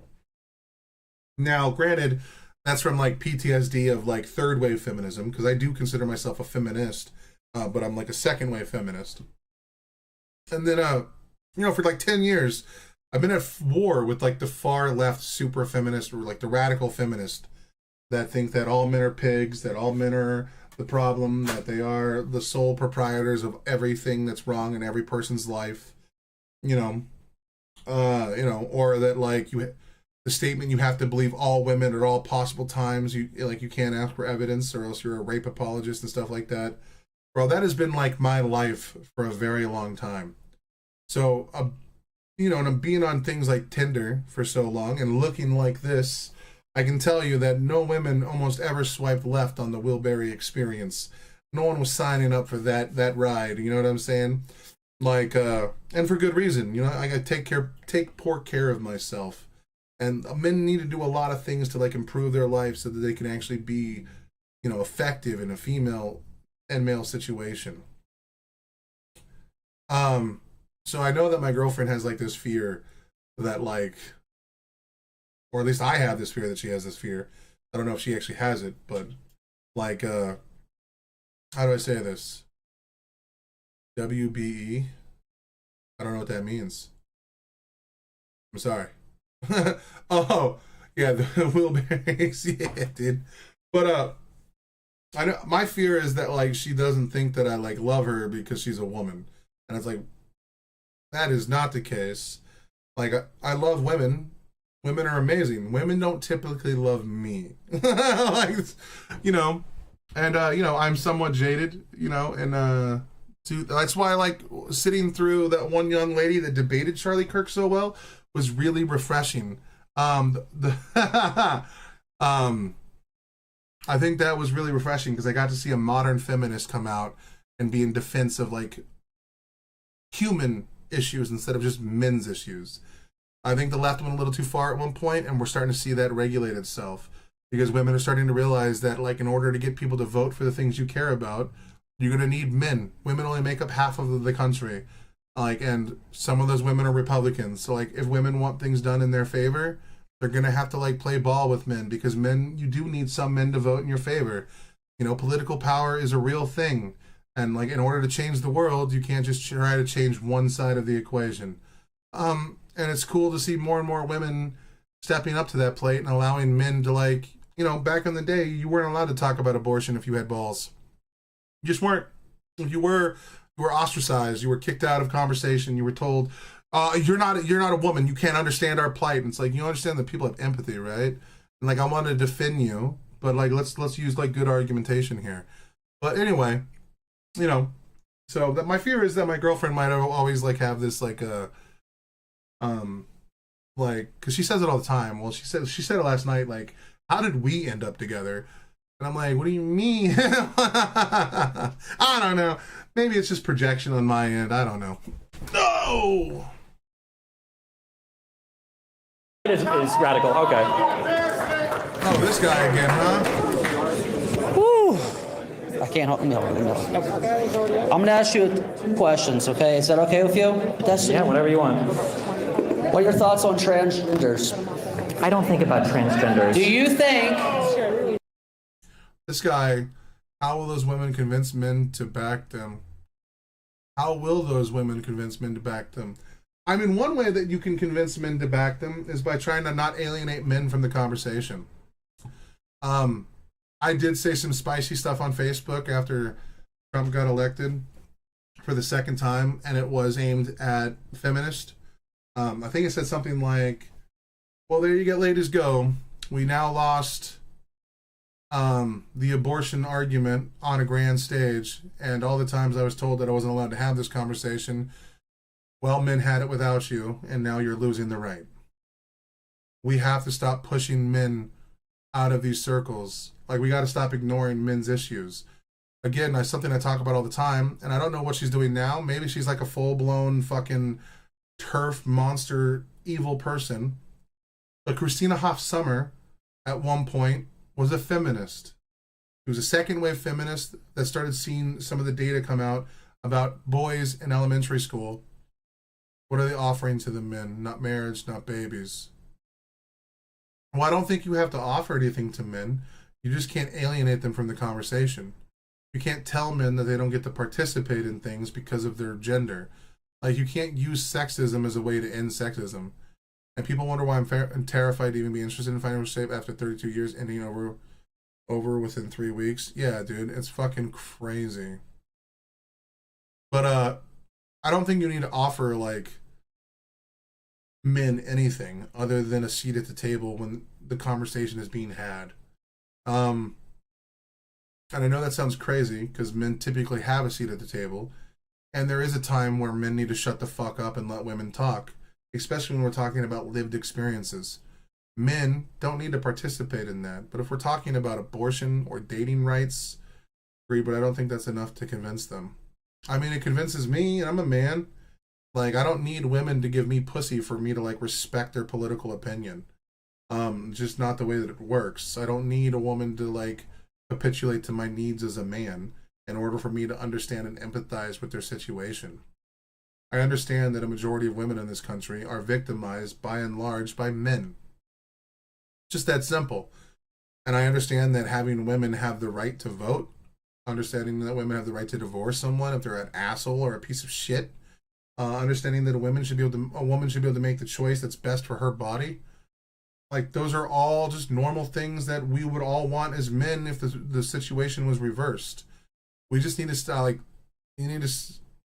S1: Now, granted, that's from like PTSD of like third wave feminism, because I do consider myself a feminist, but I'm like a second wave feminist. And then, you know, for like 10 years, I've been at war with like the far left super feminist, or like the radical feminist that think that all men are pigs, that all men are the problem, that they are the sole proprietors of everything that's wrong in every person's life, you know, or that like the statement you have to believe all women at all possible times, you can't ask for evidence or else you're a rape apologist and stuff like that. Bro, that has been like my life for a very long time. So, you know, and I'm being on things like Tinder for so long and looking like this, I can tell you that no women almost ever swiped left on the Wilbury experience. No one was signing up for that ride. You know what I'm saying? Like, and for good reason. You know, I gotta take poor care of myself. And men need to do a lot of things to like improve their life so that they can actually be, you know, effective in a female and male situation. So I know that my girlfriend has like this fear that like, or at least I have this fear that she has this fear. I don't know if she actually has it, but like, how do I say this? WBE? I don't know what that means. I'm sorry. Oh, yeah, the wheelbarrows. Yeah, dude. But, I know my fear is that like she doesn't think that I like love her because she's a woman. And it's like, that is not the case. Like, I love women. Women are amazing. Women don't typically love me. Like, you know, and, you know, I'm somewhat jaded, you know, and, that's why I like sitting through that one young lady that debated Charlie Kirk so well was really refreshing. I think that was really refreshing because I got to see a modern feminist come out and be in defense of like human issues instead of just men's issues. I think the left went a little too far at one point, and we're starting to see that regulate itself because women are starting to realize that like in order to get people to vote for the things you care about, you're going to need men. Women only make up half of the country. Like, and some of those women are Republicans. So like if women want things done in their favor, they're going to have to like play ball with men because men, you do need some men to vote in your favor. You know, political power is a real thing. And like in order to change the world, you can't just try to change one side of the equation. And it's cool to see more and more women stepping up to that plate and allowing men to like, you know, back in the day, you weren't allowed to talk about abortion if you had balls. You just weren't. If you were ostracized. You were kicked out of conversation. You were told, you're not a woman. You can't understand our plight. And it's like, you understand that people have empathy, right? And like, I want to defend you, but like, let's use like good argumentation here. But anyway, you know, so that my fear is that my girlfriend might always like have this like like, cause she says it all the time. Well, she said it last night. Like, how did we end up together? And I'm like, what do you mean? I don't know. Maybe it's just projection on my end. I don't know. No!
S3: It's radical. Okay.
S1: Oh, this guy again, huh?
S15: Whew. I can't help me. I'm going to ask you questions, okay? Is that okay with you?
S3: Yeah, whatever you want.
S15: What are your thoughts on transgenders?
S3: I don't think about transgenders.
S15: Do you think...
S1: This guy, how will those women convince men to back them? How will those women convince men to back them? I mean, one way that you can convince men to back them is by trying to not alienate men from the conversation. I did say some spicy stuff on Facebook after Trump got elected for the second time, and it was aimed at feminists. I think it said something like, well, there you get ladies go. We now lost the abortion argument on a grand stage, and all the times I was told that I wasn't allowed to have this conversation, well, men had it without you, and now you're losing the right. We have to stop pushing men out of these circles. Like, we got to stop ignoring men's issues. Again, that's something I talk about all the time, and I don't know what she's doing now. Maybe she's like a full-blown fucking turf monster evil person. But Christina Hoff Sommers, at one point, was a feminist. She was a second wave feminist that started seeing some of the data come out about boys in elementary school. What are they offering to the men? Not marriage, not babies. Well, I don't think you have to offer anything to men. You just can't alienate them from the conversation. You can't tell men that they don't get to participate in things because of their gender. Like, you can't use sexism as a way to end sexism. And people wonder why I'm terrified to even be interested in financial shape after 32 years ending over within 3 weeks. Yeah, dude, it's fucking crazy. But I don't think you need to offer like men anything other than a seat at the table when the conversation is being had. And I know that sounds crazy because men typically have a seat at the table, and there is a time where men need to shut the fuck up and let women talk. Especially when we're talking about lived experiences. Men don't need to participate in that. But if we're talking about abortion or dating rights, agree, but I don't think that's enough to convince them. I mean, it convinces me, and I'm a man. Like, I don't need women to give me pussy for me to, like, respect their political opinion. Just not the way that it works. I don't need a woman to like capitulate to my needs as a man in order for me to understand and empathize with their situation. I understand that a majority of women in this country are victimized by and large by men. Just that simple. And I understand that having women have the right to vote, understanding that women have the right to divorce someone if they're an asshole or a piece of shit, understanding that a woman should be able to make the choice that's best for her body. Like, those are all just normal things that we would all want as men if the situation was reversed. We just need to stop, like,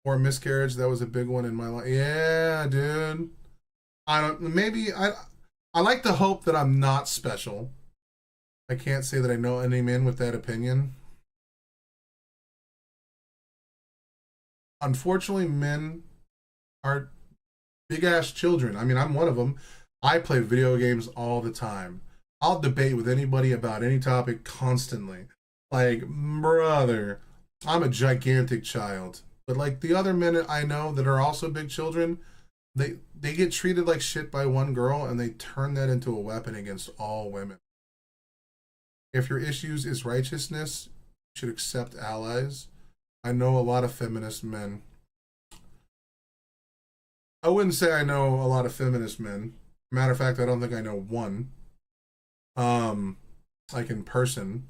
S1: or miscarriage, that was a big one in my life. Yeah, dude. I like to hope that I'm not special. I can't say that I know any men with that opinion. Unfortunately, men are big-ass children. I mean, I'm one of them. I play video games all the time. I'll debate with anybody about any topic constantly. Like, brother, I'm a gigantic child. But like the other men I know that are also big children, they get treated like shit by one girl and they turn that into a weapon against all women. If your issues is righteousness, you should accept allies. I know a lot of feminist men. I wouldn't say I know a lot of feminist men. Matter of fact, I don't think I know one. Like in person.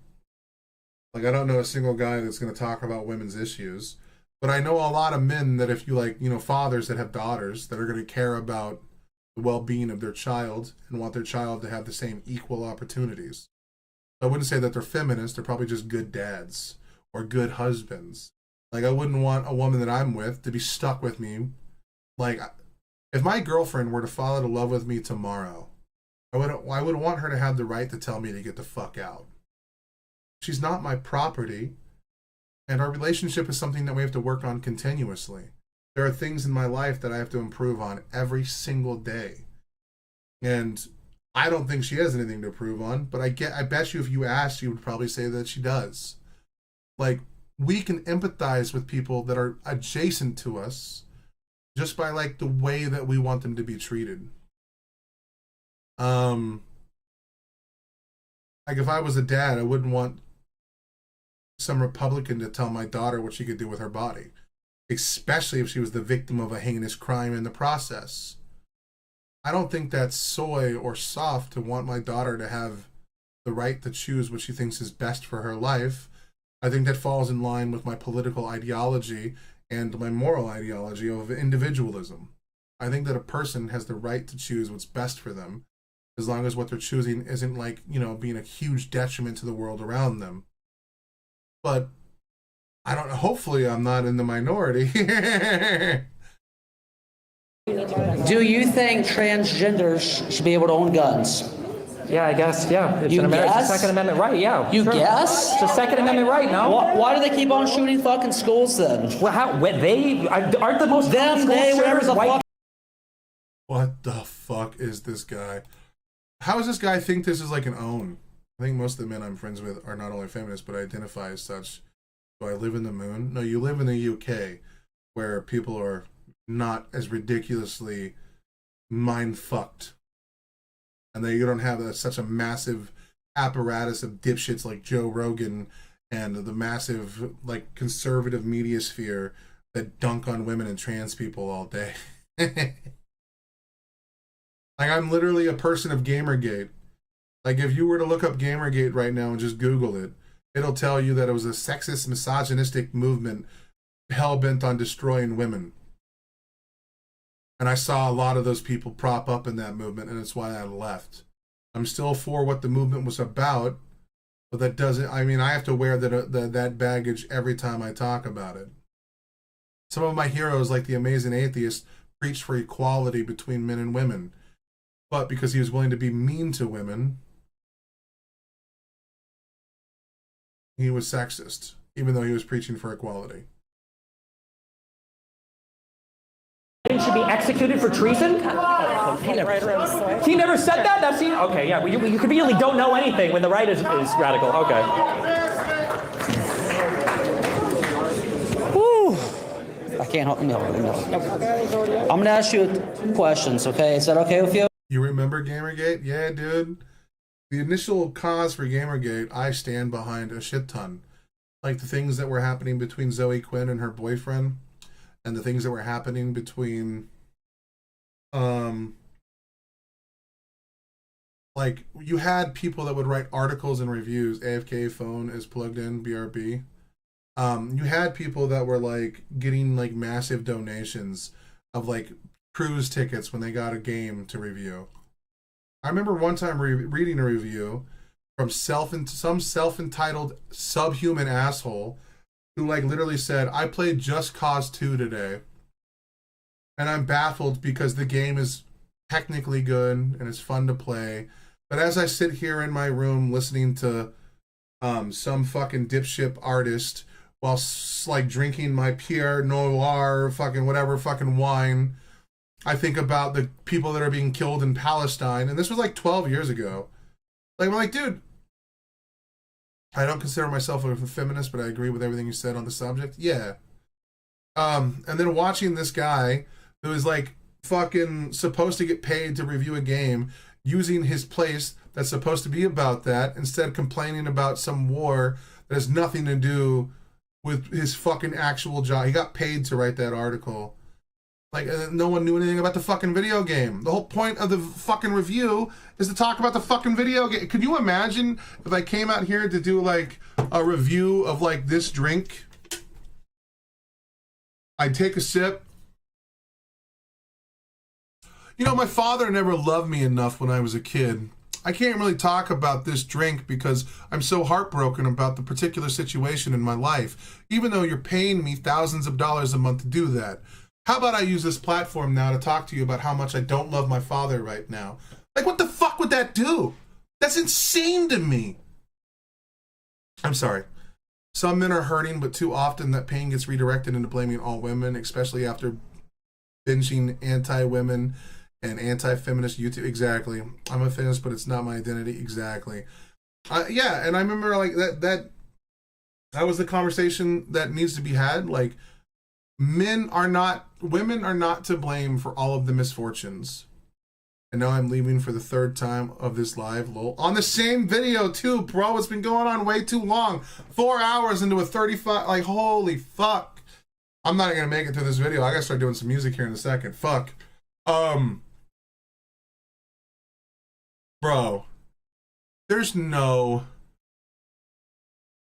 S1: Like, I don't know a single guy that's going to talk about women's issues. But I know a lot of men that if you like, you know, fathers that have daughters that are going to care about the well-being of their child and want their child to have the same equal opportunities. I wouldn't say that they're feminists. They're probably just good dads or good husbands. Like, I wouldn't want a woman that I'm with to be stuck with me. Like, if my girlfriend were to fall out of love with me tomorrow, I would want her to have the right to tell me to get the fuck out. She's not my property, and our relationship is something that we have to work on continuously. There are things in my life that I have to improve on every single day. And I don't think she has anything to improve on, but I bet you if you asked, she would probably say that she does. Like, we can empathize with people that are adjacent to us just by like the way that we want them to be treated. Like if I was a dad, I wouldn't want some Republican to tell my daughter what she could do with her body, especially if she was the victim of a heinous crime in the process. I don't think that's soy or soft to want my daughter to have the right to choose what she thinks is best for her life. I think that falls in line with my political ideology and my moral ideology of individualism. I think that a person has the right to choose what's best for them, as long as what they're choosing isn't like, you know, being a huge detriment to the world around them. But I don't know, hopefully I'm not in the minority.
S15: Do you think transgenders should be able to own guns?
S2: Yeah, I guess, yeah. It's
S15: You
S2: an American
S15: guess?
S2: Second Amendment right, yeah.
S15: You
S2: sure.
S15: guess?
S2: It's a Second Amendment right, no?
S15: Why do they keep on shooting fucking schools then?
S2: Well, how, they aren't the most
S15: Them,
S2: common
S15: they,
S2: school
S15: whatever
S2: shooters
S15: the
S2: white
S15: fuck.
S1: What the fuck is this guy? How does this guy think this is like an own? I think most of the men I'm friends with are not only feminists, but identify as such. Do I live in the moon? No, you live in the UK, where people are not as ridiculously mind-fucked. And that you don't have such a massive apparatus of dipshits like Joe Rogan and the massive, like, conservative media sphere that dunk on women and trans people all day. Like, I'm literally a person of Gamergate. Like, if you were to look up Gamergate right now and just Google it, it'll tell you that it was a sexist, misogynistic movement hell-bent on destroying women. And I saw a lot of those people prop up in that movement, and it's why I left. I'm still for what the movement was about, but that doesn't, I mean, I have to wear that baggage every time I talk about it. Some of my heroes, like the Amazing Atheist, preached for equality between men and women. But because he was willing to be mean to women, he was sexist, even though he was preaching for equality.
S2: Should be executed for treason? He never said that? That's he? Okay, yeah. You really don't know anything when the right is radical. Okay.
S15: Whew. I can't help me. I'm going to ask you questions, okay? Is that okay with you?
S1: You remember Gamergate? Yeah, dude. The initial cause for Gamergate, I stand behind a shit ton. Like the things that were happening between Zoe Quinn and her boyfriend, and the things that were happening between, like, you had people that would write articles and reviews. AFK phone is plugged in, BRB. You had people that were, like, getting, like, massive donations of, like, cruise tickets when they got a game to review. I remember one time reading a review from some self-entitled subhuman asshole who, like, literally said, I played Just Cause 2 today, and I'm baffled because the game is technically good and it's fun to play. But as I sit here in my room listening to some fucking dipshit artist while like drinking my Pierre Noir fucking whatever fucking wine, I think about the people that are being killed in Palestine. And this was like 12 years ago. Like, I'm like, dude, I don't consider myself a feminist, but I agree with everything you said on the subject. Yeah. And then watching this guy who is like fucking supposed to get paid to review a game, using his place that's supposed to be about that, instead of complaining about some war that has nothing to do with his fucking actual job. He got paid to write that article. Like, no one knew anything about the fucking video game. The whole point of the fucking review is to talk about the fucking video game. Could you imagine if I came out here to do like a review of like this drink? I'd take a sip. You know, my father never loved me enough when I was a kid. I can't really talk about this drink because I'm so heartbroken about the particular situation in my life, even though you're paying me thousands of dollars a month to do that. How about I use this platform now to talk to you about how much I don't love my father right now? Like, what the fuck would that do? That's insane to me. I'm sorry. Some men are hurting, but too often that pain gets redirected into blaming all women, especially after binging anti-women and anti-feminist YouTube. Exactly. I'm a feminist, but it's not my identity. Exactly. Yeah, and I remember like that was the conversation that needs to be had. Like, women are not to blame for all of the misfortunes. And now I'm leaving for the third time of this live, lol. On the same video too, bro. It's been going on way too long. 4 hours into a 35, like, holy fuck. I'm not gonna make it through this video. I gotta start doing some music here in a second. Fuck. Bro, there's no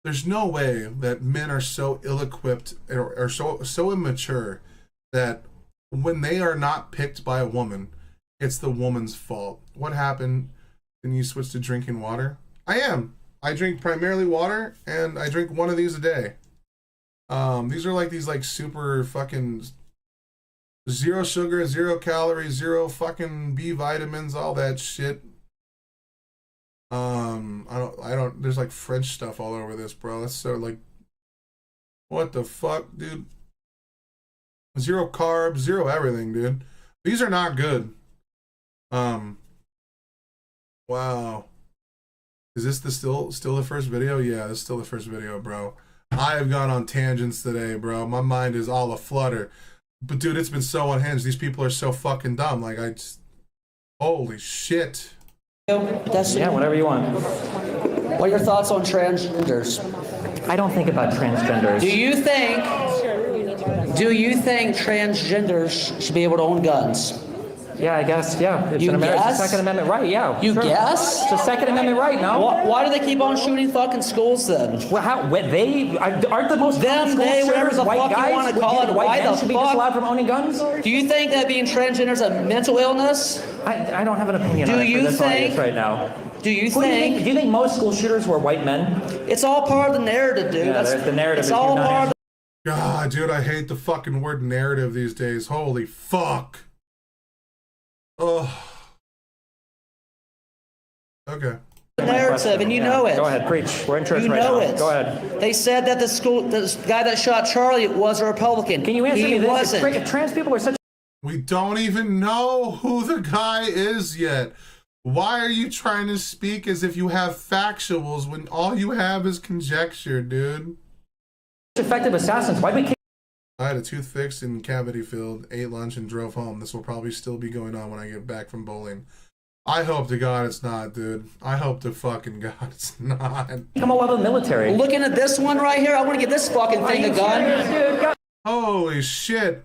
S1: way that men are so ill-equipped or so immature that when they are not picked by a woman, it's the woman's fault. What happened? Then you switch to drinking water? I am. I drink primarily water, and I drink one of these a day. These are like these like super fucking zero sugar, 0 calories, 0 fucking B vitamins, all that shit. I don't, there's like French stuff all over this, bro. That's so like, what the fuck, dude? 0 carbs, 0 everything, dude. These are not good. Wow. Is this still the first video? Yeah, this is still the first video, bro. I have gone on tangents today, bro. My mind is all aflutter. But dude, it's been so unhinged. These people are so fucking dumb. Like, holy shit.
S3: Yeah, whatever you want.
S15: What are your thoughts on transgenders?
S3: I don't think about transgenders.
S15: Do you think transgenders should be able to own guns?
S3: Yeah, I guess, yeah. It's
S15: You
S3: it's a
S15: guess?
S3: Second Amendment right, yeah.
S15: You
S3: sure.
S15: guess?
S3: It's a Second Amendment right, no?
S15: Why do they keep on shooting fucking schools then?
S3: Well, aren't the most
S15: Them, they, whatever the
S3: white
S15: fuck
S3: guys?
S15: you want to call it.
S3: White
S15: Why
S3: men
S15: the
S3: should be disallowed
S15: fuck?
S3: from owning guns?
S15: Do you think that being transgender is a mental illness?
S3: I don't have an opinion
S15: Do
S3: on it
S15: you
S3: for this
S15: think-
S3: audience right now.
S15: Do you
S3: Who
S15: think?
S3: do you think most school shooters were white men?
S15: It's all part of the narrative, dude.
S3: Yeah, there's the narrative.
S15: It's
S3: is
S15: all
S3: you're not
S15: part of
S1: God, dude, I hate the fucking word narrative these days. Holy fuck. Ugh. Okay.
S15: the narrative, and you know it.
S3: Go ahead, preach. We're in church
S15: You
S3: right
S15: know
S3: now.
S15: it.
S3: Go ahead.
S15: They said that the guy that shot Charlie was a Republican.
S3: Can you answer
S15: He
S3: me this?
S15: wasn't.
S3: Trans people are such.
S1: We don't even know who the guy is yet. Why are you trying to speak as if you have factuals when all you have is conjecture, dude?
S3: Effective assassins. Why do we?
S1: I had a tooth fixed and cavity filled, ate lunch, and drove home. This will probably still be going on when I get back from bowling. I hope to God it's not, dude. I hope to fucking God it's not.
S3: Come on, the military.
S15: Looking at this one right here, I want to get this fucking thing a gun.
S1: Holy shit.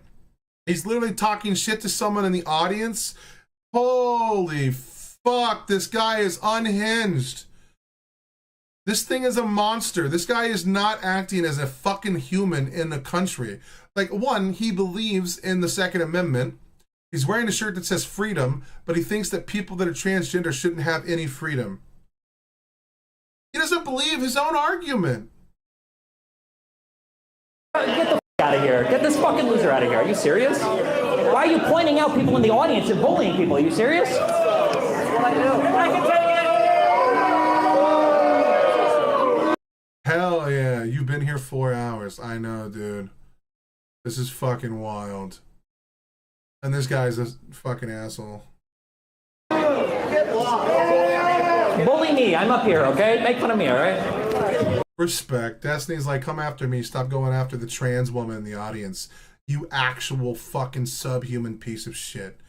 S1: He's literally talking shit to someone in the audience. Holy fuck, this guy is unhinged. This thing is a monster. This guy is not acting as a fucking human in the country. Like, one, he believes in the Second Amendment. He's wearing a shirt that says freedom, but he thinks that people that are transgender shouldn't have any freedom. He doesn't believe his own argument.
S3: Get the f*** out of here. Get this fucking loser out of here. Are you serious? Why are you pointing out people in the audience and bullying people? Are you serious?
S1: Hell yeah, you've been here 4 hours. I know, dude. This is fucking wild. And this guy's a fucking asshole.
S3: Bully me. I'm up here, okay? Make fun of me, all right?
S1: Respect. Destiny's like, come after me. Stop going after the trans woman in the audience. You actual fucking subhuman piece of shit.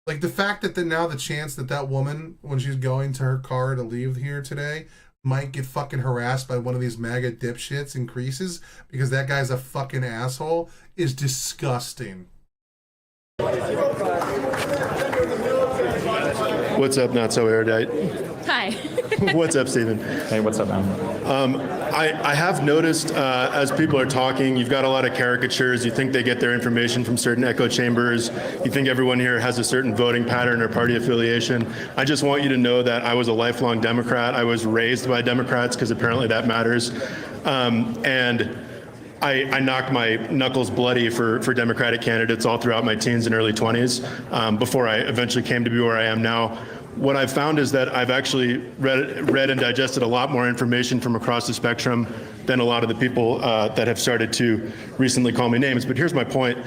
S1: Like, the fact that now the chance that that woman, when she's going to her car to leave here today, might get fucking harassed by one of these MAGA dipshits increases because that guy's a fucking asshole is disgusting.
S20: What's up, not so erudite?
S14: Hi.
S20: What's up, Stephen?
S3: Hey, what's up, man?
S20: I have noticed as people are talking, you've got a lot of caricatures. You think they get their information from certain echo chambers. You think everyone here has a certain voting pattern or party affiliation. I just want you to know that I was a lifelong Democrat. I was raised by Democrats because apparently that matters. And I knocked my knuckles bloody for Democratic candidates all throughout my teens and early 20s before I eventually came to be where I am now. What I've found is that I've actually read and digested a lot more information from across the spectrum than a lot of the people that have started to recently call me names. But here's my point.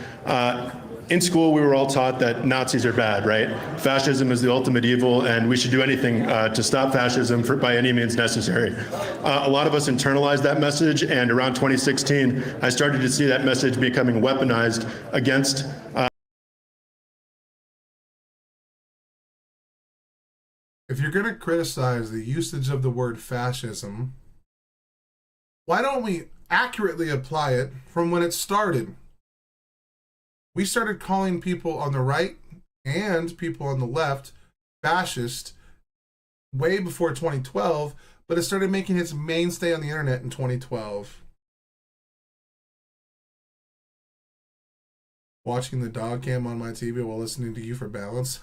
S20: In school, we were all taught that Nazis are bad, right? Fascism is the ultimate evil, and we should do anything to stop fascism by any means necessary. A lot of us internalized that message, and around 2016, I started to see that message becoming weaponized against
S1: If you're going to criticize the usage of the word fascism, why don't we accurately apply it from when it started? We started calling people on the right and people on the left fascist way before 2012, but it started making its mainstay on the internet in 2012. Watching the dog cam on my TV while listening to you for balance.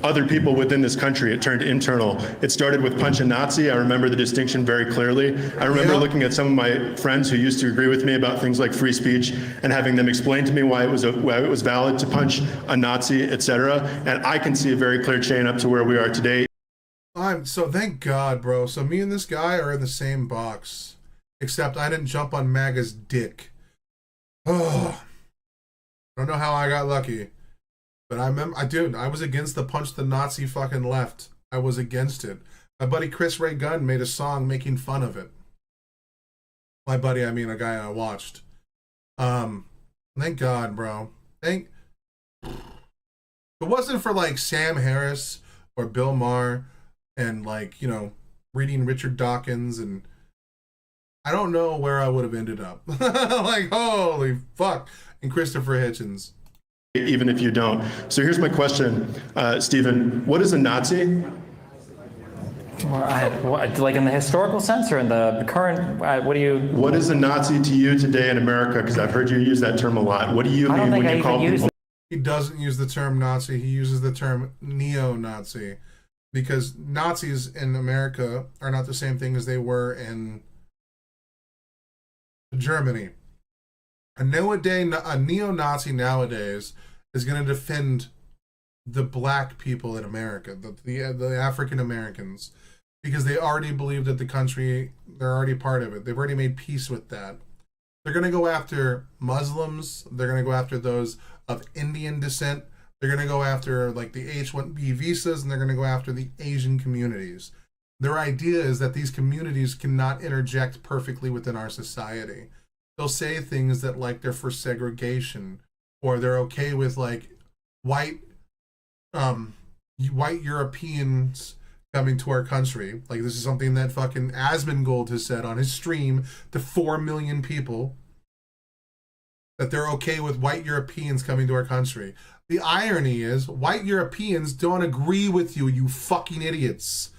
S20: other people within this country. It turned internal. It started with Punch a Nazi. I remember the distinction very clearly. I remember looking at some of my friends who used to agree with me about things like free speech and having them explain to me why it was valid to punch a Nazi, etc. And I can see a very clear chain up to where we are today.
S1: So thank God, bro. So me and this guy are in the same box, except I didn't jump on MAGA's dick. Oh, I don't know how I got lucky, but I remember, I was against the punch the Nazi fucking left. I was against it. My buddy Chris Ray Gunn made a song making fun of it. My buddy, I mean a guy I watched. Thank God, bro. If it wasn't for like Sam Harris or Bill Maher and like, you know, reading Richard Dawkins, and I don't know where I would have ended up. Like, holy fuck. And Christopher Hitchens.
S20: Even if you don't. So here's my question, Stephen. What is a Nazi?
S3: Like in the historical sense or in the current, what do you...
S20: What is a Nazi to you today in America? Because I've heard you use that term a lot. What do you mean when you call people...
S1: He doesn't use the term Nazi. He uses the term neo-Nazi. Because Nazis in America are not the same thing as they were in Germany. A neo-Nazi nowadays is going to defend the black people in America, the African Americans, because they already believe that the country, they're already part of it. They've already made peace with that. They're going to go after Muslims. They're going to go after those of Indian descent. They're going to go after like the H-1B visas, and they're going to go after the Asian communities. Their idea is that these communities cannot interject perfectly within our society. they'll say things that like they're for segregation, or they're okay with like white Europeans coming to our country. Like this is something that fucking Asmongold has said on his stream to 4 million people, that they're okay with white Europeans coming to our country. The irony is white Europeans don't agree with you, you fucking idiots.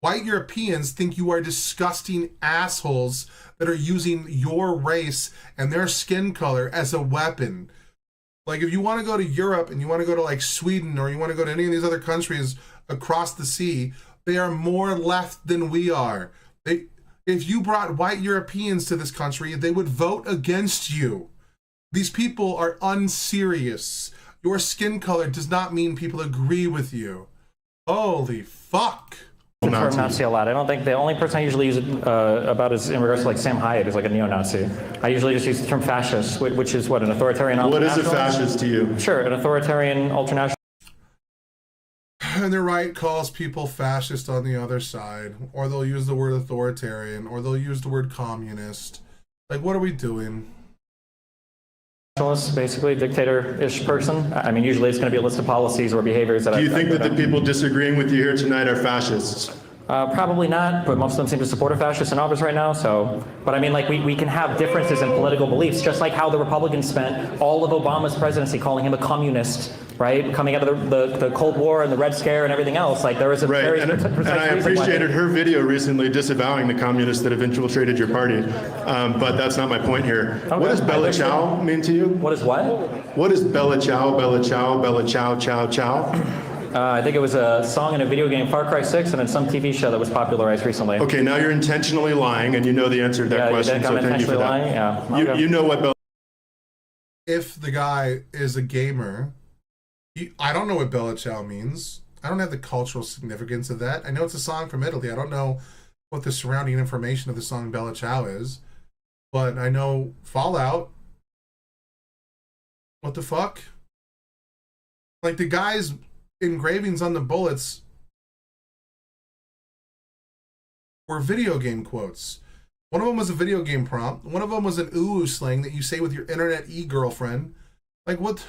S1: White Europeans think you are disgusting assholes that are using your race and their skin color as a weapon. Like if you want to go to Europe and you want to go to like Sweden, or you want to go to any of these other countries across the sea, they are more left than we are. If you brought white Europeans to this country, they would vote against you. These people are unserious. Your skin color does not mean people agree with you. Holy fuck.
S3: The term Nazi a lot. I don't think the only person I usually use it about is in regards to like Sam Hyatt, who's like a neo-Nazi. I usually just use the term fascist, which is what, an authoritarian ultranationalist?
S20: What is a fascist to you?
S3: Sure, an authoritarian ultranationalist.
S1: And the right calls people fascist on the other side, or they'll use the word authoritarian, or they'll use the word communist. Like, what are we doing?
S3: Basically, dictator-ish person. I mean, usually it's going to be a list of policies or behaviors that
S20: Do you think that the people disagreeing with you here tonight are fascists?
S3: Probably not, but most of them seem to support a fascist in office right now. So, but I mean, like we can have differences in political beliefs, just like how the Republicans spent all of Obama's presidency calling him a communist, right? Coming out of the Cold War and the Red Scare and everything else, like there was a very
S20: and I appreciated her video recently disavowing the communists that have infiltrated your party, but that's not my point here.
S3: Okay.
S20: What does Bella Ciao mean to you?
S3: What is what?
S20: What is Bella Ciao, Bella Ciao, Bella Ciao, Ciao, Ciao?
S3: I think it was a song in a video game, Far Cry 6, and in some TV show that was popularized recently.
S20: Okay, now you're intentionally lying, and you know the answer to that question, so thank you for that.
S3: Lying? Yeah. Okay.
S20: You know what Bella...
S1: If the guy is a gamer, I don't know what Bella Ciao means. I don't have the cultural significance of that. I know it's a song from Italy. I don't know what the surrounding information of the song Bella Ciao is, but I know Fallout. What the fuck? Like the guy's engravings on the bullets were video game quotes. One of them was a video game prompt. One of them was an ooh slang that you say with your internet e-girlfriend. Like what?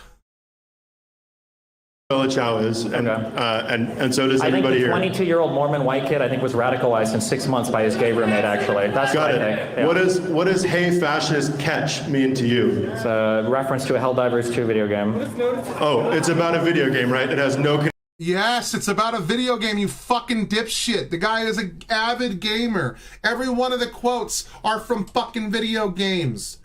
S20: Bella Ciao is, and so does everybody here.
S3: I think the 22-year-old Mormon white kid, I think, was radicalized in 6 months by his gay roommate, actually. That's
S20: Got
S3: what
S20: it.
S3: I think. Yeah.
S20: What does hey fascist catch mean to you?
S3: It's a reference to a Helldivers 2 video game.
S20: Oh, it's about a video game, right? It has no...
S1: Yes, it's about a video game, you fucking dipshit. The guy is an avid gamer. Every one of the quotes are from fucking video games.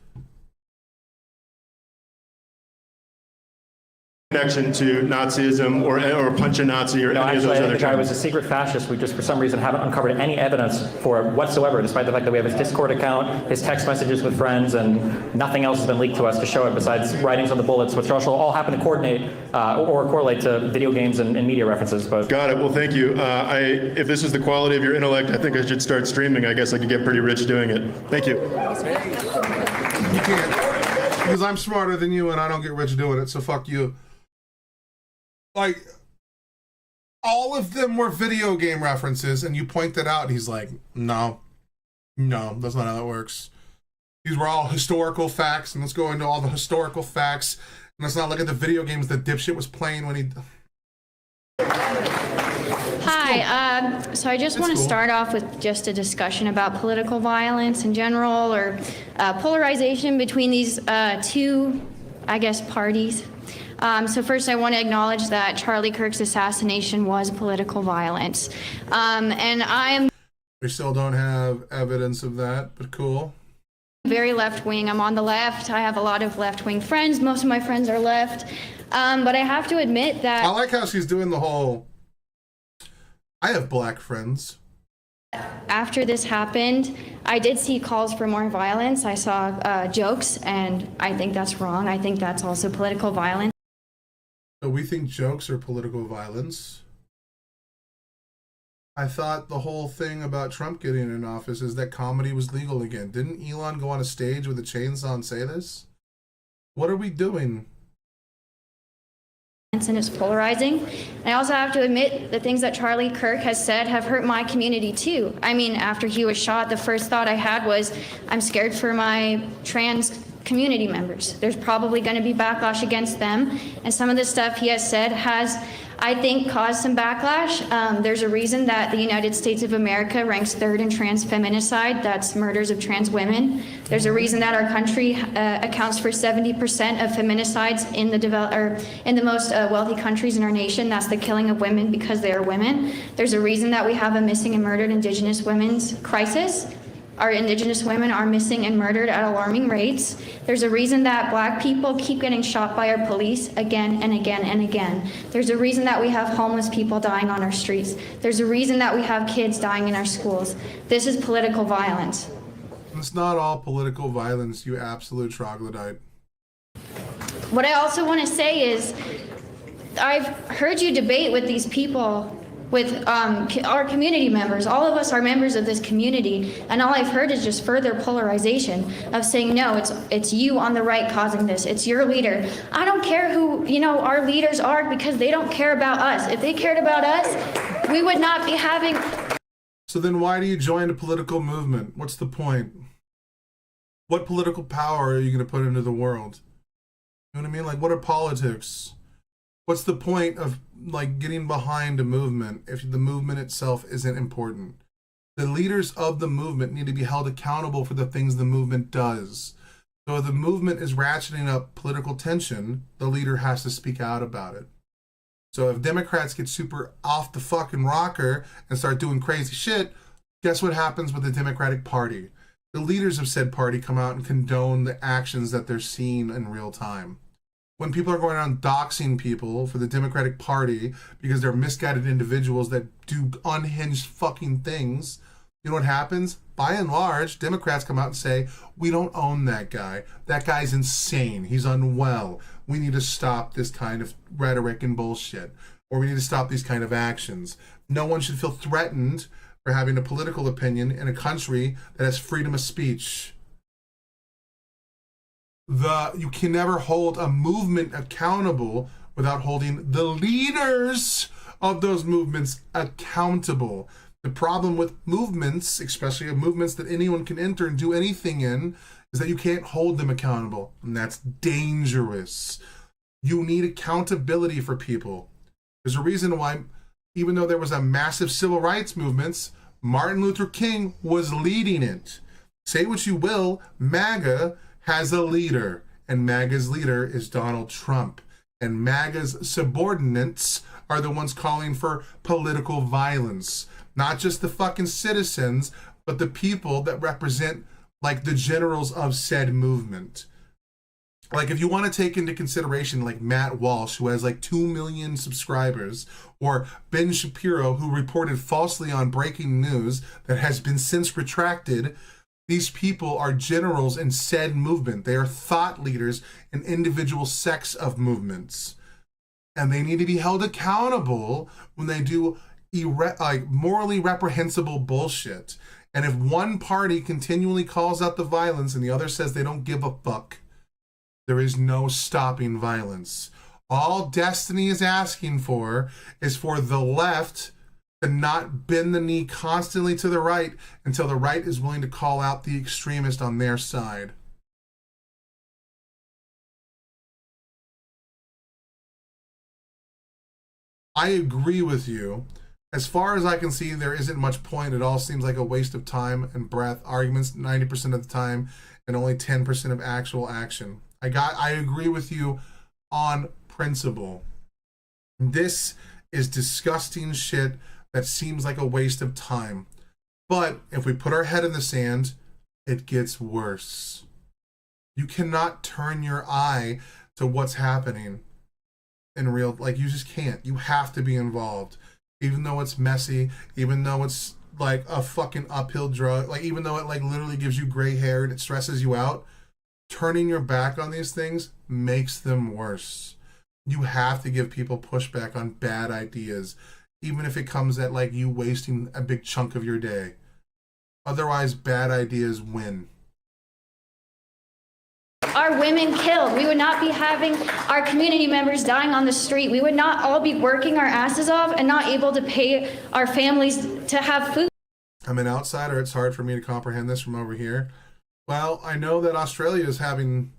S20: Connection to Nazism or Punch a Nazi or any of those other
S3: the guy
S20: terms.
S3: was a secret fascist. We just, for some reason, haven't uncovered any evidence for it whatsoever, despite the fact that we have his Discord account, his text messages with friends, and nothing else has been leaked to us to show it besides writings on the bullets, which also all happen to coordinate or correlate to video games and media references. But
S20: Got it. Well, thank you. If this is the quality of your intellect, I think I should start streaming. I guess I could get pretty rich doing it. Thank you.
S1: You can't. Because I'm smarter than you and I don't get rich doing it, so fuck you. Like, all of them were video game references, and you point that out, and he's like, no, that's not how that works. These were all historical facts, and let's go into all the historical facts, and let's not look at the video games the dipshit was playing when he...
S21: Hi, so I just want to start off with just a discussion about political violence in general, or polarization between these two, I guess, parties. So first, I want to acknowledge that Charlie Kirk's assassination was political violence. And I'm...
S1: We still don't have evidence of that, but cool.
S21: Very left-wing. I'm on the left. I have a lot of left-wing friends. Most of my friends are left. But I have to admit that...
S1: I like how she's doing the whole... I have black friends.
S21: After this happened, I did see calls for more violence. I saw jokes, and I think that's wrong. I think that's also political violence.
S1: So we think jokes are political violence. I thought the whole thing about Trump getting in office is that comedy was legal again. Didn't Elon go on a stage with a chainsaw and say this? What are we doing?
S21: and it's polarizing. And I also have to admit the things that Charlie Kirk has said have hurt my community too. I mean, after he was shot, the first thought I had was, I'm scared for my trans community members. There's probably going to be backlash against them. And some of the stuff he has said has, I think, caused some backlash. There's a reason that the United States of America ranks third in trans feminicide. That's murders of trans women. There's a reason that our country accounts for 70% of feminicides in the most wealthy countries in our nation. That's the killing of women because they are women. There's a reason that we have a missing and murdered Indigenous women's crisis. Our Indigenous women are missing and murdered at alarming rates. There's a reason that Black people keep getting shot by our police again and again and again. There's a reason that we have homeless people dying on our streets. There's a reason that we have kids dying in our schools. This is political violence.
S1: It's not all political violence, you absolute troglodyte.
S21: What I also want to say is, I've heard you debate with these people, with our community members. All of us are members of this community, and all I've heard is just further polarization of saying, no, it's you on the right causing this. It's your leader. I don't care who, our leaders are, because they don't care about us. If they cared about us, we would not be having...
S1: So then why do you join a political movement? What's the point? What political power are you going to put into the world? You know what I mean? Like, what are politics? What's the point of getting behind a movement if the movement itself isn't important? The leaders of the movement need to be held accountable for the things the movement does. So if the movement is ratcheting up political tension, the leader has to speak out about it. So if Democrats get super off the fucking rocker and start doing crazy shit, guess what happens with the Democratic Party? The leaders of said party come out and condone the actions that they're seeing in real time. When people are going around doxing people for the Democratic Party because they're misguided individuals that do unhinged fucking things, you know what happens? By and large, Democrats come out and say, we don't own that guy. That guy's insane. He's unwell. We need to stop this kind of rhetoric and bullshit. Or we need to stop these kind of actions. No one should feel threatened for having a political opinion in a country that has freedom of speech. You can never hold a movement accountable without holding the leaders of those movements accountable. The problem with movements, especially movements that anyone can enter and do anything in, is that you can't hold them accountable, and that's dangerous. You need accountability for people. There's a reason why, even though there was a massive civil rights movement, Martin Luther King was leading it. Say what you will, MAGA has a leader, and MAGA's leader is Donald Trump. And MAGA's subordinates are the ones calling for political violence. Not just the fucking citizens, but the people that represent, the generals of said movement. If you want to take into consideration, Matt Walsh, who has 2 million subscribers, or Ben Shapiro, who reported falsely on breaking news that has been since retracted, these people are generals in said movement. They are thought leaders in individual sects of movements. And they need to be held accountable when they do morally reprehensible bullshit. And if one party continually calls out the violence and the other says they don't give a fuck, there is no stopping violence. All Destiny is asking for is for the left to not bend the knee constantly to the right until the right is willing to call out the extremist on their side. I agree with you. As far as I can see, there isn't much point. It all seems like a waste of time and breath. Arguments 90% of the time and only 10% of actual action. I agree with you on principle. This is disgusting shit that seems like a waste of time. But if we put our head in the sand, it gets worse. You cannot turn your eye to what's happening in real, you just can't. You have to be involved. Even though it's messy, even though it's a fucking uphill drug, even though it literally gives you gray hair and it stresses you out, turning your back on these things makes them worse. You have to give people pushback on bad ideas, even if it comes at you wasting a big chunk of your day. Otherwise, bad ideas win.
S21: our women killed. We would not be having our community members dying on the street. We would not all be working our asses off and not able to pay our families to have food.
S1: I'm an outsider. It's hard for me to comprehend this from over here. Well, I know that Australia is having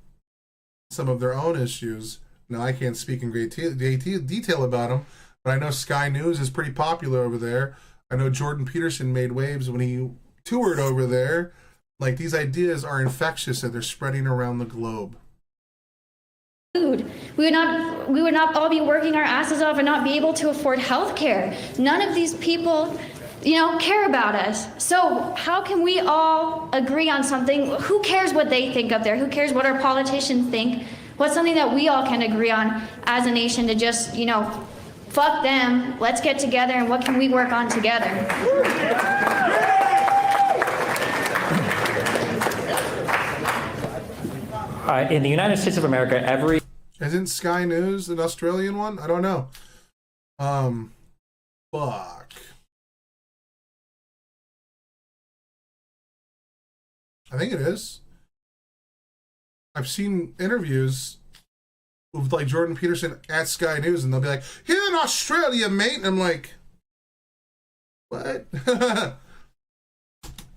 S1: some of their own issues. Now, I can't speak in great detail about them, but I know Sky News is pretty popular over there. I know Jordan Peterson made waves when he toured over there. Like, these ideas are infectious and they're spreading around the globe.
S21: Food. We would not all be working our asses off and not be able to afford health care. None of these people, care about us. So how can we all agree on something? Who cares what they think up there? Who cares what our politicians think? What's something that we all can agree on as a nation to just, fuck them, let's get together, and what can we work on together?
S2: In the United States of America,
S1: Isn't Sky News an Australian one? I don't know. Fuck. I think it is. I've seen interviews with like Jordan Peterson at Sky News, and they'll be like, "Here in Australia, mate," and I'm like, "What?"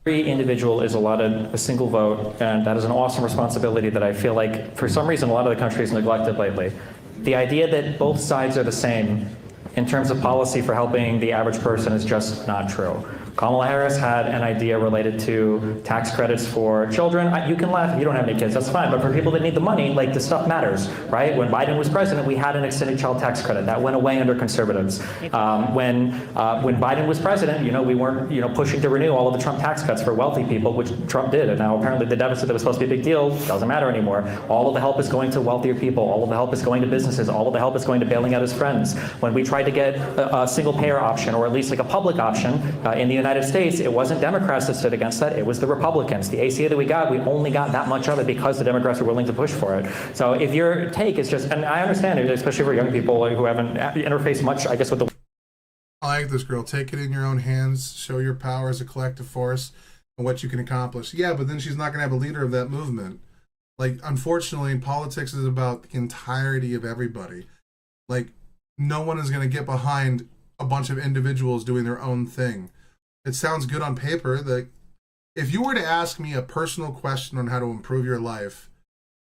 S2: every individual is allotted a single vote, and that is an awesome responsibility that I feel like, for some reason, a lot of the country has neglected lately. The idea that both sides are the same in terms of policy for helping the average person is just not true. Kamala Harris had an idea related to tax credits for children. You can laugh if you don't have any kids, that's fine. But for people that need the money, like, the stuff matters, right? When Biden was president, we had an extended child tax credit. That went away under conservatives. When Biden was president, we weren't, pushing to renew all of the Trump tax cuts for wealthy people, which Trump did. And now apparently the deficit that was supposed to be a big deal doesn't matter anymore. All of the help is going to wealthier people. All of the help is going to businesses. All of the help is going to bailing out his friends. When we tried to get a single payer option, or at least like a public option in the United States, it wasn't Democrats that stood against that, it was the Republicans. The ACA that we only got that much of it because the Democrats were willing to push for it. So if your take is just, and I understand it, especially for young people who haven't interfaced much, I guess, with the...
S1: I like this, girl. Take it in your own hands, show your power as a collective force and what you can accomplish. Yeah, but then she's not going to have a leader of that movement. Like, unfortunately, politics is about the entirety of everybody. Like, no one is going to get behind a bunch of individuals doing their own thing. It sounds good on paper. That if you were to ask me a personal question on how to improve your life,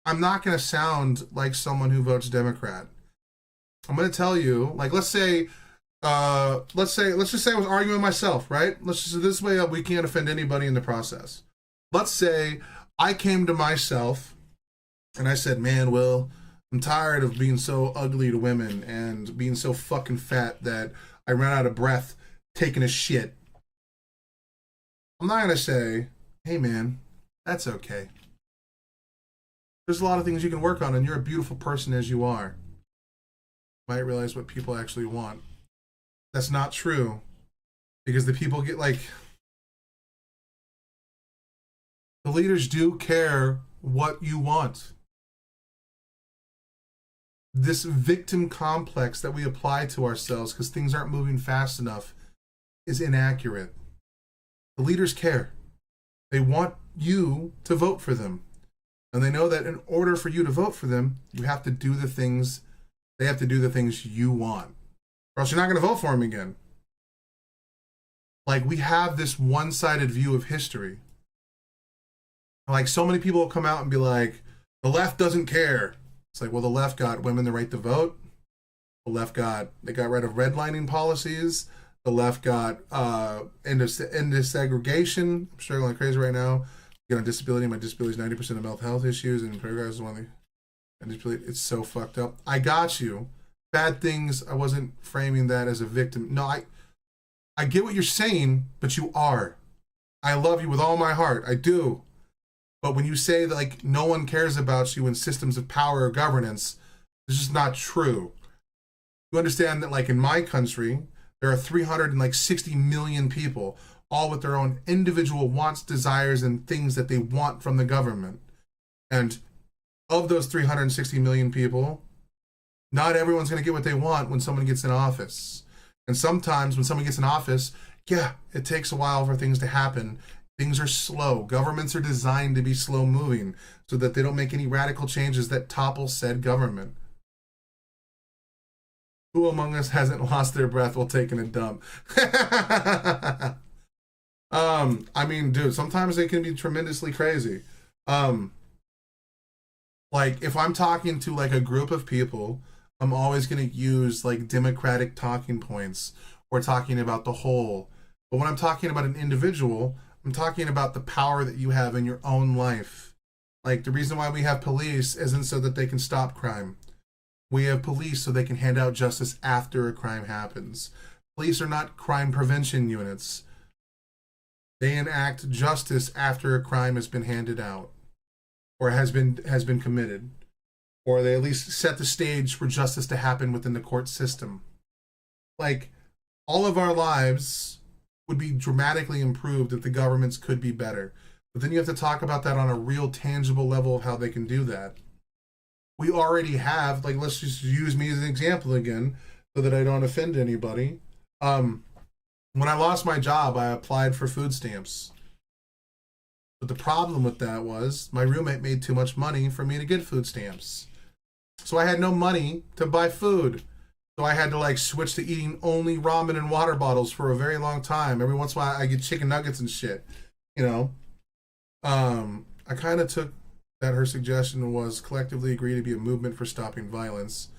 S1: I'm not going to sound like someone who votes Democrat. I'm going to tell you, like, let's just say I was arguing with myself, right? This way we can't offend anybody in the process. Let's say I came to myself and I said, "Man, Will, I'm tired of being so ugly to women and being so fucking fat that I ran out of breath taking a shit." I'm not going to say, "Hey man, that's okay. There's a lot of things you can work on and you're a beautiful person as you are." You might realize what people actually want. That's not true, because the people get like, the leaders do care what you want. This victim complex that we apply to ourselves because things aren't moving fast enough is inaccurate. The leaders care. They want you to vote for them. And they know that in order for you to vote for them, you have to do the things, they have to do the things you want. Or else you're not going to vote for them again. Like, we have this one-sided view of history. Like, so many people will come out and be like, the left doesn't care. It's like, well, the left got women the right to vote. The left got rid of redlining policies. The left got into segregation. I'm struggling like crazy right now. Get on disability. My disability is 90% of mental health issues, and progress is one of the disability. It's so fucked up. I got you. Bad things. I wasn't framing that as a victim. No, I get what you're saying, but you are. I love you with all my heart. I do. But when you say that, like, no one cares about you in systems of power or governance, it's just not true. You understand that, like, in my country, there are 360 million people, all with their own individual wants, desires, and things that they want from the government. And of those 360 million people, not everyone's going to get what they want when someone gets in office. And sometimes when someone gets in office, yeah, it takes a while for things to happen. Things are slow. Governments are designed to be slow moving so that they don't make any radical changes that topple said government. Who among us hasn't lost their breath while taking a dump? I mean, dude, sometimes they can be tremendously crazy. Like, if I'm talking to like a group of people, I'm always going to use like democratic talking points or talking about the whole. But when I'm talking about an individual, I'm talking about the power that you have in your own life. Like, the reason why we have police isn't so that they can stop crime. We have police so they can hand out justice after a crime happens. Police are not crime prevention units. They enact justice after a crime has been handed out or has been committed, or they at least set the stage for justice to happen within the court system. Like, all of our lives would be dramatically improved if the governments could be better. But then you have to talk about that on a real tangible level of how they can do that. We already have, like, let's just use me as an example again so that I don't offend anybody. When I lost my job, I applied for food stamps. But the problem with that was my roommate made too much money for me to get food stamps. So I had no money to buy food. So I had to like switch to eating only ramen and water bottles for a very long time. Every once in a while I get chicken nuggets and shit, you know. I kind of took that her suggestion was collectively agree to be a movement for stopping violence.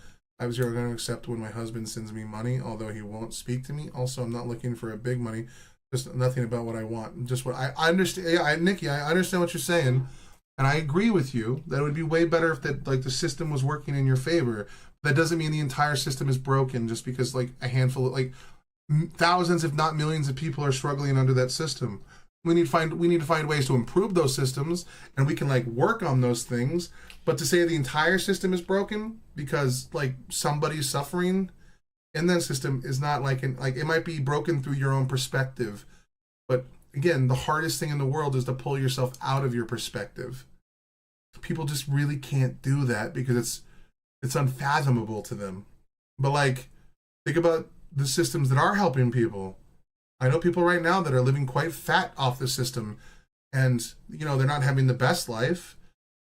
S1: I was going to accept when my husband sends me money, although he won't speak to me. Also, I'm not looking for a big money, just nothing about what I want. Just what I understand. Yeah, Nikki, I understand what you're saying, and I agree with you that it would be way better if that like the system was working in your favor. That doesn't mean the entire system is broken just because like a handful of like thousands, if not millions, of people are struggling under that system. We need to find ways to improve those systems, and we can like work on those things. But to say the entire system is broken because like somebody's suffering in that system is not like it might be broken through your own perspective. But again, the hardest thing in the world is to pull yourself out of your perspective. People just really can't do that because it's unfathomable to them. But like, think about the systems that are helping people. I know people right now that are living quite fat off the system, and you know they're not having the best life,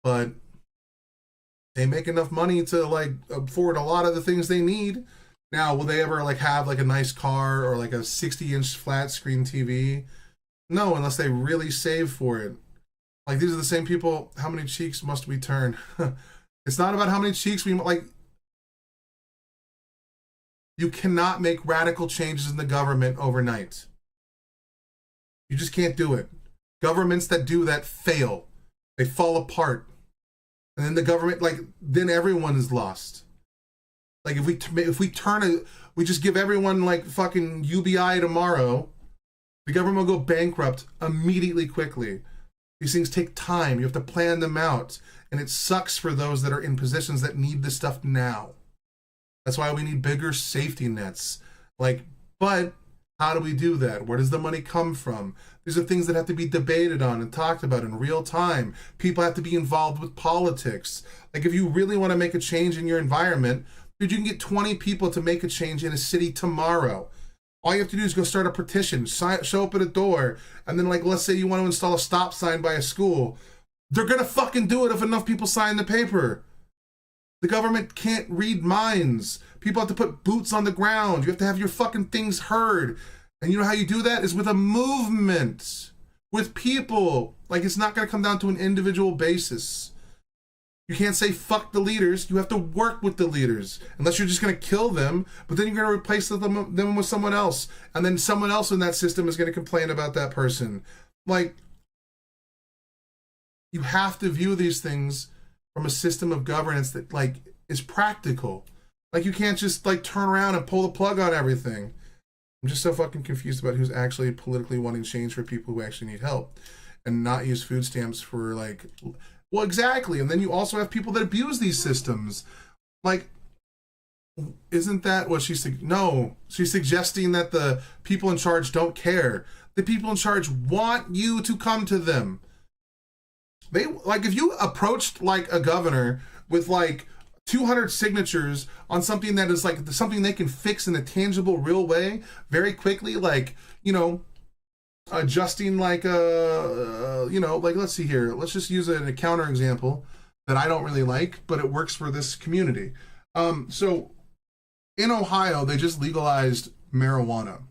S1: but they make enough money to like afford a lot of the things they need. Now, will they ever like have like a nice car or like a 60-inch flat screen TV? No, unless they really save for it. Like, these are the same people. How many cheeks must we turn? It's not about how many cheeks we like. You cannot make radical changes in the government overnight. You just can't do it. Governments that do that fail. They fall apart. And then the government, like, then everyone is lost. Like, if we just give everyone, like, fucking UBI tomorrow, the government will go bankrupt immediately, quickly. These things take time. You have to plan them out. And it sucks for those that are in positions that need this stuff now. That's why we need bigger safety nets. Like, but how do we do that? Where does the money come from? These are things that have to be debated on and talked about in real time. People have to be involved with politics. Like, if you really want to make a change in your environment, dude, you can get 20 people to make a change in a city tomorrow. All you have to do is go start a petition, show up at a door, and then, like, let's say you want to install a stop sign by a school. They're going to fucking do it if enough people sign the paper. The government can't read minds. People have to put boots on the ground. You have to have your fucking things heard. And you know how you do that is with a movement, with people. Like, it's not going to come down to an individual basis. You can't say fuck the leaders. You have to work with the leaders. Unless you're just going to kill them, but then you're going to replace them with someone else. And then someone else in that system is going to complain about that person. Like, you have to view these things from a system of governance that like is practical. Like, you can't just like turn around and pull the plug on everything. I'm just so fucking confused about who's actually politically wanting change for people who actually need help and not use food stamps for like, well, exactly. And then you also have people that abuse these systems. Like, isn't that what she's no, she's suggesting that the people in charge don't care. The people in charge want you to come to them. They like, if you approached like a governor with like 200 signatures on something that is like something they can fix in a tangible, real way very quickly, like, you know, adjusting like a, like, let's see here. Let's just use a counter example that I don't really like, but it works for this community. So in Ohio, they just legalized marijuana.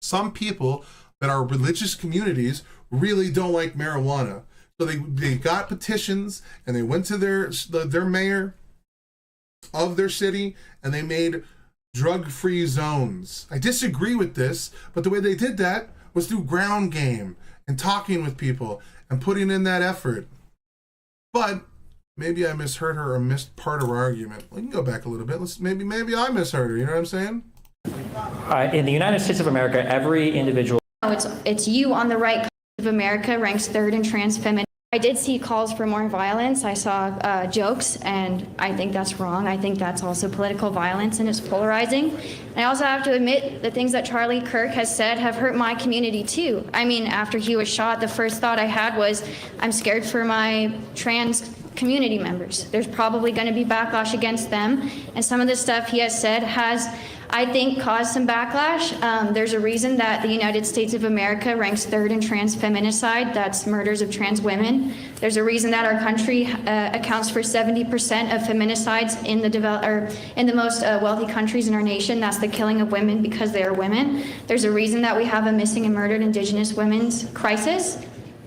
S1: Some people that are religious communities really don't like marijuana. So they got petitions and they went to their mayor of their city and they made drug-free zones. I disagree with this, but the way they did that was through ground game and talking with people and putting in that effort. But maybe I misheard her or missed part of her argument. We can go back a little bit. Maybe I misheard her. You know what I'm saying?
S3: In the United States of America, every individual.
S21: It's you on the right of America ranks third in trans feminine. I did see calls for more violence. I saw jokes, and I think that's wrong. I think that's also political violence, and it's polarizing. And I also have to admit the things that Charlie Kirk has said have hurt my community too. I mean, after he was shot, the first thought I had was, I'm scared for my trans community members. There's probably going to be backlash against them, and some of the stuff he has said has, I think, caused some backlash. There's a reason that the United States of America ranks third in trans feminicide, that's murders of trans women. There's a reason that our country accounts for 70% of feminicides in the most wealthy countries in our nation. That's the killing of women because they are women. There's a reason that we have a missing and murdered Indigenous women's crisis.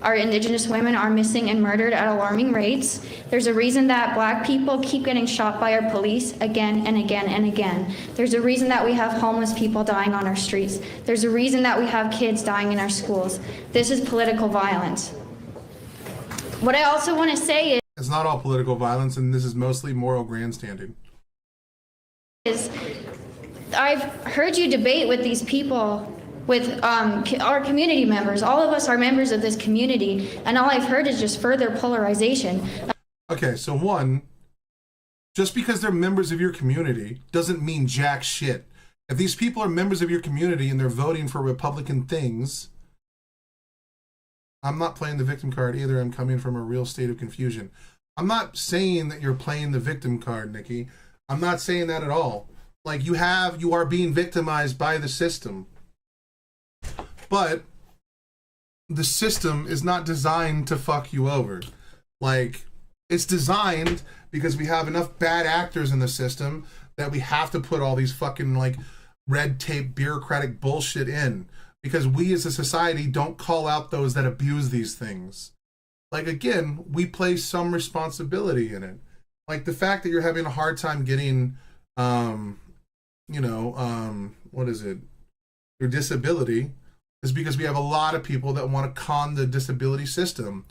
S21: Our Indigenous women are missing and murdered at alarming rates. There's a reason that Black people keep getting shot by our police again and again and again. There's a reason that we have homeless people dying on our streets. There's a reason that we have kids dying in our schools. This is political violence. What I also want to say is,
S1: it's not all political violence, and this is mostly moral grandstanding.
S21: I've heard you debate with these people, with our community members. All of us are members of this community, and all I've heard is just further polarization.
S1: Okay, so one, just because they're members of your community doesn't mean jack shit. If these people are members of your community and they're voting for Republican things, I'm not playing the victim card either. I'm coming from a real state of confusion. I'm not saying that you're playing the victim card, Nikki. I'm not saying that at all. Like, you are being victimized by the system. But the system is not designed to fuck you over. Like, it's designed because we have enough bad actors in the system that we have to put all these fucking, like, red tape bureaucratic bullshit in. Because we as a society don't call out those that abuse these things. Like, again, we place some responsibility in it. Like, the fact that you're having a hard time getting, what is it? Your disability is because we have a lot of people that want to con the disability system.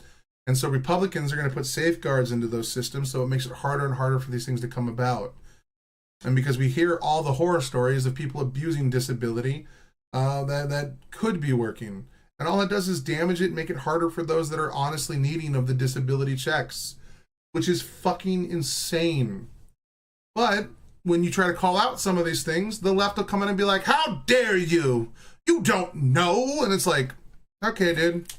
S1: And so Republicans are going to put safeguards into those systems, so it makes it harder and harder for these things to come about. And because we hear all the horror stories of people abusing disability, that could be working. And all it does is damage it and make it harder for those that are honestly needing of the disability checks, which is fucking insane. But when you try to call out some of these things, the left will come in and be like, how dare you? You don't know. And it's like, okay, dude.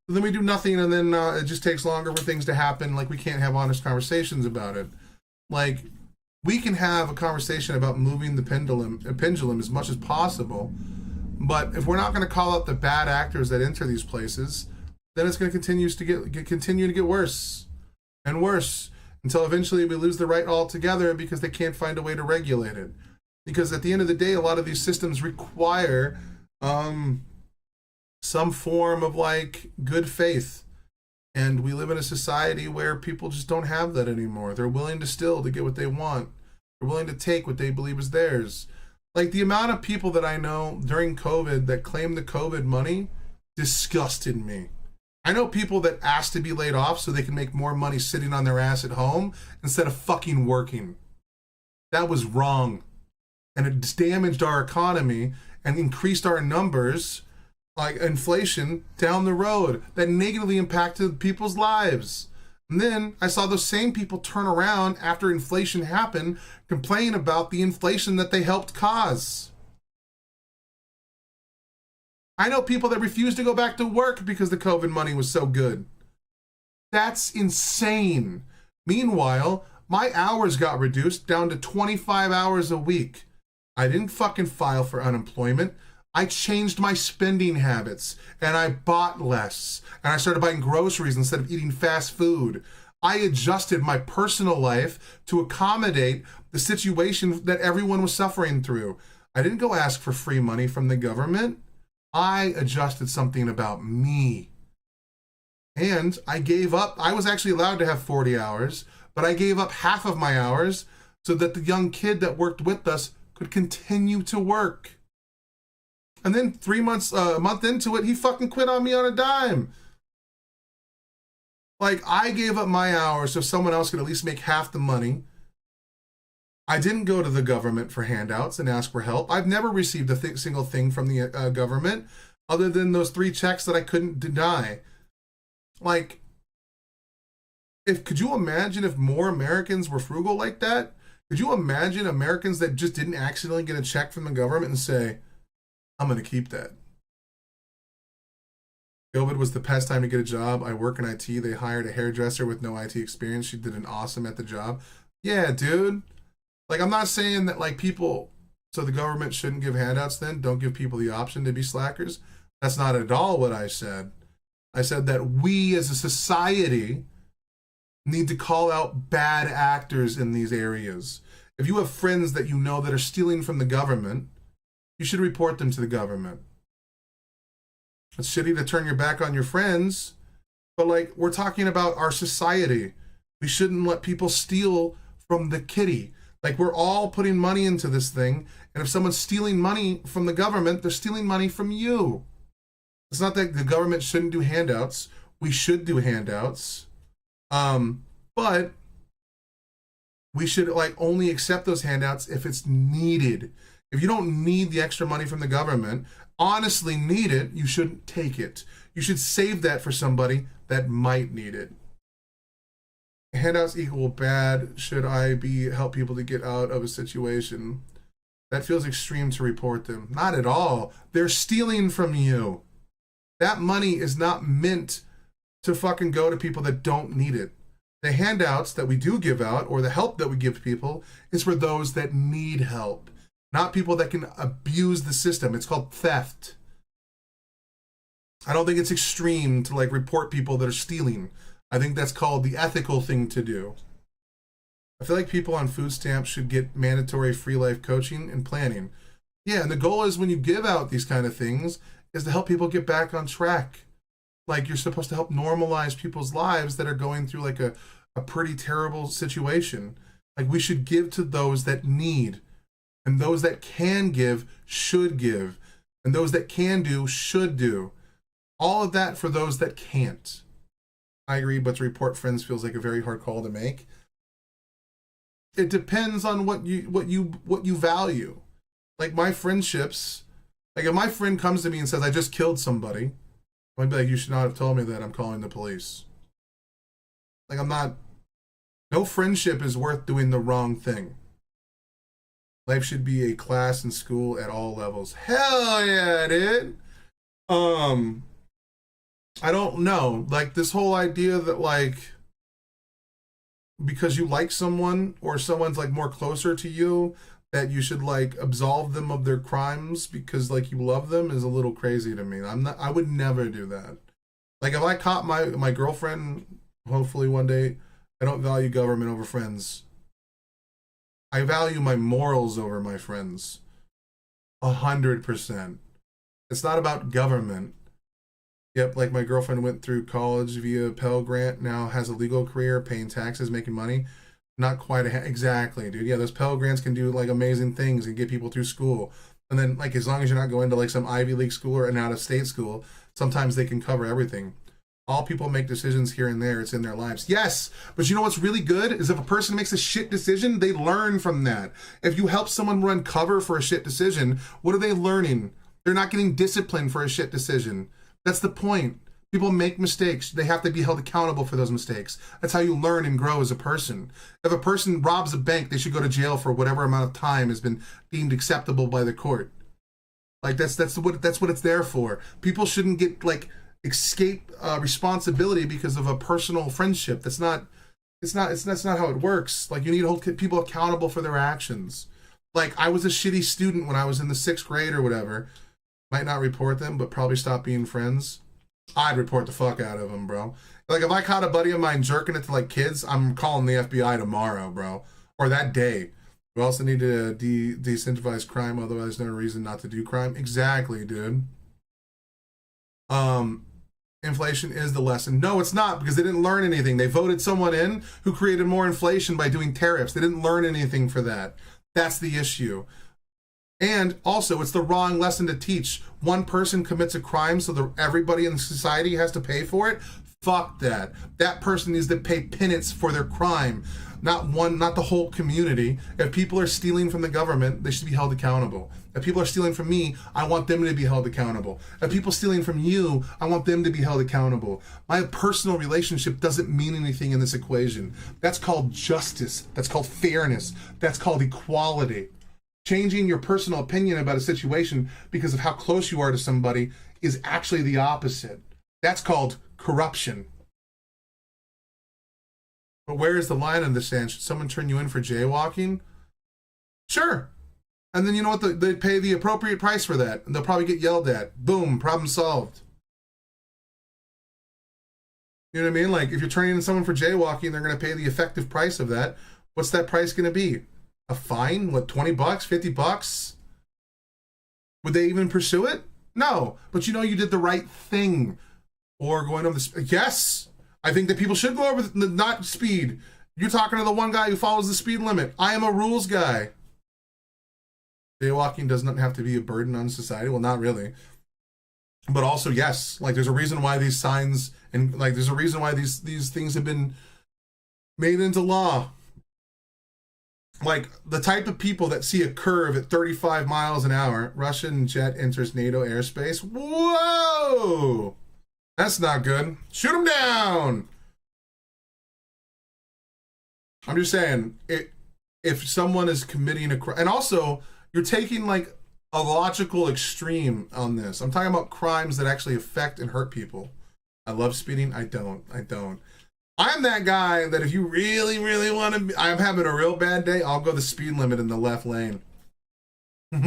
S1: And then we do nothing, and then it just takes longer for things to happen. Like, we can't have honest conversations about it. Like, we can have a conversation about moving the pendulum as much as possible. But if we're not going to call out the bad actors that enter these places, then it's going to continue to get worse and worse until eventually we lose the right altogether because they can't find a way to regulate it. Because at the end of the day, a lot of these systems require some form of, like, good faith. And we live in a society where people just don't have that anymore. They're willing to steal to get what they want. They're willing to take what they believe is theirs. Like, the amount of people that I know during COVID that claimed the COVID money disgusted me. I know people that asked to be laid off so they can make more money sitting on their ass at home instead of fucking working. That was wrong. And it damaged our economy and increased our numbers, like inflation, down the road. That negatively impacted people's lives. And then I saw those same people turn around after inflation happened, complain about the inflation that they helped cause. I know people that refused to go back to work because the COVID money was so good. That's insane. Meanwhile, my hours got reduced down to 25 hours a week. I didn't fucking file for unemployment. I changed my spending habits and I bought less and I started buying groceries instead of eating fast food. I adjusted my personal life to accommodate the situation that everyone was suffering through. I didn't go ask for free money from the government. I adjusted something about me. And I gave up. I was actually allowed to have 40 hours, but I gave up half of my hours so that the young kid that worked with us could continue to work. And then a month into it, he fucking quit on me on a dime. Like, I gave up my hours so someone else could at least make half the money. I didn't go to the government for handouts and ask for help. I've never received a single thing from the government other than those 3 checks that I couldn't deny. Like, could you imagine if more Americans were frugal like that? Could you imagine Americans that just didn't accidentally get a check from the government and say, I'm going to keep that? COVID was the best time to get a job. I work in IT. They hired a hairdresser with no IT experience. She did an awesome at the job. Yeah, dude. Like, I'm not saying that, like, people, so the government shouldn't give handouts then. Don't give people the option to be slackers. That's not at all what I said. I said that we as a society need to call out bad actors in these areas. If you have friends that you know that are stealing from the government, you should report them to the government. It's shitty to turn your back on your friends, but like, we're talking about our society. We shouldn't let people steal from the kitty. Like, we're all putting money into this thing, and if someone's stealing money from the government, they're stealing money from you. It's not that the government shouldn't do handouts. We should do handouts. But we should like only accept those handouts if it's needed. If you don't need the extra money from the government, honestly need it, you shouldn't take it. You should save that for somebody that might need it. Handouts equal bad. Should I help people to get out of a situation? That feels extreme to report them. Not at all. They're stealing from you. That money is not meant to fucking go to people that don't need it. The handouts that we do give out, or the help that we give people, is for those that need help, not people that can abuse the system. It's called theft. I don't think it's extreme to like report people that are stealing. I think that's called the ethical thing to do. I feel like people on food stamps should get mandatory free life coaching and planning. Yeah, and the goal is when you give out these kind of things is to help people get back on track. Like, you're supposed to help normalize people's lives that are going through like a pretty terrible situation. Like, we should give to those that need, and those that can give should give, and those that can do should do. All of that for those that can't. I agree, but to report friends feels like a very hard call to make. It depends on what you value. Like, my friendships, like if my friend comes to me and says I just killed somebody, I'd be like, you should not have told me that. I'm calling the police. Like, no friendship is worth doing the wrong thing. Life should be a class in school at all levels. Hell yeah, dude. I don't know. Like, this whole idea that like, because you like someone or someone's like more closer to you, that you should like absolve them of their crimes because like you love them is a little crazy to me. I would never do that. Like, if I caught my girlfriend, hopefully one day, I don't value government over friends. I value my morals over my friends. 100%. It's not about government. Yep, like my girlfriend went through college via Pell Grant, now has a legal career, paying taxes, making money. Not quite exactly, dude. Yeah, those Pell Grants can do like amazing things and get people through school. And then like, as long as you're not going to like some Ivy League school or an out-of-state school, sometimes they can cover everything. All people make decisions here and there. It's in their lives. Yes, but you know what's really good is if a person makes a shit decision, they learn from that. If you help someone run cover for a shit decision, what are they learning? They're not getting disciplined for a shit decision. That's the point. People make mistakes. They have to be held accountable for those mistakes. That's how you learn and grow as a person. If a person robs a bank, they should go to jail for whatever amount of time has been deemed acceptable by the court. Like, that's what it's there for. People shouldn't get like escape responsibility because of a personal friendship. That's not how it works. Like, you need to hold people accountable for their actions. Like, I was a shitty student when I was in the 6th grade or whatever. might not report them, but probably stop being friends, I'd report the fuck out of them, bro. Like, if I caught a buddy of mine jerking it to, like, kids, I'm calling the FBI tomorrow, bro. Or that day. We also need to disincentivize crime, otherwise no reason not to do crime. Exactly, dude. Inflation is the lesson. No, it's not, because they didn't learn anything. They voted someone in who created more inflation by doing tariffs. They didn't learn anything for that. That's the issue. And also, it's the wrong lesson to teach. One person commits a crime so that everybody in society has to pay for it. Fuck that. That person needs to pay penance for their crime. Not the whole community. If people are stealing from the government, they should be held accountable. If people are stealing from me, I want them to be held accountable. If people are stealing from you, I want them to be held accountable. My personal relationship doesn't mean anything in this equation. That's called justice. That's called fairness. That's called equality. Changing your personal opinion about a situation because of how close you are to somebody is actually the opposite. That's called corruption. But where is the line in the sand? Should someone turn you in for jaywalking? Sure. And then you know what? They pay the appropriate price for that. And they'll probably get yelled at. Boom, problem solved. You know what I mean? Like, if you're turning in someone for jaywalking, they're going to pay the effective price of that. What's that price going to be? A fine? What, $20, $50? Would they even pursue it? No. But you know you did the right thing. Or going over the... Yes! I think that people should go over the not speed. You're talking to the one guy who follows the speed limit. I am a rules guy. Jaywalking does not have to be a burden on society. Well, not really. But also, yes, like there's a reason why these signs and like there's a reason why these things have been made into law. Like the type of people that see a curve at 35 miles an hour, Russian jet enters NATO airspace. Whoa! That's not good. Shoot him down. I'm just saying, if someone is committing a crime, and also you're taking like a logical extreme on this. I'm talking about crimes that actually affect and hurt people. I love speeding. I don't. I'm that guy that if you really, really want to, I'm having a real bad day, I'll go the speed limit in the left lane. But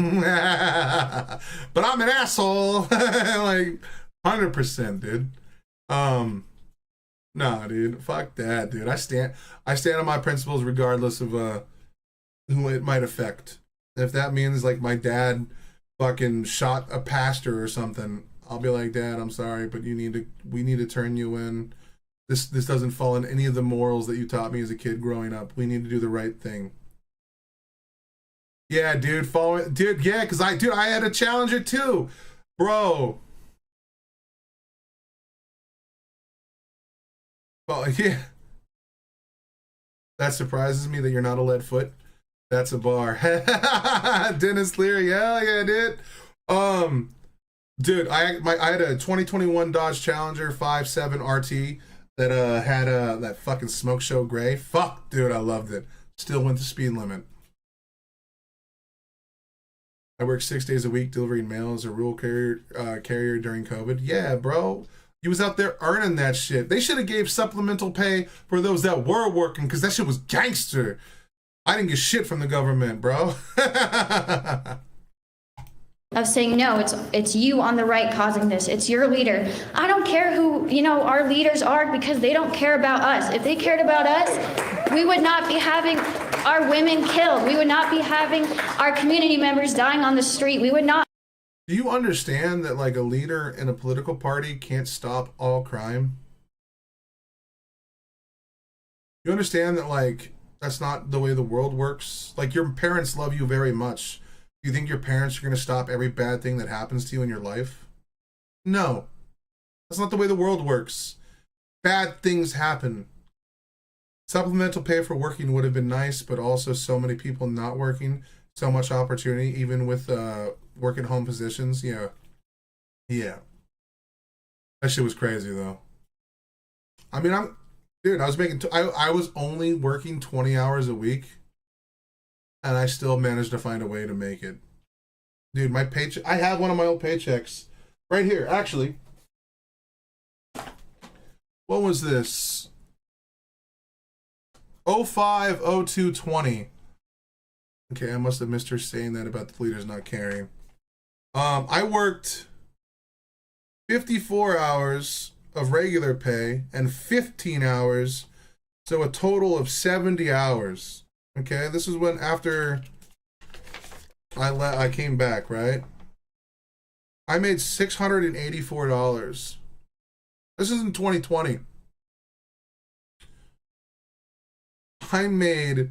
S1: I'm an asshole. Like 100%, dude. No, dude. Fuck that, dude. I stand on my principles regardless of who it might affect. If that means like my dad fucking shot a pastor or something, I'll be like, Dad, I'm sorry, but we need to turn you in. This doesn't fall in any of the morals that you taught me as a kid growing up. We need to do the right thing. Yeah, dude, yeah, because I had a Challenger too, bro. Well, yeah. That surprises me that you're not a lead foot. That's a bar. Dennis Leary, hell yeah, dude. Dude, I had a 2021 Dodge Challenger 5.7 RT that had that fucking smoke show gray. Fuck, dude, I loved it. Still went the speed limit. I worked 6 days a week delivering mail as a rural carrier during COVID. Yeah, bro. You was out there earning that shit. They should have gave supplemental pay for those that were working because that shit was gangster. I didn't get shit from the government, bro.
S21: Of saying, no, it's you on the right causing this. It's your leader. I don't care who, our leaders are because they don't care about us. If they cared about us, we would not be having our women killed. We would not be having our community members dying on the street. We would not.
S1: Do you understand that like a leader in a political party can't stop all crime? You understand that like that's not the way the world works? Like your parents love you very much. Do you think your parents are going to stop every bad thing that happens to you in your life? No. That's not the way the world works. Bad things happen. Supplemental pay for working would have been nice, but also so many people not working, so much opportunity, even with work at home positions. Yeah. That shit was crazy though. I mean, I was making, I was only working 20 hours a week. And I still managed to find a way to make it. Dude, my paycheck, I have one of my old paychecks right here, actually. What was this? 05/02/20. Okay, I must have missed her saying that about the leaders not caring. I worked 54 hours of regular pay and 15 hours, so a total of 70 hours. Okay, this is when after I came back, right? I made $684. This is in 2020. I made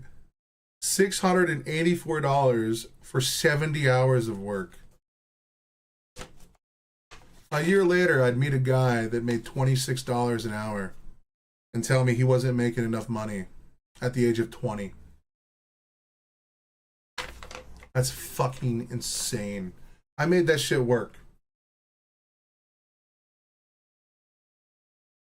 S1: $684 for 70 hours of work. A year later, I'd meet a guy that made $26 an hour and tell me he wasn't making enough money at the age of 20. That's fucking insane. I made that shit work.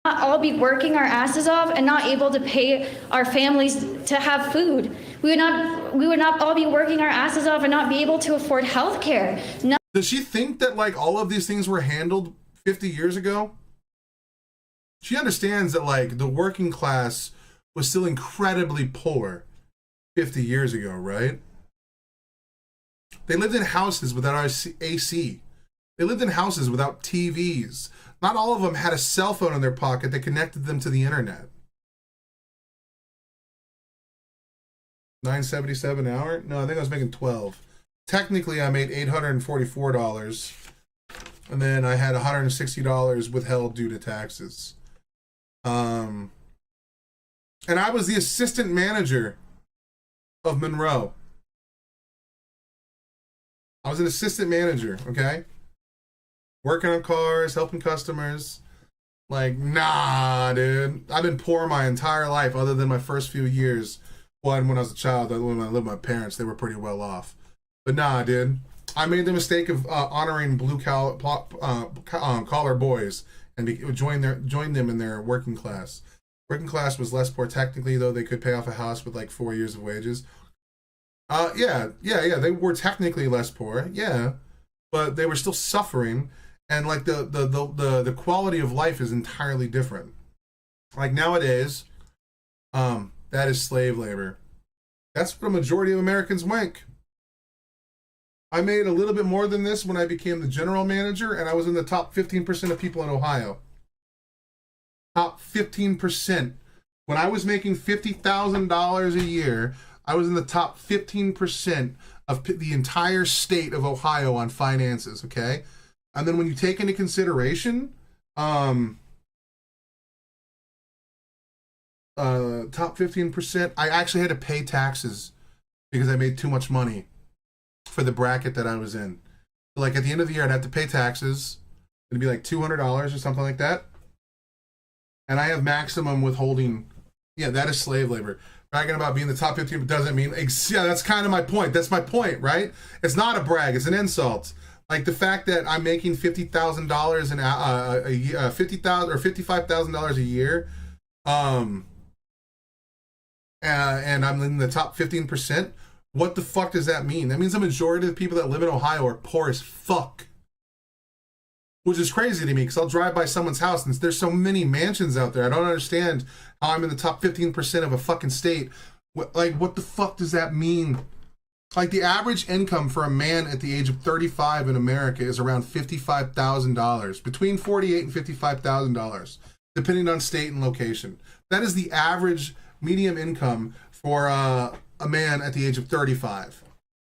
S21: Not all be working our asses off and not able to pay our families to have food. We would not all be working our asses off and not be able to afford health care. No.
S1: Does she think that like all of these things were handled 50 years ago? She understands that like the working class was still incredibly poor 50 years ago, right? They lived in houses without AC. They lived in houses without TVs. Not all of them had a cell phone in their pocket that connected them to the internet. $9.77 an hour? No, I think I was making 12. Technically, I made $844, and then I had $160 withheld due to taxes. And I was the assistant manager of Monroe. I was an assistant manager, okay? Working on cars, helping customers. Like, nah, dude. I've been poor my entire life other than my first few years. Well, and when I was a child, when I lived with my parents, they were pretty well off. But nah, dude. I made the mistake of honoring blue collar boys and join them in their working class. Working class was less poor technically, though they could pay off a house with like 4 years of wages. Yeah, they were technically less poor, yeah, but they were still suffering, and like the quality of life is entirely different. Like nowadays, that is slave labor. That's what a majority of Americans make. I made a little bit more than this when I became the general manager, and I was in the top 15% of people in Ohio. Top 15%. When I was making $50,000 a year, I was in the top 15% of the entire state of Ohio on finances, okay? And then when you take into consideration, top 15%, I actually had to pay taxes because I made too much money for the bracket that I was in. Like at the end of the year, I'd have to pay taxes. It'd be like $200 or something like that. And I have maximum withholding. Yeah, that is slave labor. Bragging about being the top 15 doesn't mean, yeah, that's kind of my point. That's my point, right? It's not a brag, it's an insult. Like the fact that I'm making $50,000 a year, $50,000 or $55,000 a year, and I'm in the top 15%. What the fuck does that mean? That means the majority of the people that live in Ohio are poor as fuck. Which is crazy to me, because I'll drive by someone's house and there's so many mansions out there. I don't understand how I'm in the top 15% of a fucking state. What the fuck does that mean? Like, the average income for a man at the age of 35 in America is around $55,000. Between $48,000 and $55,000, depending on state and location. That is the average medium income for a man at the age of 35.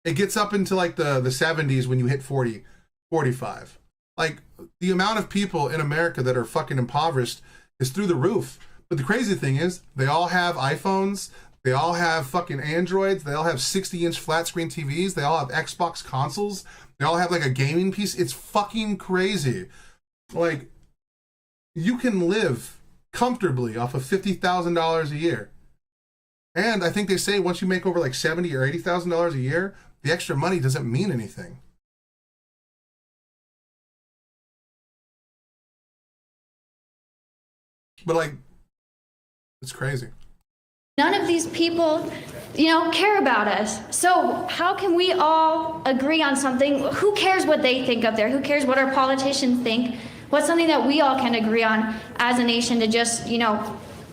S1: It gets up into, like, the 70s when you hit 40, 45. Like, the amount of people in America that are fucking impoverished is through the roof. But the crazy thing is, they all have iPhones, they all have fucking Androids, they all have 60-inch flat screen TVs, they all have Xbox consoles, they all have like a gaming PC. It's fucking crazy. Like, you can live comfortably off of $50,000 a year. And I think they say once you make over like $70,000 or $80,000 a year, the extra money doesn't mean anything. But like, it's crazy.
S21: None of these people, care about us. So how can we all agree on something? Who cares what they think up there? Who cares what our politicians think? What's something that we all can agree on as a nation to just,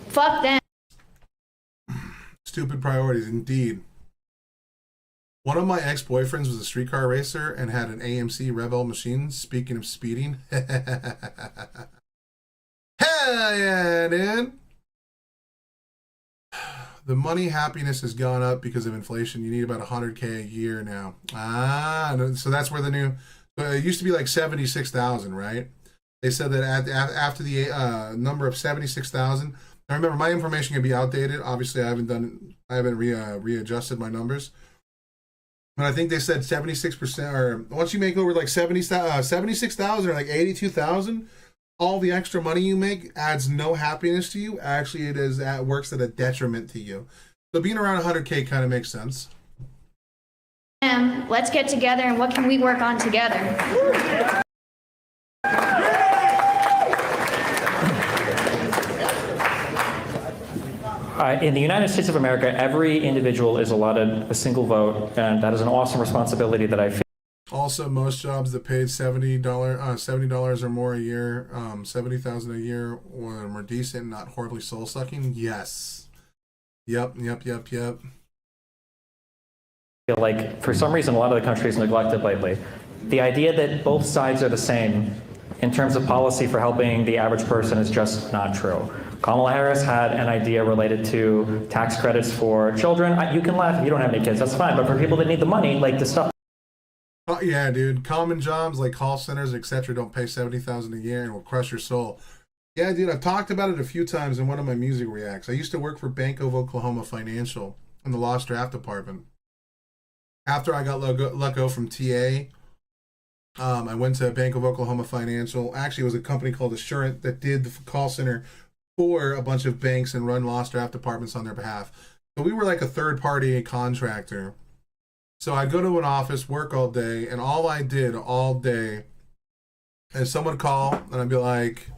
S21: fuck them?
S1: Stupid priorities, indeed. One of my ex-boyfriends was a streetcar racer and had an AMC Rebel machine. Speaking of speeding. Hell yeah, dude. The money happiness has gone up because of inflation. You need about 100K a year now. So that's where the new, it used to be like 76,000, right? They said that after the number of 76,000, I remember my information can be outdated. Obviously, I haven't readjusted my numbers. But I think they said 76%, or once you make over like 76,000 or like 82,000, all the extra money you make adds no happiness to you. Actually, it works at a detriment to you. So being around 100K kind of makes sense.
S21: Let's get together and what can we work on together?
S3: In the United States of America, every individual is allotted a single vote, and that is an awesome responsibility that I feel.
S1: Also, most jobs that paid $70 or more a year, $70,000 a year, were more decent, not horribly soul sucking. Yes. Yep.
S3: Feel like, for some reason, a lot of the country is neglected lately. The idea that both sides are the same in terms of policy for helping the average person is just not true. Kamala Harris had an idea related to tax credits for children. You can laugh if you don't have any kids, that's fine. But for people that need the money, like the stuff.
S1: Oh, yeah, dude. Common jobs like call centers, etc., don't pay $70,000 a year and will crush your soul. Yeah, dude. I've talked about it a few times in one of my music reacts. I used to work for Bank of Oklahoma Financial in the lost draft department. After I got let go from TA, I went to Bank of Oklahoma Financial. Actually, it was a company called Assurant that did the call center for a bunch of banks and run lost draft departments on their behalf. So we were like a third-party contractor. So I'd go to an office, work all day, and all I did all day is someone would call, and I'd be like,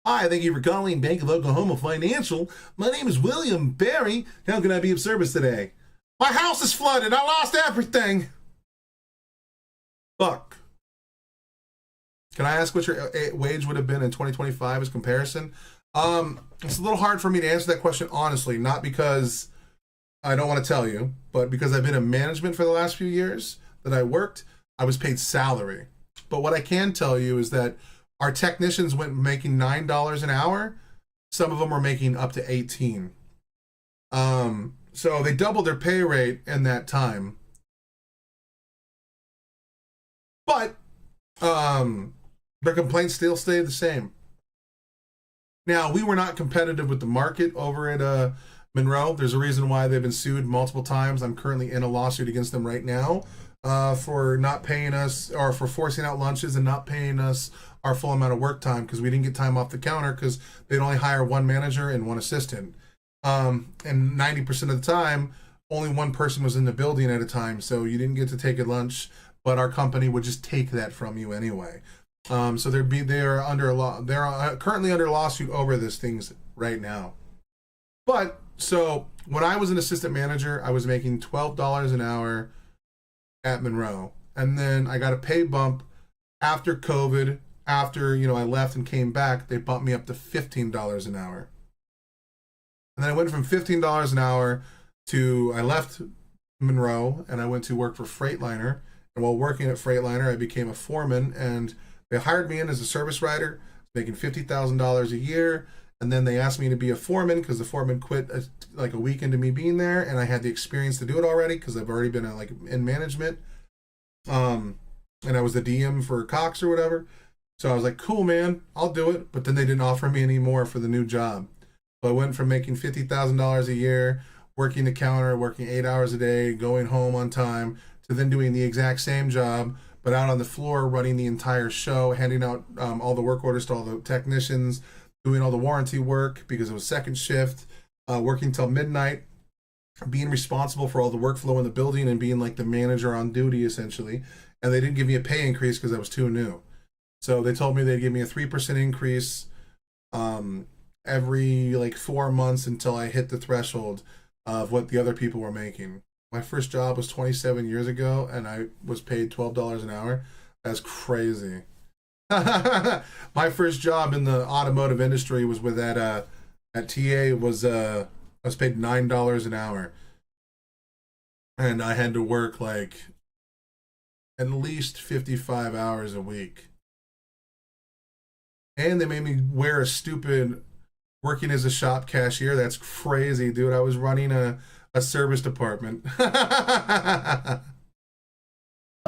S1: "Hi, thank you for calling Bank of Oklahoma Financial. My name is William Barry. How can I be of service today? My house is flooded. I lost everything." Fuck. Can I ask what your wage would have been in 2025 as comparison? It's a little hard for me to answer that question honestly, not because I don't want to tell you, but because I've been in management for the last few years that I worked, I was paid salary. But what I can tell you is that our technicians went making $9 an hour. Some of them were making up to 18. So they doubled their pay rate in that time. But their complaints still stay the same. Now, we were not competitive with the market over at Monroe. There's a reason why they've been sued multiple times. I'm currently in a lawsuit against them right now for not paying us, or for forcing out lunches and not paying us our full amount of work time because we didn't get time off the counter because they'd only hire one manager and one assistant. And 90% of the time, only one person was in the building at a time, so you didn't get to take a lunch, but our company would just take that from you anyway. So they are under a law. They're currently under lawsuit over this things right now. But so when I was an assistant manager, I was making $12 an hour at Monroe, and then I got a pay bump after COVID. After I left and came back, they bumped me up to $15 an hour. And then I went from $15 an hour to I left Monroe and I went to work for Freightliner. And while working at Freightliner, I became a foreman, and they hired me in as a service writer, making $50,000 a year. And then they asked me to be a foreman because the foreman quit like a week into me being there, and I had the experience to do it already because I've already been in management. And I was the DM for Cox or whatever. So I was like, cool, man, I'll do it. But then they didn't offer me any more for the new job. So I went from making $50,000 a year, working the counter, working 8 hours a day, going home on time, to then doing the exact same job, but out on the floor, running the entire show, handing out all the work orders to all the technicians, doing all the warranty work because it was second shift, working till midnight, being responsible for all the workflow in the building and being like the manager on duty essentially. And they didn't give me a pay increase because I was too new. So they told me they'd give me a 3% increase every 4 months until I hit the threshold of what the other people were making. My first job was 27 years ago, and I was paid $12 an hour. That's crazy. My first job in the automotive industry was with at TA. I was paid $9 an hour. and I had to work like at least 55 hours a week. And they made me wear a stupid working as a shop cashier. That's crazy, dude. I was running a service department.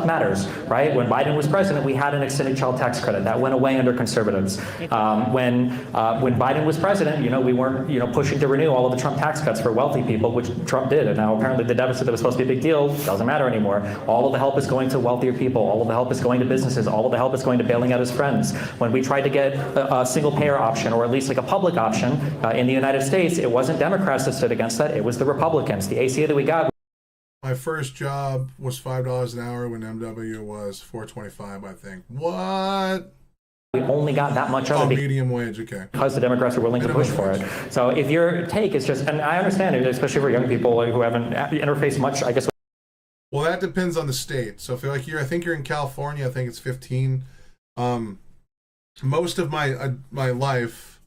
S3: Matters, right? When Biden was president, we had an extended child tax credit that went away under conservatives. When Biden was president, we weren't, pushing to renew all of the Trump tax cuts for wealthy people, which Trump did. And now apparently the deficit that was supposed to be a big deal doesn't matter anymore. All of the help is going to wealthier people. All of the help is going to businesses. All of the help is going to bailing out his friends. When we tried to get a single payer option, or at least like a public option in the United States, it wasn't Democrats that stood against that. It was the Republicans. The ACA that we got.
S1: My first job was $5 an hour when MW was $4.25, I think. What?
S3: We only got that much of it.
S1: Medium wage, okay.
S3: Because the Democrats are willing to push for it. So if your take is just, and I understand it, especially for young people who haven't interfaced much, I guess.
S1: Well, that depends on the state. So if you're like I think you're in California, I think it's 15. Most of my life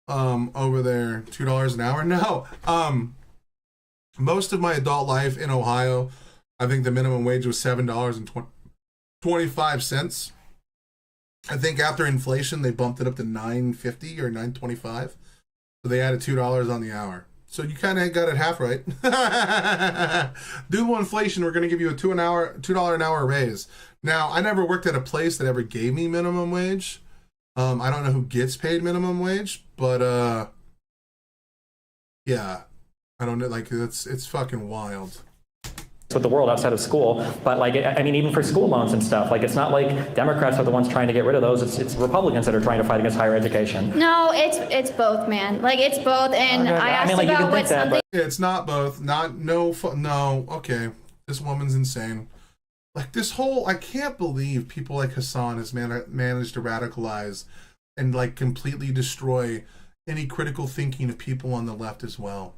S1: over there, $2 an hour. No. Most of my adult life in Ohio, I think the minimum wage was $7.25. I think after inflation, they bumped it up to $9.50 or $9.25. So they added $2 on the hour. So you kind of got it half right. Due to inflation, we're going to give you a $2 an hour raise. Now, I never worked at a place that ever gave me minimum wage. I don't know who gets paid minimum wage, but yeah. I don't know, like, it's fucking wild.
S3: With the world outside of school, but even for school loans and stuff, it's not like Democrats are the ones trying to get rid of those. It's Republicans that are trying to fight against higher education.
S21: No, it's both, man. It's both. And
S3: okay.
S21: I asked about what something.
S1: It's not both. No. Okay, this woman's insane. This whole, I can't believe people like Hassan has managed to radicalize and completely destroy any critical thinking of people on the left as well.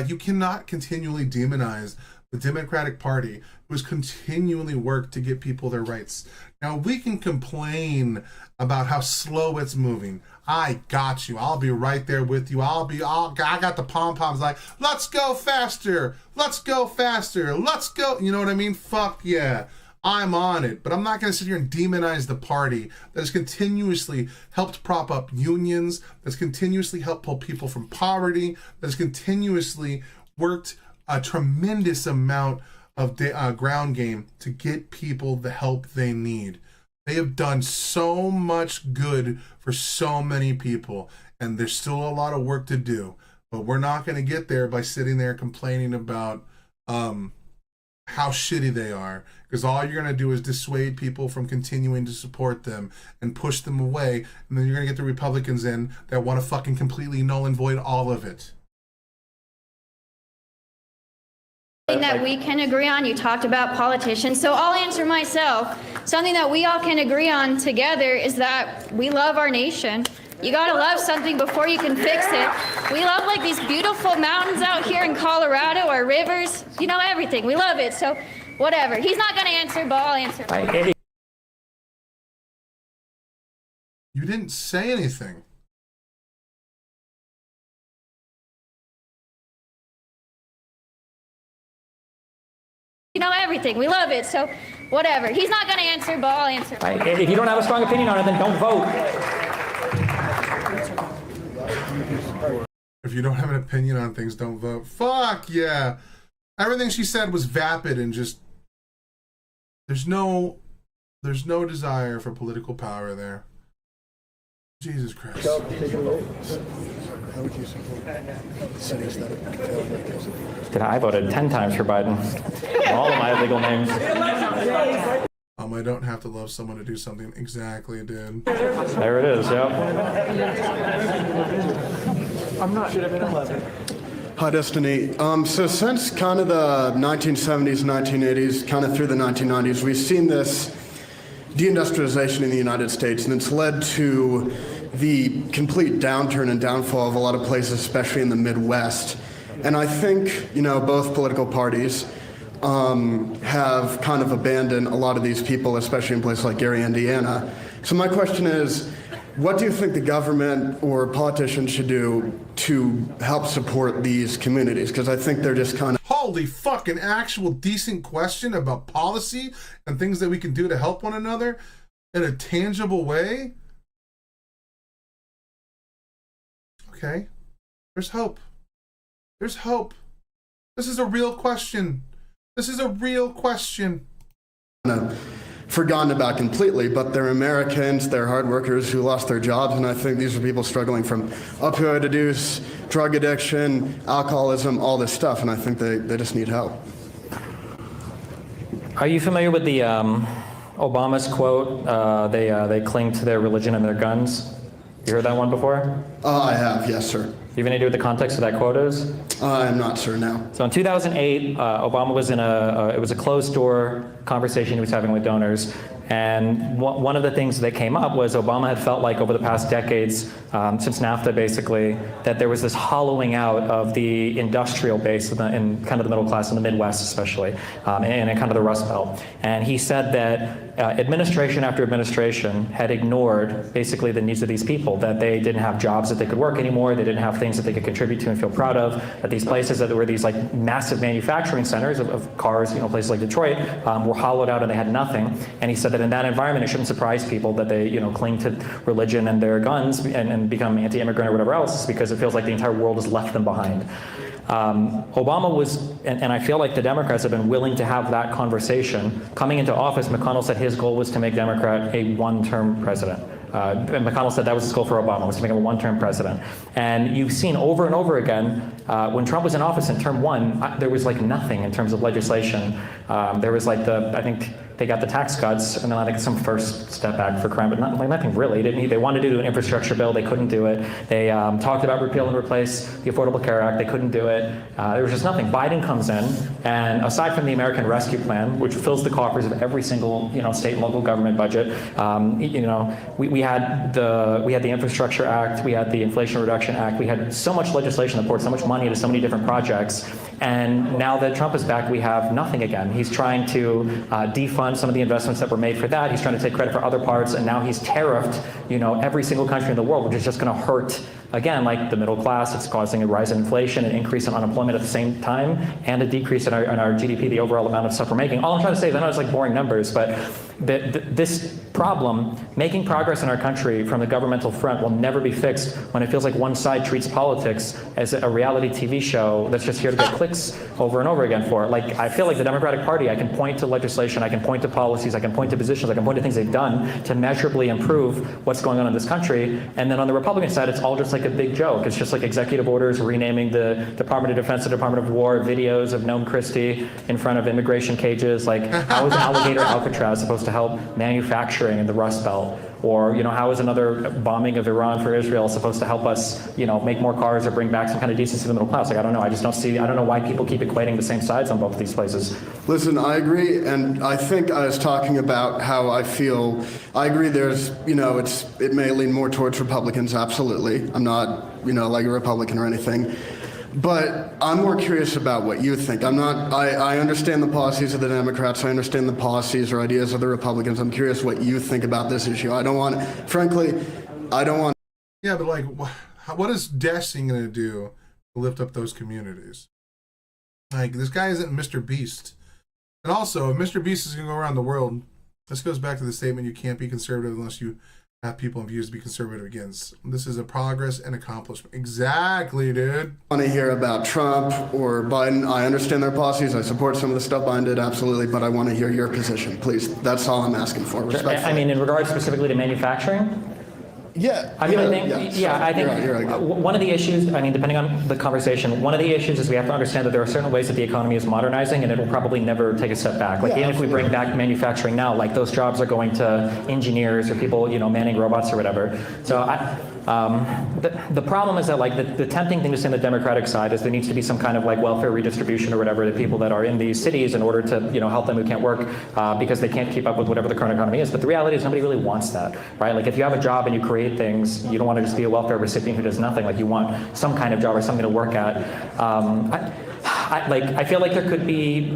S1: You cannot continually demonize the Democratic Party, who has continually worked to get people their rights. Now, we can complain about how slow it's moving. I got you. I'll be right there with you. I got the pom-poms let's go faster. Let's go faster. Let's go. You know what I mean? Fuck yeah. I'm on it, but I'm not going to sit here and demonize the party that has continuously helped prop up unions, that's continuously helped pull people from poverty, that's continuously worked a tremendous amount of ground game to get people the help they need. They have done so much good for so many people, and there's still a lot of work to do, but we're not going to get there by sitting there complaining about how shitty they are, because all you're going to do is dissuade people from continuing to support them and push them away, and then you're going to get the Republicans in that want to fucking completely null and void all of it.
S21: That we can agree on. You talked about politicians, so I'll answer myself. Something that we all can agree on together is that we love our nation. You gotta love something before you can fix it. We love these beautiful mountains out here in Colorado, our rivers, everything. We love it, so whatever. He's not gonna answer, but I'll answer.
S1: You didn't say anything.
S21: Everything. We love it, so whatever. He's not gonna answer, but I'll answer.
S3: If you don't have a strong opinion on it, then don't vote.
S1: If you don't have an opinion on things, don't vote. Fuck yeah. Everything she said was vapid and just, there's no desire for political power there. Jesus Christ.
S4: How would you support cities that
S3: I voted 10 times for Biden. All of my legal names.
S1: I don't have to love someone to do something. Exactly, dude.
S3: There it is, yep.
S4: I'm not. Hi, Destiny. So since kind of the 1970s, 1980s, kind of through the 1990s, we've seen this deindustrialization in the United States, and it's led to the complete downturn and downfall of a lot of places, especially in the Midwest. And I think, both political parties have kind of abandoned a lot of these people, especially in places like Gary, Indiana. So my question is, what do you think the government or politicians should do to help support these communities? Because I think they're just kind of...
S1: remotely fucking actual decent question about policy and things that we can do to help one another in a tangible way, okay, there's hope. There's hope. This is a real question. This is a real question.
S4: Forgotten about completely, but they're Americans, they're hard workers who lost their jobs, and I think these are people struggling from opioid abuse, drug addiction, alcoholism, all this stuff, and I think they just need help.
S3: Are you familiar with the Obama's quote, they cling to their religion and their guns? You heard that one before?
S4: I have, yes, sir.
S3: You have any idea what the context of that quote is?
S4: I'm not sure now.
S3: So in 2008, Obama was in it was a closed door conversation he was having with donors. And one of the things that came up was Obama had felt like over the past decades, since NAFTA basically, that there was this hollowing out of the industrial base in kind of the middle class in the Midwest especially, and in kind of the Rust Belt. And he said that administration after administration had ignored basically the needs of these people, that they didn't have jobs that they could work anymore, they didn't have things that they could contribute to and feel proud of, that these places that were these like massive manufacturing centers of cars, places like Detroit, were hollowed out and they had nothing. And he said that in that environment, it shouldn't surprise people that they, cling to religion and their guns and become anti-immigrant or whatever else, because it feels like the entire world has left them behind. Obama was, and I feel like the Democrats have been willing to have that conversation. Coming into office, McConnell said his goal was to make Democrat a one-term president. And McConnell said that was his goal for Obama, was to make him a one-term president. And you've seen over and over again, when Trump was in office in term one, there was like nothing in terms of legislation. There was like I think they got the tax cuts, and then I think some first step back for crime, but nothing really. They wanted to do an infrastructure bill, they couldn't do it. They talked about repeal and replace the Affordable Care Act, they couldn't do it. There was just nothing. Biden comes in, and aside from the American Rescue Plan, which fills the coffers of every single state and local government budget, we had the Infrastructure Act, we had the Inflation Reduction Act, we had so much legislation that poured so much money into so many different projects. And now that Trump is back, we have nothing again. He's trying to defund some of the investments that were made for that. He's trying to take credit for other parts, and now he's tariffed, every single country in the world, which is just going to hurt, again, like the middle class. It's causing a rise in inflation, an increase in unemployment at the same time, and a decrease in our GDP, the overall amount of stuff we're making. All I'm trying to say is, I know it's like boring numbers, but this problem, making progress in our country from the governmental front, will never be fixed when it feels like one side treats politics as a reality TV show that's just here to get clicks over and over again for. Like, I feel like the Democratic Party, I can point to legislation, I can point to policies, I can point to positions, I can point to things they've done to measurably improve what's going on in this country. And then on the Republican side, it's all just like a big joke. It's just like executive orders renaming the Department of Defense the Department of War, videos of Noam Christie in front of immigration cages. Like, how is Alligator Alcatraz supposed to help manufacturing in the Rust Belt? Or, how is another bombing of Iran for Israel supposed to help us, make more cars or bring back some kind of decency to the middle class? Like, I don't know. I don't know why people keep equating the same sides on both of these places.
S4: Listen, I agree, and I think I was talking about how I feel. I agree there's, it may lean more towards Republicans, absolutely. I'm not, like a Republican or anything. But I'm more curious about what you think. I understand the policies of the Democrats. I understand the policies or ideas of the Republicans. I'm curious what you think about this issue. I don't want.
S1: Yeah, but like, what is Dashing going to do to lift up those communities? Like, this guy isn't Mr. Beast. And also, if Mr. Beast is going to go around the world, this goes back to the statement, you can't be conservative unless you have people and views to be conservative against. This is a progress and accomplishment. Exactly, dude.
S4: I want to hear about Trump or Biden. I understand their policies. I support some of the stuff Biden did, absolutely, but I want to hear your position, please. That's all I'm asking for, respectfully.
S3: I mean, in regards specifically to manufacturing?
S4: Yeah.
S3: I think one of the issues, depending on the conversation, one of the issues is we have to understand that there are certain ways that the economy is modernizing, and it will probably never take a step back. Like, even if we bring back manufacturing now, like, those jobs are going to engineers or people, manning robots or whatever. So the problem is that, like, the tempting thing to say on the Democratic side is there needs to be some kind of like welfare redistribution or whatever to people that are in these cities in order to, help them who can't work because they can't keep up with whatever the current economy is. But the reality is nobody really wants that, right? Like, if you have a job and you create things, you don't want to just be a welfare recipient who does nothing. Like, you want some kind of job or something to work at. I feel like there could be,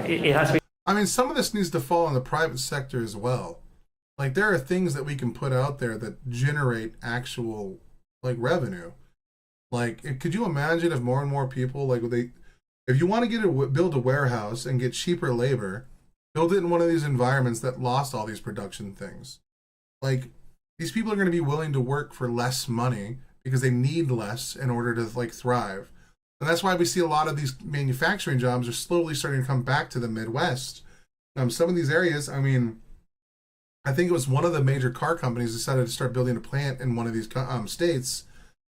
S3: it has to be.
S1: Some of this needs to fall in the private sector as well. Like, there are things that we can put out there that generate actual, like, revenue. Like, could you imagine if more and more people, like, If you want to build a warehouse and get cheaper labor, build it in one of these environments that lost all these production things. Like, these people are going to be willing to work for less money because they need less in order to like thrive. And that's why we see a lot of these manufacturing jobs are slowly starting to come back to the Midwest. Some of these areas, I mean, I think it was one of the major car companies decided to start building a plant in one of these states.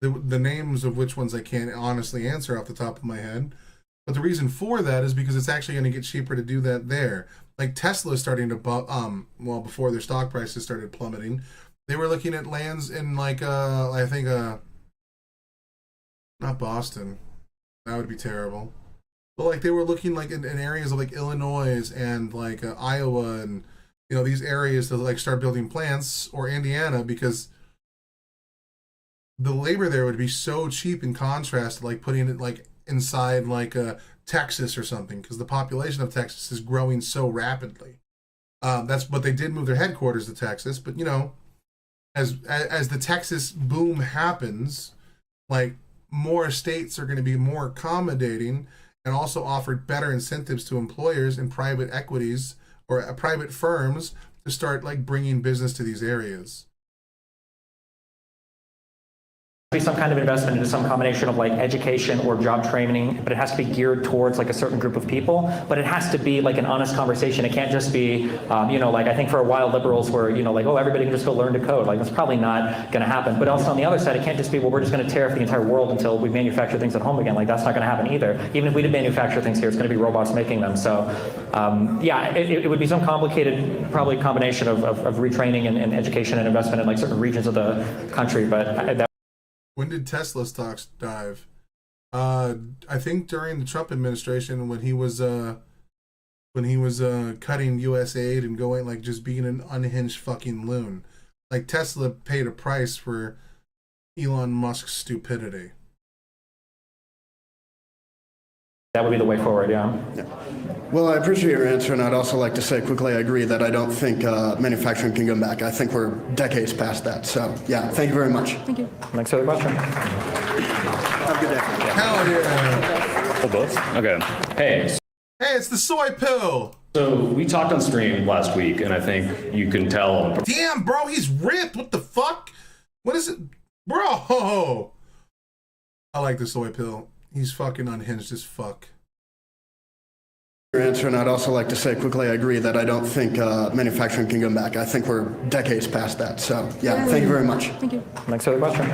S1: The names of which ones I can't honestly answer off the top of my head. But the reason for that is because it's actually going to get cheaper to do that there. Like Tesla is starting to, well, before their stock prices started plummeting, they were looking at lands in like, I think, not Boston. That would be terrible. But like they were looking like in areas of like Illinois and like Iowa and, you know, these areas to like start building plants, or Indiana, because the labor there would be so cheap in contrast to like putting it like inside like Texas or something, because the population of Texas is growing so rapidly. That's what they did, move their headquarters to Texas. But you know, as the Texas boom happens, like more states are going to be more accommodating and also offered better incentives to employers and private equities or private firms to start like bringing business to these areas.
S2: Be some kind of investment into some combination of like education or job training, but it has to be geared towards like a certain group of people. But it has to be like an honest conversation. It can't just be, you know, like I think for a while liberals were, you know, like, oh, everybody can just go learn to code. Like that's probably not going to happen. But also on the other side, it can't just be, well, we're just going to tear off the entire world until we manufacture things at home again. Like that's not going to happen either. Even if we did manufacture things here, it's going to be robots making them. So yeah, it would be some complicated, probably combination of retraining and education and investment in like certain regions of the country. But
S1: when did Tesla stocks dive? I think during the Trump administration, when he was cutting U.S. aid and going like just being an unhinged fucking loon. Like Tesla paid a price for Elon Musk's stupidity.
S2: that would be the way forward, yeah.
S4: Well, I appreciate your answer, and I'd also like to say quickly I agree that I don't think manufacturing can go back. I think we're decades past that. So, yeah, thank you very much.
S2: Thank you. Next other question.
S4: Have a good day.
S1: Hell yeah.
S9: Oh, both? Okay. Hey.
S1: Hey, it's the soy pill.
S9: So we talked on stream last week, and I think you can tell.
S1: Damn, bro, he's ripped. What the fuck? What is it? Bro. I like the soy pill. He's fucking unhinged as fuck.
S4: Your answer, and I'd also like to say quickly I agree that I don't think manufacturing can go back. I think we're decades past that. So, yeah, thank you very much.
S2: Thank you. Next other question.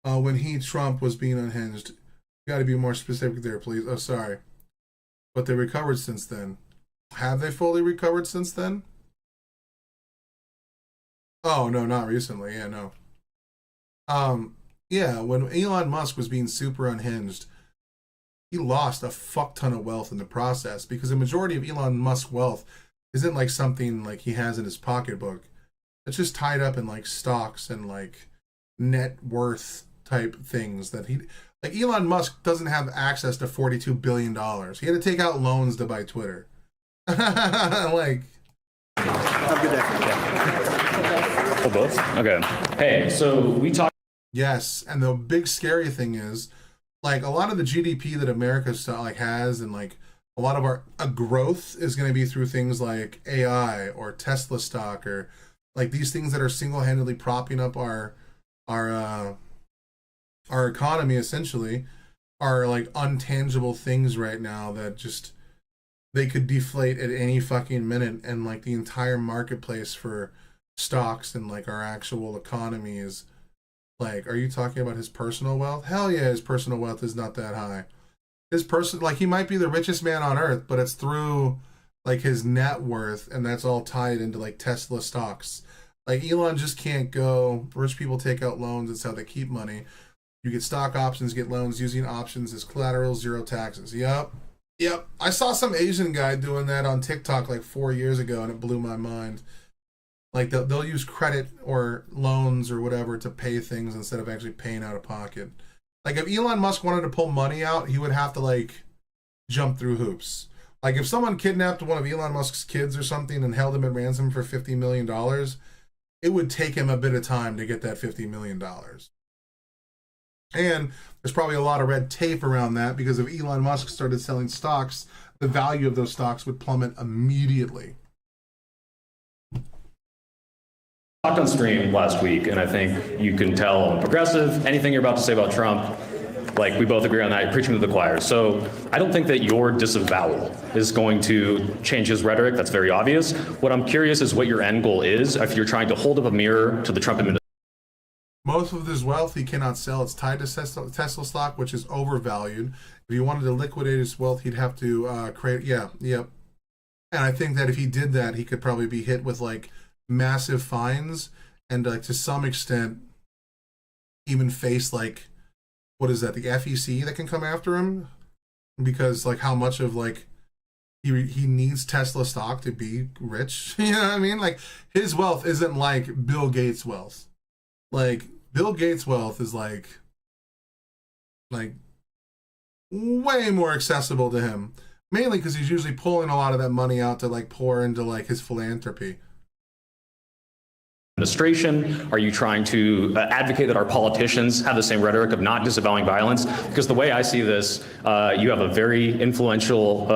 S1: When Trump was being unhinged, you got to be more specific there, please. Oh, sorry. But they recovered since then. Have they fully recovered since then? Oh, no, not recently. Yeah, no. Yeah, when Elon Musk was being super unhinged, he lost a fuck ton of wealth in the process, because the majority of Elon Musk's wealth isn't like something like he has in his pocketbook. It's just tied up in like stocks and like net worth type things that he... Like Elon Musk doesn't have access to $42 billion. He had to take out loans to buy Twitter. Like...
S4: Have a good day.
S9: Oh, both? Okay. Hey, so we talked...
S1: Yes, and the big scary thing is, like, a lot of the GDP that America like has, and like a lot of our growth is going to be through things like AI or Tesla stock, or like these things that are single-handedly propping up our economy. Essentially, are like untangible things right now that just they could deflate at any fucking minute, and like the entire marketplace for stocks and like our actual economy is. Like, are you talking about his personal wealth? Hell yeah, his personal wealth is not that high. Like, he might be the richest man on earth, but it's through, like, his net worth, and that's all tied into, like, Tesla stocks. Like, Elon just can't go, rich people take out loans, that's how they keep money. You get stock options, get loans, using options as collateral, zero taxes. Yep. I saw some Asian guy doing that on TikTok, like, 4 years ago, and it blew my mind. Like, they'll use credit or loans or whatever to pay things instead of actually paying out of pocket. Like, if Elon Musk wanted to pull money out, he would have to, like, jump through hoops. Like, if someone kidnapped one of Elon Musk's kids or something and held him at ransom for $50 million, it would take him a bit of time to get that $50 million. And there's probably a lot of red tape around that because if Elon Musk started selling stocks, the value of those stocks would plummet immediately.
S9: Talked on stream last week, and I think you can tell I'm progressive. Anything you're about to say about Trump, like we both agree on that, you're preaching to the choir. So I don't think that your disavowal is going to change his rhetoric. That's very obvious. What I'm curious is what your end goal is if you're trying to hold up a mirror to the Trump administration.
S1: Most of his wealth he cannot sell. It's tied to Tesla stock, which is overvalued. If he wanted to liquidate his wealth, he'd have to create, And I think that if he did that, he could probably be hit with like massive fines and like to some extent even face like, what is that, the FEC that can come after him because like how much of like he needs Tesla stock to be rich. You know what I mean? Like his wealth isn't like Bill Gates' wealth. Like Bill Gates' wealth is like way more accessible to him, mainly because he's usually pulling a lot of that money out to like pour into like his philanthropy.
S9: Administration? Are you trying to advocate that our politicians have the same rhetoric of not disavowing violence? Because the way I see this, you have a very influential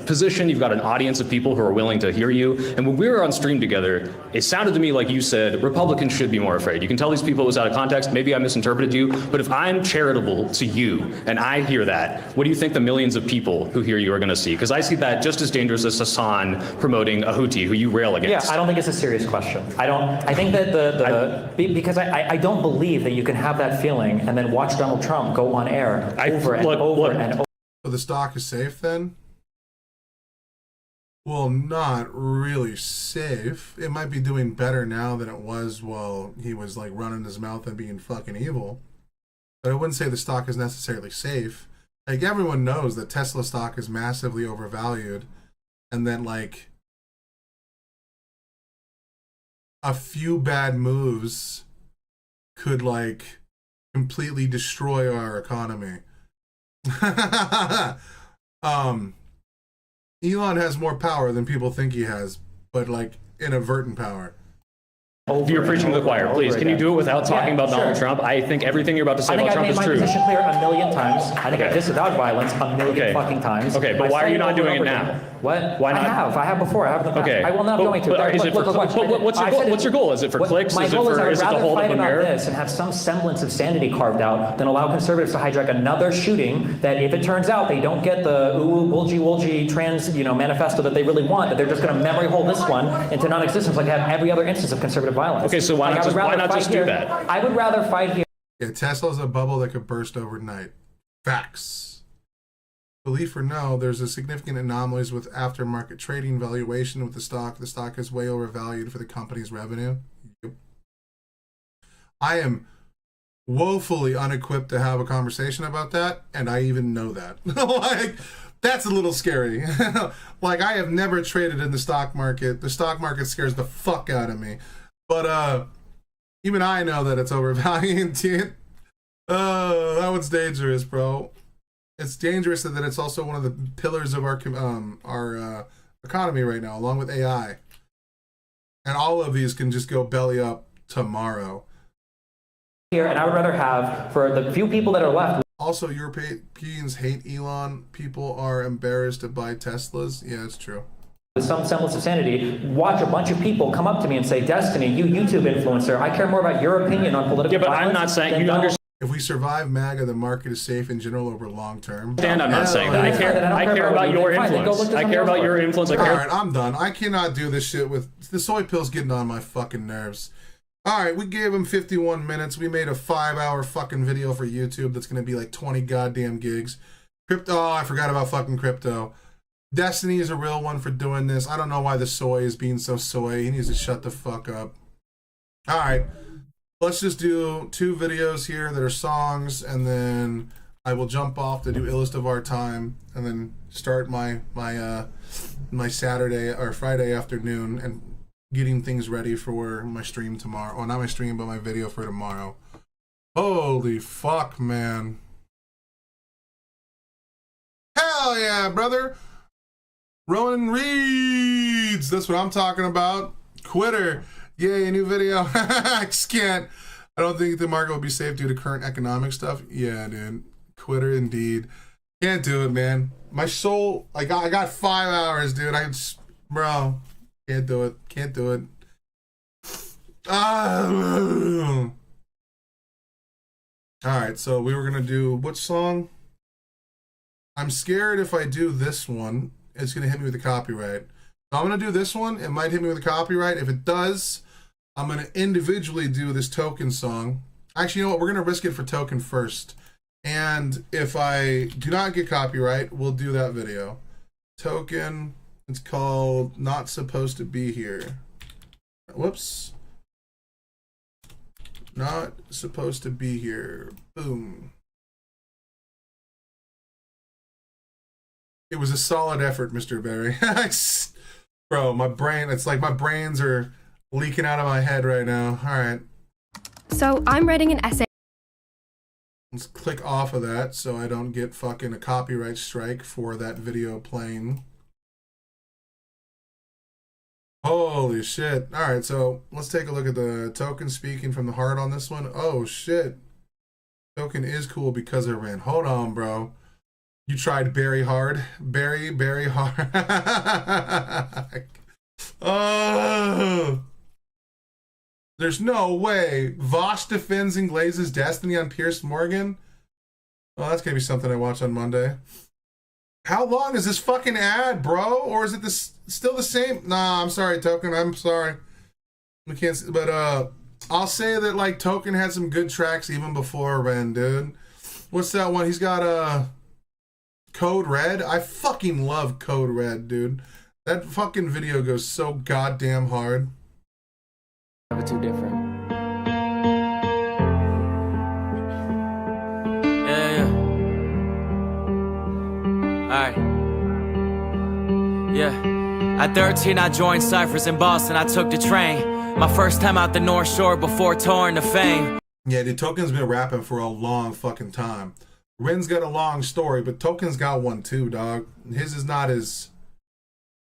S9: position. You've got an audience of people who are willing to hear you. And when we were on stream together, it sounded to me like you said Republicans should be more afraid. You can tell these people it was out of context. Maybe I misinterpreted you. But if I'm charitable to you and I hear that, what do you think the millions of people who hear you are going to see? Because I see that just as dangerous as Hassan promoting a Houthi who you rail against.
S3: Yeah, I don't think it's a serious question. I think that because I don't believe that you can have that feeling and then watch Donald Trump go on air over and over.
S1: So the stock is safe then? Well, not really safe. It might be doing better now than it was while he was like running his mouth and being fucking evil. But I wouldn't say the stock is necessarily safe. Like everyone knows that Tesla stock is massively overvalued and that like a few bad moves could like completely destroy our economy. Elon has more power than people think he has, but like inadvertent power.
S9: You're preaching to the choir. Please, can you do it without talking about Donald Trump? I think everything you're about to say about Trump is true.
S3: I think I've made my position clear a million times. I think I've disavowed violence a million fucking times.
S9: Okay, but why are you not doing it now?
S3: What?
S9: Why not?
S3: I have before. I have in the past.
S9: Okay.
S3: I will not going to.
S9: What's your goal? Is it for clicks?
S3: My
S9: Is it
S3: goal is I would
S9: to
S3: rather
S9: hold up
S3: fight
S9: a
S3: about
S9: mirror?
S3: this and have some semblance of sanity carved out than allow conservatives to hijack another shooting that if it turns out they don't get the bulgy trans manifesto that they really want, that they're just going to memory hole this one into non-existence like have every other instance of conservative violence.
S9: Okay, so why not just do that?
S3: I would rather fight here.
S1: Yeah, Tesla's a bubble that could burst overnight. Facts. Belief or no, there's a significant anomalies with aftermarket trading valuation with the stock. The stock is way overvalued for the company's revenue. Yep. I am woefully unequipped to have a conversation about that, and I even know that. Like, that's a little scary. Like, I have never traded in the stock market. The stock market scares the fuck out of me. But even I know that it's overvalued. That one's dangerous, bro. It's dangerous that it's also one of the pillars of our economy right now, along with AI. And all of these can just go belly up tomorrow.
S3: Here, and I would rather have, for the few people that are left.
S1: Also, Europeans hate Elon. People are embarrassed to buy Teslas. Yeah, it's true.
S3: With some semblance of sanity, watch a bunch of people come up to me and say, Destiny, you YouTube influencer, I care more about your opinion on political violence.
S9: I'm not saying you understand.
S1: If we survive MAGA, the market is safe in general over long term.
S9: I'm not saying that. I care about your influence. I care about your influence.
S1: All right, I'm done. I cannot do this shit with the soy pills getting on my fucking nerves. All right, we gave him 51 minutes. We made a 5-hour fucking video for YouTube that's going to be like 20 goddamn gigs. Crypto, I forgot about fucking crypto. Destiny is a real one for doing this. I don't know why the soy is being so soy. He needs to shut the fuck up. All right. Let's just do 2 videos here that are songs, and then I will jump off to do Illest of Our Time, and then start my Saturday or Friday afternoon and getting things ready for my stream tomorrow. Well, not my stream, but my video for tomorrow. Holy fuck, man. Hell yeah, brother. Rowan Reeds. That's what I'm talking about. Quitter. Yay, a new video. I just can't. I don't think the market will be safe due to current economic stuff. Yeah, dude. Quitter indeed. Can't do it, man. My soul, I got 5 hours, dude. Bro, can't do it. Can't do it. All right, so we were gonna do which song? I'm scared if I do this one, it's gonna hit me with a copyright. So I'm gonna do this one. It might hit me with a copyright. If it does, I'm gonna individually do this Token song. Actually, you know what? We're gonna risk it for Token first. And if I do not get copyright, we'll do that video. Token, it's called Not Supposed to Be Here. Whoops. Not supposed to be here. Boom. It was a solid effort, Mr. Berry. Bro, my brain, it's like my brains are leaking out of my head right now. All right.
S10: So I'm writing an essay.
S1: Let's click off of that so I don't get fucking a copyright strike for that video playing. Holy shit. All right, so let's take a look at the Token speaking from the heart on this one. Oh shit. Token is cool because of Ren. Hold on, bro. You tried Barry hard. Barry hard. Oh. There's no way. Vosh defends and glazes Destiny on Pierce Morgan. Oh, that's gonna be something I watch on Monday. How long is this fucking ad, bro? Or is it still the same? Nah, I'm sorry, Token. I'm sorry. We can't. But I'll say that like Token had some good tracks even before Ren, dude. What's that one? He's got Code Red. I fucking love Code Red, dude. That fucking video goes so goddamn hard.
S22: Never too different. Alright. Yeah. At 13, I joined Cyphers in Boston. I took the train. My first time out the North Shore before touring to fame.
S1: Yeah, the Token's been rapping for a long fucking time. Ren's got a long story, but Token's got one too, dog. His is not as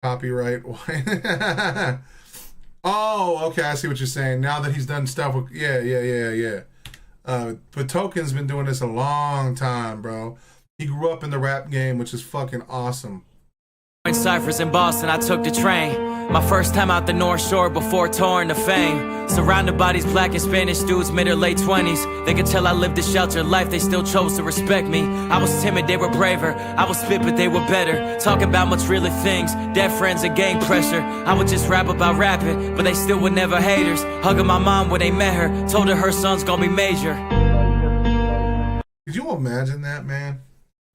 S1: copyright. Oh, okay, I see what you're saying. Now that he's done stuff with, yeah. But Token's been doing this a long time, bro. He grew up in the rap game, which is fucking awesome.
S22: In Cyphers in Boston, I took the train. My first time out the North Shore before touring to fame. Surrounded by these black and Spanish dudes, mid or late 20s. They could tell I lived a sheltered life, they still chose to respect me. I was timid, they were braver. I was spit, but they were better. Talking about much realer things, dead friends and gang pressure. I would just rap about rapping, but they still were never haters. Hugging my mom when they met her, told her son's gonna be major.
S1: Could you imagine that, man?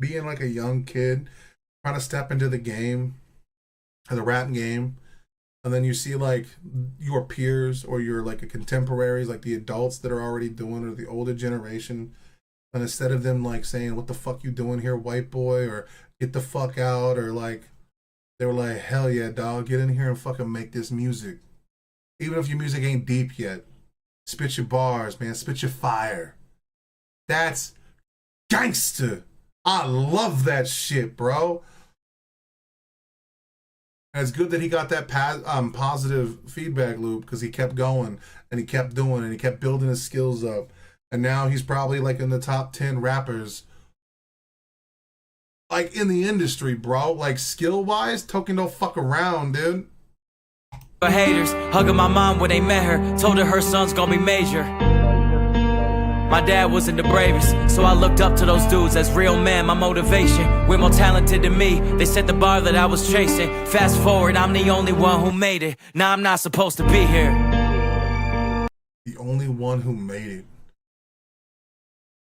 S1: Being like a young kid, trying to step into the game, the rap game, and then you see like your peers or your like a contemporaries, like the adults that are already doing it, or the older generation, and instead of them like saying, "What the fuck you doing here, white boy?" or "Get the fuck out," or like they were like, "Hell yeah, dog, get in here and fucking make this music." Even if your music ain't deep yet, spit your bars, man, spit your fire. That's gangster. I love that shit, bro. And it's good that he got that positive feedback loop, because he kept going and he kept doing and he kept building his skills up. And now he's probably like in the top 10 rappers like in the industry, bro. Like skill wise, Token don't fuck around, dude.
S22: Haters, hugging my mom when they met her, told her son's gonna be major. My dad wasn't the bravest, so I looked up to those dudes as real men, my motivation. We're more talented than me, they set the bar that I was chasing. Fast forward, I'm the only one who made it. Now I'm not supposed to be here.
S1: The only one who made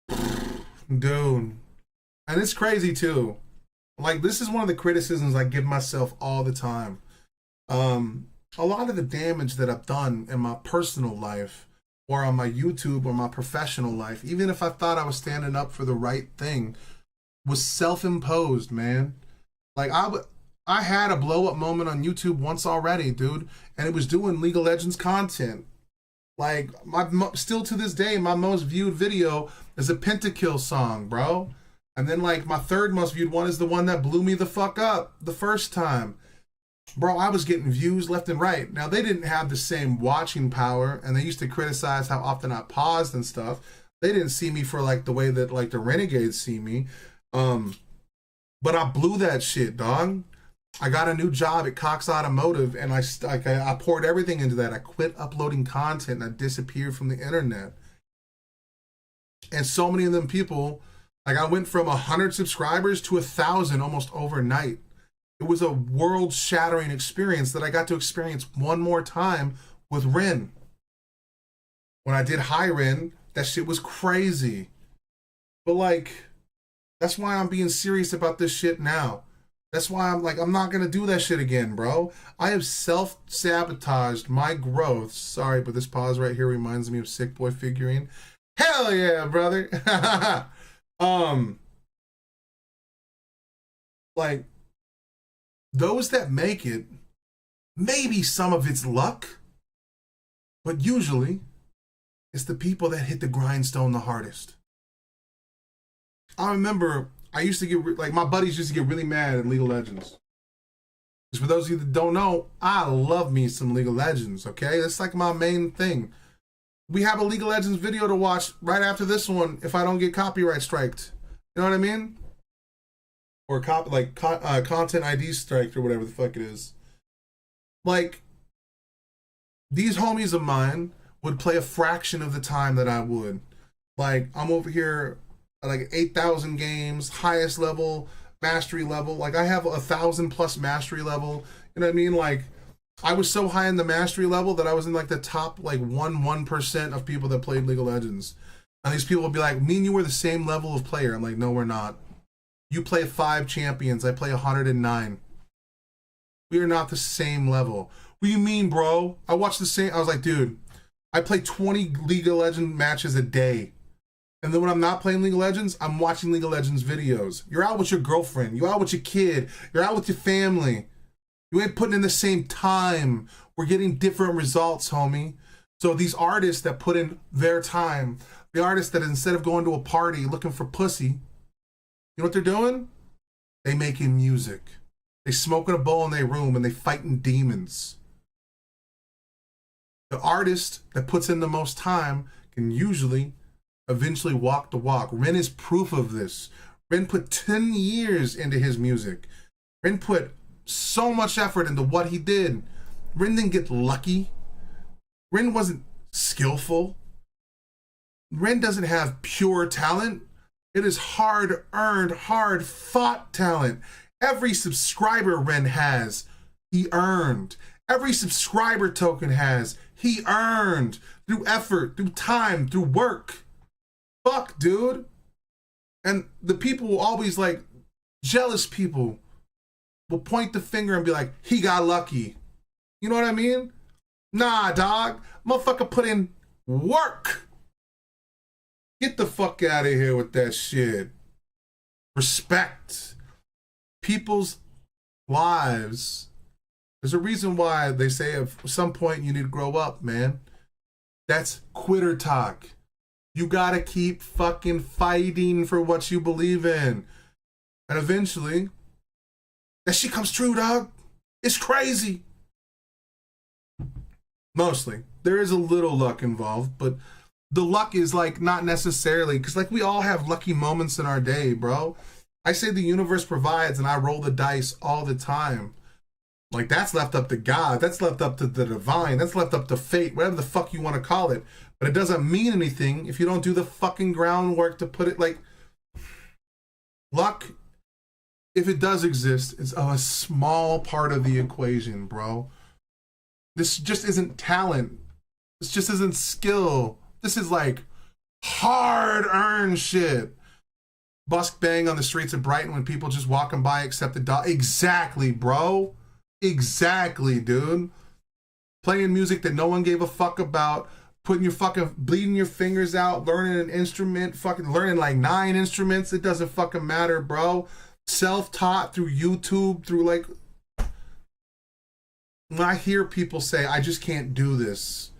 S1: it. Dude. And it's crazy too. Like, this is one of the criticisms I give myself all the time. A lot of the damage that I've done in my personal life, or on my YouTube or my professional life, even if I thought I was standing up for the right thing, was self-imposed, man. Like, I had a blow-up moment on YouTube once already, dude, and it was doing League of Legends content. Like, still to this day, my most viewed video is a Pentakill song, bro. And then, like, my third most viewed one is the one that blew me the fuck up the first time. bro, I was getting views left and right. Now, they didn't have the same watching power, and they used to criticize how often I paused and stuff. They didn't see me for like the way that like the Renegades see me. But I blew that shit, dog. I got a new job at Cox Automotive, and I poured everything into that. I quit uploading content, and I disappeared from the internet. And so many of them people, like I went from 100 subscribers to 1,000 almost overnight. It was a world-shattering experience that I got to experience one more time with Ren. When I did High Ren, that shit was crazy. But like, that's why I'm being serious about this shit now. That's why I'm like, I'm not going to do that shit again, bro. I have self-sabotaged my growth. Sorry, but this pause right here reminds me of Sick Boy figurine. Hell yeah, brother. Like, those that make it, maybe some of it's luck, but usually it's the people that hit the grindstone the hardest. I remember I used to get, like, my buddies used to get really mad at League of Legends. Because for those of you that don't know, I love me some League of Legends, okay? That's like my main thing. We have a League of Legends video to watch right after this one if I don't get copyright striked. You know what I mean? Or content ID striked or whatever the fuck it is. Like, these homies of mine would play a fraction of the time that I would. Like, I'm over here at like 8,000 games, highest level, mastery level. Like, I have 1,000+ mastery level. You know what I mean? Like, I was so high in the mastery level that I was in like the top like 1% of people that played League of Legends. And these people would be like, me and you were the same level of player. I'm like, no, we're not. You play 5 champions. I play 109. We are not the same level. What do you mean, bro? I watched the same. I was like, dude, I play 20 League of Legends matches a day. And then when I'm not playing League of Legends, I'm watching League of Legends videos. You're out with your girlfriend. You're out with your kid. You're out with your family. You ain't putting in the same time. We're getting different results, homie. So these artists that put in their time, the artists that instead of going to a party looking for pussy, you know what they're doing? They making music. They smoking a bowl in their room and they fighting demons. The artist that puts in the most time can usually eventually walk the walk. Ren is proof of this. Ren put 10 years into his music. Ren put so much effort into what he did. Ren didn't get lucky. Ren wasn't skillful. Ren doesn't have pure talent. It is hard-earned, hard-fought talent. Every subscriber Ren has, he earned. Every subscriber token has, he earned. Through effort, through time, through work. Fuck, dude. And the people will always, like, jealous people will point the finger and be like, he got lucky. You know what I mean? Nah, dog. Motherfucker put in work. Get the fuck out of here with that shit. Respect. People's lives. There's a reason why they say at some point you need to grow up, man. That's quitter talk. You gotta keep fucking fighting for what you believe in. And eventually, that shit comes true, dog. It's crazy. Mostly. There is a little luck involved, but the luck is like not necessarily, because like we all have lucky moments in our day, bro. I say the universe provides and I roll the dice all the time. Like that's left up to God. That's left up to the divine. That's left up to fate, whatever the fuck you want to call it. But it doesn't mean anything if you don't do the fucking groundwork to put it like luck. If it does exist, it's a small part of the equation, bro. This just isn't talent. This just isn't skill. This is like hard-earned shit. Busk bang on the streets of Brighton when people just walking by accept the dog. Exactly, bro. Exactly, dude. Playing music that no one gave a fuck about. Putting your fucking, bleeding your fingers out. Learning an instrument. Fucking learning like 9 instruments. It doesn't fucking matter, bro. Self-taught through YouTube. Through like... When I hear people say, I just can't do this.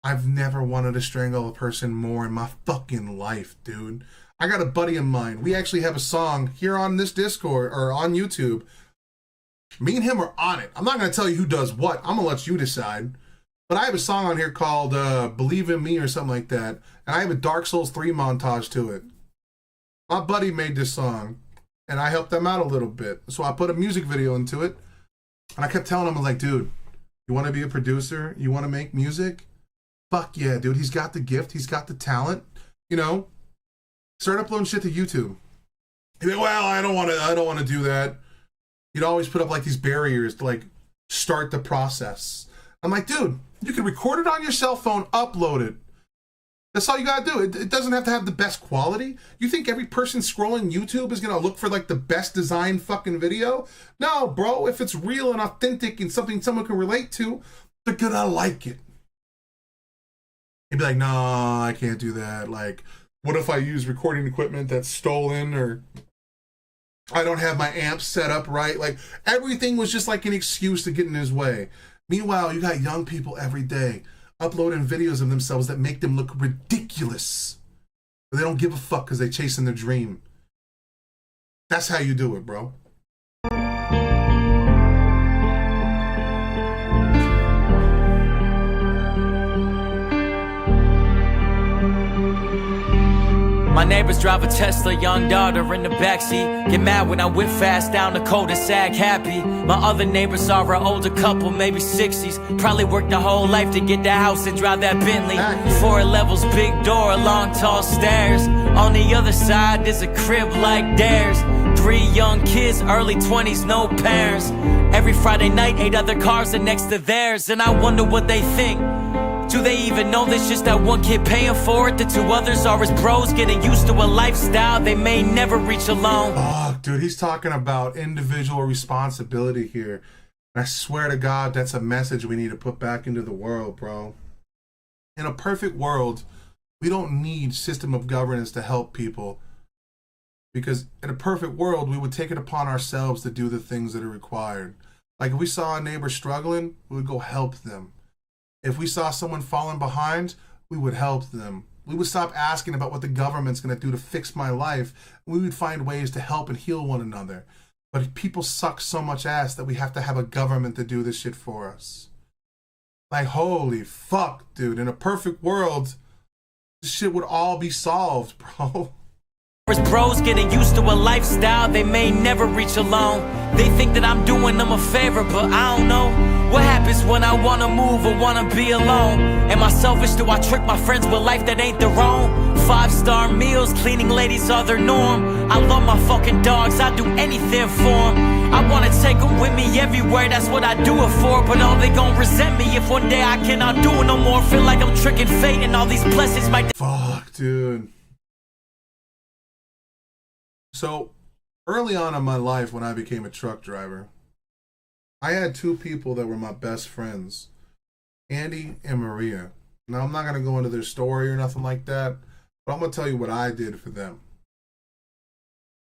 S1: I've never wanted to strangle a person more in my fucking life, dude. I got a buddy of mine. We actually have a song here on this Discord or on YouTube Me and him are on it. I'm not going to tell you who does what. I'm going to let you decide. But I have a song on here called Believe in Me or something like that. And I have a Dark Souls 3 montage to it. My buddy made this song, and I helped them out a little bit. So I put a music video into it. And I kept telling him, I was like, dude, you want to be a producer? You want to make music? Fuck yeah, dude. He's got the gift. He's got the talent. You know, start uploading shit to YouTube. He'd be like, well, I don't want to do that. He'd always put up like these barriers to like start the process. I'm like, dude, you can record it on your cell phone, upload it. That's all you gotta do. It doesn't have to have the best quality. You think every person scrolling YouTube is gonna look for like the best designed fucking video? No, bro. If it's real and authentic and something someone can relate to, they're gonna like it. He'd be like, no, I can't do that. Like, what if I use recording equipment that's stolen, or I don't have my amps set up right? Like, everything was just like an excuse to get in his way. Meanwhile, you got young people every day uploading videos of themselves that make them look ridiculous. But they don't give a fuck because they're chasing their dream. That's how you do it, bro.
S22: My neighbors drive a Tesla, young daughter in the backseat. Get mad when I whip fast down the cul-de-sac, happy. My other neighbors are an older couple, maybe 60s. Probably worked their whole life to get the house and drive that Bentley. 4 levels, big door, long tall stairs. On the other side, there's a crib like theirs. 3 young kids, early 20s, no parents. Every Friday night, 8 other cars are next to theirs. And I wonder what they think. Do they even know there's just that one kid paying for it? The 2 others are his bros getting used to a lifestyle they may never reach alone.
S1: Oh, dude, he's talking about individual responsibility here. And I swear to God, that's a message we need to put back into the world, bro. In a perfect world, we don't need system of governance to help people. Because in a perfect world, we would take it upon ourselves to do the things that are required. Like if we saw a neighbor struggling, we would go help them. If we saw someone falling behind, we would help them. We would stop asking about what the government's going to do to fix my life. We would find ways to help and heal one another. But people suck so much ass that we have to have a government to do this shit for us. Like, holy fuck, dude. In a perfect world, this shit would all be solved, bro.
S22: Bros getting used to a lifestyle they may never reach alone. They think that I'm doing them a favor, but I don't know what happens when I wanna move or wanna be alone. Am I selfish? Do I trick my friends with life that ain't their own? 5-star meals, cleaning ladies are their norm. I love my fucking dogs, I do anything for them. I wanna take them with me everywhere, that's what I do it for. But all they gon' resent me if one day I cannot do it no more. Feel like I'm tricking fate and all these blessings might.
S1: Fuck, dude. So, early on in my life when I became a truck driver, I had 2 people that were my best friends, Andy and Maria. Now, I'm not going to go into their story or nothing like that, but I'm going to tell you what I did for them.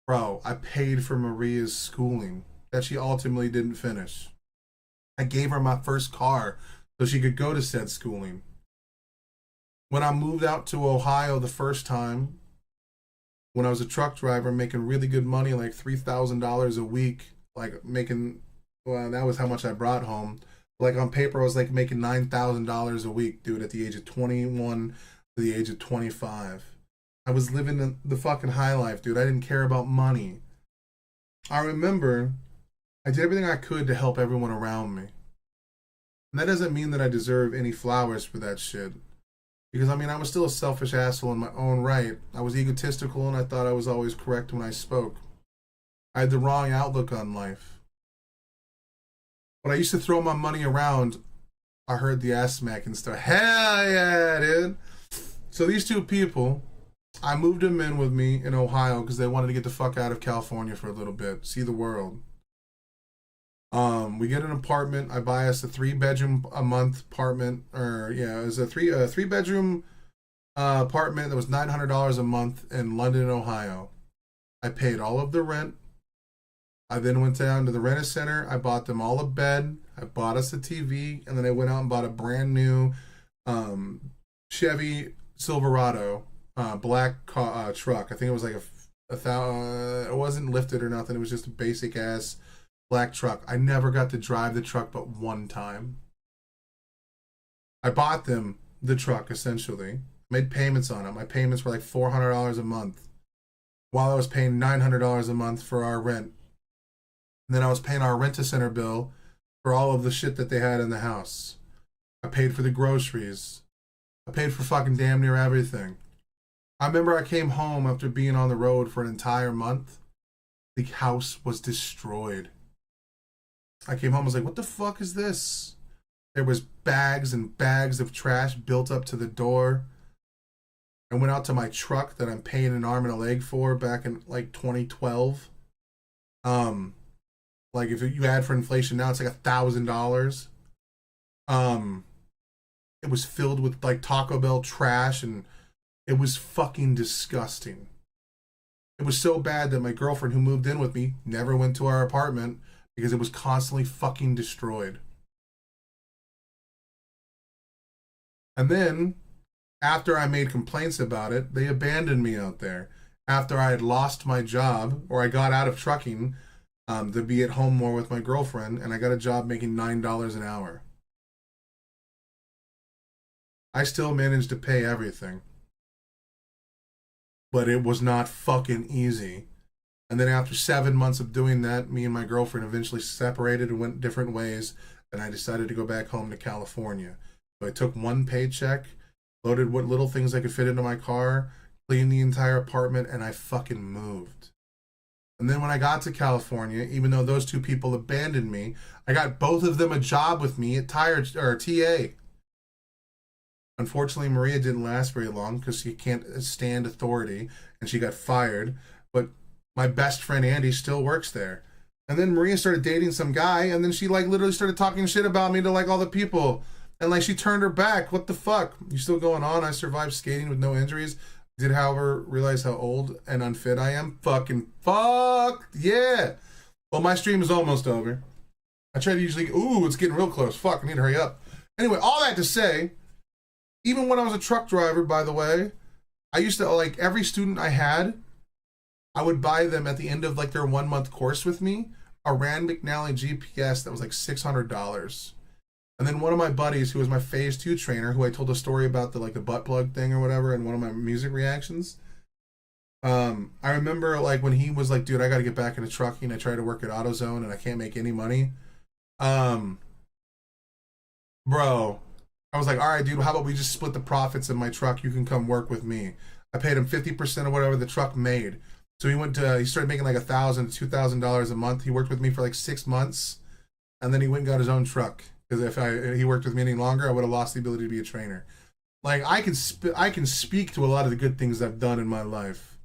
S1: Bro, I paid for Maria's schooling that she ultimately didn't finish. I gave her my first car so she could go to said schooling. When I moved out to Ohio the first time, when I was a truck driver making really good money, like $3,000 a week, like making, well, that was how much I brought home. Like on paper, I was like making $9,000 a week, dude, at the age of 21 to the age of 25. I was living the fucking high life, dude. I didn't care about money. I remember I did everything I could to help everyone around me. And that doesn't mean that I deserve any flowers for that shit. Because, I mean, I was still a selfish asshole in my own right. I was egotistical and I thought I was always correct when I spoke. I had the wrong outlook on life. When I used to throw my money around, I heard the ass smack and stuff. Hell yeah, dude. So these 2 people, I moved them in with me in Ohio because they wanted to get the fuck out of California for a little bit, see the world. We get an apartment. I buy us a 3-bedroom a month apartment, or yeah, it was a 3-bedroom apartment that was $900 a month in London, Ohio. I paid all of the rent. I then went down to the Rent-A-Center. I bought them all a bed. I bought us a TV, and then I went out and bought a brand new Chevy Silverado black truck. I think it was like it wasn't lifted or nothing. It was just a basic ass black truck. I never got to drive the truck but one time. I bought them the truck, essentially. Made payments on it. My payments were like $400 a month, while I was paying $900 a month for our rent. And then I was paying our rent-a-center bill for all of the shit that they had in the house. I paid for the groceries. I paid for fucking damn near everything. I remember I came home after being on the road for an entire month. The house was destroyed. I came home, I was like, what the fuck is this? There was bags and bags of trash built up to the door. I went out to my truck that I'm paying an arm and a leg for back in like 2012. Like if you add for inflation now, it's like $1,000. It was filled with like Taco Bell trash, and it was fucking disgusting. It was so bad that my girlfriend who moved in with me never went to our apartment because it was constantly fucking destroyed. And then, after I made complaints about it, they abandoned me out there. After I had lost my job, or I got out of trucking to be at home more with my girlfriend, and I got a job making $9 an hour. I still managed to pay everything. But it was not fucking easy. And then after 7 months of doing that, me and my girlfriend eventually separated and went different ways, and I decided to go back home to California. So I took one paycheck, loaded what little things I could fit into my car, cleaned the entire apartment, and I fucking moved. And then when I got to California, even though those two people abandoned me, I got both of them a job with me at TA. Unfortunately, Maria didn't last very long because she can't stand authority, and she got fired. But my best friend Andy still works there. And then Maria started dating some guy, and then she like literally started talking shit about me to like all the people. And like she turned her back. What the fuck? You still going on? I survived skating with no injuries. Did, however, realize how old and unfit I am. Fucking fuck. Yeah. Well, my stream is almost over. I try to usually, ooh, it's getting real close. Fuck, I need to hurry up. Anyway, all that to say, even when I was a truck driver, by the way, I used to, like, every student I had, I would buy them at the end of, like, their 1 month course with me, a Rand McNally GPS that was, like, $600. And then one of my buddies, who was my phase 2 trainer, who I told a story about the, like, the butt plug thing or whatever in one of my music reactions. I remember, like, when he was like, dude, I got to get back into trucking. I tried to work at AutoZone, and I can't make any money. Bro, I was like, all right, dude, how about we just split the profits in my truck? You can come work with me. I paid him 50% of whatever the truck made. So he started making like $1,000 to $2,000 a month. He worked with me for like 6 months, and then he went and got his own truck. Because if he worked with me any longer, I would have lost the ability to be a trainer. Like, I can speak to a lot of the good things I've done in my life.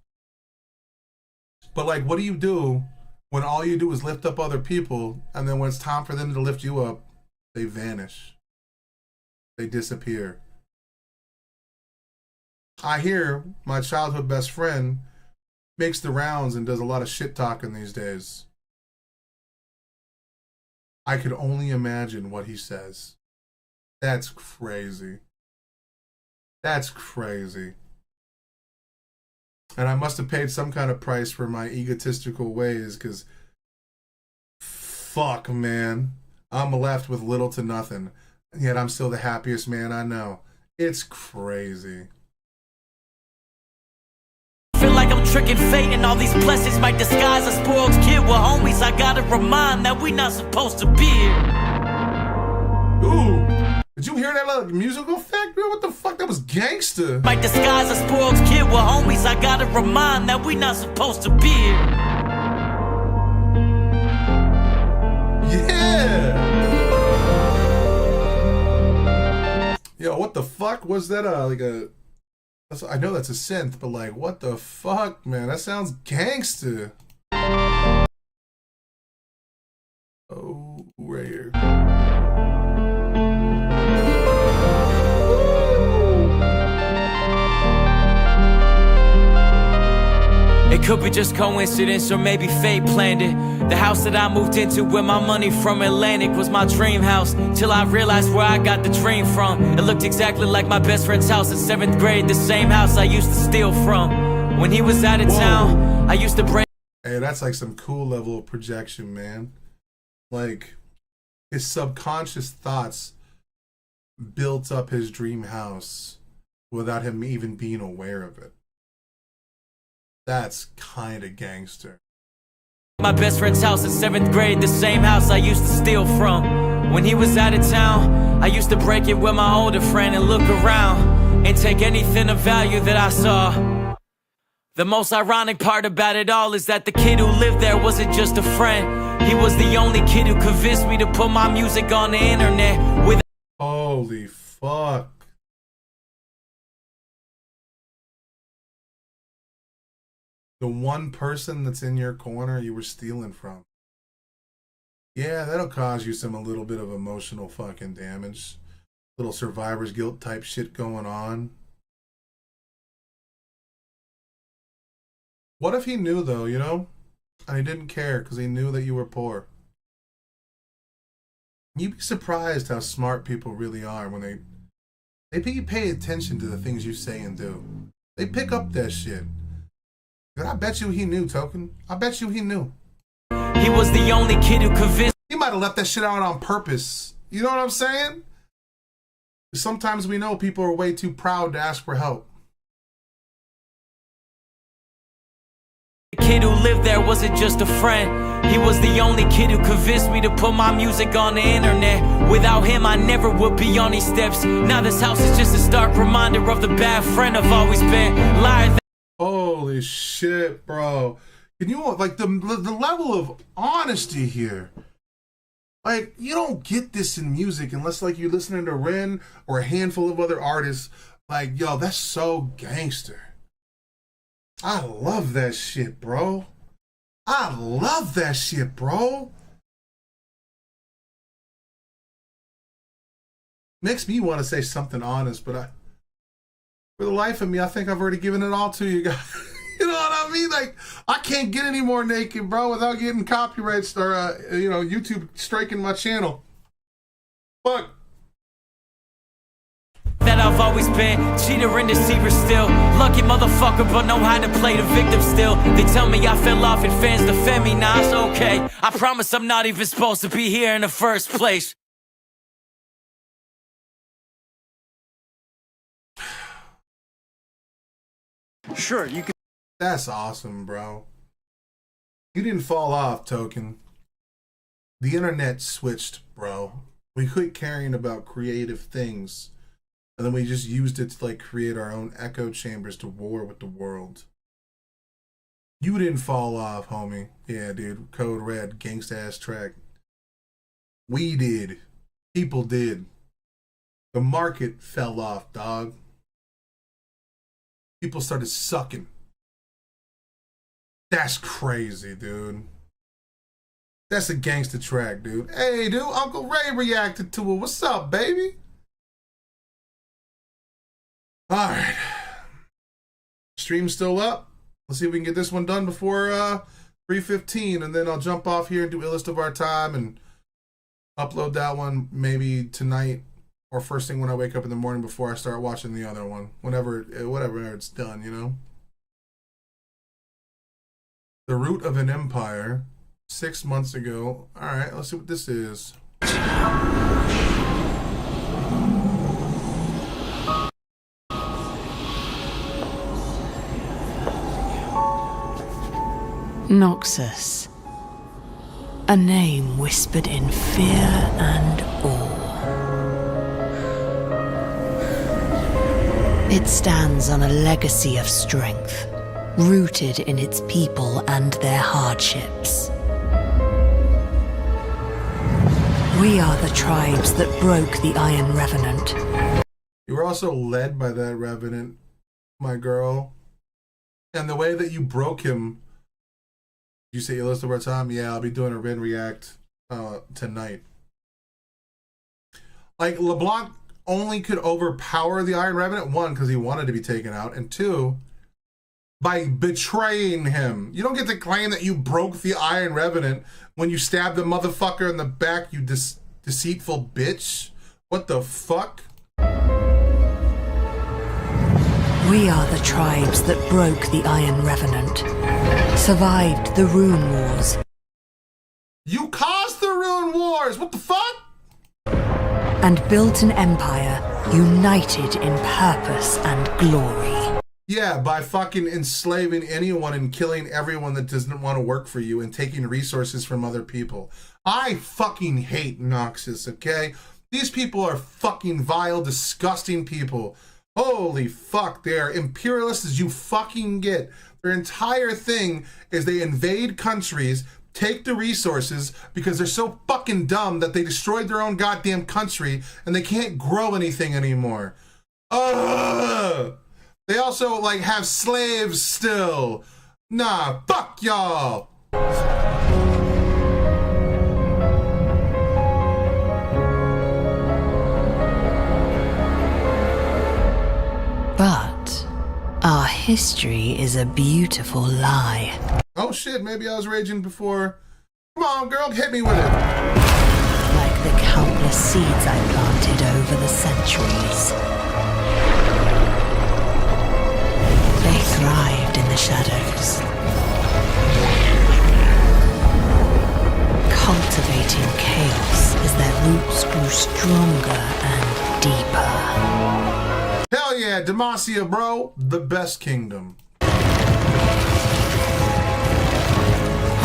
S1: But like, what do you do when all you do is lift up other people, and then when it's time for them to lift you up, they vanish? They disappear. I hear my childhood best friend makes the rounds and does a lot of shit talking these days. I could only imagine what he says. That's crazy. That's crazy. And I must have paid some kind of price for my egotistical ways, because fuck, man. I'm left with little to nothing. And yet I'm still the happiest man I know. It's crazy.
S22: Feel like I'm tricking fate, and all these blessings might disguise a spoiled kid with homies. I gotta remind that we not supposed to be here.
S1: Ooh, did you hear that little musical effect, bro? What the fuck? That was gangster.
S22: Might disguise a spoiled kid with homies. I gotta remind that we not supposed to be here.
S1: Yeah. Yo, what the fuck was that? I know that's a synth, but like, what the fuck, man? That sounds gangster. Oh, right here.
S22: It could be just coincidence, or maybe fate planned it. The house that I moved into with my money from Atlantic was my dream house, till I realized where I got the dream from. It looked exactly like my best friend's house in 7th grade, the same house I used to steal from. When he was out of town, I used to break.
S1: Hey, that's like some cool level of projection, man. Like, his subconscious thoughts built up his dream house without him even being aware of it. That's kind of gangster.
S22: My best friend's house in 7th grade, the same house I used to steal from. When he was out of town, I used to break it with my older friend and look around and take anything of value that I saw. The most ironic part about it all is that the kid who lived there wasn't just a friend. He was the only kid who convinced me to put my music on the internet with.
S1: Holy fuck. The one person that's in your corner you were stealing from. Yeah, that'll cause you a little bit of emotional fucking damage. Little survivor's guilt type shit going on. What if he knew though, you know? And he didn't care because he knew that you were poor. You'd be surprised how smart people really are when they pay attention to the things you say and do. They pick up that shit. And I bet you he knew, Token. I bet you he knew.
S22: He was the only kid who convinced.
S1: He might have left that shit out on purpose. You know what I'm saying? Sometimes we know people are way too proud to ask for help.
S22: The kid who lived there wasn't just a friend. He was the only kid who convinced me to put my music on the internet. Without him, I never would be on these steps. Now this house is just a stark reminder of the bad friend I've always been. Liar.
S1: Holy shit, bro. Can you, like, the level of honesty here? Like, you don't get this in music unless, like, you're listening to Ren or a handful of other artists. Like, yo, that's so gangster. I love that shit, bro. I love that shit, bro. Makes me want to say something honest, but for the life of me, I think I've already given it all to you guys. You know what I mean? Like, I can't get any more naked, bro, without getting copyrights or, YouTube striking my channel. Fuck.
S22: That I've always been, cheater and deceiver still. Lucky motherfucker, but know how to play the victim still. They tell me I fell off and fans defend me, nah, it's okay. I promise I'm not even supposed to be here in the first place.
S1: Sure, you can. That's awesome, bro. You didn't fall off, Token. The internet switched, bro. We quit caring about creative things, and then we just used it to, like, create our own echo chambers to war with the world. You didn't fall off, homie. Yeah, dude. Code Red, gangsta-ass track. We did. People did. The market fell off, dog. People started sucking. That's crazy, dude. That's a gangster track, dude. Hey, dude, Uncle Ray reacted to it. What's up, baby? All right. Stream's still up. Let's see if we can get this one done before 3:15, and then I'll jump off here and do Illest of Our Time and upload that one maybe tonight or first thing when I wake up in the morning before I start watching the other one. Whatever it's done, you know? The Root of an Empire, 6 months ago. All right, let's see what this is.
S7: Noxus. A name whispered in fear and awe. It stands on a legacy of strength, rooted in its people and their hardships. We are the tribes that broke the Iron Revenant.
S1: You were also led by that Revenant, my girl. And the way that you broke him, you say Illest of Our Time? Yeah, I'll be doing a Ren React tonight. Like, LeBlanc only could overpower the Iron Revenant, one, because he wanted to be taken out, and two, by betraying him. You don't get to claim that you broke the Iron Revenant when you stabbed the motherfucker in the back, you deceitful bitch. What the fuck?
S7: We are the tribes that broke the Iron Revenant, survived the Rune Wars.
S1: You caused the Rune doing wars. What the fuck?
S7: And built an empire united in purpose and glory.
S1: Yeah, by fucking enslaving anyone and killing everyone that doesn't want to work for you and taking resources from other people. I fucking hate Noxus, okay? These people are fucking vile, disgusting people. Holy fuck, they're imperialist as you fucking get. Their entire thing is they invade countries, take the resources because they're so fucking dumb that they destroyed their own goddamn country and they can't grow anything anymore. Ugh! They also, like, have slaves still. Nah, fuck y'all.
S7: But our history is a beautiful lie.
S1: Oh shit, maybe I was raging before. Come on, girl, hit me with it.
S7: Like the countless seeds I planted over the centuries. They thrived in the shadows. Cultivating chaos as their roots grew stronger and deeper.
S1: Hell yeah, Demacia, bro. The best kingdom.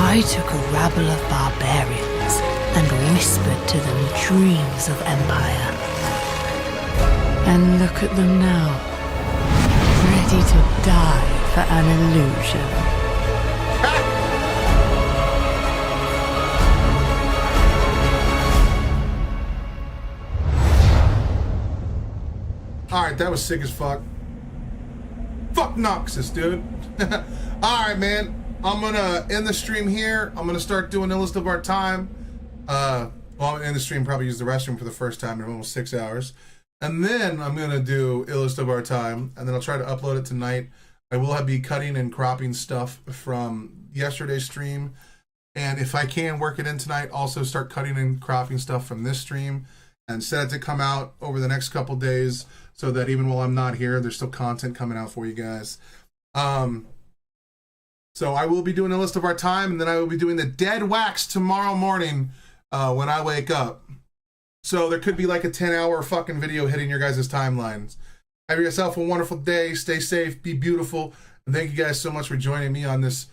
S7: I took a rabble of barbarians and whispered to them dreams of empire. And look at them now, ready to die for an illusion.
S1: Alright, that was sick as fuck. Fuck Noxus, dude. Alright, man. I'm gonna end the stream here. I'm gonna start doing the list of our time. Well, I'm gonna end the stream, probably use the restroom for the first time in almost 6 hours. And then I'm gonna do a list of our time, and then I'll try to upload it tonight. I will be cutting and cropping stuff from yesterday's stream. And if I can work it in tonight, also start cutting and cropping stuff from this stream and set it to come out over the next couple days so that even while I'm not here, there's still content coming out for you guys. So I will be doing a list of our time, and then I will be doing the dead wax tomorrow morning when I wake up. So there could be like a 10-hour fucking video hitting your guys' timelines. Have yourself a wonderful day. Stay safe. Be beautiful. And thank you guys so much for joining me on this,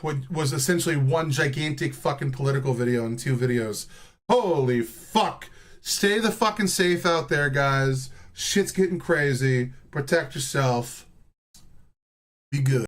S1: what was essentially one gigantic fucking political video in 2 videos. Holy fuck. Stay the fucking safe out there, guys. Shit's getting crazy. Protect yourself. Be good.